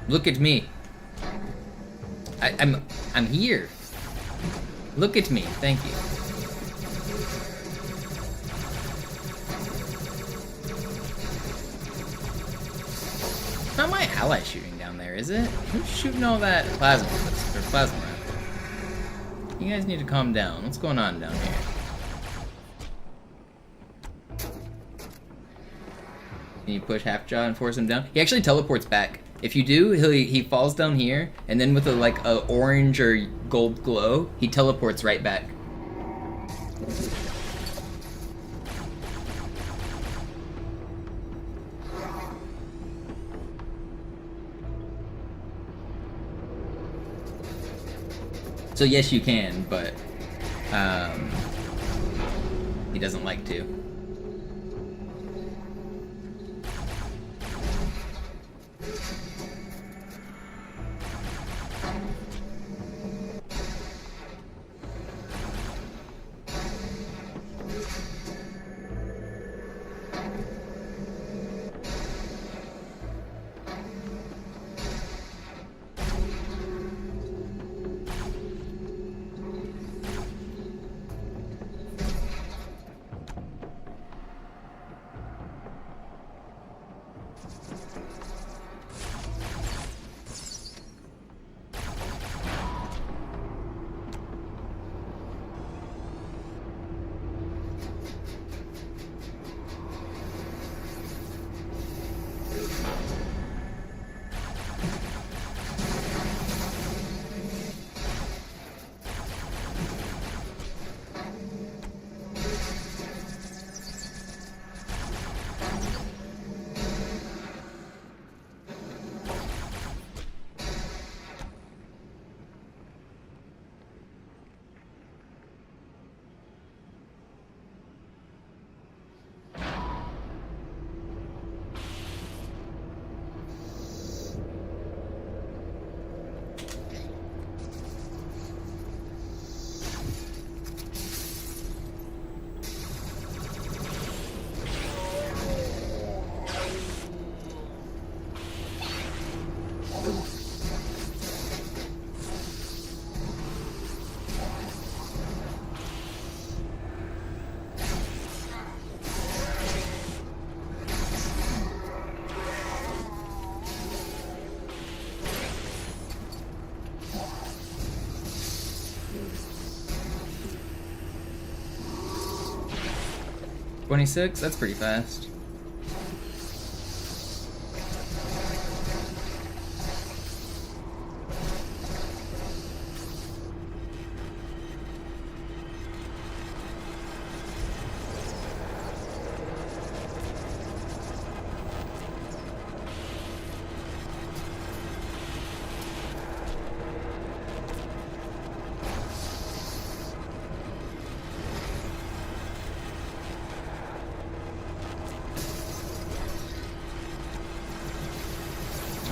Look at me. I'm here. Look at me. Thank you. It's not my ally shooting down there, is it? Who's shooting all that plasma? Or plasma? You guys need to calm down. What's going on down here? Can you push Halfjaw and force him down? He actually teleports back. If you do, he falls down here, and then with a orange or gold glow, he teleports right back. So yes, you can, but he doesn't like to. 26? That's pretty fast.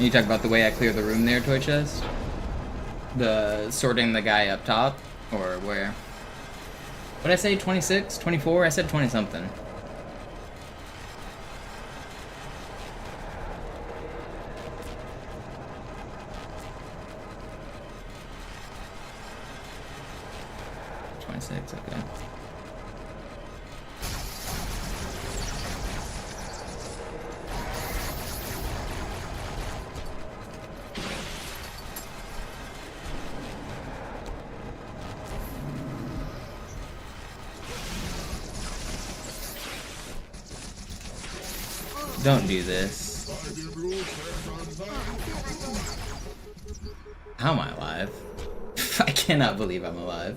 You talk about the way I clear the room there, Toy Chest? The sorting the guy up top? Or where? What did I say, 26? 24? I said 20 something. Okay. Don't do this. How am I alive? I cannot believe I'm alive.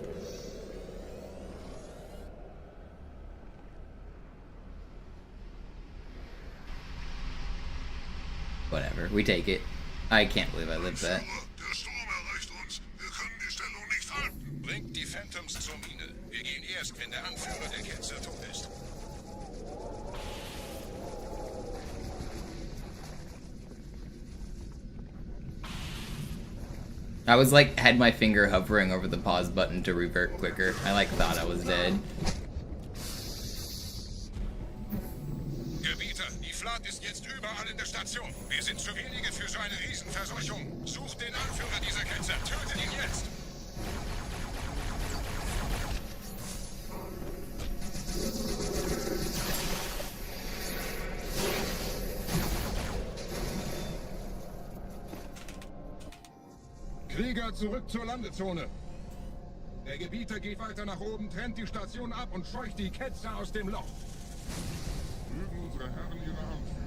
Whatever, we take it. I can't believe I lived that. Bringt die Phantoms zur Mine. Wir gehen erst, wenn der Anführer der Ketzer tot ist. I was like, had my finger hovering over the pause button to revert quicker. I like thought I was dead. Gebieter, die Flat ist jetzt überall in der Station. Wir sind zu wenige für so eine Riesenverseuchung. Sucht den Anführer dieser Ketzer. Tötet ihn jetzt. Krieger, zurück zur Landezone. Der Gebieter geht weiter nach oben, trennt die Station ab und scheucht die Ketzer aus dem Loch. Mögen unsere Herren ihre Anführung.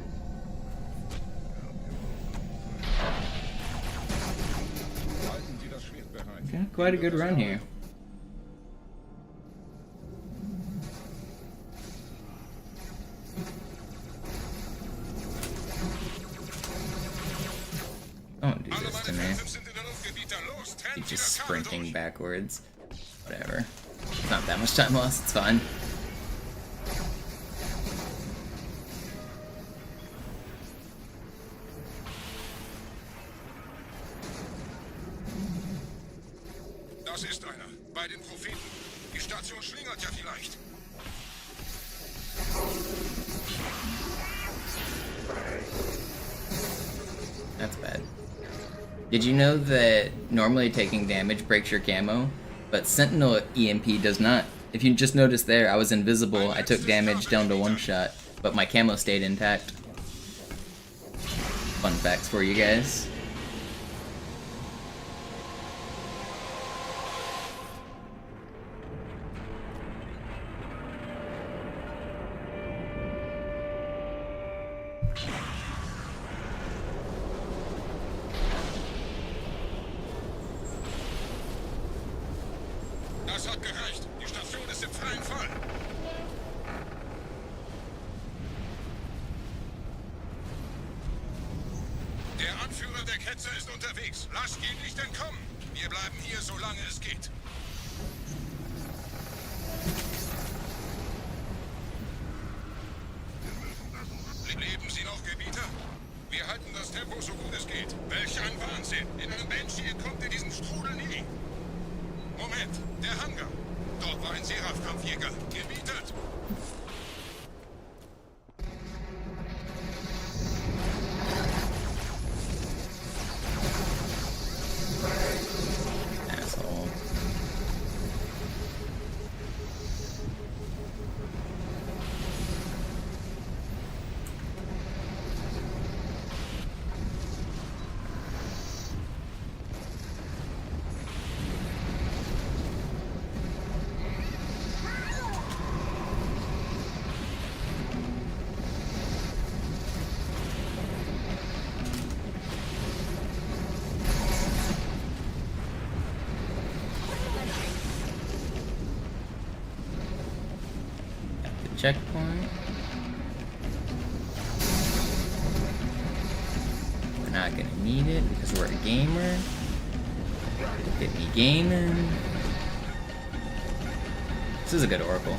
Halten Sie das Schwert bereit. Okay, quite a good run here. Don't do this to me. He's just sprinting backwards. Whatever. Not that much time lost, it's fine. Das ist einer. Bei den Propheten. Die Station schlingert ja vielleicht. That's bad. Did you know that normally taking damage breaks your camo? But Sentinel EMP does not. If you just noticed there, I was invisible, I took damage down to 1 shot, but my camo stayed intact. Fun facts for you guys. Das hat gereicht. Die Station ist im freien Fall. Der Anführer der Ketzer ist unterwegs. Lasst ihn nicht entkommen. Wir bleiben hier, solange es geht. Leben Sie noch, Gebieter? Wir halten das Tempo so gut es geht. Welch ein Wahnsinn. In einem Banshee entkommt ihr diesem Strudel nie. Moment, der Hangar. Dort war ein Seraph-Kampfjäger. Gebietet. Asshole. checkpoint. We're not gonna need it because we're a gamer. Look at me gaming. This is a good Oracle.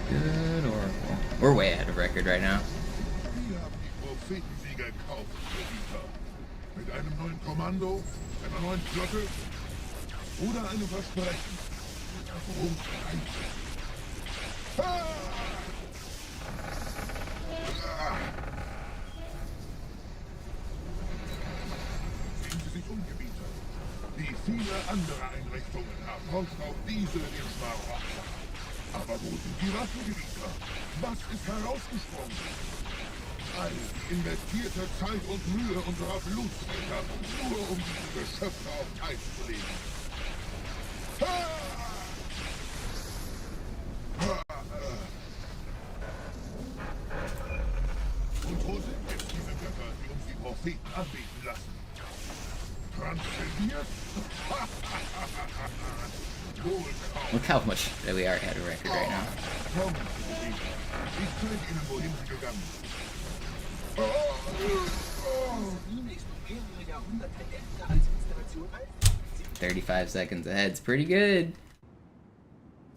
Good Oracle. We're way ahead of record right now. Wir haben die Propheten-Sieger gekauft, Gebiete. Mit einem neuen Kommando, einer neuen Flotte oder einem Versprechen. Worum Sehen Sie sich um, Gebieter. Wie viele andere Einrichtungen haben Honk auf diese den Schmarrn. Aber wo sind die Waffengebieter? Was ist herausgesprungen? All die investierte Zeit und Mühe unserer Blutsväter, nur um diese Geschöpfe auf Eis zu legen. Und wo sind jetzt diese Götter, die uns die Propheten anbeten lassen? Transzendiert? Look how much that we are ahead of record right now. Ich zeige Ihnen, wohin Sie gegangen sind. 35 seconds ahead's pretty good.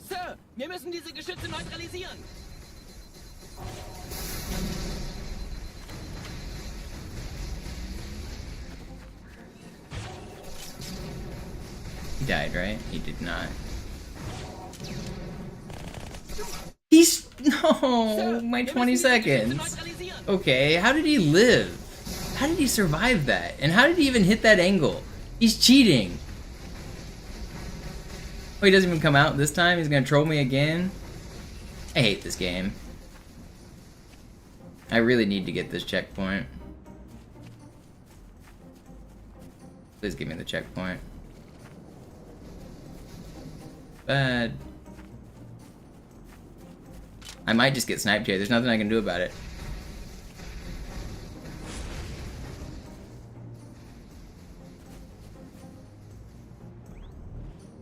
Sir, wir müssen diese Geschütze neutralisieren. He died, right? He did not. He's... No! My 20 seconds! Okay, how did he live? How did he survive that? And how did he even hit that angle? He's cheating! Oh, he doesn't even come out this time? He's gonna troll me again? I hate this game. I really need to get this checkpoint. Please give me the checkpoint. Bad. I might just get sniped here. There's nothing I can do about it.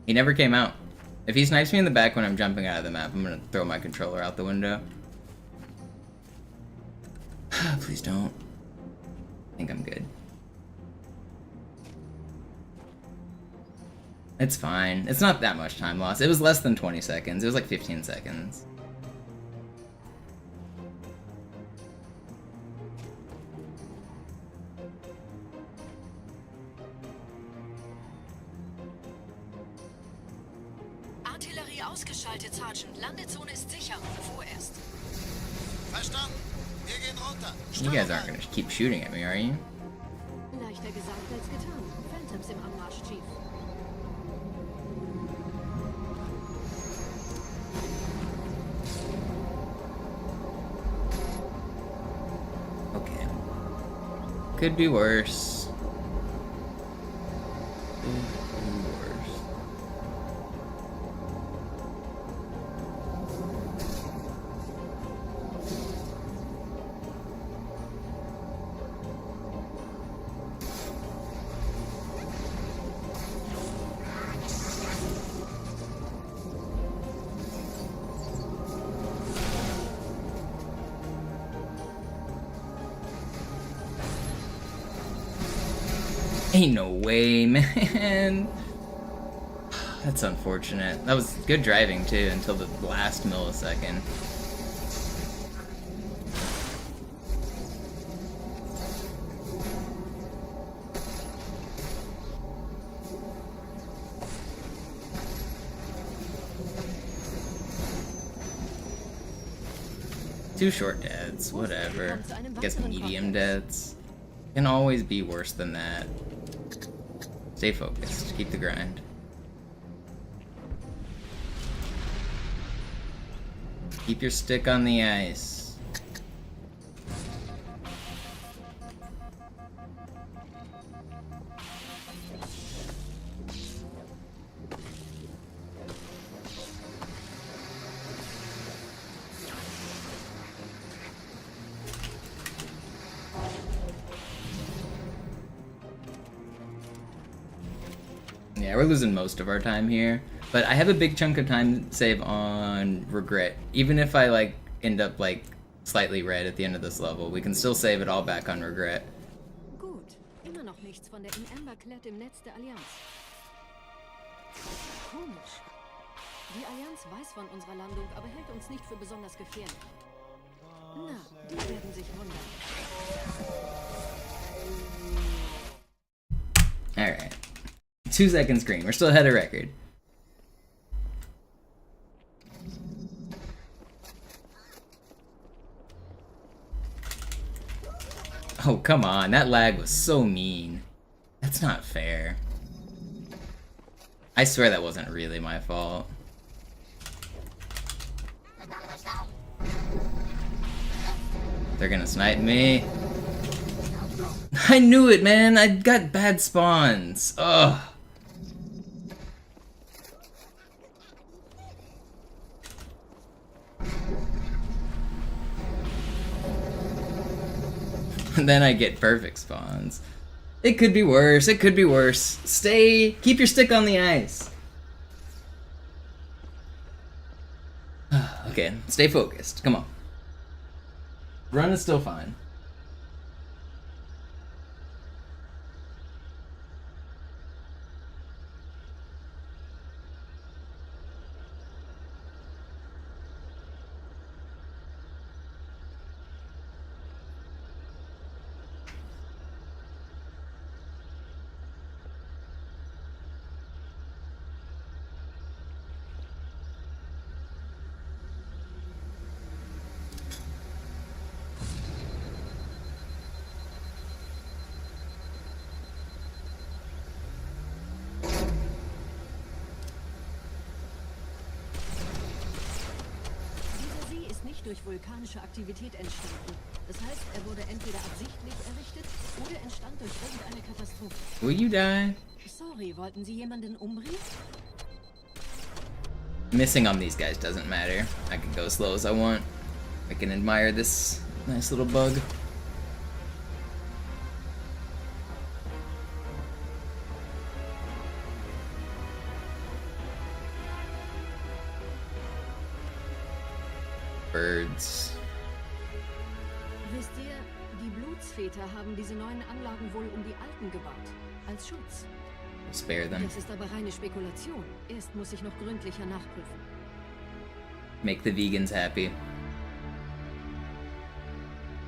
He never came out. If he snipes me in the back when I'm jumping out of the map, I'm gonna throw my controller out the window. Please don't. I think I'm good. It's fine. It's not that much time lost. It was less than 20 seconds. It was like 15 seconds. Artillerie ausgeschaltet, Sergeant. Landezone ist sicher. Vorerst. Verstanden. Wir gehen runter. You guys aren't gonna keep shooting at me, are you? Leichter gesagt als getan. Phantoms im Anmarsch, Chief. Okay. Could be worse. Could be worse. Ain't no way, man. That's unfortunate. That was good driving too until the last millisecond. Two short deaths, whatever. Guess medium deaths. Can always be worse than that. Stay focused. Keep the grind. Keep your stick on the ice. we're losing most of our time here. But I have a big chunk of time save on regret. Even if I like end up like slightly red at the end of this level, we can still save it all back on regret. Gut, immer noch nichts von der in Amber Klett im Netz der Allianz. Komisch. Die Allianz weiß von unserer Landung, aber hält uns nicht für besonders gefährlich. Na, die werden sich wundern. Alright. 2 seconds green. We're still ahead of record. Oh, come on. That lag was so mean. That's not fair. I swear that wasn't really my fault. They're gonna snipe me. I knew it, man. I got bad spawns. Ugh. And then I get perfect spawns. It could be worse. It could be worse. Keep your stick on the ice. Okay, stay focused. Come on. Run is still fine. Durch vulkanische Aktivität entstanden. Das heißt, er wurde entweder absichtlich errichtet oder entstand durch irgendeine Katastrophe. Will you die? Sorry, wollten Sie jemanden umbringen? Missing on these guys doesn't matter. I can go as slow as I want. I can admire this nice little bug. Birds. Wisst ihr, die Blutsväter haben diese neuen Anlagen wohl um die alten gebaut. Als Schutz. Spare them. Das ist aber reine Spekulation. Erst muss ich noch gründlicher nachprüfen. Make the vegans happy.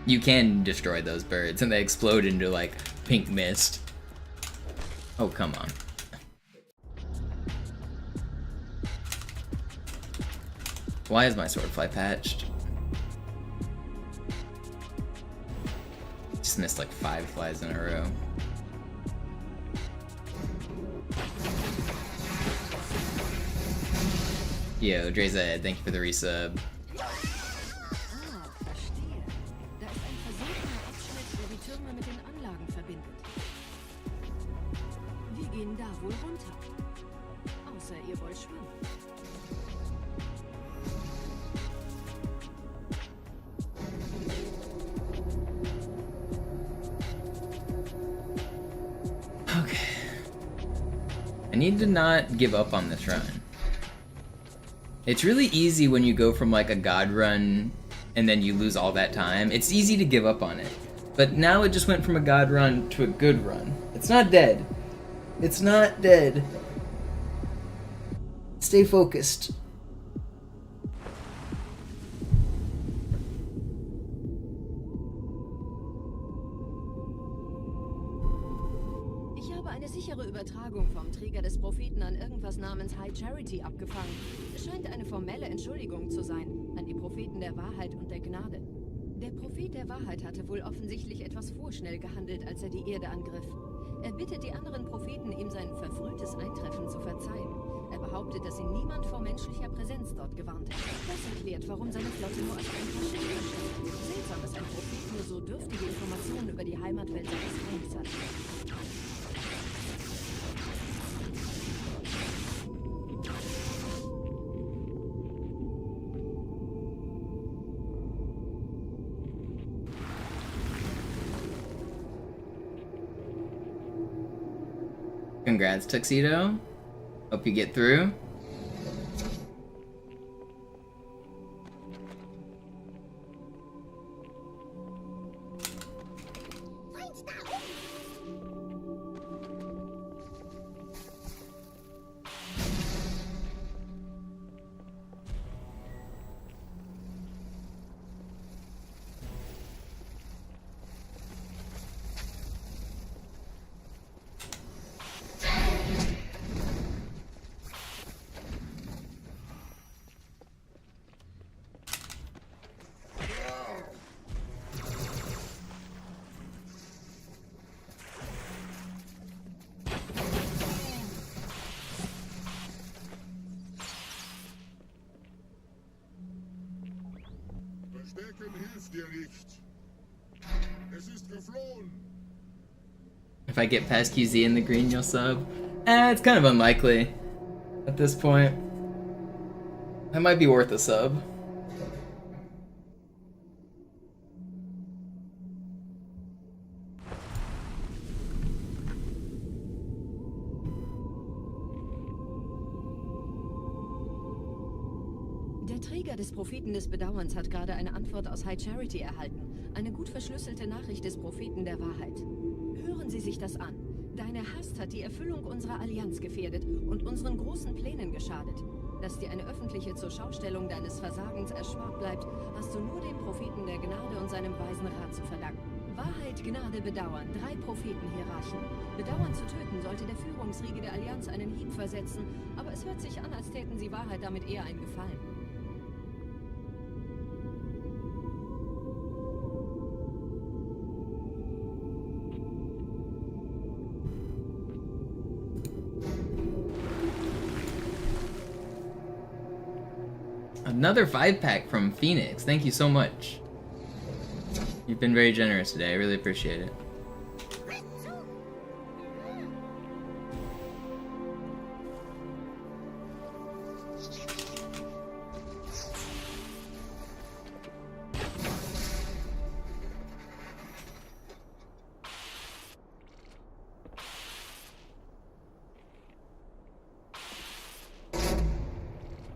You can destroy those birds and they explode into like pink mist. Oh, come on. Why is my swordfly patched? Just missed like 5 flies in a row. Yo, Drezed, thank you for the resub. Verstehe. Da ist ein versunkener Abschnitt, der die Türme mit den Anlagen verbindet. Wir gehen da wohl runter. Außer ihr wollt schwimmen. Okay. I need to not give up on this run. It's really easy when you go from like a god run and then you lose all that time. It's easy to give up on it. But now it just went from a god run to a good run. It's not dead. It's not dead. Stay focused. Ich habe eine sichere Übertragung vom Träger des Propheten an irgendwas namens High Charity abgefangen. Es scheint eine formelle Entschuldigung zu sein, an die Propheten der Wahrheit und der Gnade. Der Prophet der Wahrheit hatte wohl offensichtlich etwas vorschnell gehandelt, als er die Erde angriff. Er bittet die anderen Propheten, ihm sein verfrühtes Eintreffen zu verzeihen. Er behauptet, dass ihn niemand vor menschlicher Präsenz dort gewarnt hat. Das erklärt, warum seine Flotte nur als ein paar Schiffe erscheint. Seltsam, dass ein Prophet nur so dürftige Informationen über die Heimatwelt seines Feindes hat. Congrats, Tuxedo. Hope you get through. Verstecken hilft dir nicht. Es ist geflohen. If I get past QZ in the green, you'll sub? It's kind of unlikely at this point. That might be worth a sub. Der Träger des Propheten des Bedauerns hat gerade eine Antwort aus High Charity erhalten. Eine gut verschlüsselte Nachricht des Propheten der Wahrheit. Hören Sie sich das an. Deine Hast hat die Erfüllung unserer Allianz gefährdet und unseren großen Plänen geschadet. Dass dir eine öffentliche Zurschaustellung deines Versagens erspart bleibt, hast du nur dem Propheten der Gnade und seinem weisen Rat zu verdanken. Wahrheit, Gnade, Bedauern. 3 Prophetenhierarchen. Bedauern zu töten sollte der Führungsriege der Allianz einen Hieb versetzen, aber es hört sich an, als täten sie Wahrheit damit eher einen Gefallen. Another 5-pack from Phoenix. Thank you so much. You've been very generous today. I really appreciate it.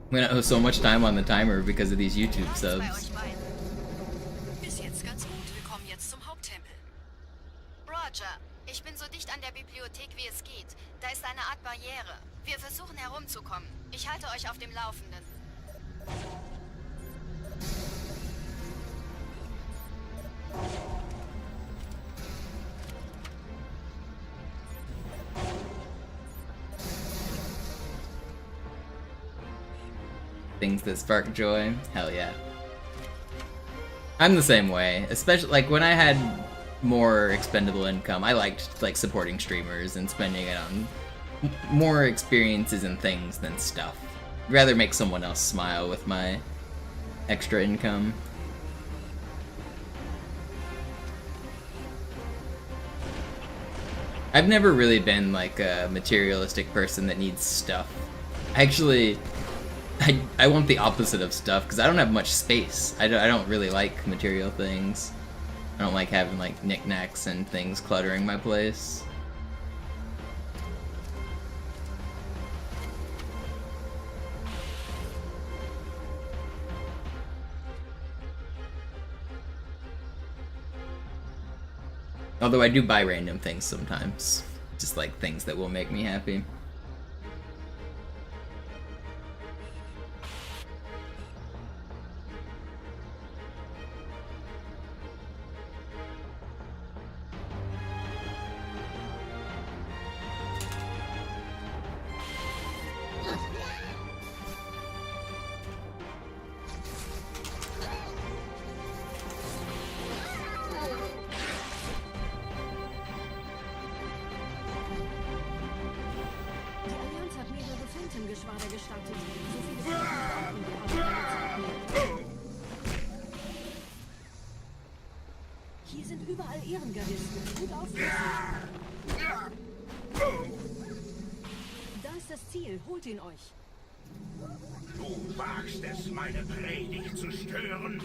I'm gonna owe so much time on the timer because of these YouTube subs. Bis jetzt ganz gut. Wir kommen jetzt zum Haupttempel. Roger, ich bin so dicht an der Bibliothek wie es geht. Da ist eine Art Barriere. Wir versuchen herumzukommen. Ich halte euch auf dem Laufenden. Things that spark joy, hell yeah. I'm the same way, especially like when I had more expendable income. I liked like supporting streamers and spending it on more experiences and things than stuff. I'd rather make someone else smile with my extra income. I've never really been like a materialistic person that needs stuff. Actually, I want the opposite of stuff because I don't have much space. I don't really like material things. I don't like having like knickknacks and things cluttering my place. Although I do buy random things sometimes. Just like things that will make me happy. Hier sind überall Ehrengardisten. Gut aufpassen. Da ist das Ziel. Holt ihn euch. Du wagst es, meine Predigt zu stören?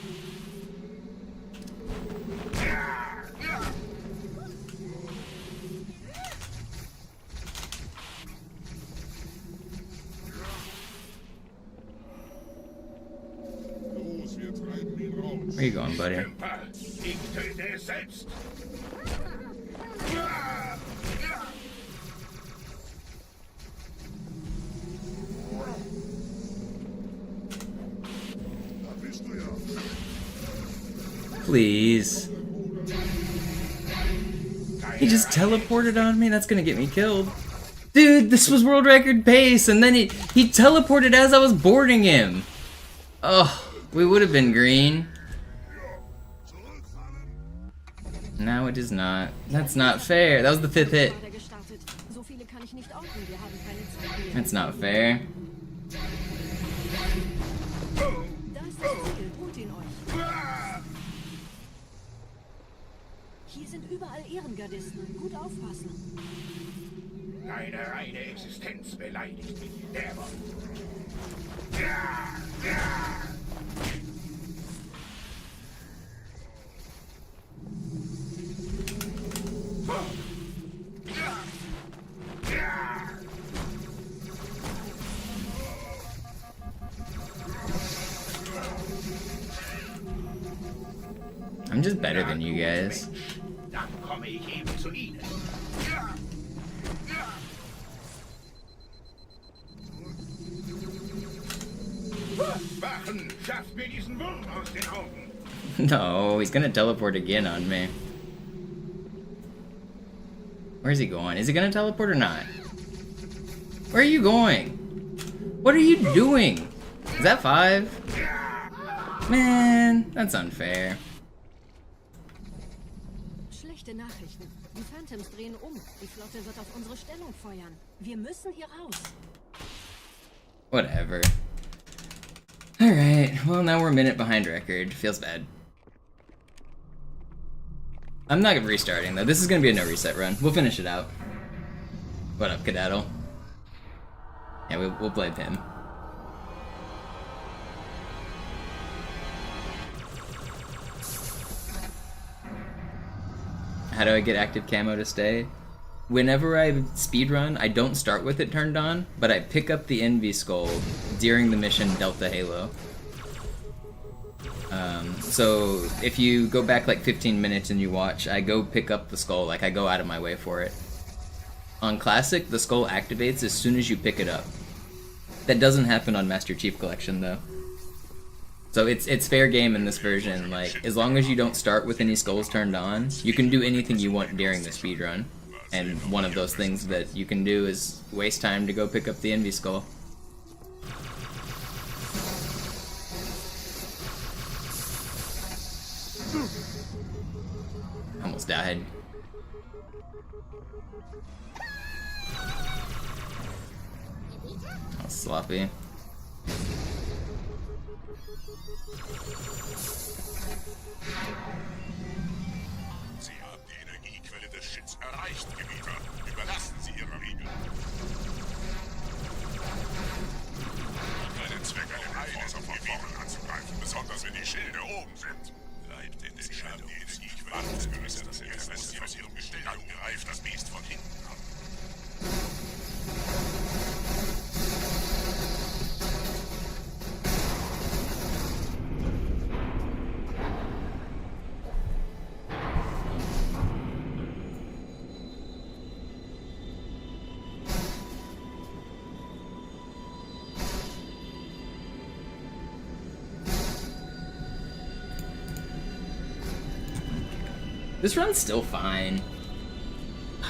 Where you going, buddy? Ich töte es selbst. Please. He just teleported on me? That's gonna get me killed. Dude, this was world record pace, and then he teleported as I was boarding him. Oh, we would have been green. No, it is not. That's not fair. That was the 5th hit. That's not fair. Hier sind überall Ehrengardisten. Gut aufpassen. Deine reine Existenz beleidigt mich, Dämon. I'm just better than you guys. Dann komme ich eben zu Ihnen. Wachen, schafft mir diesen Wurm aus den Augen. No, he's gonna teleport again on me. Where's he going? Is he gonna teleport or not? Where are you going? What are you doing? Is that 5? Man, that's unfair. Schlechte Nachrichten. Die Phantoms drehen um. Die Flotte wird auf unsere Stellung feuern. Wir müssen hier raus. Whatever. Alright, well now we're a minute behind record. Feels bad. I'm not restarting though. This is gonna be a no reset run. We'll finish it out. What up, Cadaddle? Yeah, we'll blame him. How do I get active camo to stay? Whenever I speedrun, I don't start with it turned on, but I pick up the Envy Skull during the mission Delta Halo. So if you go back like 15 minutes and you watch, I go pick up the skull, like I go out of my way for it. On Classic, the skull activates as soon as you pick it up. That doesn't happen on Master Chief Collection though. So it's fair game in this version, like as long as you don't start with any skulls turned on, you can do anything you want during the speedrun. And one of those things that you can do is waste time to go pick up the Envy Skull. Almost died. That was sloppy. Erreicht, Gebieter. Überlassen Sie Ihre Riegel. Keinen Zweck, einen Eines auf Gebieten anzugreifen, besonders wenn die Schilde oben sind. Bleibt in den Schatten. Ich wartungsgerüstet, das Interesse aus Ihrem Gestell. Dann greift das Biest von hinten an. This run's still fine.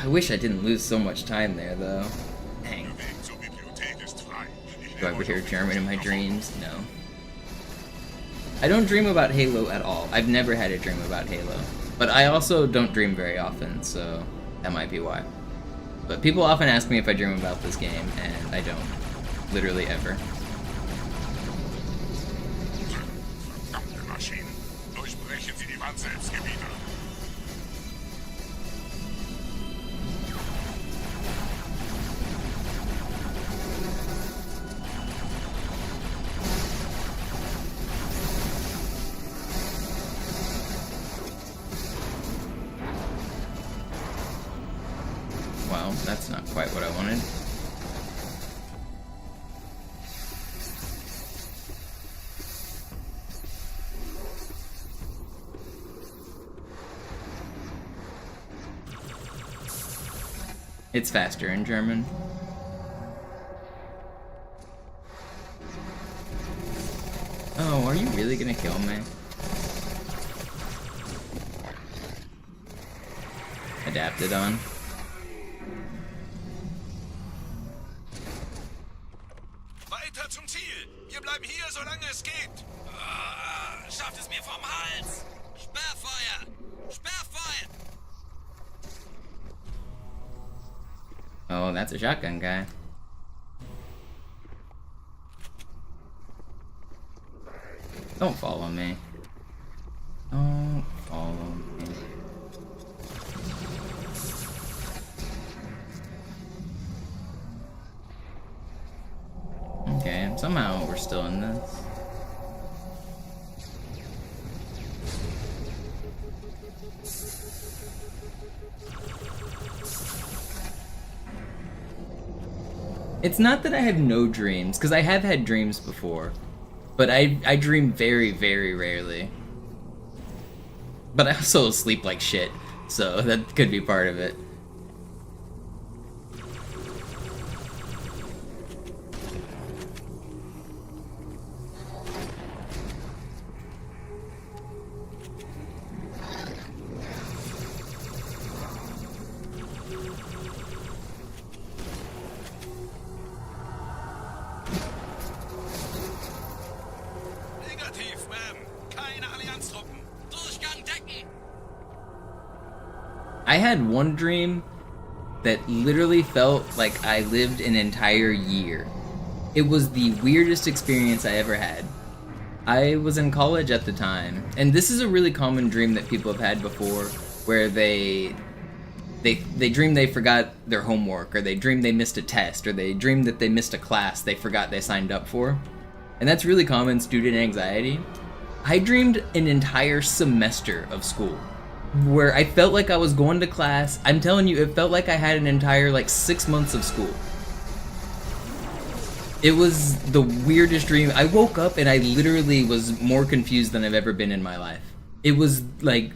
I wish I didn't lose so much time there, though. Dang. Do I ever hear German in my dreams? No. I don't dream about Halo at all. I've never had a dream about Halo. But I also don't dream very often, so that might be why. But people often ask me if I dream about this game, and I don't. Literally ever. Durchbrechen Sie die Wand selbst, Gebieter. Well, that's not quite what I wanted. It's faster in German. Oh, are you really gonna kill me? Adapted on. Weiter zum Ziel! Wir bleiben hier, solange es geht! Schafft es mir vom Hals! Sperrfeuer! Sperrfeuer! Oh, that's a shotgun guy. Don't follow me. Don't follow me. Okay, somehow we're still in this. It's not that I have no dreams, because I have had dreams before. But I dream very, very rarely. But I also sleep like shit, so that could be part of it. I had one dream that literally felt like I lived an entire year. It was the weirdest experience I ever had. I was in college at the time, and this is a really common dream that people have had before, where they dream they forgot their homework, or they dream they missed a test, or they dream that they missed a class they forgot they signed up for. And that's really common student anxiety. I dreamed an entire semester of school, where I felt like I was going to class. I'm telling you, it felt like I had an entire, like, 6 months of school. It was the weirdest dream. I woke up and I literally was more confused than I've ever been in my life. It was, like,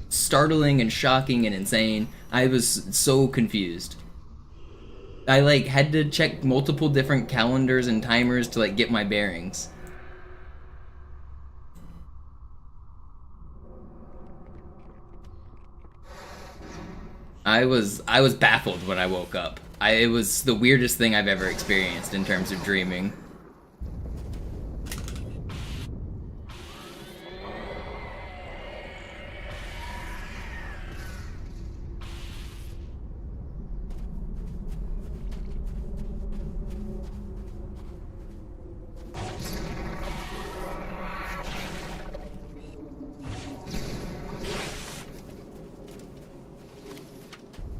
startling and shocking and insane. I was so confused. I, like, had to check multiple different calendars and timers to, like, get my bearings. I was baffled when I woke up. It was the weirdest thing I've ever experienced in terms of dreaming.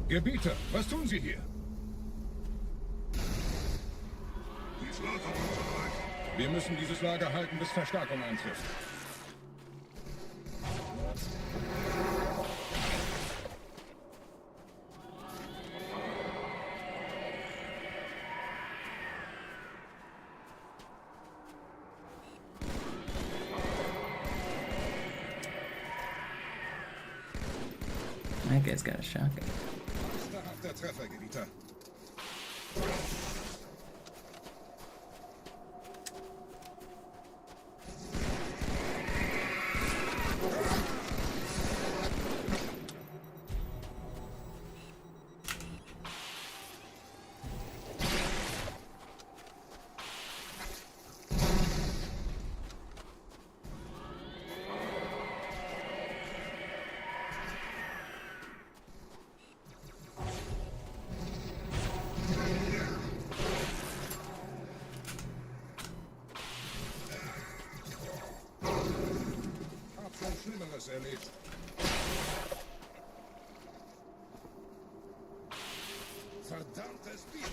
Gebieter, was tun Sie hier? Wir müssen dieses Lager halten, bis Verstärkung eintrifft. That guy's got a shotgun. Der Treffer, Gebieter. Schlimmeres erlebt. Verdammtes Bier!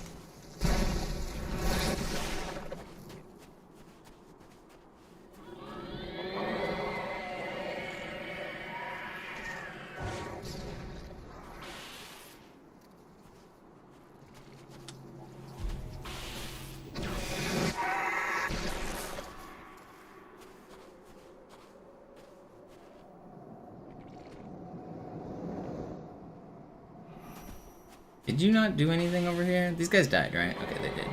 Did you not do anything over here? These guys died, right? Okay, they did.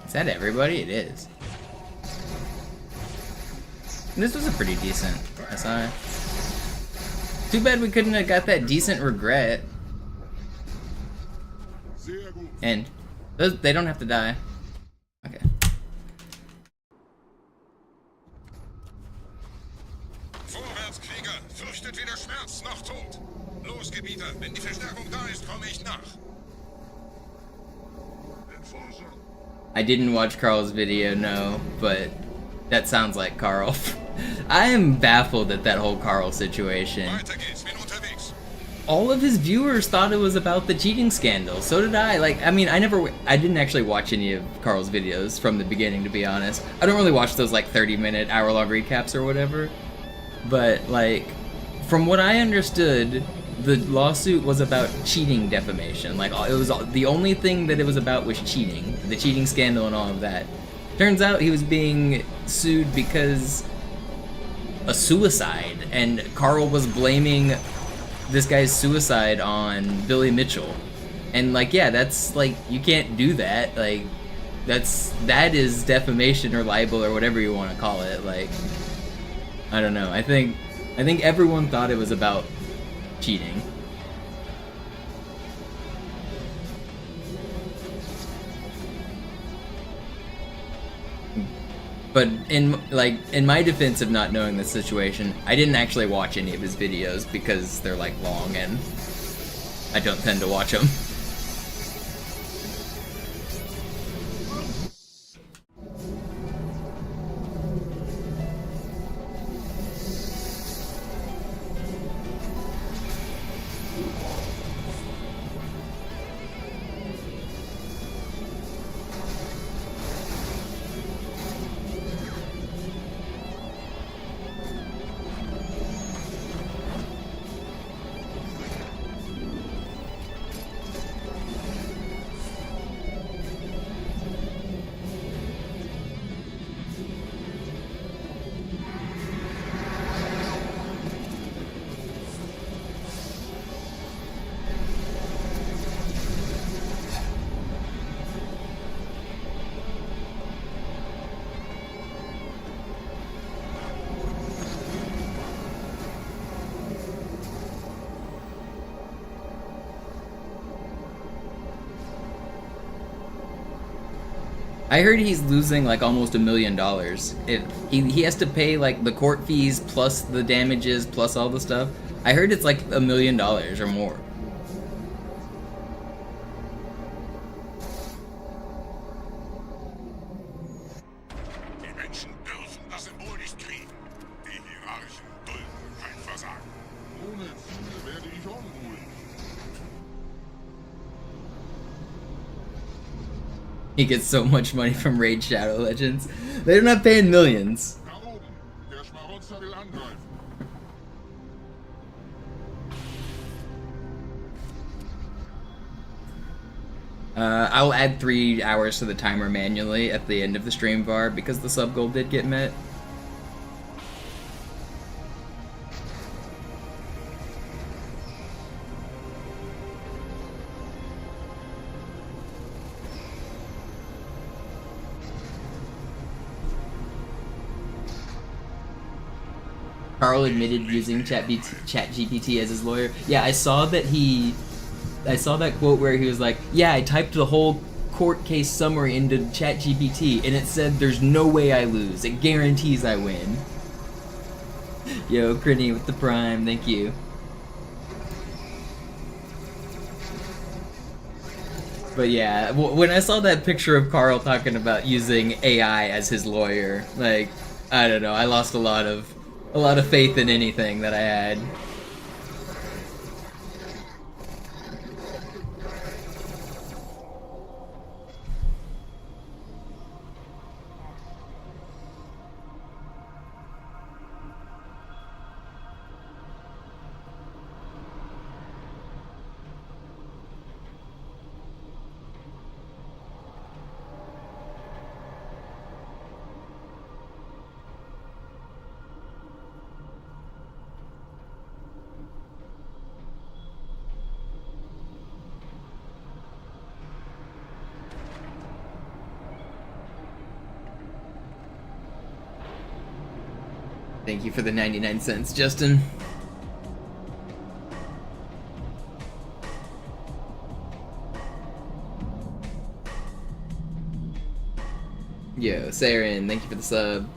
Is that everybody? It is. This was a pretty decent SI. Too bad we couldn't have got that decent regret. And those, they don't have to die. Okay. Vorwärts, Krieger! Fürchtet weder Schmerz noch Tod! Los, Gebieter! Wenn die Verstärkung da ist, komme ich nach! I didn't watch Carl's video, no, but that sounds like Carl. I am baffled at that whole Carl situation. All of his viewers thought it was about the cheating scandal. So did I. Like, I mean, I didn't actually watch any of Carl's videos from the beginning, to be honest. I don't really watch those like 30-minute, hour-long recaps or whatever. But like, from what I understood, the lawsuit was about cheating defamation. Like, it was the only thing that it was about was cheating, the cheating scandal and all of that. Turns out he was being sued because a suicide, and Carl was blaming this guy's suicide on Billy Mitchell. And like, yeah, that's like, you can't do that. Like, that is defamation or libel or whatever you want to call it. Like, I don't know. I think everyone thought it was about cheating. But in my defense of not knowing the situation, I didn't actually watch any of his videos because they're like long and I don't tend to watch them. I heard he's losing like almost $1 million. He has to pay like the court fees plus the damages plus all the stuff. I heard it's like $1 million or more. Die Menschen dürfen das Symbol nicht kriegen. Die Hierarchen dulden kein Versagen. Ohne Ziele werde ich unruhig. He gets so much money from Raid Shadow Legends. They're not paying millions. Da oben, der Schmarotzer will angreifen. I'll add 3 hours to the timer manually at the end of the stream bar because the sub goal did get met. Carl admitted using ChatGPT as his lawyer. Yeah, I saw that quote where he was like, yeah, I typed the whole court case summary into ChatGPT and it said there's no way I lose. It guarantees I win. Yo, Crinny with the prime, thank you. But yeah, when I saw that picture of Carl talking about using AI as his lawyer, like, I don't know, I lost a lot of faith in anything that I had. Thank you for the 99 cents, Justin. Yo, Saren, thank you for the sub.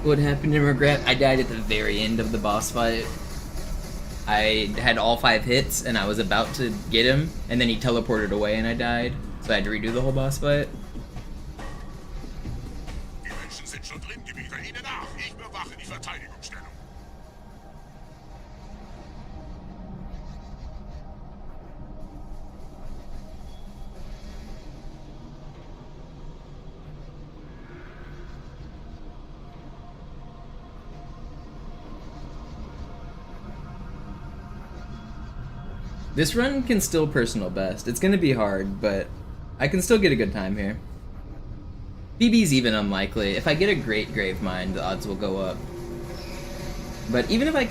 What happened in Regret? I died at the very end of the boss fight. I had all 5 hits and I was about to get him, and then he teleported away and I died. So I had to redo the whole boss fight. Die Menschen sind schon drin, Gebieter. Ihnen nach. Ich bewache die Verteidigungsstellung. This run can still personal best. It's gonna be hard, but I can still get a good time here. BB's even unlikely. If I get a great Grave Mine, the odds will go up. But even if I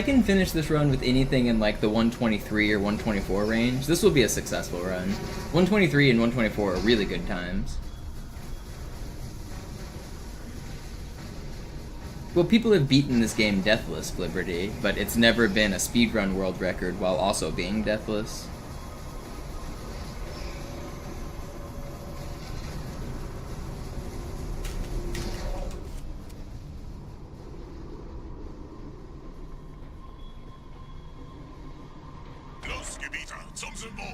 can finish this run with anything in like the 123 or 124 range, this will be a successful run. 123 and 124 are really good times. Well, people have beaten this game deathless, Liberty, but it's never been a speedrun world record while also being deathless. Los, Gebieter, zum Symbol.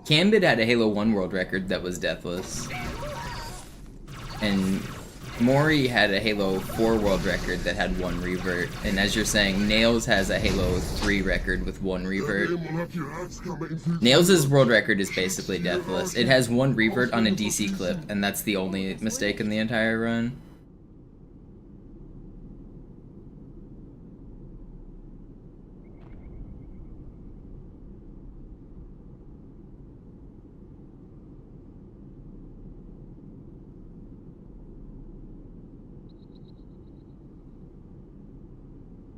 Cambid had a Halo 1 world record that was deathless. And Mori had a Halo 4 world record that had 1 revert. And as you're saying, Nails has a Halo 3 record with 1 revert. Nails' world record is basically deathless. It has 1 revert on a DC clip, and that's the only mistake in the entire run.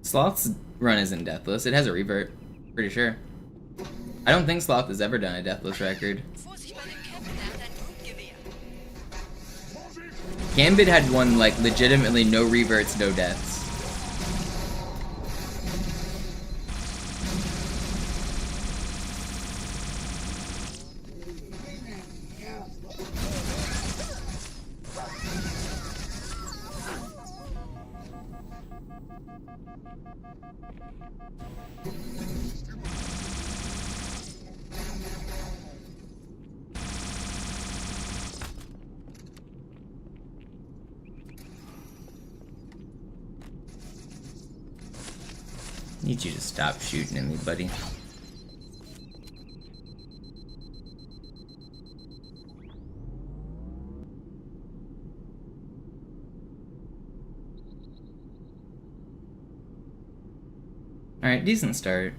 Sloth's run isn't deathless. It has a revert. Pretty sure. I don't think Sloth has ever done a deathless record. Gambit had one, like, legitimately no reverts, no deaths. Need you to stop shooting at me, buddy. Alright, decent start.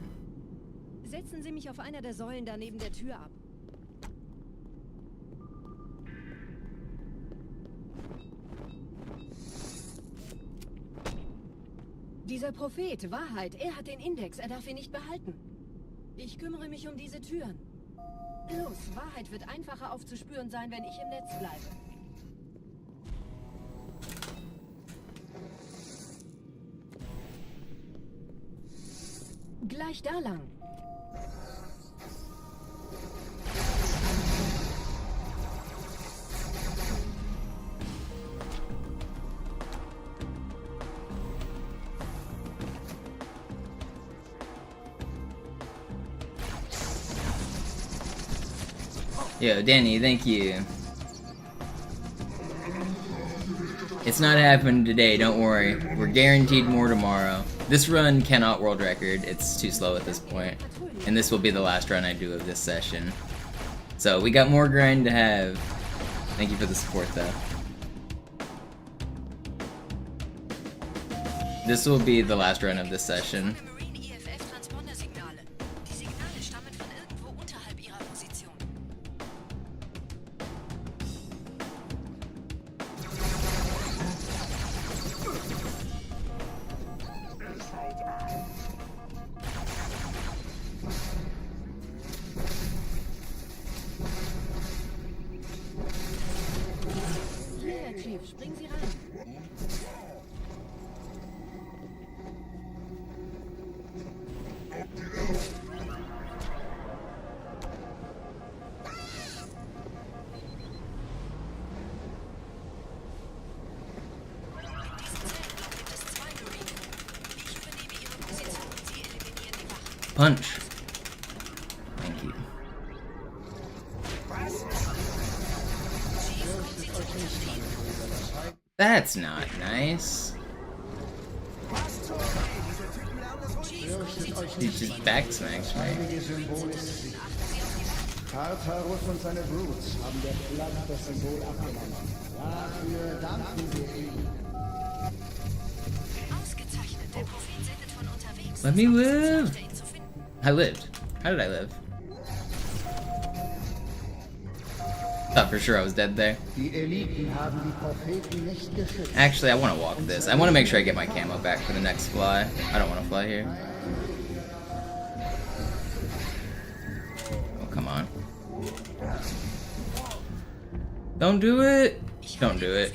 Setzen Sie mich auf einer der Säulen da neben der Tür ab. Dieser Prophet, Wahrheit, er hat den Index, er darf ihn nicht behalten. Ich kümmere mich um diese Türen. Los, Wahrheit wird einfacher aufzuspüren sein, wenn ich im Netz bleibe. Gleich da lang. Yo, Danny, thank you. It's not happening today, don't worry. We're guaranteed more tomorrow. This run cannot world record, it's too slow at this point. And this will be the last run I do of this session. So, we got more grind to have. Thank you for the support, though. This will be the last run of this session. Springen Sie rein. Punch. Thank you. That's not nice. He just back smacks me. Tartarus und seine Brutes haben der Platt das Symbol abgenommen. Dafür danken wir ihm. Ausgezeichnet. Der Prophet sendet von unterwegs. Let me live. I lived. How did I live? Thought for sure I was dead there. Die Eliten haben die Propheten nicht geschützt. Actually, I want to walk this. I want to make sure I get my camo back for the next fly. I don't want to fly here. Oh, come on. Don't do it. Don't do it.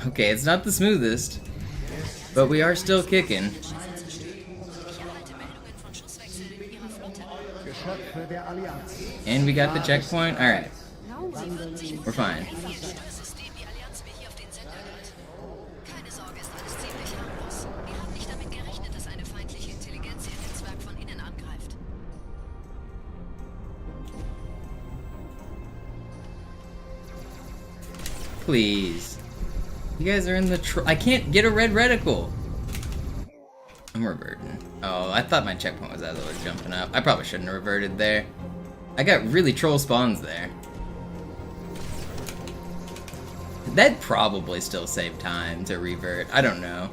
Okay, it's not the smoothest, but we are still kicking. And we got the checkpoint. Alright. We're fine. Please. You guys are in the I can't get a red reticle. I'm reverting. Oh, I thought my checkpoint was as I was jumping up. I probably shouldn't have reverted there. I got really troll spawns there. That'd probably still save time to revert. I don't know.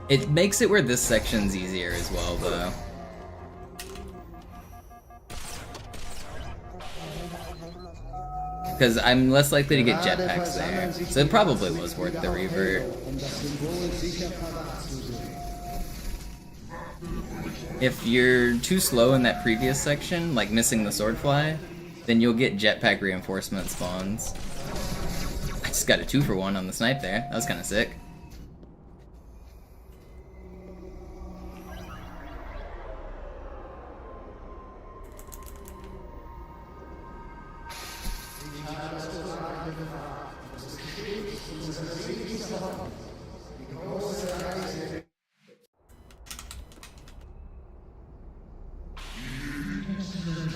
It makes it where this section's easier as well, though. Because I'm less likely to get jetpacks there. So it probably was worth the revert. If you're too slow in that previous section, like missing the swordfly, then you'll get jetpack reinforcement spawns. I just got a 2-for-1 on the snipe there. That was kind of sick.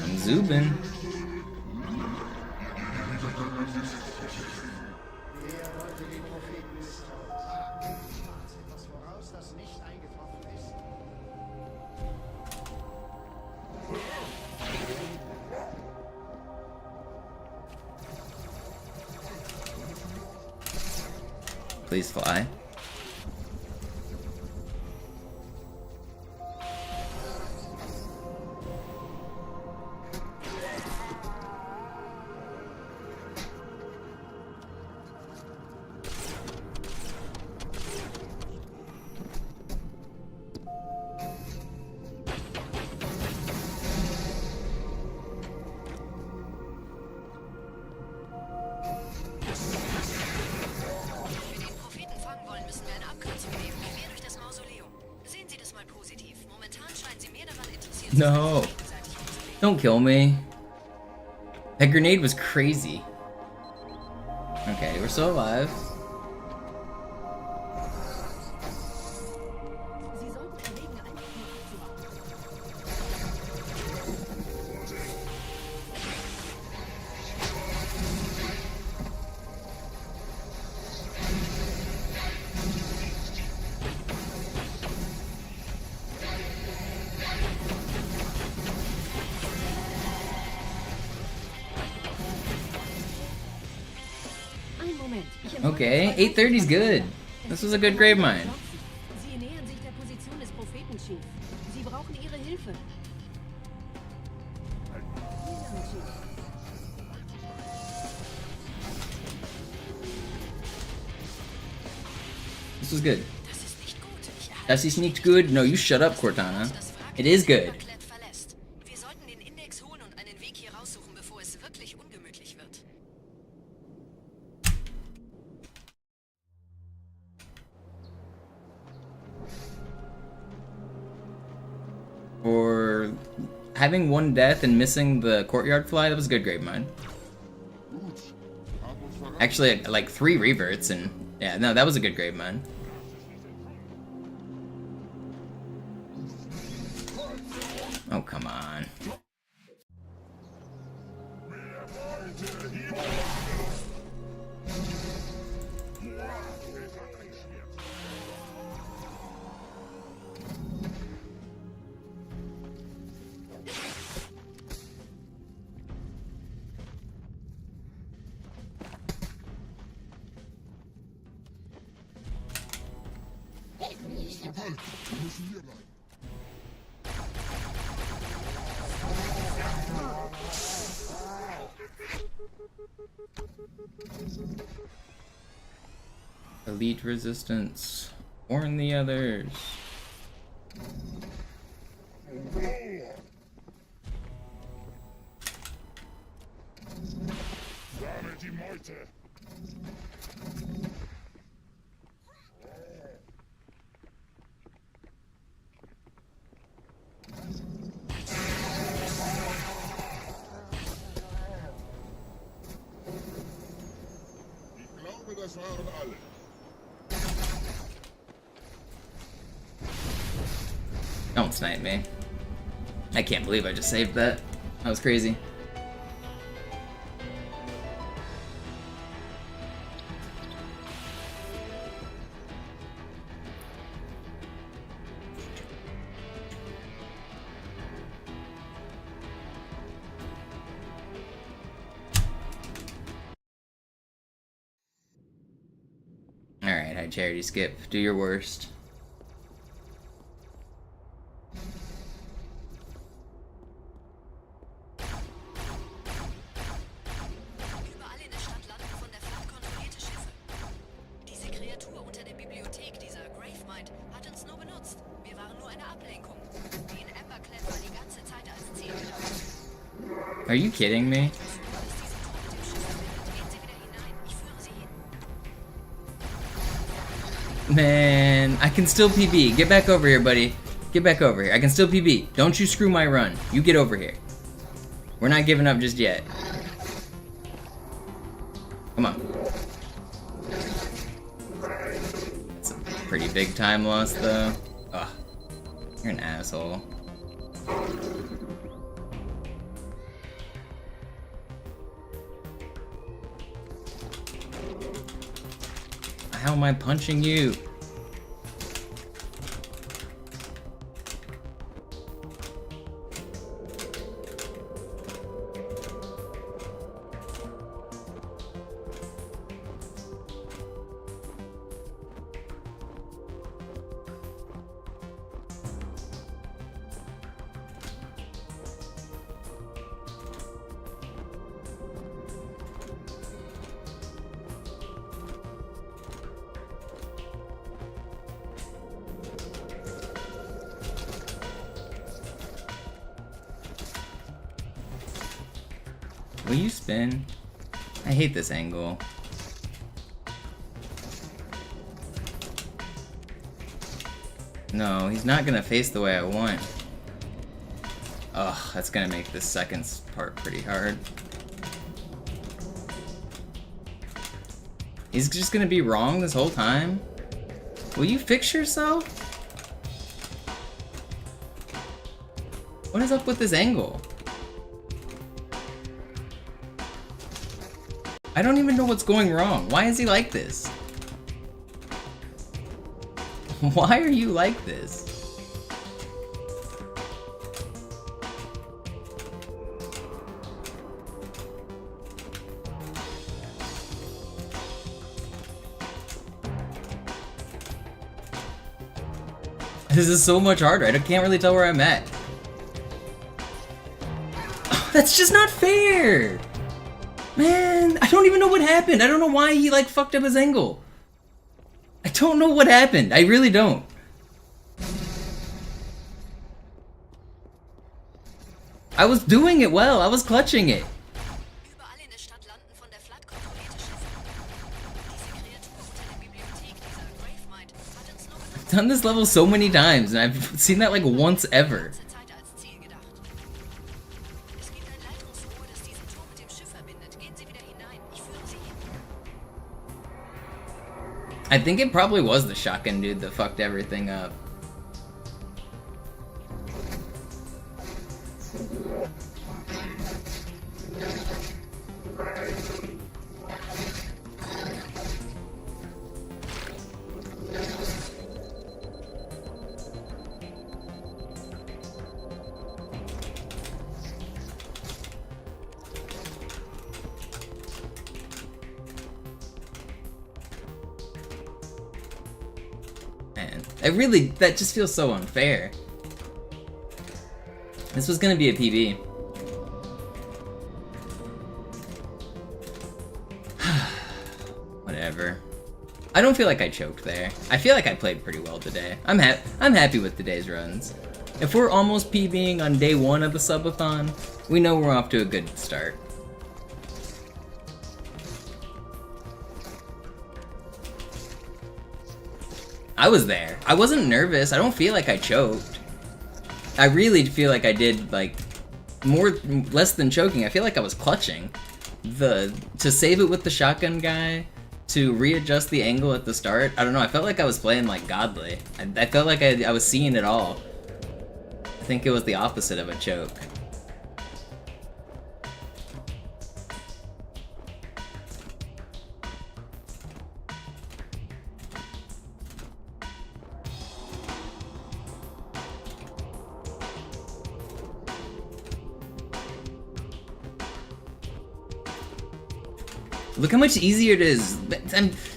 I'm zooming. Please fly. No! Don't kill me. That grenade was crazy. Okay, we're still alive. Okay, 830 is good. This was a good grave mine. Sie nähern sich der Position des Propheten, Chief. Sie brauchen Ihre Hilfe. This was good. Das ist nicht good. No, you shut up, Cortana. It is good. Wir sollten den Index holen und einen Weg hier raussuchen, bevor es wirklich ungemütlich wird. For having one death and missing the courtyard fly, that was a good grave mine. Actually, like 3 reverts, and yeah, no, that was a good grave mine. Oh, come on. Elite resistance. Warn the others. Das waren alle. Don't snipe me. I can't believe I just saved that. That was crazy. Alright, high charity skip. Do your worst. Überall in der Stadt landen von der Flotte kontrollierte Schiffe. Diese Kreatur unter der Bibliothek, dieser Gravemind, hat uns nur benutzt. Wir waren nur eine Ablenkung. Die in Amberclad war die ganze Zeit als Ziel. Are you kidding me? Man, I can still PB. Get back over here, buddy. Get back over here. I can still PB. Don't you screw my run. You get over here. We're not giving up just yet. Come on. That's a pretty big time loss, though. Ugh. You're an asshole. How am I punching you? Will you spin? I hate this angle. No, he's not gonna face the way I want. Ugh, that's gonna make this second part pretty hard. He's just gonna be wrong this whole time? Will you fix yourself? What is up with this angle? I don't even know what's going wrong. Why is he like this? Why are you like this? This is so much harder. I can't really tell where I'm at. That's just not fair! Man, I don't even know what happened. I don't know why he like fucked up his angle. I don't know what happened. I really don't. I was doing it well. I was clutching it. I've done this level so many times and I've seen that like once ever. I think it probably was the shotgun dude that fucked everything up. That just feels so unfair. This was gonna be a PB. Whatever. I don't feel like I choked there. I feel like I played pretty well today. I'm happy with today's runs. If we're almost PBing on day 1 of the subathon, we know we're off to a good start. I was there. I wasn't nervous. I don't feel like I choked. I really feel like I did like less than choking. I feel like I was clutching. To save it with the shotgun guy, to readjust the angle at the start. I don't know. I felt like I was playing like godly. I felt like I was seeing it all. I think it was the opposite of a choke. Look how much easier it is.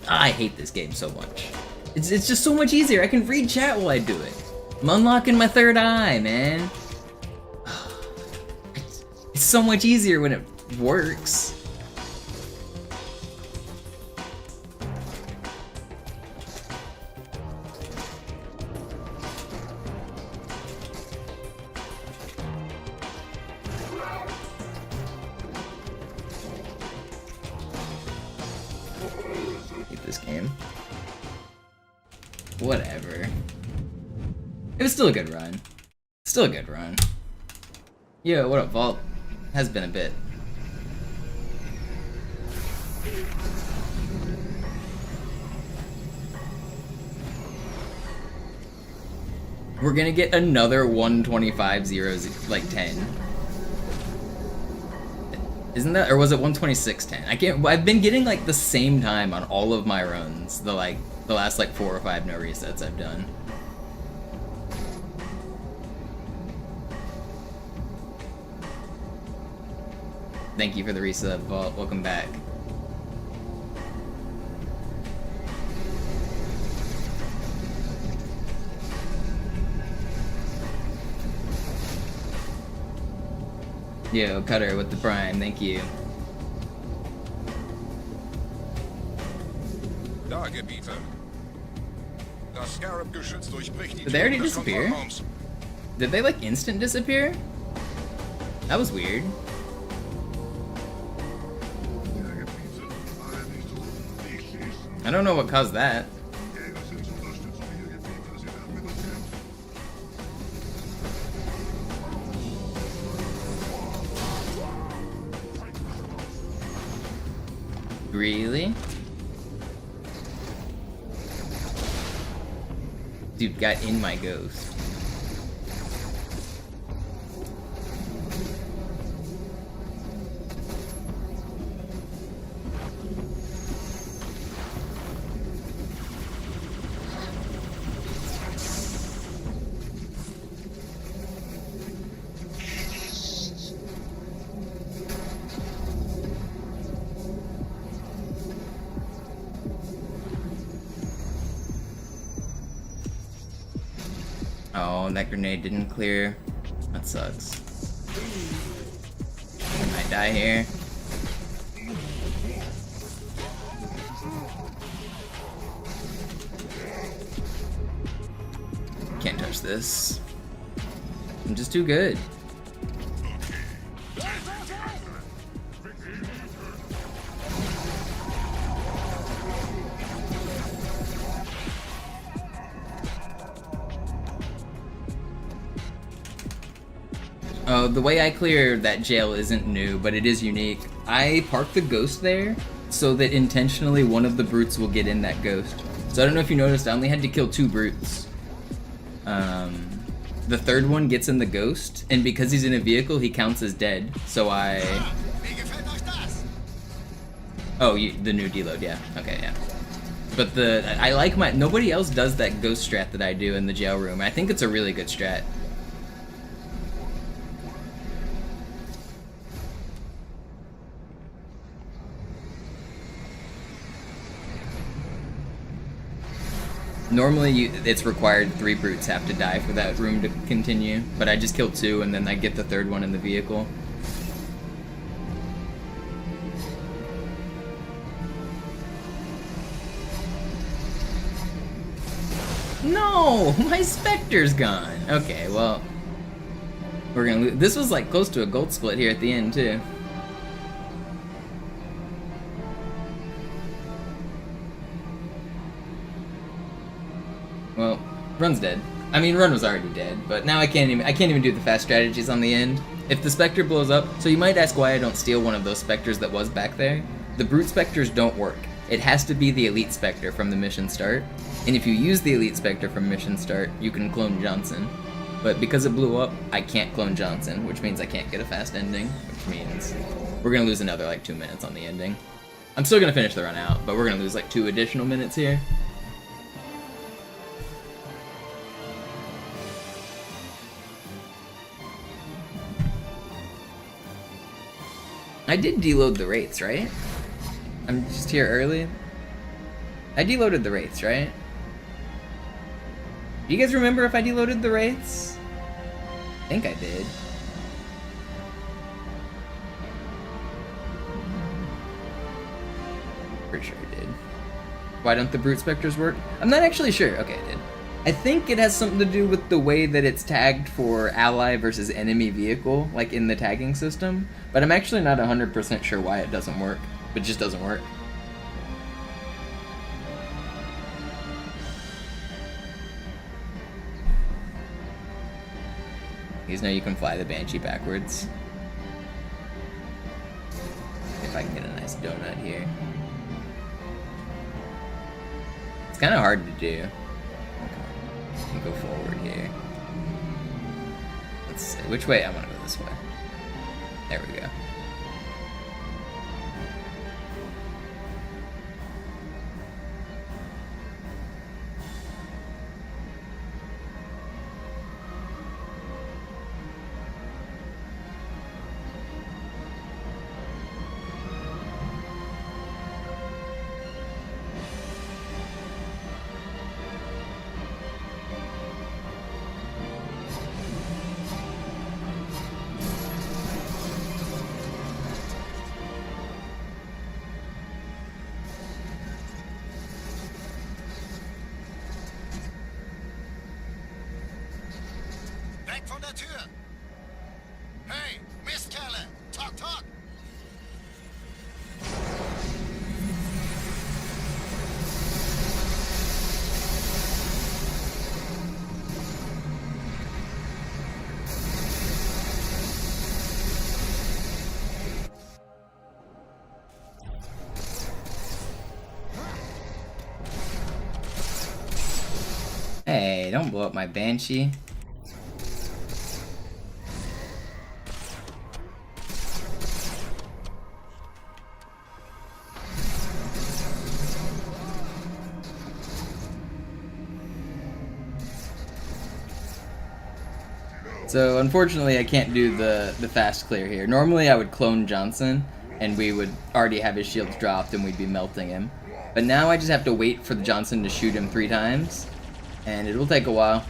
I hate this game so much. It's just so much easier. I can read chat while I do it. I'm unlocking my third eye, man. It's so much easier when it works. This game. Whatever. It was still a good run. Still a good run. Yo, what up, Vault? Has been a bit. We're gonna get another 125-0, like 10. Isn't that, or was it 126-10? I can't. I've been getting like the same time on all of my runs. The last like 4 or 5 no resets I've done. Thank you for the reset, Vault. Welcome back. Yo, Cutter with the Prime, thank you. Da, Gebieter. Das Scarab-Geschütz durchbricht die Did they already Türen des disappear? Kontrollraums. Did they like instant disappear? That was weird. I don't know what caused that. Really? Dude got in my ghost. Oh, that grenade didn't clear. That sucks. I might die here. Can't touch this. I'm just too good. Oh, the way I clear that jail isn't new, but it is unique. I park the ghost there so that intentionally one of the brutes will get in that ghost. So I don't know if you noticed, I only had to kill 2 brutes. The third one gets in the ghost, and because he's in a vehicle, he counts as dead. So I... Oh, the new deload, yeah. Okay, yeah. But I like my... Nobody else does that ghost strat that I do in the jail room. I think it's a really good strat. Normally, it's required 3 brutes have to die for that room to continue, but I just killed 2 and then I get the third one in the vehicle. No! My Spectre's gone! Okay, well... We're gonna lose. This was like close to a gold split here at the end, too. Well, Run's dead. I mean, Run was already dead, but now I can't even do the fast strategies on the end. If the Spectre blows up, so you might ask why I don't steal one of those Spectres that was back there. The Brute Spectres don't work. It has to be the Elite Spectre from the mission start, and if you use the Elite Spectre from mission start, you can clone Johnson. But because it blew up, I can't clone Johnson, which means I can't get a fast ending, which means we're gonna lose another like 2 minutes on the ending. I'm still gonna finish the run out, but we're gonna lose like 2 additional minutes here. I did deload the Wraiths, right? I'm just here early. I deloaded the Wraiths, right? Do you guys remember if I deloaded the Wraiths? I think I did. Pretty sure I did. Why don't the Brute Spectres work? I'm not actually sure. Okay, I did. I think it has something to do with the way that it's tagged for ally versus enemy vehicle, like in the tagging system, but I'm actually not 100% sure why it doesn't work. It just doesn't work. You know you can fly the Banshee backwards. If I can get a nice donut here. It's kind of hard to do. Okay. Let me go forward here. Let's see. Which way? I want to go this way. There we go. Weg von der Tür! Hey, Mistkerle! Talk, talk! Hey, don't blow up my Banshee. So unfortunately I can't do the fast clear here. Normally I would clone Johnson and we would already have his shields dropped and we'd be melting him. But now I just have to wait for the Johnson to shoot him 3 times and it will take a while.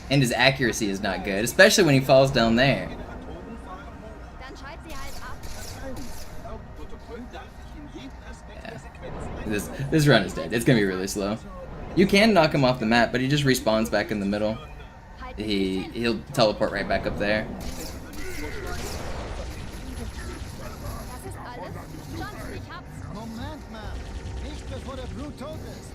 And his accuracy is not good, especially when he falls down there. Yeah. This run is dead. It's gonna be really slow. You can knock him off the map, but he just respawns back in the middle. He'll teleport right back up there. Moment mal, nicht bevor der Blut tot ist.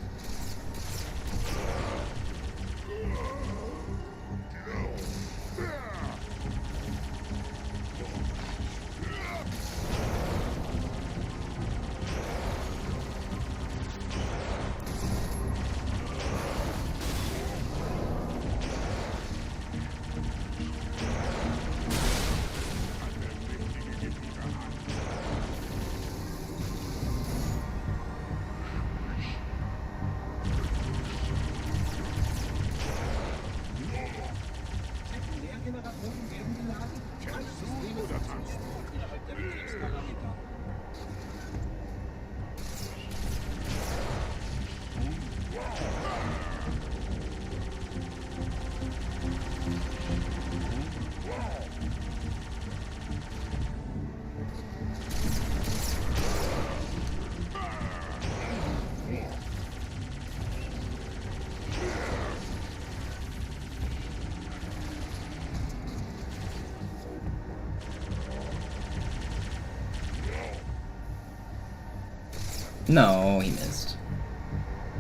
No, he missed.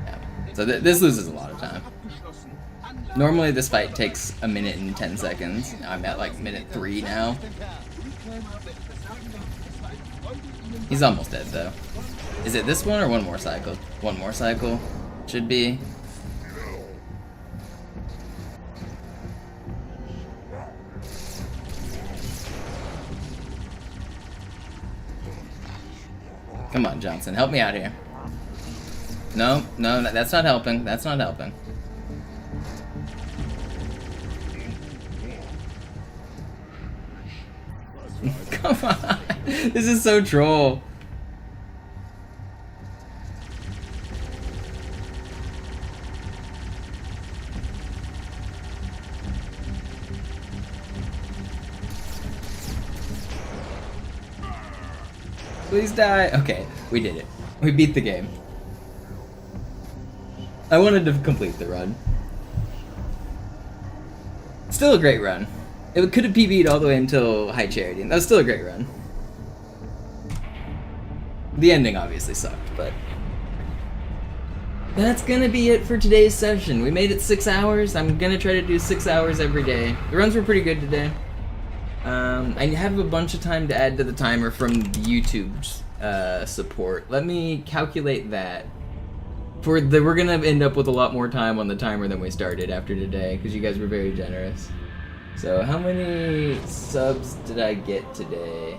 Yeah. So this loses a lot of time. Normally this fight takes 1 minute and 10 seconds. I'm at like minute 3 now. He's almost dead though. Is it this one or one more cycle? One more cycle? Should be. Come on, Johnson, help me out here. No, that's not helping. That's not helping. Come on. This is so troll. Please die. Okay, we did it. We beat the game. I wanted to complete the run. Still a great run. It could have PB'd all the way until High Charity, and that was still a great run. The ending obviously sucked, but that's gonna be it for today's session. We made it 6 hours. I'm gonna try to do 6 hours every day. The runs were pretty good today. I have a bunch of time to add to the timer from YouTube's support. Let me calculate that. We're gonna end up with a lot more time on the timer than we started after today, because you guys were very generous. So how many subs did I get today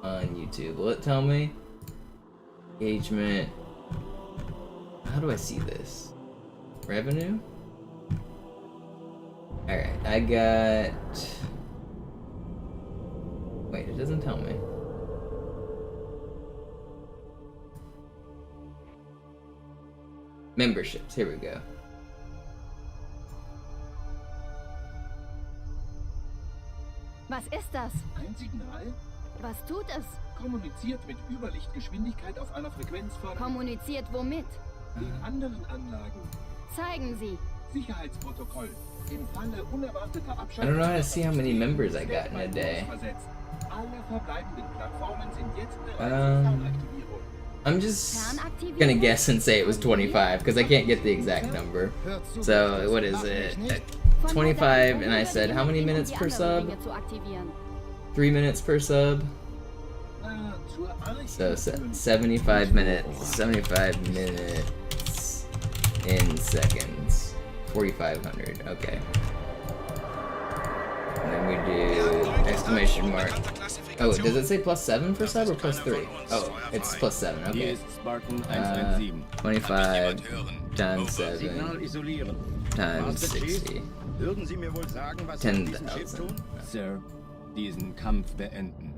on YouTube? Will it tell me? Engagement. How do I see this? Revenue? Alright, I got... Wait, it doesn't tell me. Memberships, here we go. Was ist das? Ein Signal? Was tut es? Kommuniziert mit Überlichtgeschwindigkeit auf einer Frequenz von... Kommuniziert womit? Den anderen Anlagen. Zeigen Sie. Sicherheitsprotokoll. Im Falle unerwarteter I Abschaltung... don't know how to see how many members I got in a day. Alle verbleibenden Plattformen sind jetzt bereit zur Fernaktivierung. I'm just gonna guess and say it was 25, because I can't get the exact number. So, what is it? 25, and I said how many minutes per sub? 3 minutes per sub? So, 75 minutes in seconds. 4,500, okay. And then we do exclamation mark. Oh, does it say +7 for sub or +3? Oh, it's +7, okay. 25 times 7 times 60. 10,000. Sir, diesen Kampf beenden.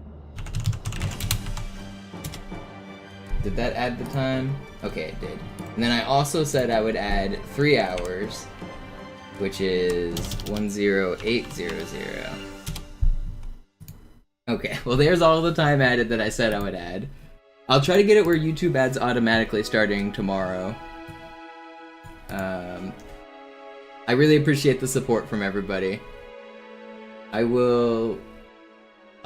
Did that add the time? Okay, it did. And then I also said I would add 3 hours, which is 10800. Okay, well there's all the time added that I said I would add. I'll try to get it where YouTube adds automatically starting tomorrow. I really appreciate the support from everybody. I'll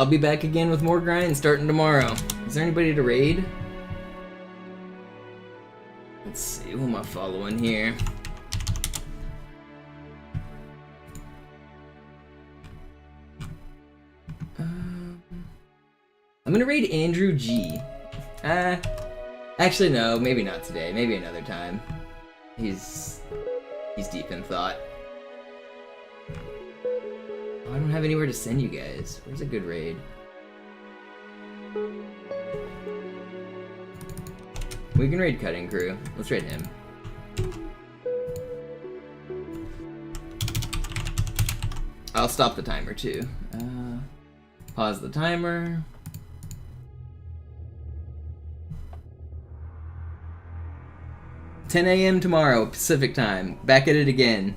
be back again with more grind starting tomorrow. Is there anybody to raid? Let's see, who am I following here? I'm gonna raid Andrew G. Actually no, maybe not today, maybe another time. He's deep in thought. Oh, I don't have anywhere to send you guys. Where's a good raid? We can raid Cutting Crew. Let's raid him. I'll stop the timer too. Pause the timer. $10 a.m. tomorrow, Pacific time. Back at it again.